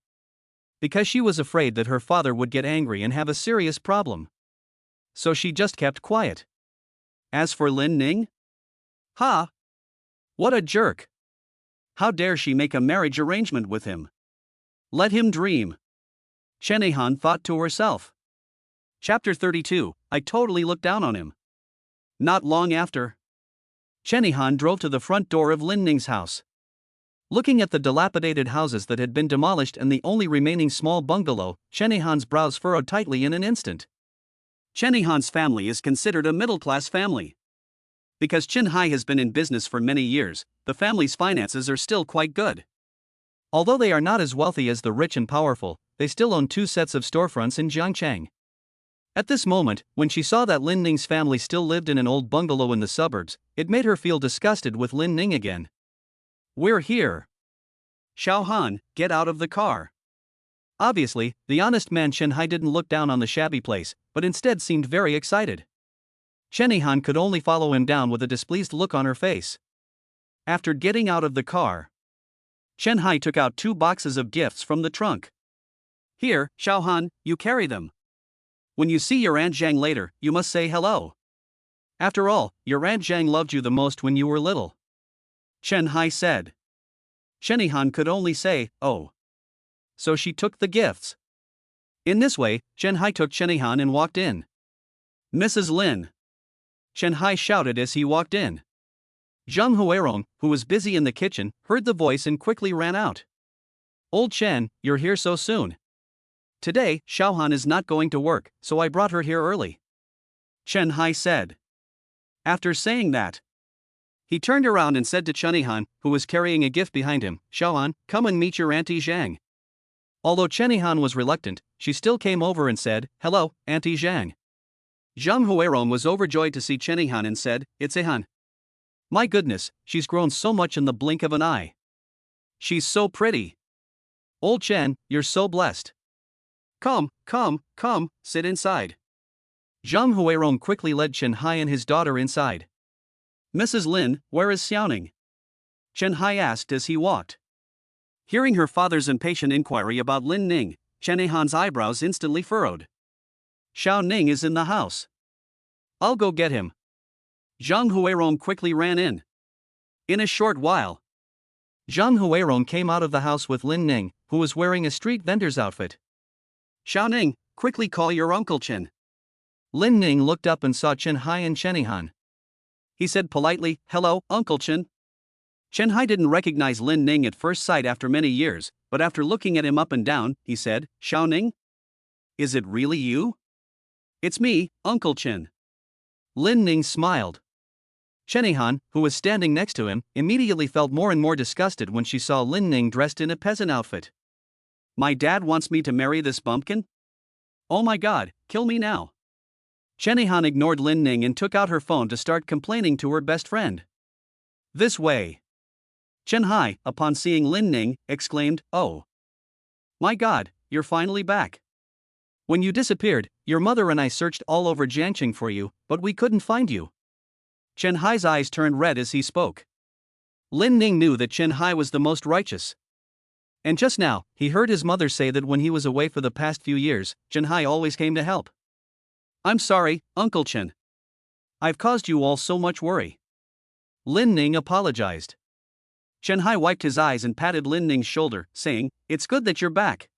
Because she was afraid that her father would get angry and have a serious problem. So she just kept quiet. As for Lin Ning? Ha! What a jerk! How dare she make a marriage arrangement with him? Let him dream. Chenihan thought to herself. Chapter 32, I totally looked down on him. Not long after, Chenihan drove to the front door of Lin Ning's house. Looking at the dilapidated houses that had been demolished and the only remaining small bungalow, Chenihan's brows furrowed tightly in an instant. Chenihan's family is considered a middle-class family. Because Chen Hai has been in business for many years, the family's finances are still quite good. Although they are not as wealthy as the rich and powerful, they still own 2 sets of storefronts in Jiangchang. At this moment, when she saw that Lin Ning's family still lived in an old bungalow in the suburbs, it made her feel disgusted with Lin Ning again. We're here. Xiao Han, get out of the car. Obviously, the honest man Chen Hai didn't look down on the shabby place, but instead seemed very excited. Chenihan could only follow him down with a displeased look on her face. After getting out of the car, Chen Hai took out 2 boxes of gifts from the trunk. Here, Xiao Han, you carry them. When you see your Aunt Zhang later, you must say hello. After all, your Aunt Zhang loved you the most when you were little. Chen Hai said. Chenihan could only say, oh. So she took the gifts. In this way, Chen Hai took Chenihan and walked in. Mrs. Lin. Chen Hai shouted as he walked in. Zhang Huirong, who was busy in the kitchen, heard the voice and quickly ran out. Old Chen, you're here so soon. Today, Xiaohan is not going to work, so I brought her here early. Chen Hai said. After saying that, he turned around and said to Chenihan, who was carrying a gift behind him, Xiaohan, come and meet your Auntie Zhang. Although Chenihan was reluctant, she still came over and said, hello, Auntie Zhang. Zhang Huirong was overjoyed to see Chenihan and said, it's Han. My goodness, she's grown so much in the blink of an eye. She's so pretty. Old Chen, you're so blessed. Come, sit inside. Zhang Huirong quickly led Chen Hai and his daughter inside. Mrs. Lin, where is Xiaoning? Chen Hai asked as he walked. Hearing her father's impatient inquiry about Lin Ning, Chenihan's eyebrows instantly furrowed. Xiao Ning is in the house. I'll go get him. Zhang Huirong quickly ran in. In a short while, Zhang Huirong came out of the house with Lin Ning, who was wearing a street vendor's outfit. Xiao Ning, quickly call your Uncle Chen. Lin Ning looked up and saw Chen Hai and Chenihan. He said politely, hello, Uncle Chen. Chen Hai didn't recognize Lin Ning at first sight after many years, but after looking at him up and down, he said, "Xiao Ning? Is it really you?" "It's me, Uncle Chen." Lin Ning smiled. Chenihan, who was standing next to him, immediately felt more and more disgusted when she saw Lin Ning dressed in a peasant outfit. "My dad wants me to marry this bumpkin? Oh my god, kill me now." Chenihan ignored Lin Ning and took out her phone to start complaining to her best friend. "This way." Chen Hai, upon seeing Lin Ning, exclaimed, "Oh my god, you're finally back. When you disappeared, your mother and I searched all over Jiangqing for you, but we couldn't find you." Chen Hai's eyes turned red as he spoke. Lin Ning knew that Chen Hai was the most righteous. And just now, he heard his mother say that when he was away for the past few years, Chen Hai always came to help. "I'm sorry, Uncle Chen. I've caused you all so much worry." Lin Ning apologized. Chen Hai wiped his eyes and patted Lin Ning's shoulder, saying, "It's good that you're back.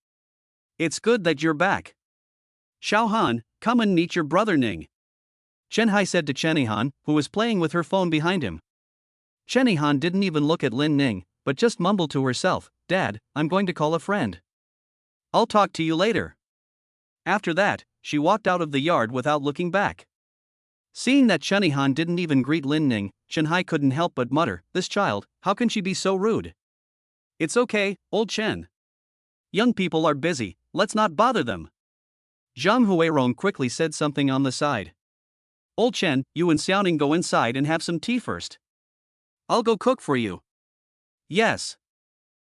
It's good that you're back. Xiao Han, come and meet your brother Ning." Chen Hai said to Chenihan, who was playing with her phone behind him. Chenihan didn't even look at Lin Ning, but just mumbled to herself, "Dad, I'm going to call a friend. I'll talk to you later." After that, she walked out of the yard without looking back. Seeing that Chenihan didn't even greet Lin Ning, Chen Hai couldn't help but mutter, "This child, how can she be so rude?" "It's okay, old Chen. Young people are busy, let's not bother them." Zhang Huirong quickly said something on the side. "Old Chen, you and Xiaoning go inside and have some tea first. I'll go cook for you." "Yes."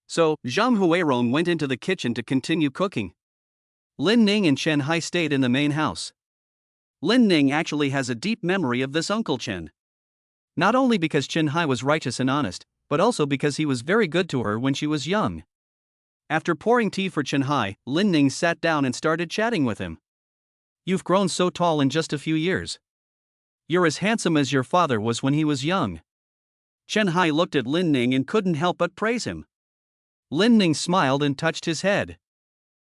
So, Zhang Huirong went into the kitchen to continue cooking. Lin Ning and Chen Hai stayed in the main house. Lin Ning actually has a deep memory of this Uncle Chen. Not only because Chen Hai was righteous and honest, but also because he was very good to her when she was young. After pouring tea for Chen Hai, Lin Ning sat down and started chatting with him. "You've grown so tall in just a few years. You're as handsome as your father was when he was young." Chen Hai looked at Lin Ning and couldn't help but praise him. Lin Ning smiled and touched his head.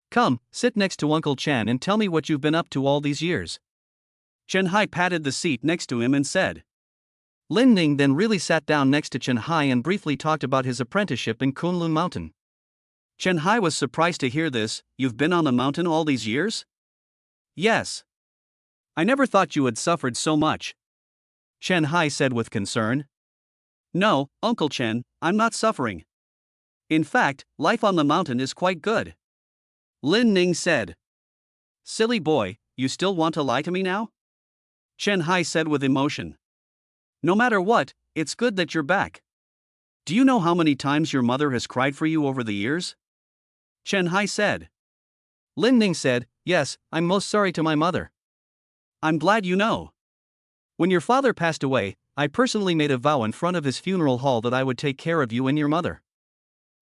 "Come, sit next to Uncle Chen and tell me what you've been up to all these years." Chen Hai patted the seat next to him and said. Lin Ning then really sat down next to Chen Hai and briefly talked about his apprenticeship in Kunlun Mountain. Chen Hai was surprised to hear this. "You've been on the mountain all these years?" "Yes. I never thought you had suffered so much," Chen Hai said with concern. "No, Uncle Chen, I'm not suffering. In fact, life on the mountain is quite good," Lin Ning said. "Silly boy, you still want to lie to me now?" Chen Hai said with emotion. "No matter what, it's good that you're back. Do you know how many times your mother has cried for you over the years?" Chen Hai said. Lin Ning said, "Yes, I'm most sorry to my mother. I'm glad you know. When your father passed away, I personally made a vow in front of his funeral hall that I would take care of you and your mother.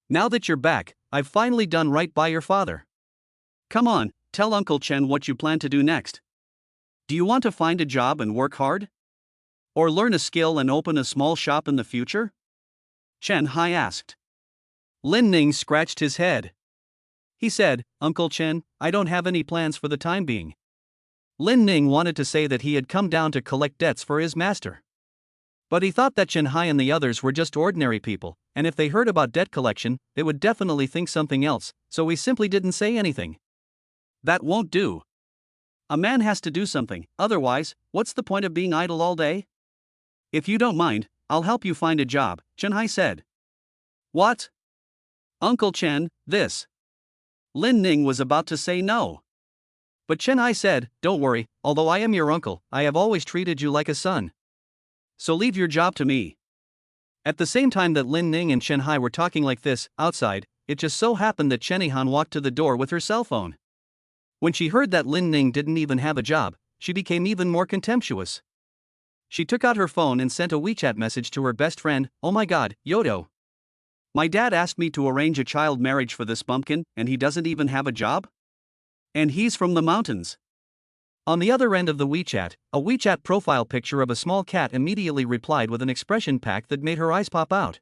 Now that you're back, I've finally done right by your father. Come on, tell Uncle Chen what you plan to do next. Do you want to find a job and work hard? Or learn a skill and open a small shop in the future?" Chen Hai asked. Lin Ning scratched his head. He said, "Uncle Chen, I don't have any plans for the time being." Lin Ning wanted to say that he had come down to collect debts for his master. But he thought that Chen Hai and the others were just ordinary people, and if they heard about debt collection, they would definitely think something else, so he simply didn't say anything. "That won't do. A man has to do something, otherwise, what's the point of being idle all day? If you don't mind, I'll help you find a job," Chen Hai said. "What? Uncle Chen, this." Lin Ning was about to say no. But Chen Hai said, "Don't worry, although I am your uncle, I have always treated you like a son. So leave your job to me." At the same time that Lin Ning and Chen Hai were talking like this, outside, it just so happened that Chenihan walked to the door with her cell phone. When she heard that Lin Ning didn't even have a job, she became even more contemptuous. She took out her phone and sent a WeChat message to her best friend, "Oh my god, Yodo. My dad asked me to arrange a child marriage for this bumpkin, and he doesn't even have a job? And he's from the mountains." On the other end of the WeChat, a WeChat profile picture of a small cat immediately replied with an expression pack that made her eyes pop out.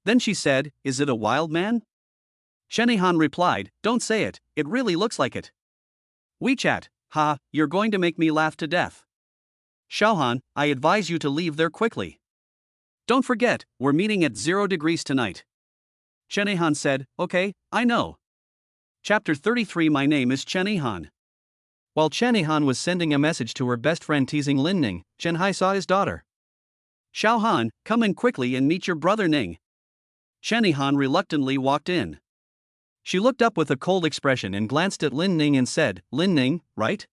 Then she said, "Is it a wild man?" Shenihan replied, "Don't say it, it really looks like it." WeChat, "Ha, you're going to make me laugh to death. Xiaohan, I advise you to leave there quickly. Don't forget, we're meeting at 0 degrees tonight. Chenihan said, okay, I know. Chapter 33. My name is Chenihan. While Chenihan was sending a message to her best friend teasing Lin Ning, Chenhai saw his daughter. Xiaohan, come in quickly and meet your brother Ning. Chenihan reluctantly walked in. She looked up with a cold expression and glanced at Lin Ning and said, Lin Ning, right?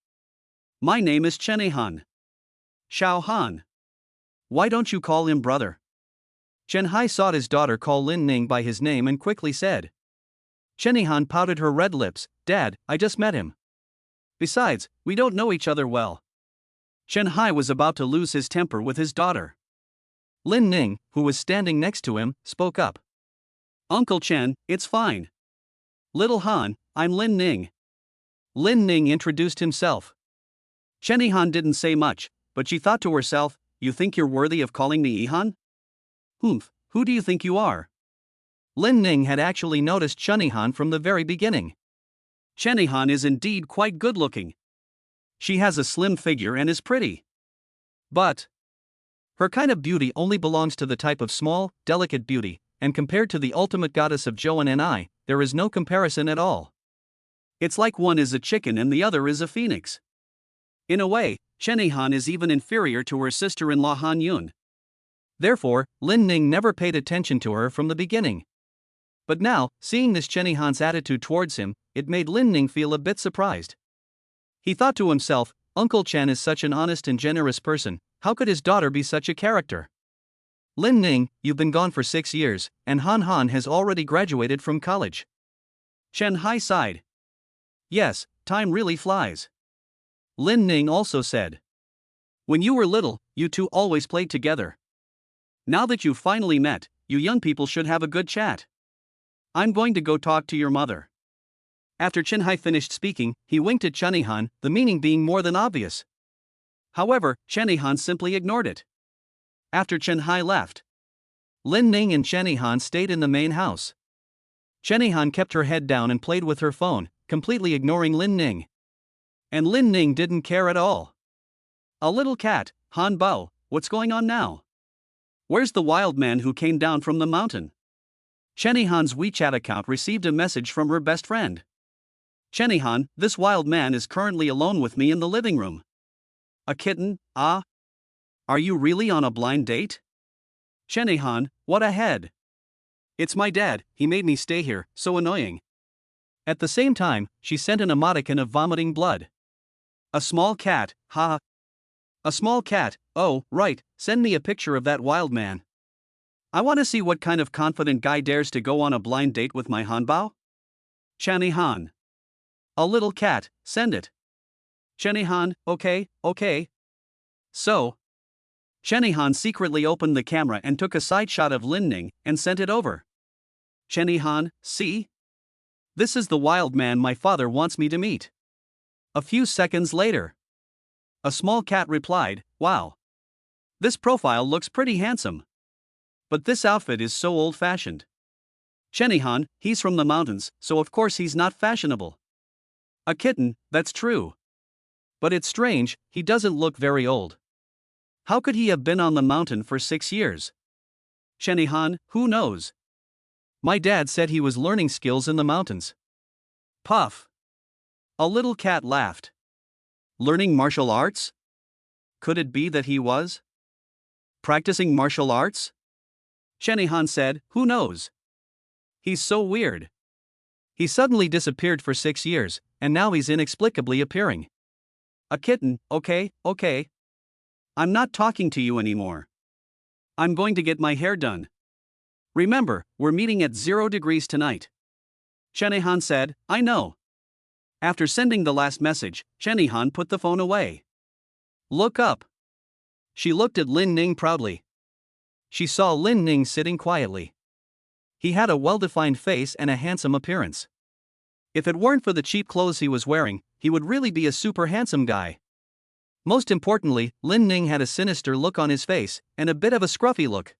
My name is Chenihan. Xiaohan. Why don't you call him brother? Chenhai saw his daughter call Lin Ning by his name and quickly said. Chenihan pouted her red lips, Dad, I just met him. Besides, we don't know each other well. Chenhai was about to lose his temper with his daughter. Lin Ning, who was standing next to him, spoke up. Uncle Chen, it's fine. Little Han, I'm Lin Ning. Lin Ning introduced himself. Chenihan didn't say much, but she thought to herself, you think you're worthy of calling me Ihan? Humph, who do you think you are? Lin Ning had actually noticed Chenihan from the very beginning. Chenihan is indeed quite good-looking. She has a slim figure and is pretty. But her kind of beauty only belongs to the type of small, delicate beauty, and compared to the ultimate goddess of Zhou and I, there is no comparison at all. It's like one is a chicken and the other is a phoenix. In a way, Chenihan is even inferior to her sister-in-law Han Yun. Therefore, Lin Ning never paid attention to her from the beginning. But now, seeing this Chenihan's attitude towards him, it made Lin Ning feel a bit surprised. He thought to himself, Uncle Chen is such an honest and generous person, how could his daughter be such a character? Lin Ning, you've been gone for 6 years, and Han Han has already graduated from college. Chenhai sighed. Yes, time really flies. Lin Ning also said. When you were little, you two always played together. Now that you've finally met, you young people should have a good chat. I'm going to go talk to your mother. After Chenhai finished speaking, he winked at Chenihan, the meaning being more than obvious. However, Chenihan simply ignored it. After Chenhai left, Lin Ning and Chenihan stayed in the main house. Chenihan kept her head down and played with her phone, completely ignoring Lin Ning. And Lin Ning didn't care at all. A little cat, Han Bao, what's going on now? Where's the wild man who came down from the mountain? Chenihan's WeChat account received a message from her best friend. Chenihan, this wild man is currently alone with me in the living room. A kitten, ah? Are you really on a blind date? Chenihan, what a head. It's my dad, he made me stay here, so annoying. At the same time, she sent an emoticon of vomiting blood. A small cat, ha. A small cat, oh, right, send me a picture of that wild man. I want to see what kind of confident guy dares to go on a blind date with my Hanbao. Chenihan. A little cat, send it. Chenihan, okay. So. Chenihan secretly opened the camera and took a side shot of Lin Ning and sent it over. Chenihan, see? This is the wild man my father wants me to meet. A few seconds later. A small cat replied, wow. This profile looks pretty handsome. But this outfit is so old-fashioned. Chenihan, he's from the mountains, so of course he's not fashionable. A kitten, that's true. But it's strange, he doesn't look very old. How could he have been on the mountain for 6 years? Chenihan, who knows? My dad said he was learning skills in the mountains. Puff. A little cat laughed. Learning martial arts? Could it be that he was practicing martial arts? Chenihan said, who knows? He's so weird. He suddenly disappeared for 6 years, and now he's inexplicably appearing. A kitten, okay. I'm not talking to you anymore. I'm going to get my hair done. Remember, we're meeting at 0 degrees tonight. Chenihan said, I know. After sending the last message, Chenihan put the phone away. Look up. She looked at Lin Ning proudly. She saw Lin Ning sitting quietly. He had a well-defined face and a handsome appearance. If it weren't for the cheap clothes he was wearing, he would really be a super handsome guy. Most importantly, Lin Ning had a sinister look on his face, and a bit of a scruffy look.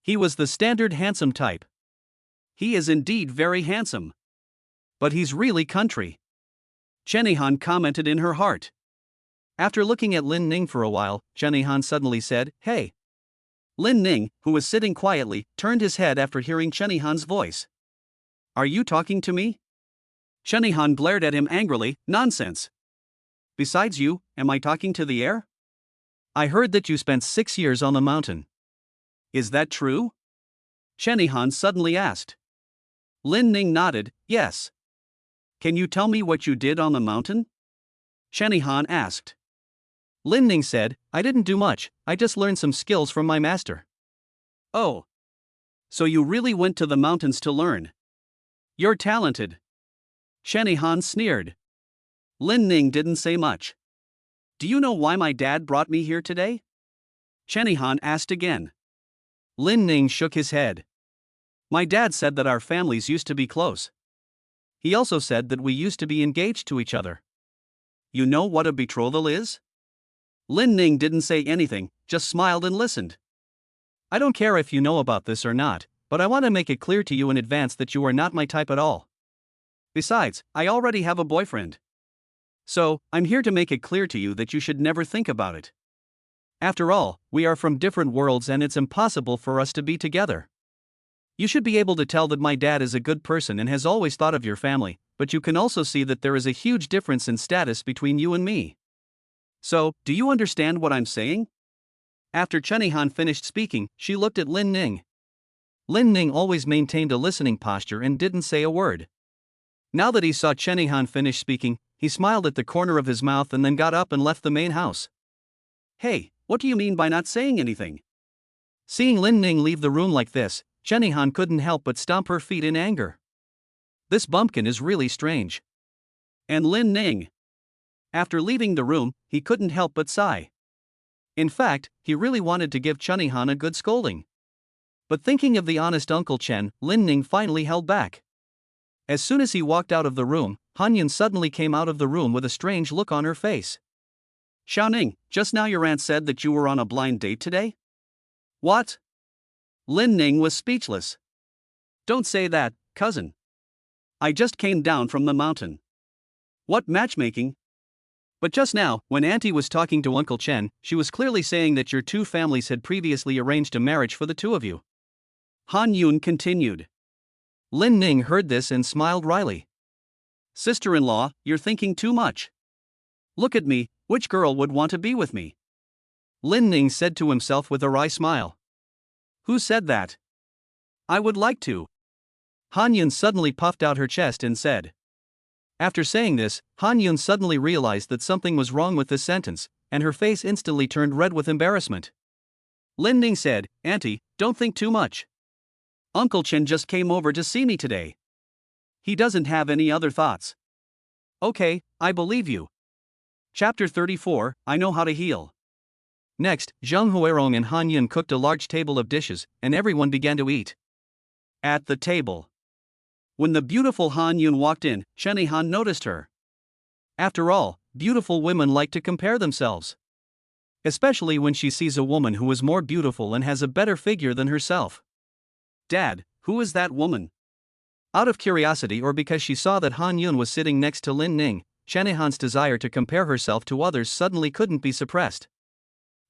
He was the standard handsome type. He is indeed very handsome. But he's really country. Chenihan commented in her heart. After looking at Lin Ning for a while, Chenihan suddenly said, hey. Lin Ning, who was sitting quietly, turned his head after hearing Chenihan's voice. Are you talking to me? Chenihan glared at him angrily. Nonsense. Besides you, am I talking to the air? I heard that you spent 6 years on the mountain. Is that true? Chenihan suddenly asked. Lin Ning nodded. Yes. Can you tell me what you did on the mountain? Chenihan asked. Lin Ning said, I didn't do much, I just learned some skills from my master. Oh. So you really went to the mountains to learn? You're talented. Chenihan sneered. Lin Ning didn't say much. Do you know why my dad brought me here today? Chenihan asked again. Lin Ning shook his head. My dad said that our families used to be close. He also said that we used to be engaged to each other. You know what a betrothal is? Lin Ning didn't say anything, just smiled and listened. I don't care if you know about this or not, but I want to make it clear to you in advance that you are not my type at all. Besides, I already have a boyfriend. So, I'm here to make it clear to you that you should never think about it. After all, we are from different worlds and it's impossible for us to be together. You should be able to tell that my dad is a good person and has always thought of your family, but you can also see that there is a huge difference in status between you and me. So, do you understand what I'm saying? After Chenihan finished speaking, she looked at Lin Ning. Lin Ning always maintained a listening posture and didn't say a word. Now that he saw Chenihan finish speaking, he smiled at the corner of his mouth and then got up and left the main house. Hey, what do you mean by not saying anything? Seeing Lin Ning leave the room like this, Chenihan couldn't help but stomp her feet in anger. This bumpkin is really strange. And Lin Ning. After leaving the room, he couldn't help but sigh. In fact, he really wanted to give Chenihan a good scolding. But thinking of the honest Uncle Chen, Lin Ning finally held back. As soon as he walked out of the room, Han Yun suddenly came out of the room with a strange look on her face. Xiaoning, just now your aunt said that you were on a blind date today? What? Lin Ning was speechless. Don't say that, cousin. I just came down from the mountain. What matchmaking? But just now, when Auntie was talking to Uncle Chen, she was clearly saying that your two families had previously arranged a marriage for the two of you. Han Yun continued. Lin Ning heard this and smiled wryly. Sister-in-law, you're thinking too much. Look at me, which girl would want to be with me? Lin Ning said to himself with a wry smile. Who said that? I would like to. Han Yun suddenly puffed out her chest and said. After saying this, Han Yun suddenly realized that something was wrong with this sentence, and her face instantly turned red with embarrassment. Lin Ning said, Auntie, don't think too much. Uncle Chen just came over to see me today. He doesn't have any other thoughts. Okay, I believe you. Chapter 34, I Know How to Heal. Next, Zheng Huirong and Han Yun cooked a large table of dishes, and everyone began to eat. At the table. When the beautiful Han Yun walked in, Chenihan noticed her. After all, beautiful women like to compare themselves. Especially when she sees a woman who is more beautiful and has a better figure than herself. Dad, who is that woman? Out of curiosity or because she saw that Han Yun was sitting next to Lin Ning, Chenihan's desire to compare herself to others suddenly couldn't be suppressed.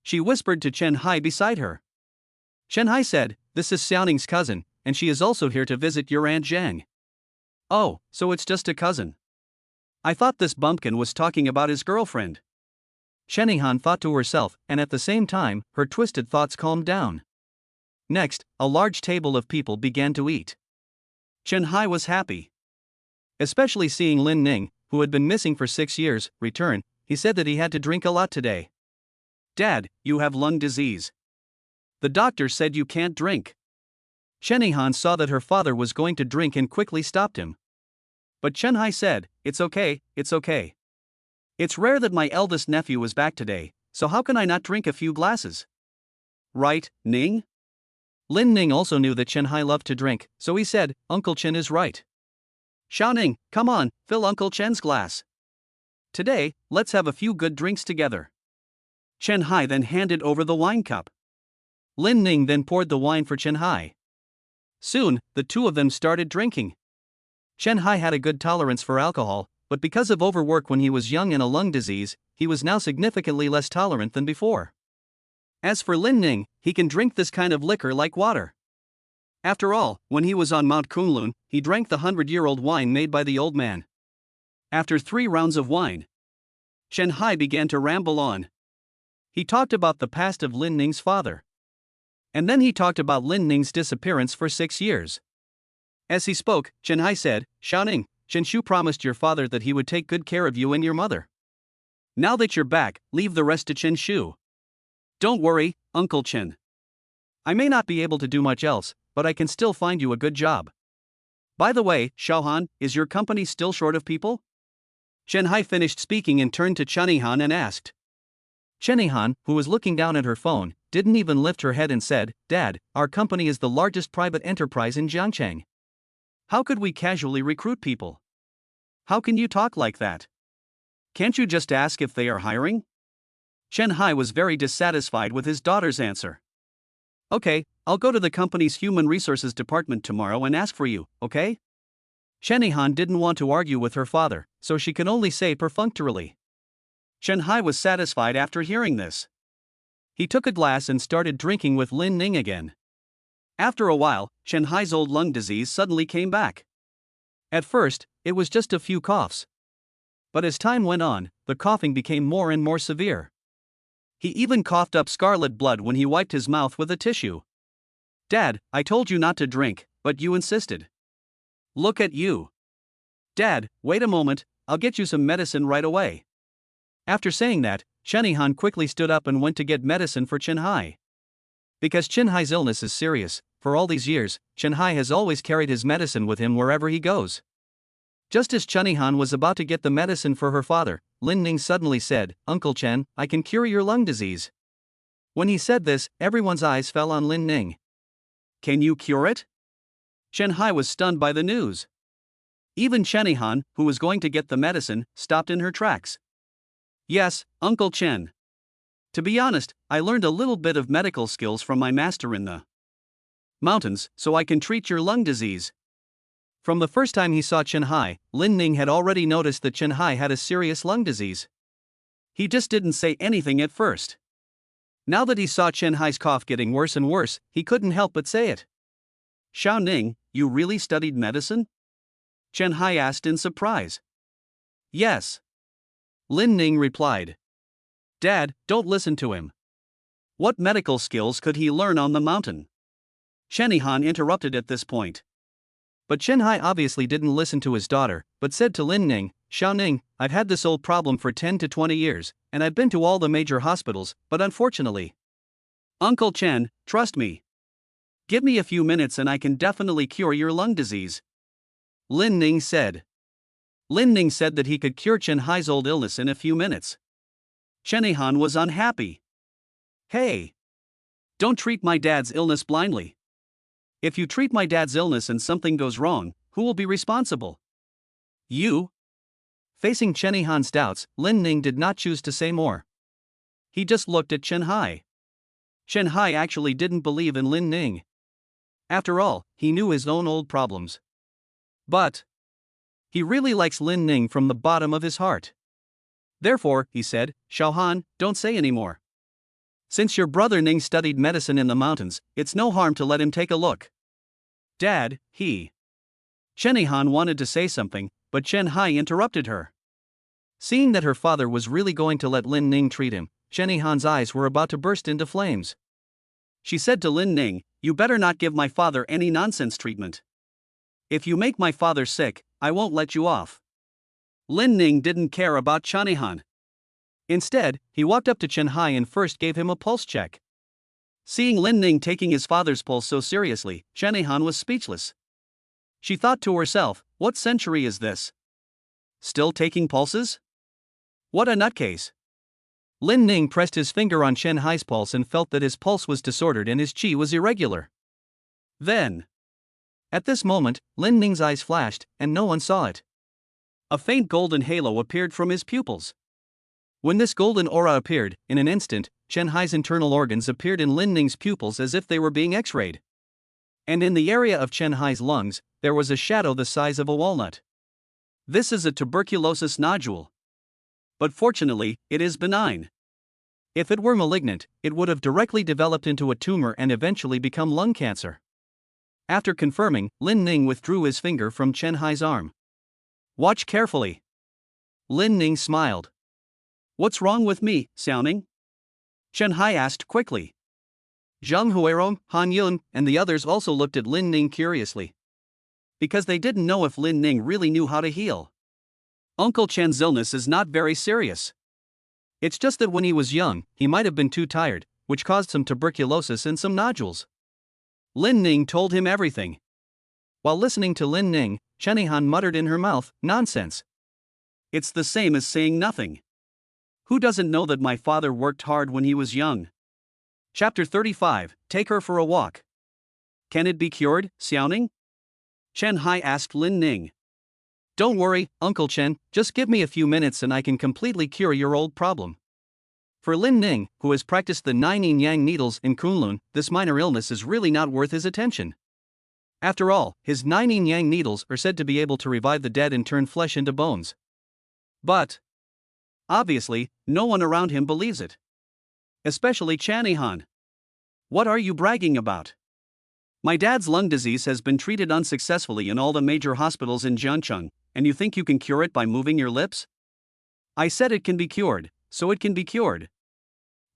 She whispered to Chen Hai beside her. Chen Hai said, This is Xiaoning's cousin, and she is also here to visit your Aunt Zhang. Oh, so it's just a cousin. I thought this bumpkin was talking about his girlfriend. Chenihan thought to herself, and at the same time, her twisted thoughts calmed down. Next, a large table of people began to eat. Chen Hai was happy. Especially seeing Lin Ning, who had been missing for 6 years, return. He said that he had to drink a lot today. Dad, you have lung disease. The doctor said you can't drink. Chenihan saw that her father was going to drink and quickly stopped him. But Chen Hai said, It's okay, it's okay. It's rare that my eldest nephew is back today, so how can I not drink a few glasses? Right, Ning? Lin Ning also knew that Chen Hai loved to drink, so he said, Uncle Chen is right. Xiaoning, come on, fill Uncle Chen's glass. Today, let's have a few good drinks together. Chen Hai then handed over the wine cup. Lin Ning then poured the wine for Chen Hai. Soon, the two of them started drinking. Chen Hai had a good tolerance for alcohol, but because of overwork when he was young and a lung disease, he was now significantly less tolerant than before. As for Lin Ning, he can drink this kind of liquor like water. After all, when he was on Mount Kunlun, he drank the 100-year-old wine made by the old man. After 3 rounds of wine, Chen Hai began to ramble on. He talked about the past of Lin Ning's father. And then he talked about Lin Ning's disappearance for 6 years. As he spoke, Chen Hai said, "Xiaoning, Chen Shu promised your father that he would take good care of you and your mother. Now that you're back, leave the rest to Chen Shu. Don't worry, Uncle Chen. I may not be able to do much else, but I can still find you a good job. By the way, Xiaohan, is your company still short of people?" Chen Hai finished speaking and turned to Chenihan and asked. Chenihan, who was looking down at her phone, didn't even lift her head and said, "Dad, our company is the largest private enterprise in Jiangcheng. How could we casually recruit people? How can you talk like that? Can't you just ask if they are hiring?" Chen Hai was very dissatisfied with his daughter's answer. "Okay, I'll go to the company's human resources department tomorrow and ask for you, okay?" Chenihan didn't want to argue with her father, so she could only say perfunctorily. Chen Hai was satisfied after hearing this. He took a glass and started drinking with Lin Ning again. After a while, Chen Hai's old lung disease suddenly came back. At first, it was just a few coughs. But as time went on, the coughing became more and more severe. He even coughed up scarlet blood when he wiped his mouth with a tissue. "Dad, I told you not to drink, but you insisted. Look at you. Dad, wait a moment, I'll get you some medicine right away." After saying that, Chenihan quickly stood up and went to get medicine for Chen Hai. Because Chen Hai's illness is serious, for all these years, Chen Hai has always carried his medicine with him wherever he goes. Just as Chenihan was about to get the medicine for her father, Lin Ning suddenly said, "Uncle Chen, I can cure your lung disease." When he said this, everyone's eyes fell on Lin Ning. "Can you cure it?" Chen Hai was stunned by the news. Even Chenihan, who was going to get the medicine, stopped in her tracks. "Yes, Uncle Chen. To be honest, I learned a little bit of medical skills from my master in the mountains, so I can treat your lung disease." From the first time he saw Chen Hai, Lin Ning had already noticed that Chen Hai had a serious lung disease. He just didn't say anything at first. Now that he saw Chen Hai's cough getting worse and worse, he couldn't help but say it. "Xiao Ning, you really studied medicine?" Chen Hai asked in surprise. "Yes." Lin Ning replied. "Dad, don't listen to him. What medical skills could he learn on the mountain?" Chenihan interrupted at this point. But Chen Hai obviously didn't listen to his daughter, but said to Lin Ning, "Xiao Ning, I've had this old problem for 10 to 20 years, and I've been to all the major hospitals, but unfortunately." "Uncle Chen, trust me. Give me a few minutes and I can definitely cure your lung disease," Lin Ning said. Lin Ning said that he could cure Chen Hai's old illness in a few minutes. Chenihan was unhappy. "Hey! Don't treat my dad's illness blindly. If you treat my dad's illness and something goes wrong, who will be responsible? You?" Facing Chenihan's doubts, Lin Ning did not choose to say more. He just looked at Chen Hai. Chen Hai actually didn't believe in Lin Ning. After all, he knew his own old problems. But he really likes Lin Ning from the bottom of his heart. Therefore, he said, "Xiaohan, don't say any more. Since your brother Ning studied medicine in the mountains, it's no harm to let him take a look." "Dad, Chenihan wanted to say something, but Chen Hai interrupted her. Seeing that her father was really going to let Lin Ning treat him, Chenihan's eyes were about to burst into flames. She said to Lin Ning, "You better not give my father any nonsense treatment. If you make my father sick, I won't let you off." Lin Ning didn't care about Chenihan. Instead, he walked up to Chen Hai and first gave him a pulse check. Seeing Lin Ning taking his father's pulse so seriously, Chenihan was speechless. She thought to herself, what century is this? Still taking pulses? What a nutcase. Lin Ning pressed his finger on Chen Hai's pulse and felt that his pulse was disordered and his qi was irregular. Then, at this moment, Lin Ning's eyes flashed, and no one saw it. A faint golden halo appeared from his pupils. When this golden aura appeared, in an instant, Chen Hai's internal organs appeared in Lin Ning's pupils as if they were being x-rayed. And in the area of Chen Hai's lungs, there was a shadow the size of a walnut. This is a tuberculosis nodule. But fortunately, it is benign. If it were malignant, it would have directly developed into a tumor and eventually become lung cancer. After confirming, Lin Ning withdrew his finger from Chen Hai's arm. Watch carefully. Lin Ning smiled. What's wrong with me, Xiaoning? Chen Hai asked quickly. Zhang Huirong, Han Yun, and the others also looked at Lin Ning curiously. Because they didn't know if Lin Ning really knew how to heal. Uncle Chen's illness is not very serious. It's just that when he was young, he might have been too tired, which caused some tuberculosis and some nodules. Lin Ning told him everything. While listening to Lin Ning, Chenihan muttered in her mouth, nonsense. It's the same as saying nothing. Who doesn't know that my father worked hard when he was young? Chapter 35, Take Her for a Walk. Can it be cured, Xiaoning? Chen Hai asked Lin Ning. Don't worry, Uncle Chen, just give me a few minutes and I can completely cure your old problem. For Lin Ning, who has practiced the 9 yin-yang needles in Kunlun, this minor illness is really not worth his attention. After all, his 9 yin-yang needles are said to be able to revive the dead and turn flesh into bones. But obviously, no one around him believes it. Especially Chanihan. What are you bragging about? My dad's lung disease has been treated unsuccessfully in all the major hospitals in Jiancheng, and you think you can cure it by moving your lips? I said it can be cured, so it can be cured.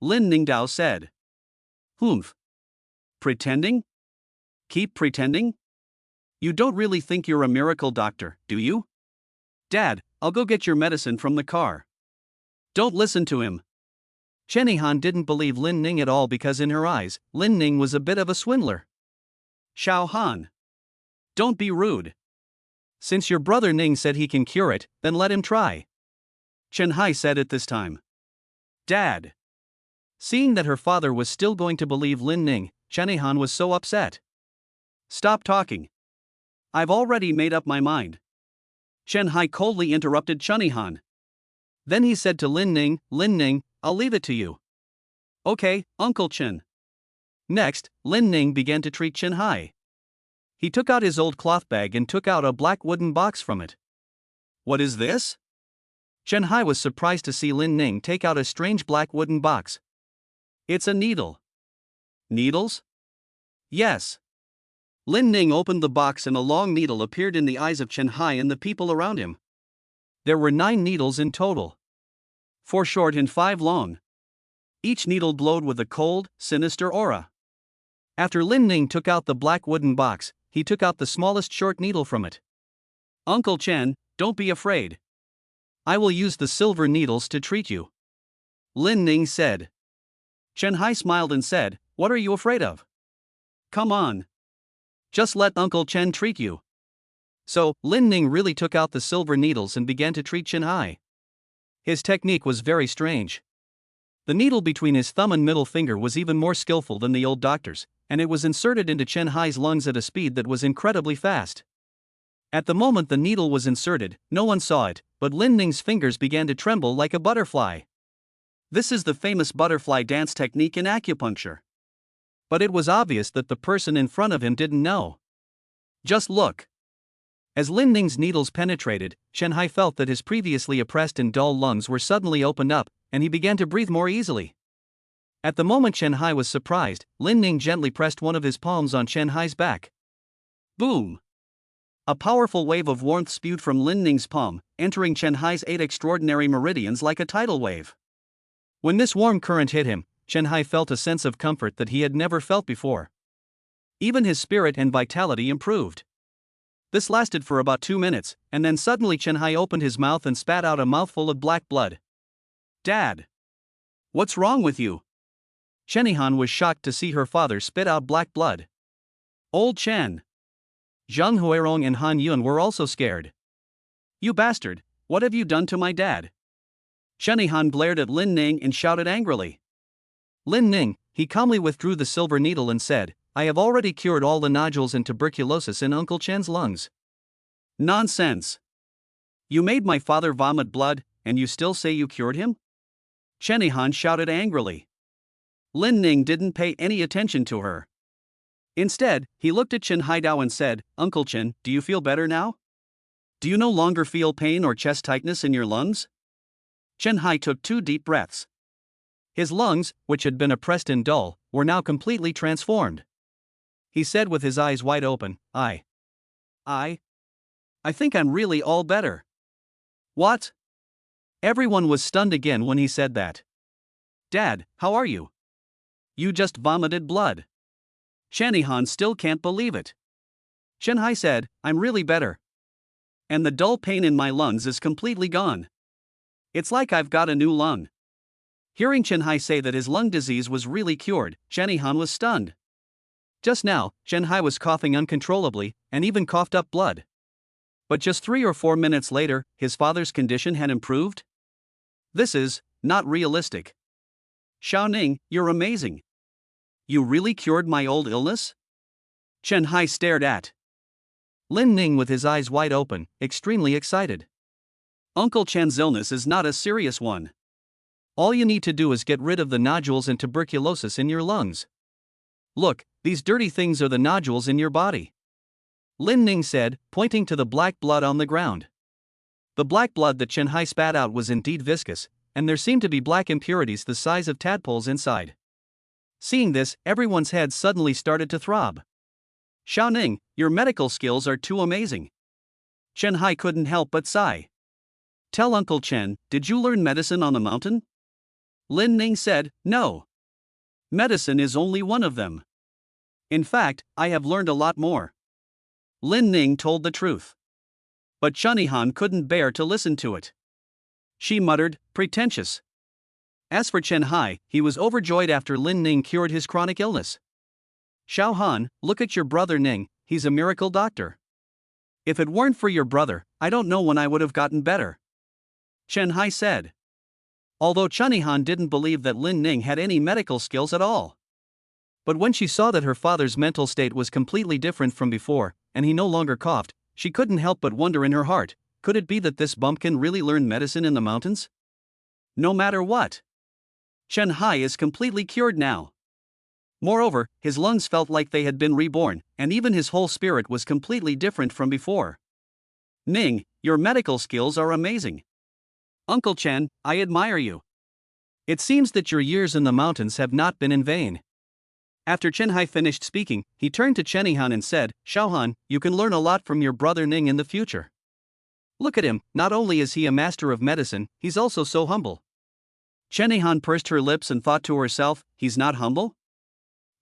Lin Ningdao said. Humph. Pretending? Keep pretending? You don't really think you're a miracle doctor, do you? Dad, I'll go get your medicine from the car. Don't listen to him. Chenihan didn't believe Lin Ning at all because in her eyes, Lin Ning was a bit of a swindler. Xiao Han. Don't be rude. Since your brother Ning said he can cure it, then let him try. Chen Hai said at this time. Dad. Seeing that her father was still going to believe Lin Ning, Chenihan was so upset. Stop talking. I've already made up my mind. Chen Hai coldly interrupted Chenihan. Then he said to Lin Ning, I'll leave it to you. Okay, Uncle Chen. Next, Lin Ning began to treat Chen Hai. He took out his old cloth bag and took out a black wooden box from it. What is this? Chen Hai was surprised to see Lin Ning take out a strange black wooden box. It's a needle. Needles? Yes. Lin Ning opened the box and a long needle appeared in the eyes of Chen Hai and the people around him. There were 9 needles in total. 4 short and 5 long. Each needle glowed with a cold, sinister aura. After Lin Ning took out the black wooden box, he took out the smallest short needle from it. Uncle Chen, don't be afraid. I will use the silver needles to treat you. Lin Ning said. Chen Hai smiled and said, What are you afraid of? Come on. Just let Uncle Chen treat you. So, Lin Ning really took out the silver needles and began to treat Chen Hai. His technique was very strange. The needle between his thumb and middle finger was even more skillful than the old doctor's, and it was inserted into Chen Hai's lungs at a speed that was incredibly fast. At the moment the needle was inserted, no one saw it, but Lin Ning's fingers began to tremble like a butterfly. This is the famous butterfly dance technique in acupuncture. But it was obvious that the person in front of him didn't know. Just look. As Lin Ning's needles penetrated, Chen Hai felt that his previously oppressed and dull lungs were suddenly opened up, and he began to breathe more easily. At the moment Chen Hai was surprised, Lin Ning gently pressed one of his palms on Chen Hai's back. Boom! A powerful wave of warmth spewed from Lin Ning's palm, entering Chen Hai's 8 extraordinary meridians like a tidal wave. When this warm current hit him, Chen Hai felt a sense of comfort that he had never felt before. Even his spirit and vitality improved. This lasted for about 2 minutes, and then suddenly Chen Hai opened his mouth and spat out a mouthful of black blood. Dad! What's wrong with you? Chenihan was shocked to see her father spit out black blood. Old Chen! Zhang Huirong and Han Yun were also scared. You bastard, what have you done to my dad? Chenihan glared at Lin Ning and shouted angrily. Lin Ning, he calmly withdrew the silver needle and said, I have already cured all the nodules and tuberculosis in Uncle Chen's lungs. Nonsense! You made my father vomit blood, and you still say you cured him? Chenihan shouted angrily. Lin Ning didn't pay any attention to her. Instead, he looked at Chen Haidao and said, Uncle Chen, do you feel better now? Do you no longer feel pain or chest tightness in your lungs? Chen Hai took 2 deep breaths. His lungs, which had been oppressed and dull, were now completely transformed. He said with his eyes wide open, I think I'm really all better. What? Everyone was stunned again when he said that. Dad, how are you? You just vomited blood. Shanihan still can't believe it. Shenhai said, I'm really better. And the dull pain in my lungs is completely gone. It's like I've got a new lung. Hearing Shenhai say that his lung disease was really cured, Shanihan was stunned. Just now, Shenhai was coughing uncontrollably, and even coughed up blood. But just 3 or 4 minutes later, his father's condition had improved? This is not realistic. Xiaoning, you're amazing. You really cured my old illness? Shenhai stared at Lin Ning with his eyes wide open, extremely excited. Uncle Chen's illness is not a serious one. All you need to do is get rid of the nodules and tuberculosis in your lungs. Look, these dirty things are the nodules in your body. Lin Ning said, pointing to the black blood on the ground. The black blood that Shenhai spat out was indeed viscous, and there seemed to be black impurities the size of tadpoles inside. Seeing this, everyone's head suddenly started to throb. Xiaoning, your medical skills are too amazing. Shenhai couldn't help but sigh. Tell Uncle Chen, did you learn medicine on the mountain? Lin Ning said, no. Medicine is only one of them. In fact, I have learned a lot more. Lin Ning told the truth. But Shanihan couldn't bear to listen to it. She muttered, pretentious. As for Chen Hai, he was overjoyed after Lin Ning cured his chronic illness. Xiao Han, look at your brother Ning, he's a miracle doctor. If it weren't for your brother, I don't know when I would have gotten better. Chen Hai said. Although Shanihan didn't believe that Lin Ning had any medical skills at all. But when she saw that her father's mental state was completely different from before, and he no longer coughed, she couldn't help but wonder in her heart, could it be that this bumpkin really learned medicine in the mountains? No matter what. Chen Hai is completely cured now. Moreover, his lungs felt like they had been reborn, and even his whole spirit was completely different from before. Ning, your medical skills are amazing. Uncle Chen, I admire you. It seems that your years in the mountains have not been in vain. After Chen Hai finished speaking, he turned to Shanihan and said, Xiaohan, you can learn a lot from your brother Ning in the future. Look at him, not only is he a master of medicine, he's also so humble. Shanihan pursed her lips and thought to herself, he's not humble?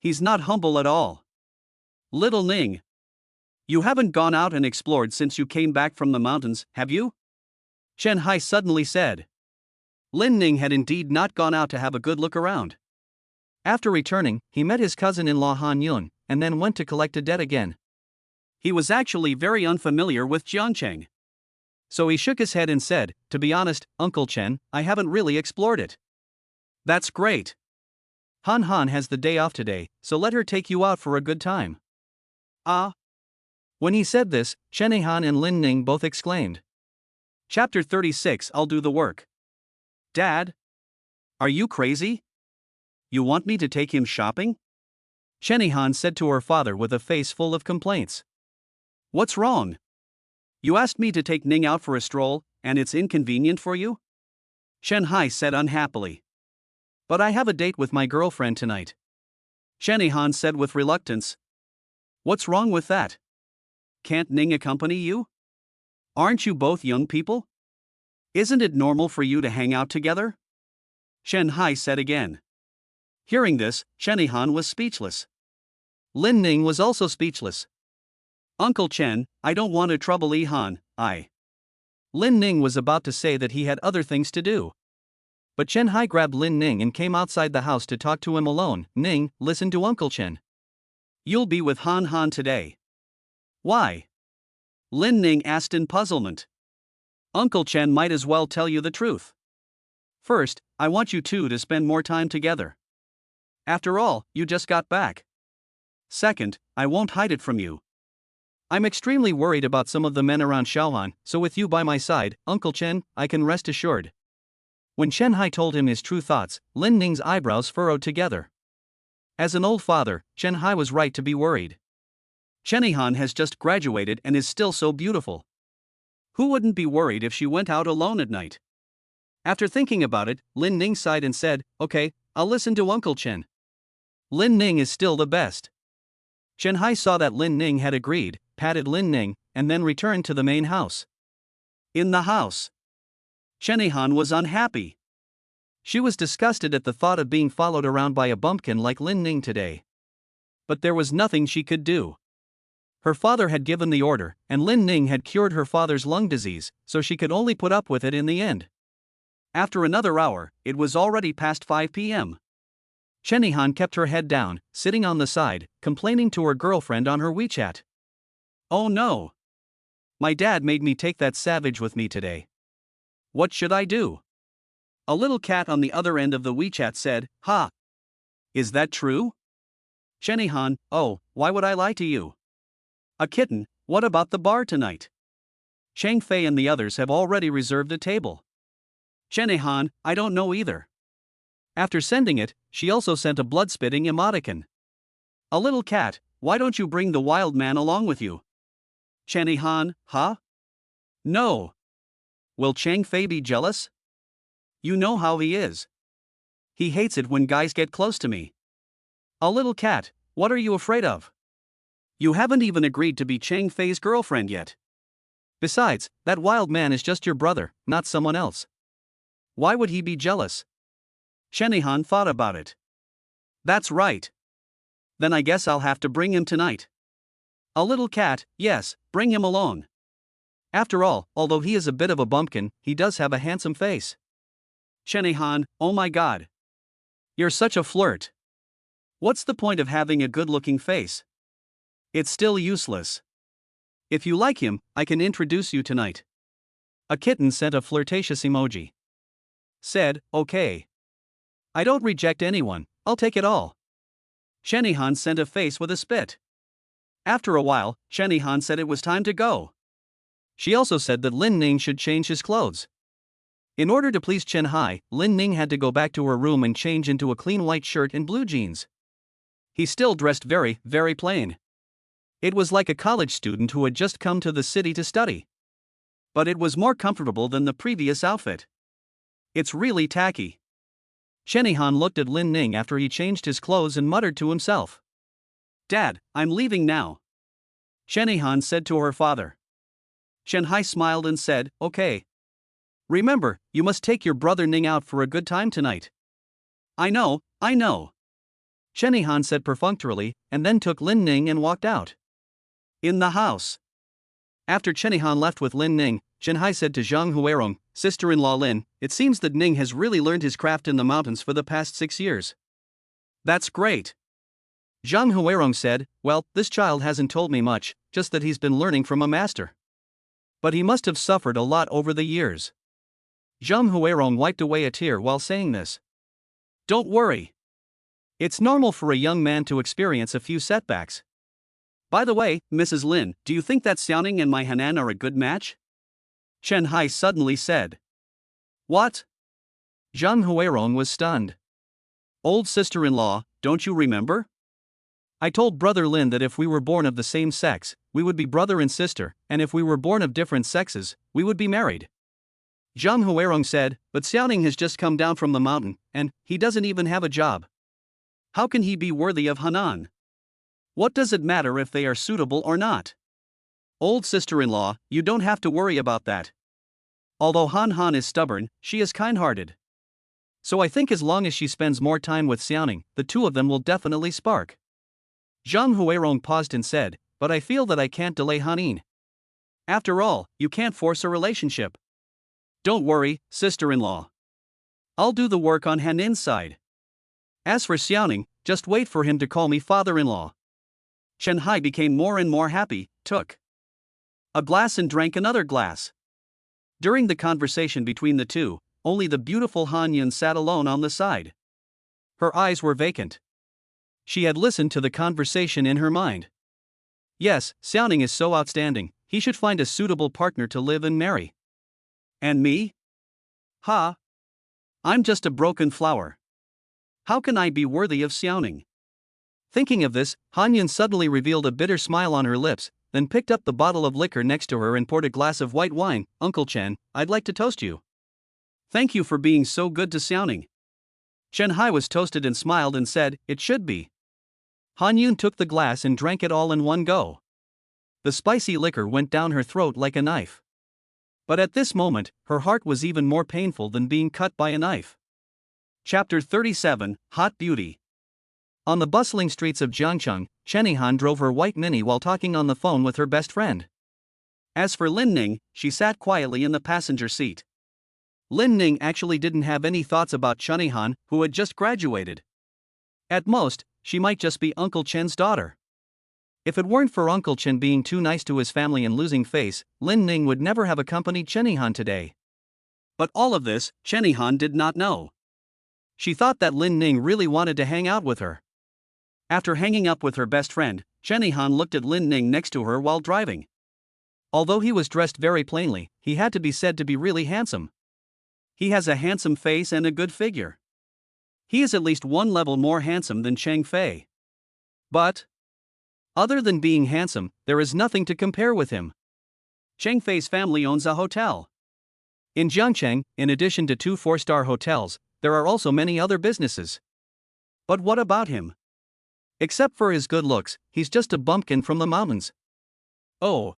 He's not humble at all. Little Ning. You haven't gone out and explored since you came back from the mountains, have you? Chen Hai suddenly said. Lin Ning had indeed not gone out to have a good look around. After returning, he met his cousin-in-law Han Yun, and then went to collect a debt again. He was actually very unfamiliar with Jiangcheng. So he shook his head and said, to be honest, Uncle Chen, I haven't really explored it. That's great. Han Han has the day off today, so let her take you out for a good time. Ah. When he said this, Shanihan and Lin Ning both exclaimed. Chapter 36 I'll do the work. Dad? Are you crazy? You want me to take him shopping? Shanihan said to her father with a face full of complaints. What's wrong? You asked me to take Ning out for a stroll, and it's inconvenient for you? Shenhai said unhappily. But I have a date with my girlfriend tonight. Shanihan said with reluctance. What's wrong with that? Can't Ning accompany you? Aren't you both young people? Isn't it normal for you to hang out together? Shenhai said again. Hearing this, Shanihan was speechless. Lin Ning was also speechless. Uncle Chen, I don't want to trouble Han, Lin Ning was about to say that he had other things to do. But Chen Hai grabbed Lin Ning and came outside the house to talk to him alone. Ning, listen to Uncle Chen. You'll be with Han Han today. Why? Lin Ning asked in puzzlement. Uncle Chen might as well tell you the truth. First, I want you two to spend more time together. After all, you just got back. Second, I won't hide it from you. I'm extremely worried about some of the men around Xiaohan, so with you by my side, Uncle Chen, I can rest assured. When Chen Hai told him his true thoughts, Lin Ning's eyebrows furrowed together. As an old father, Chen Hai was right to be worried. Shanihan has just graduated and is still so beautiful. Who wouldn't be worried if she went out alone at night? After thinking about it, Lin Ning sighed and said, okay, I'll listen to Uncle Chen. Lin Ning is still the best. Chen Hai saw that Lin Ning had agreed, patted Lin Ning, and then returned to the main house. In the house, Chen Han was unhappy. She was disgusted at the thought of being followed around by a bumpkin like Lin Ning today. But there was nothing she could do. Her father had given the order, and Lin Ning had cured her father's lung disease, so she could only put up with it in the end. After another hour, it was already past 5 p.m. Chen Han kept her head down, sitting on the side, complaining to her girlfriend on her WeChat. Oh no! My dad made me take that savage with me today. What should I do? A little cat on the other end of the WeChat said, Ha! Is that true? Chen Han, oh, why would I lie to you? A kitten, what about the bar tonight? Chang Fei and the others have already reserved a table. Chen Han, I don't know either. After sending it, she also sent a blood-spitting emoticon. A little cat, why don't you bring the wild man along with you? Chen Han, huh? No. Will Chang Fei be jealous? You know how he is. He hates it when guys get close to me. A little cat, what are you afraid of? You haven't even agreed to be Chang Fei's girlfriend yet. Besides, that wild man is just your brother, not someone else. Why would he be jealous? Chen Han thought about it. That's right. Then I guess I'll have to bring him tonight. A little cat, yes, bring him along. After all, although he is a bit of a bumpkin, he does have a handsome face. Chen Han, oh my god. You're such a flirt. What's the point of having a good-looking face? It's still useless. If you like him, I can introduce you tonight. A kitten sent a flirtatious emoji. Said, okay. I don't reject anyone, I'll take it all. Chen Han sent a face with a spit. After a while, Chen Han said it was time to go. She also said that Lin Ning should change his clothes. In order to please Chen Hai, Lin Ning had to go back to her room and change into a clean white shirt and blue jeans. He still dressed very, very plain. It was like a college student who had just come to the city to study. But it was more comfortable than the previous outfit. It's really tacky. Chen Han looked at Lin Ning after he changed his clothes and muttered to himself. Dad, I'm leaving now. Chen Han said to her father. Chen Hai smiled and said, okay. Remember, you must take your brother Ning out for a good time tonight. I know. Chen Han said perfunctorily, and then took Lin Ning and walked out. In the house. After Chen Han left with Lin Ning, Chen Hai said to Zhang Huirong, sister-in-law Lin, it seems that Ning has really learned his craft in the mountains for the past 6 years. That's great. Zhang Huirong said, well, this child hasn't told me much, just that he's been learning from a master. But he must have suffered a lot over the years. Zhang Huirong wiped away a tear while saying this. Don't worry. It's normal for a young man to experience a few setbacks. By the way, Mrs. Lin, do you think that Xiaoning and my Hanan are a good match? Chen Hai suddenly said. What? Zhang Huirong was stunned. Old sister-in-law, don't you remember? I told brother Lin that if we were born of the same sex, we would be brother and sister, and if we were born of different sexes, we would be married. Zhang Huirong said, but Xiaoning has just come down from the mountain, and he doesn't even have a job. How can he be worthy of Hanan? What does it matter if they are suitable or not? Old sister-in-law, you don't have to worry about that. Although Han is stubborn, she is kind-hearted. So I think as long as she spends more time with Xiaoning, the two of them will definitely spark. Zhang Huirong paused and said, but I feel that I can't delay Hanin. After all, you can't force a relationship. Don't worry, sister-in-law. I'll do the work on Hanin's side. As for Xiaoning, just wait for him to call me father-in-law. Chen Hai became more and more happy, took a glass and drank another glass. During the conversation between the two, only the beautiful Han Yun sat alone on the side. Her eyes were vacant. She had listened to the conversation in her mind. Yes, Xiaoning is so outstanding, he should find a suitable partner to live and marry. And me? Ha! I'm just a broken flower. How can I be worthy of Xiaoning? Thinking of this, Han Yun suddenly revealed a bitter smile on her lips, then picked up the bottle of liquor next to her and poured a glass of white wine. Uncle Chen, I'd like to toast you. Thank you for being so good to Xiaoning. Chen Hai was toasted and smiled and said, "It should be." Han Yun took the glass and drank it all in one go. The spicy liquor went down her throat like a knife. But at this moment, her heart was even more painful than being cut by a knife. Chapter 37, Hot Beauty. On the bustling streets of Jiangcheng, Chen Han drove her white Mini while talking on the phone with her best friend. As for Lin Ning, she sat quietly in the passenger seat. Lin Ning actually didn't have any thoughts about Chen Han, who had just graduated. At most, she might just be Uncle Chen's daughter. If it weren't for Uncle Chen being too nice to his family and losing face, Lin Ning would never have accompanied Chen Han today. But all of this, Chen Han did not know. She thought that Lin Ning really wanted to hang out with her. After hanging up with her best friend, Chen Han looked at Lin Ning next to her while driving. Although he was dressed very plainly, he had to be said to be really handsome. He has a handsome face and a good figure. He is at least one level more handsome than Cheng Fei. But other than being handsome, there is nothing to compare with him. Cheng Fei's family owns a hotel. In Jiangcheng, in addition to 2 4-star hotels, there are also many other businesses. But what about him? Except for his good looks, he's just a bumpkin from the mountains. Oh,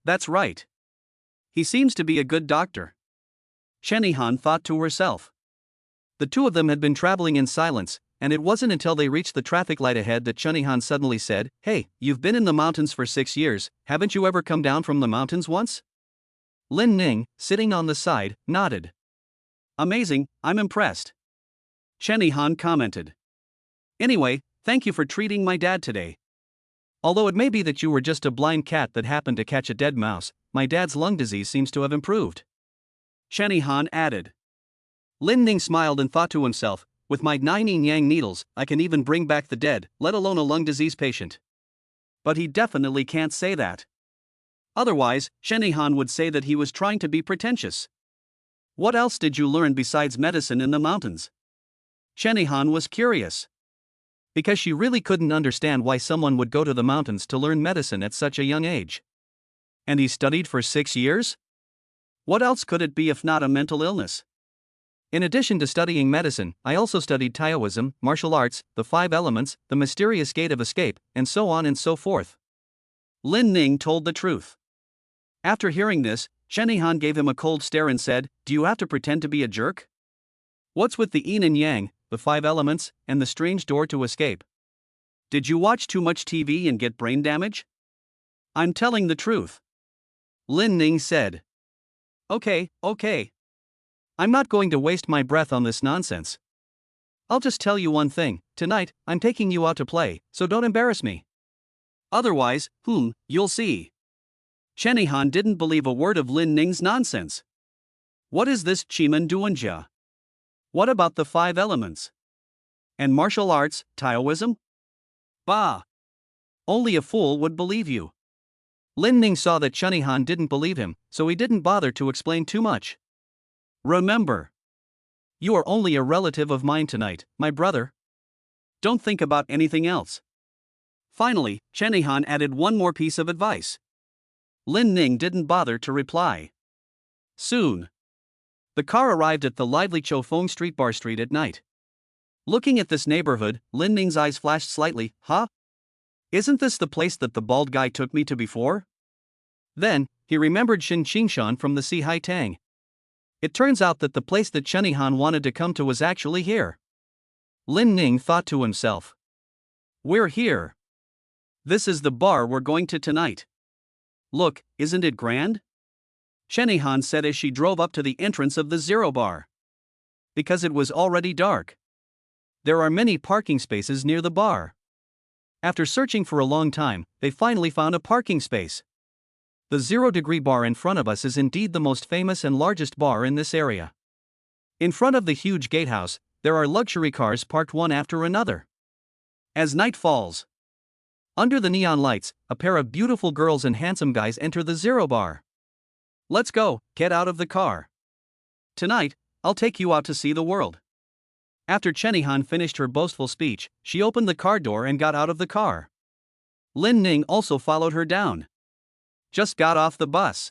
that's right. He seems to be a good doctor. Chen Han thought to herself. The two of them had been traveling in silence, and it wasn't until they reached the traffic light ahead that Chen Han suddenly said, "Hey, you've been in the mountains for 6 years, haven't you ever come down from the mountains once?" Lin Ning, sitting on the side, nodded. "Amazing, I'm impressed." Chen Han commented. "Anyway, thank you for treating my dad today. Although it may be that you were just a blind cat that happened to catch a dead mouse, my dad's lung disease seems to have improved." Chen Han added. Lin Ning smiled and thought to himself, "With my 9 yin-yang needles, I can even bring back the dead, let alone a lung disease patient." But he definitely can't say that. Otherwise, Chen Han would say that he was trying to be pretentious. "What else did you learn besides medicine in the mountains?" Chen Han was curious. Because she really couldn't understand why someone would go to the mountains to learn medicine at such a young age. And he studied for 6 years? What else could it be if not a mental illness? In addition to studying medicine, I also studied Taoism, martial arts, the 5 elements, the mysterious gate of escape, and so on and so forth. Lin Ning told the truth. After hearing this, Chen Han gave him a cold stare and said, "Do you have to pretend to be a jerk? What's with the yin and yang, the 5 elements, and the strange door to escape? Did you watch too much TV and get brain damage?" "I'm telling the truth," Lin Ning said. Okay. I'm not going to waste my breath on this nonsense. I'll just tell you one thing, tonight, I'm taking you out to play, so don't embarrass me. Otherwise, you'll see." Chen Han didn't believe a word of Lin Ning's nonsense. What is this Chimen Duanjia? What about the 5 elements? And martial arts, Taoism? Bah! Only a fool would believe you. Lin Ning saw that Chen Han didn't believe him, so he didn't bother to explain too much. "Remember, you are only a relative of mine tonight, my brother. Don't think about anything else." Finally, Chen Han added one more piece of advice. Lin Ning didn't bother to reply. Soon, the car arrived at the lively Choufeng Street Bar Street at night. Looking at this neighborhood, Lin Ning's eyes flashed slightly. Huh? Isn't this the place that the bald guy took me to before? Then, he remembered Xin Qingshan from the Si Hai Tang. It turns out that the place that Chen Han wanted to come to was actually here. Lin Ning thought to himself. We're here. This is the bar we're going to tonight. Look, isn't it grand? Chen Han said as she drove up to the entrance of the Zero Bar. Because it was already dark. There are many parking spaces near the bar. After searching for a long time, they finally found a parking space. The 0 Degree Bar in front of us is indeed the most famous and largest bar in this area. In front of the huge gatehouse, there are luxury cars parked one after another. As night falls, under the neon lights, a pair of beautiful girls and handsome guys enter the Zero Bar. Let's go, get out of the car. Tonight, I'll take you out to see the world. After Chen Han finished her boastful speech, she opened the car door and got out of the car. Lin Ning also followed her down. Just got off the bus.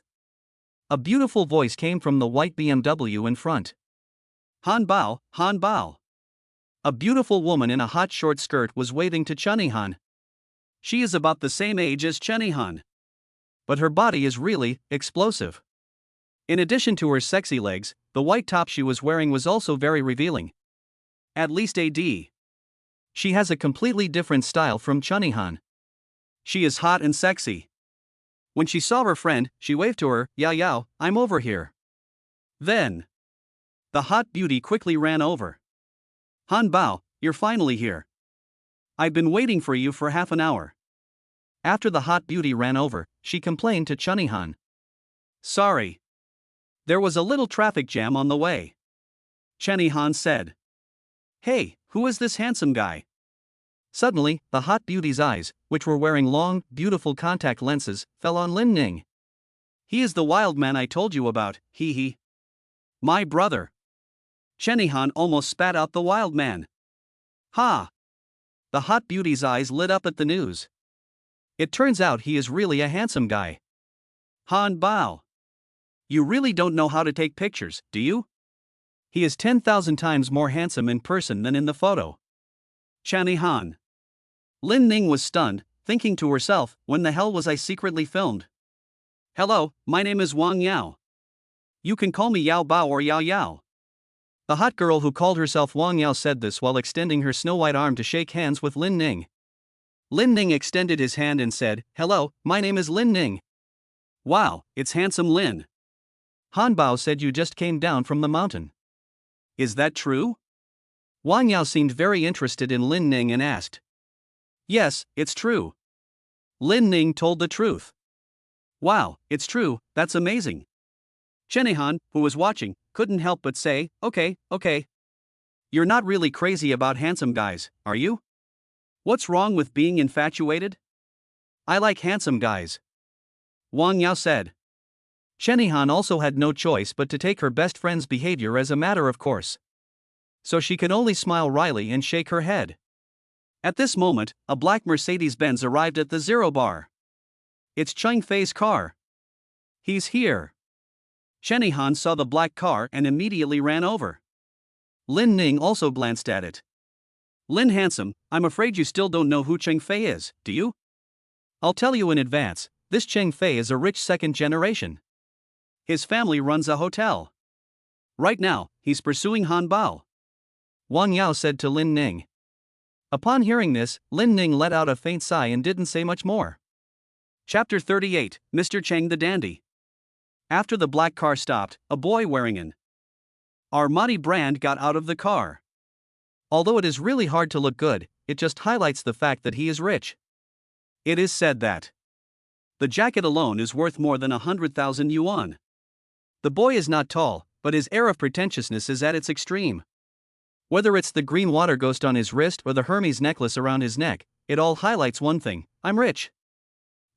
A beautiful voice came from the white BMW in front. Han Bao, Han Bao. A beautiful woman in a hot short skirt was waving to Chunny Han. She is about the same age as Chunny Han. But her body is really explosive. In addition to her sexy legs, the white top she was wearing was also very revealing. At least AD. She has a completely different style from Chunny Han. She is hot and sexy. When she saw her friend, she waved to her, "Yao Yao, I'm over here." Then, the hot beauty quickly ran over. "Han Bao, you're finally here. I've been waiting for you for half an hour." After the hot beauty ran over, she complained to Chunny Han. "Sorry. There was a little traffic jam on the way." Chunny Han said. "Hey, who is this handsome guy?" Suddenly, the hot beauty's eyes, which were wearing long, beautiful contact lenses, fell on Lin Ning. "He is the wild man I told you about, hee hee. My brother." Chunny Han almost spat out the wild man. Ha! The hot beauty's eyes lit up at the news. It turns out he is really a handsome guy. Han Bao. You really don't know how to take pictures, do you? He is 10,000 times more handsome in person than in the photo. Chunny Han. Lin Ning was stunned, thinking to herself, when the hell was I secretly filmed? "Hello, my name is Wang Yao. You can call me Yao Bao or Yao Yao." The hot girl who called herself Wang Yao said this while extending her snow-white arm to shake hands with Lin Ning. Lin Ning extended his hand and said, "Hello, my name is Lin Ning." "Wow, it's handsome Lin. Han Bao said you just came down from the mountain. Is that true?" Wang Yao seemed very interested in Lin Ning and asked. "Yes, it's true." Lin Ning told the truth. "Wow, it's true, that's amazing." Chunny Han, who was watching, couldn't help but say, okay. You're not really crazy about handsome guys, are you? What's wrong with being infatuated? I like handsome guys. Wang Yao said. Chunny Han also had no choice but to take her best friend's behavior as a matter of course. So she could only smile wryly and shake her head. At this moment, a black Mercedes-Benz arrived at the Zero Bar. It's Cheng Fei's car. He's here. Chunny Han saw the black car and immediately ran over. Lin Ning also glanced at it. "Lin handsome, I'm afraid you still don't know who Cheng Fei is, do you? I'll tell you in advance, this Cheng Fei is a rich second generation. His family runs a hotel. Right now, he's pursuing Han Bao." Wang Yao said to Lin Ning. Upon hearing this, Lin Ning let out a faint sigh and didn't say much more. Chapter 38, Mr. Cheng the Dandy. After the black car stopped, a boy wearing an Armani brand got out of the car. Although it is really hard to look good, it just highlights the fact that he is rich. It is said that the jacket alone is worth more than 100,000 yuan. The boy is not tall, but his air of pretentiousness is at its extreme. Whether it's the green water ghost on his wrist or the Hermes necklace around his neck, it all highlights one thing: I'm rich.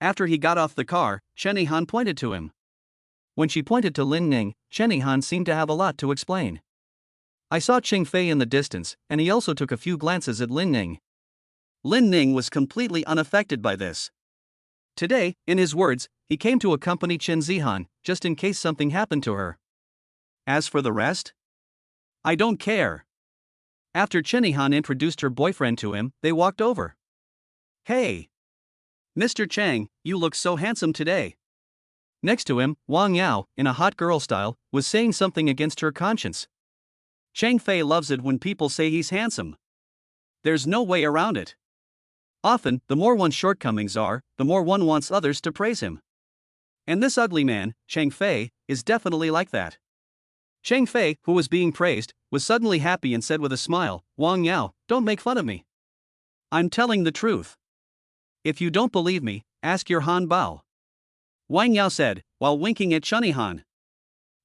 After he got off the car, Chunny Han pointed to him. When she pointed to Lin Ning, Chunny Han seemed to have a lot to explain. I saw Cheng Fei in the distance, and he also took a few glances at Lin Ning. Lin Ning was completely unaffected by this. Today, in his words, he came to accompany Chen Zihan, just in case something happened to her. As for the rest, I don't care. After Chunny Han introduced her boyfriend to him, they walked over. "Hey, Mr. Cheng, you look so handsome today." Next to him, Wang Yao, in a hot girl style, was saying something against her conscience. Cheng Fei loves it when people say he's handsome. There's no way around it. Often, the more one's shortcomings are, the more one wants others to praise him. And this ugly man, Cheng Fei, is definitely like that. Cheng Fei, who was being praised, was suddenly happy and said with a smile, "Wang Yao, don't make fun of me. I'm telling the truth. If you don't believe me, ask your Han Bao." Wang Yao said, while winking at Chunny Han.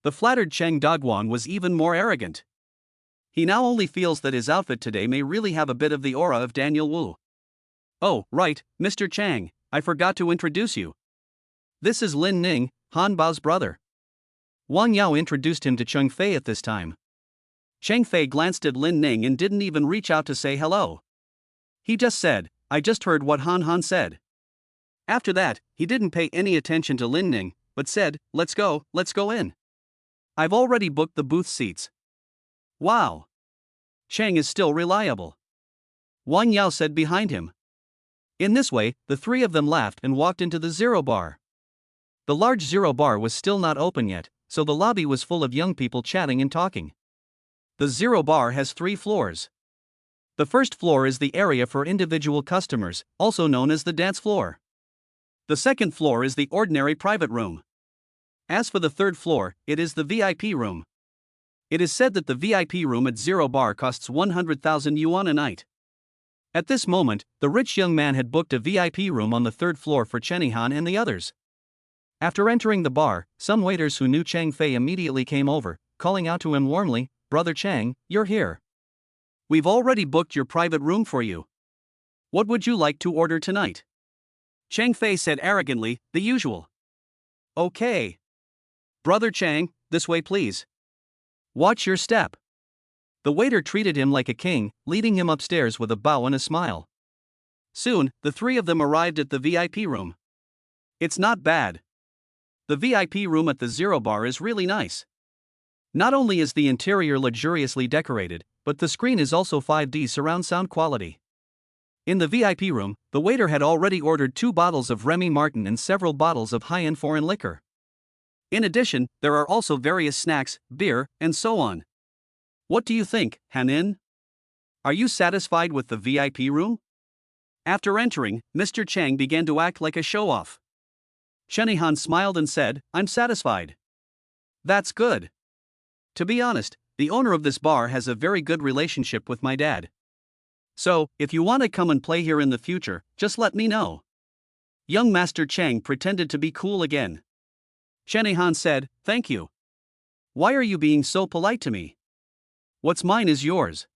The flattered Cheng Dogwan was even more arrogant. He now only feels that his outfit today may really have a bit of the aura of Daniel Wu. "Oh, right, Mr. Chang, I forgot to introduce you. This is Lin Ning, Han Bao's brother." Wang Yao introduced him to Cheng Fei at this time. Cheng Fei glanced at Lin Ning and didn't even reach out to say hello. He just said, "I just heard what Han said." After that, he didn't pay any attention to Lin Ning, but said, let's go in. I've already booked the booth seats." Wow! Chang is still reliable, Wang Yao said behind him. In this way, the three of them laughed and walked into the Zero Bar. The large Zero Bar was still not open yet, so the lobby was full of young people chatting and talking. The Zero Bar has 3 floors. The first floor is the area for individual customers, also known as the dance floor. The second floor is the ordinary private room. As for the third floor, it is the VIP room. It is said that the VIP room at Zero Bar costs 100,000 yuan a night. At this moment, the rich young man had booked a VIP room on the third floor for Chenihan and the others. After entering the bar, some waiters who knew Chang Fei immediately came over, calling out to him warmly, "Brother Chang, you're here. We've already booked your private room for you. What would you like to order tonight?" Chang Fei said arrogantly, "The usual." "Okay. Brother Chang, this way please. Watch your step." The waiter treated him like a king, leading him upstairs with a bow and a smile. Soon, the three of them arrived at the VIP room. It's not bad. The VIP room at the Zero Bar is really nice. Not only is the interior luxuriously decorated, but the screen is also 5D surround sound quality. In the VIP room, the waiter had already ordered 2 bottles of Remy Martin and several bottles of high-end foreign liquor. In addition, there are also various snacks, beer, and so on. What do you think, Hanin? Are you satisfied with the VIP room? After entering, Mr. Chang began to act like a show-off. Chenihan smiled and said, "I'm satisfied." "That's good. To be honest, the owner of this bar has a very good relationship with my dad. So, if you want to come and play here in the future, just let me know." Young Master Chang pretended to be cool again. Chenihan said, "Thank you. Why are you being so polite to me? What's mine is yours."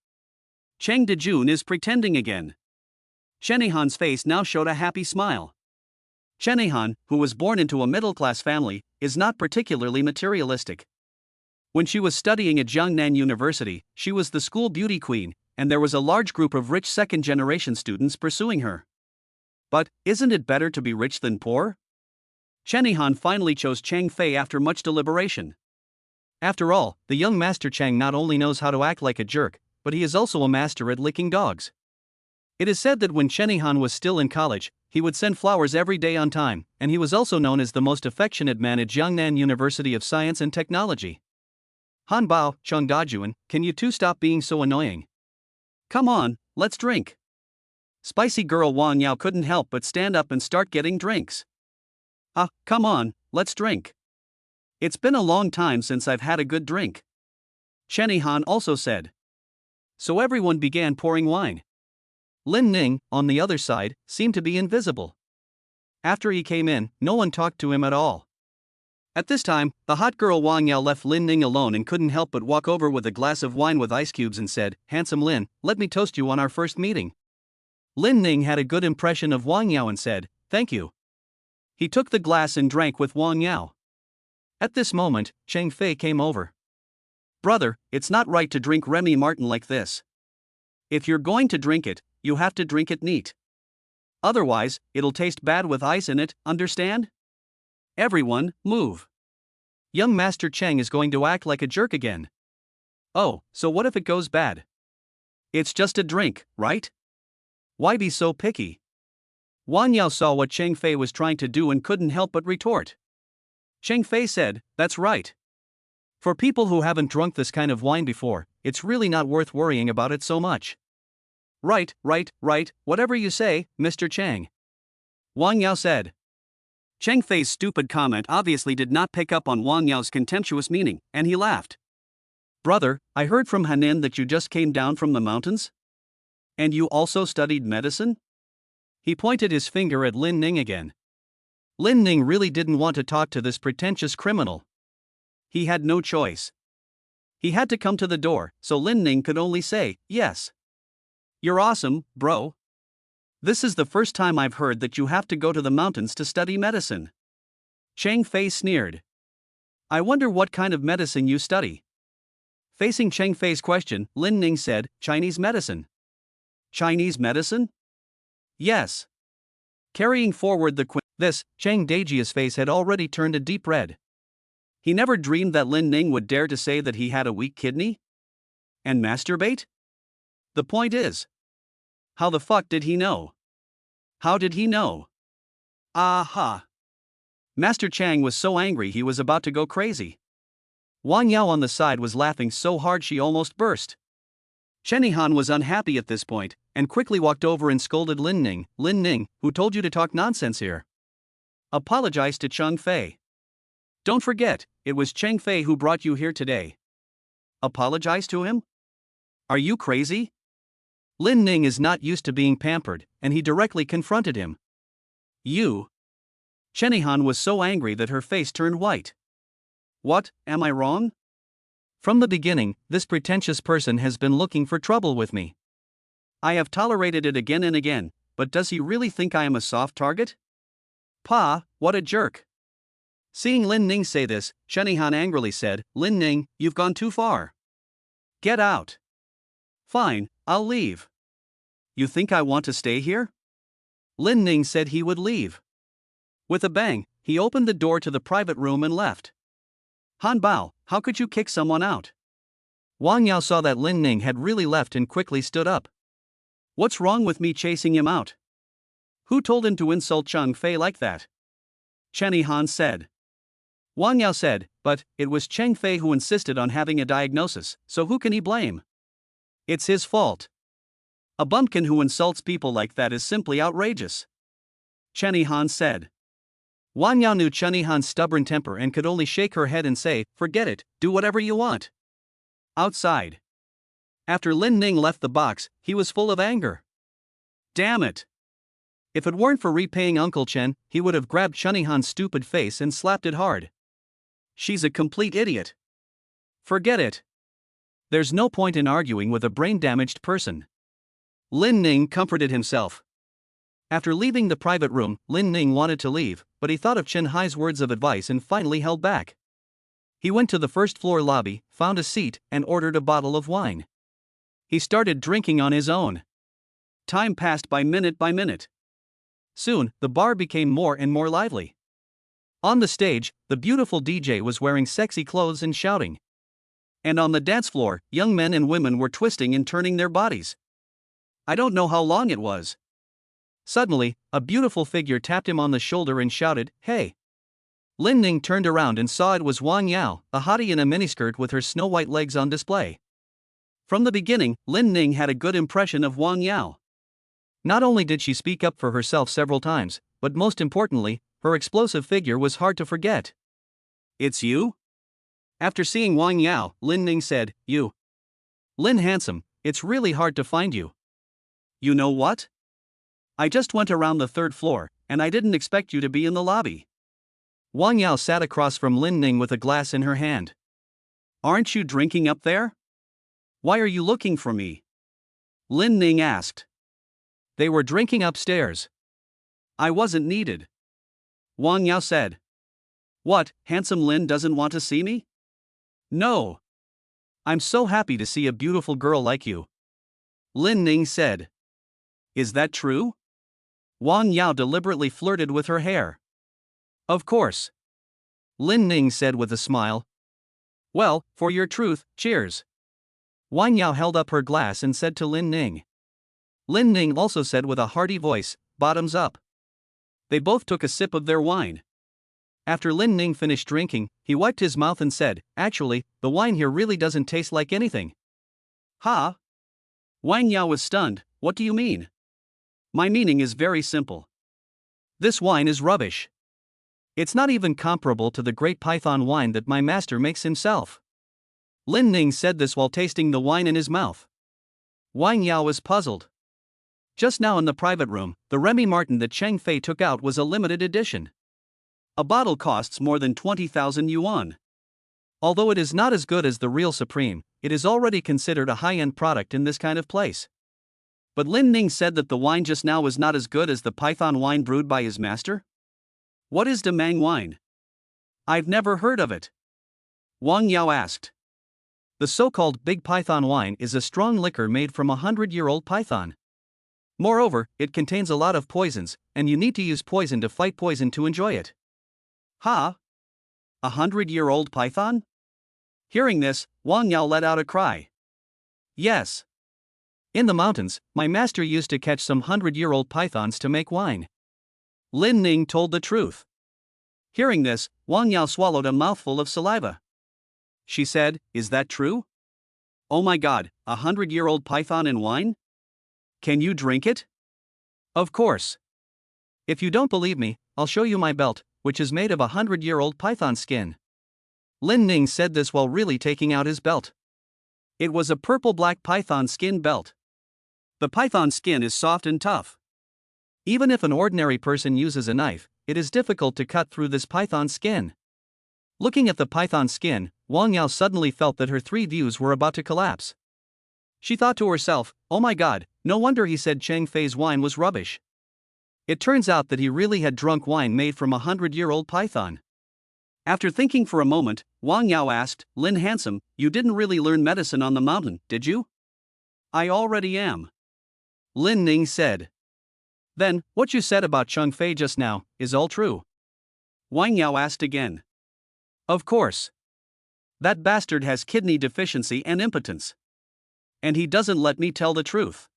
Cheng Dejun is pretending again. Chenihan's face now showed a happy smile. Chenihan, who was born into a middle-class family, is not particularly materialistic. When she was studying at Jiangnan University, she was the school beauty queen, and there was a large group of rich second-generation students pursuing her. But, isn't it better to be rich than poor? Chenihan finally chose Chang Fei after much deliberation. After all, the young Master Chang not only knows how to act like a jerk, but he is also a master at licking dogs. It is said that when Chenihan was still in college, he would send flowers every day on time, and he was also known as the most affectionate man at Jiangnan University of Science and Technology. Han Bao, Cheng Dajuan, can you two stop being so annoying? Come on, let's drink. Spicy girl Wang Yao couldn't help but stand up and start getting drinks. Come on, let's drink. It's been a long time since I've had a good drink. Chenihan also said. So everyone began pouring wine. Lin Ning, on the other side, seemed to be invisible. After he came in, no one talked to him at all. At this time, the hot girl Wang Yao left Lin Ning alone and couldn't help but walk over with a glass of wine with ice cubes and said, "Handsome Lin, let me toast you on our first meeting." Lin Ning had a good impression of Wang Yao and said, "Thank you." He took the glass and drank with Wang Yao. At this moment, Chang Fei came over. "Brother, it's not right to drink Remy Martin like this. If you're going to drink it, you have to drink it neat. Otherwise, it'll taste bad with ice in it, understand? Everyone, move. Young Master Chang is going to act like a jerk again." "Oh, so what if it goes bad? It's just a drink, right? Why be so picky?" Wang Yao saw what Chang Fei was trying to do and couldn't help but retort. Chang Fei said, "That's right. For people who haven't drunk this kind of wine before, it's really not worth worrying about it so much." Right, whatever you say, Mr. Chang," Wang Yao said. Chang Fei's stupid comment obviously did not pick up on Wang Yao's contemptuous meaning, and he laughed. "Brother, I heard from Hanin that you just came down from the mountains? And you also studied medicine?" He pointed his finger at Lin Ning again. Lin Ning really didn't want to talk to this pretentious criminal. He had no choice. He had to come to the door, so Lin Ning could only say, "Yes. You're awesome, bro. This is the first time I've heard that you have to go to the mountains to study medicine." Chang Fei sneered. "I wonder what kind of medicine you study." Facing Chang Fei's question, Lin Ning said, "Chinese medicine." "Chinese medicine?" "Yes." Carrying forward this, Chang Dajia's face had already turned a deep red. He never dreamed that Lin Ning would dare to say that he had a weak kidney. And masturbate? The point is, how the fuck did he know? How did he know? Aha! Master Chang was so angry he was about to go crazy. Wang Yao on the side was laughing so hard she almost burst. Chen Yihan was unhappy at this point, and quickly walked over and scolded Lin Ning. Lin Ning, who told you to talk nonsense here? Apologize to Cheng Fei. Don't forget, it was Cheng Fei who brought you here today. Apologize to him? Are you crazy? Lin Ning is not used to being pampered, and he directly confronted him. You? Chen Yihan was so angry that her face turned white. What, am I wrong? From the beginning, this pretentious person has been looking for trouble with me. I have tolerated it again and again, but does he really think I am a soft target? Pa, what a jerk. Seeing Lin Ning say this, Chen Yihan angrily said, Lin Ning, you've gone too far. Get out. Fine, I'll leave. You think I want to stay here? Lin Ning said he would leave. With a bang, he opened the door to the private room and left. Han Bao, how could you kick someone out? Wang Yao saw that Lin Ning had really left and quickly stood up. What's wrong with me chasing him out? Who told him to insult Cheng Fei like that? Chen Yihan said. Wang Yao said, but it was Cheng Fei who insisted on having a diagnosis, so who can he blame? It's his fault. A bumpkin who insults people like that is simply outrageous. Chen Yihan said. Wang Yao knew Chen Yihan's stubborn temper and could only shake her head and say, forget it, do whatever you want. Outside. After Lin Ning left the box, he was full of anger. Damn it. If it weren't for repaying Uncle Chen, he would have grabbed Chen Yihan's stupid face and slapped it hard. She's a complete idiot. Forget it. There's no point in arguing with a brain-damaged person. Lin Ning comforted himself. After leaving the private room, Lin Ning wanted to leave, but he thought of Chen Hai's words of advice and finally held back. He went to the first-floor lobby, found a seat, and ordered a bottle of wine. He started drinking on his own. Time passed by minute. Soon, the bar became more and more lively. On the stage, the beautiful DJ was wearing sexy clothes and shouting. And on the dance floor, young men and women were twisting and turning their bodies. I don't know how long it was. Suddenly, a beautiful figure tapped him on the shoulder and shouted, hey! Lin Ning turned around and saw it was Wang Yao, a hottie in a miniskirt with her snow-white legs on display. From the beginning, Lin Ning had a good impression of Wang Yao. Not only did she speak up for herself several times, but most importantly, her explosive figure was hard to forget. It's you? After seeing Wang Yao, Lin Ning said, you. Lin handsome, it's really hard to find you. You know what? I just went around the third floor, and I didn't expect you to be in the lobby. Wang Yao sat across from Lin Ning with a glass in her hand. Aren't you drinking up there? Why are you looking for me? Lin Ning asked. They were drinking upstairs. I wasn't needed. Wang Yao said. What, handsome Lin doesn't want to see me? No. I'm so happy to see a beautiful girl like you. Lin Ning said. Is that true? Wang Yao deliberately flirted with her hair. Of course. Lin Ning said with a smile. Well, for your truth, cheers. Wang Yao held up her glass and said to Lin Ning. Lin Ning also said with a hearty voice, bottoms up. They both took a sip of their wine. After Lin Ning finished drinking, he wiped his mouth and said, actually, the wine here really doesn't taste like anything. Ha? Wang Yao was stunned. What do you mean? My meaning is very simple. This wine is rubbish. It's not even comparable to the great python wine that my master makes himself. Lin Ning said this while tasting the wine in his mouth. Wang Yao was puzzled. Just now in the private room, the Remy Martin that Cheng Fei took out was a limited edition. A bottle costs more than 20,000 yuan. Although it is not as good as the real Supreme, it is already considered a high-end product in this kind of place. But Lin Ning said that the wine just now was not as good as the python wine brewed by his master? What is Damang wine? I've never heard of it. Wang Yao asked. The so-called Big Python wine is a strong liquor made from a 100-year-old python. Moreover, it contains a lot of poisons, and you need to use poison to fight poison to enjoy it. Ha? 100-year-old python? Hearing this, Wang Yao let out a cry. Yes. In the mountains, my master used to catch some 100-year-old pythons to make wine. Lin Ning told the truth. Hearing this, Wang Yao swallowed a mouthful of saliva. She said, "Is that true? Oh my god, 100-year-old python in wine? Can you drink it?" Of course. If you don't believe me, I'll show you my belt, which is made of 100-year-old python skin. Lin Ning said this while really taking out his belt. It was a purple-black python skin belt. The python skin is soft and tough. Even if an ordinary person uses a knife, it is difficult to cut through this python skin. Looking at the python skin, Wang Yao suddenly felt that her three views were about to collapse. She thought to herself, "Oh my god, no wonder he said Cheng Fei's wine was rubbish." It turns out that he really had drunk wine made from a 100-year-old python. After thinking for a moment, Wang Yao asked, "Lin Handsome, you didn't really learn medicine on the mountain, did you?" "I already am," Lin Ning said. "Then, what you said about Cheng Fei just now, is all true?" Wang Yao asked again. "Of course. That bastard has kidney deficiency and impotence. And he doesn't let me tell the truth."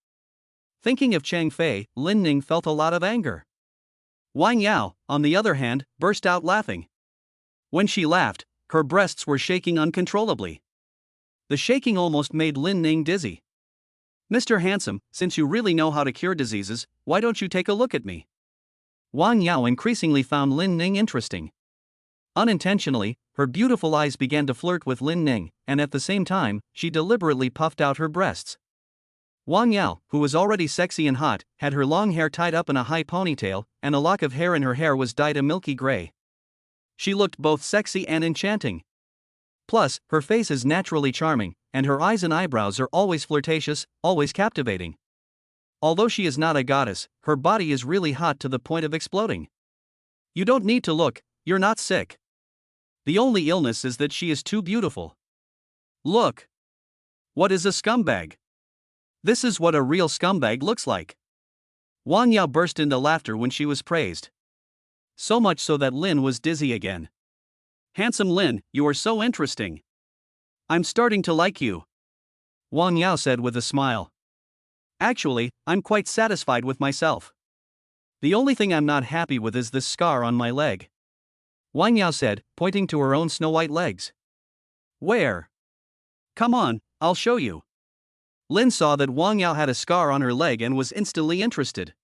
Thinking of Cheng Fei, Lin Ning felt a lot of anger. Wang Yao, on the other hand, burst out laughing. When she laughed, her breasts were shaking uncontrollably. The shaking almost made Lin Ning dizzy. "Mr. Handsome, since you really know how to cure diseases, why don't you take a look at me?" Wang Yao increasingly found Lin Ning interesting. Unintentionally, her beautiful eyes began to flirt with Lin Ning, and at the same time, she deliberately puffed out her breasts. Wang Yao, who was already sexy and hot, had her long hair tied up in a high ponytail, and a lock of hair in her hair was dyed a milky gray. She looked both sexy and enchanting. Plus, her face is naturally charming, and her eyes and eyebrows are always flirtatious, always captivating. Although she is not a goddess, her body is really hot to the point of exploding. You don't need to look, you're not sick. The only illness is that she is too beautiful. Look. What is a scumbag? This is what a real scumbag looks like. Wang Yao burst into laughter when she was praised. So much so that Lin was dizzy again. "Handsome Lin, you are so interesting. I'm starting to like you," Wang Yao said with a smile. "Actually, I'm quite satisfied with myself. The only thing I'm not happy with is this scar on my leg," Wang Yao said, pointing to her own snow-white legs. "Where? Come on, I'll show you." Lin saw that Wang Yao had a scar on her leg and was instantly interested.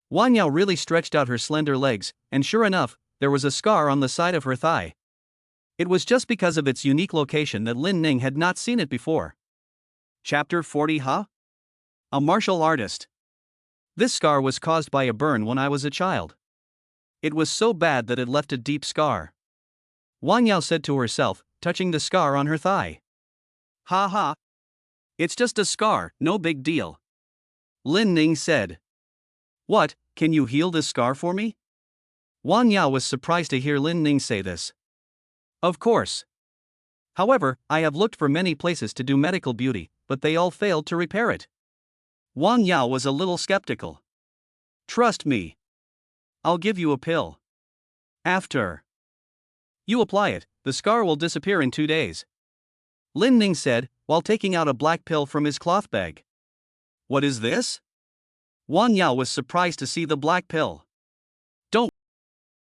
Wang Yao really stretched out her slender legs, and sure enough, there was a scar on the side of her thigh. It was just because of its unique location that Lin Ning had not seen it before. Chapter 40. A martial artist. This scar was caused by a burn when I was a child. It was so bad that it left a deep scar, Wang Yao said to herself, touching the scar on her thigh. "Ha ha. It's just a scar, no big deal," Lin Ning said. "What, can you heal this scar for me?" Wang Yao was surprised to hear Lin Ning say this. "Of course. However, I have looked for many places to do medical beauty, but they all failed to repair it." Wang Yao was a little skeptical. "Trust me. I'll give you a pill. After you apply it, the scar will disappear in 2 days," Lin Ning said, while taking out a black pill from his cloth bag. "What is this?" Wang Yao was surprised to see the black pill.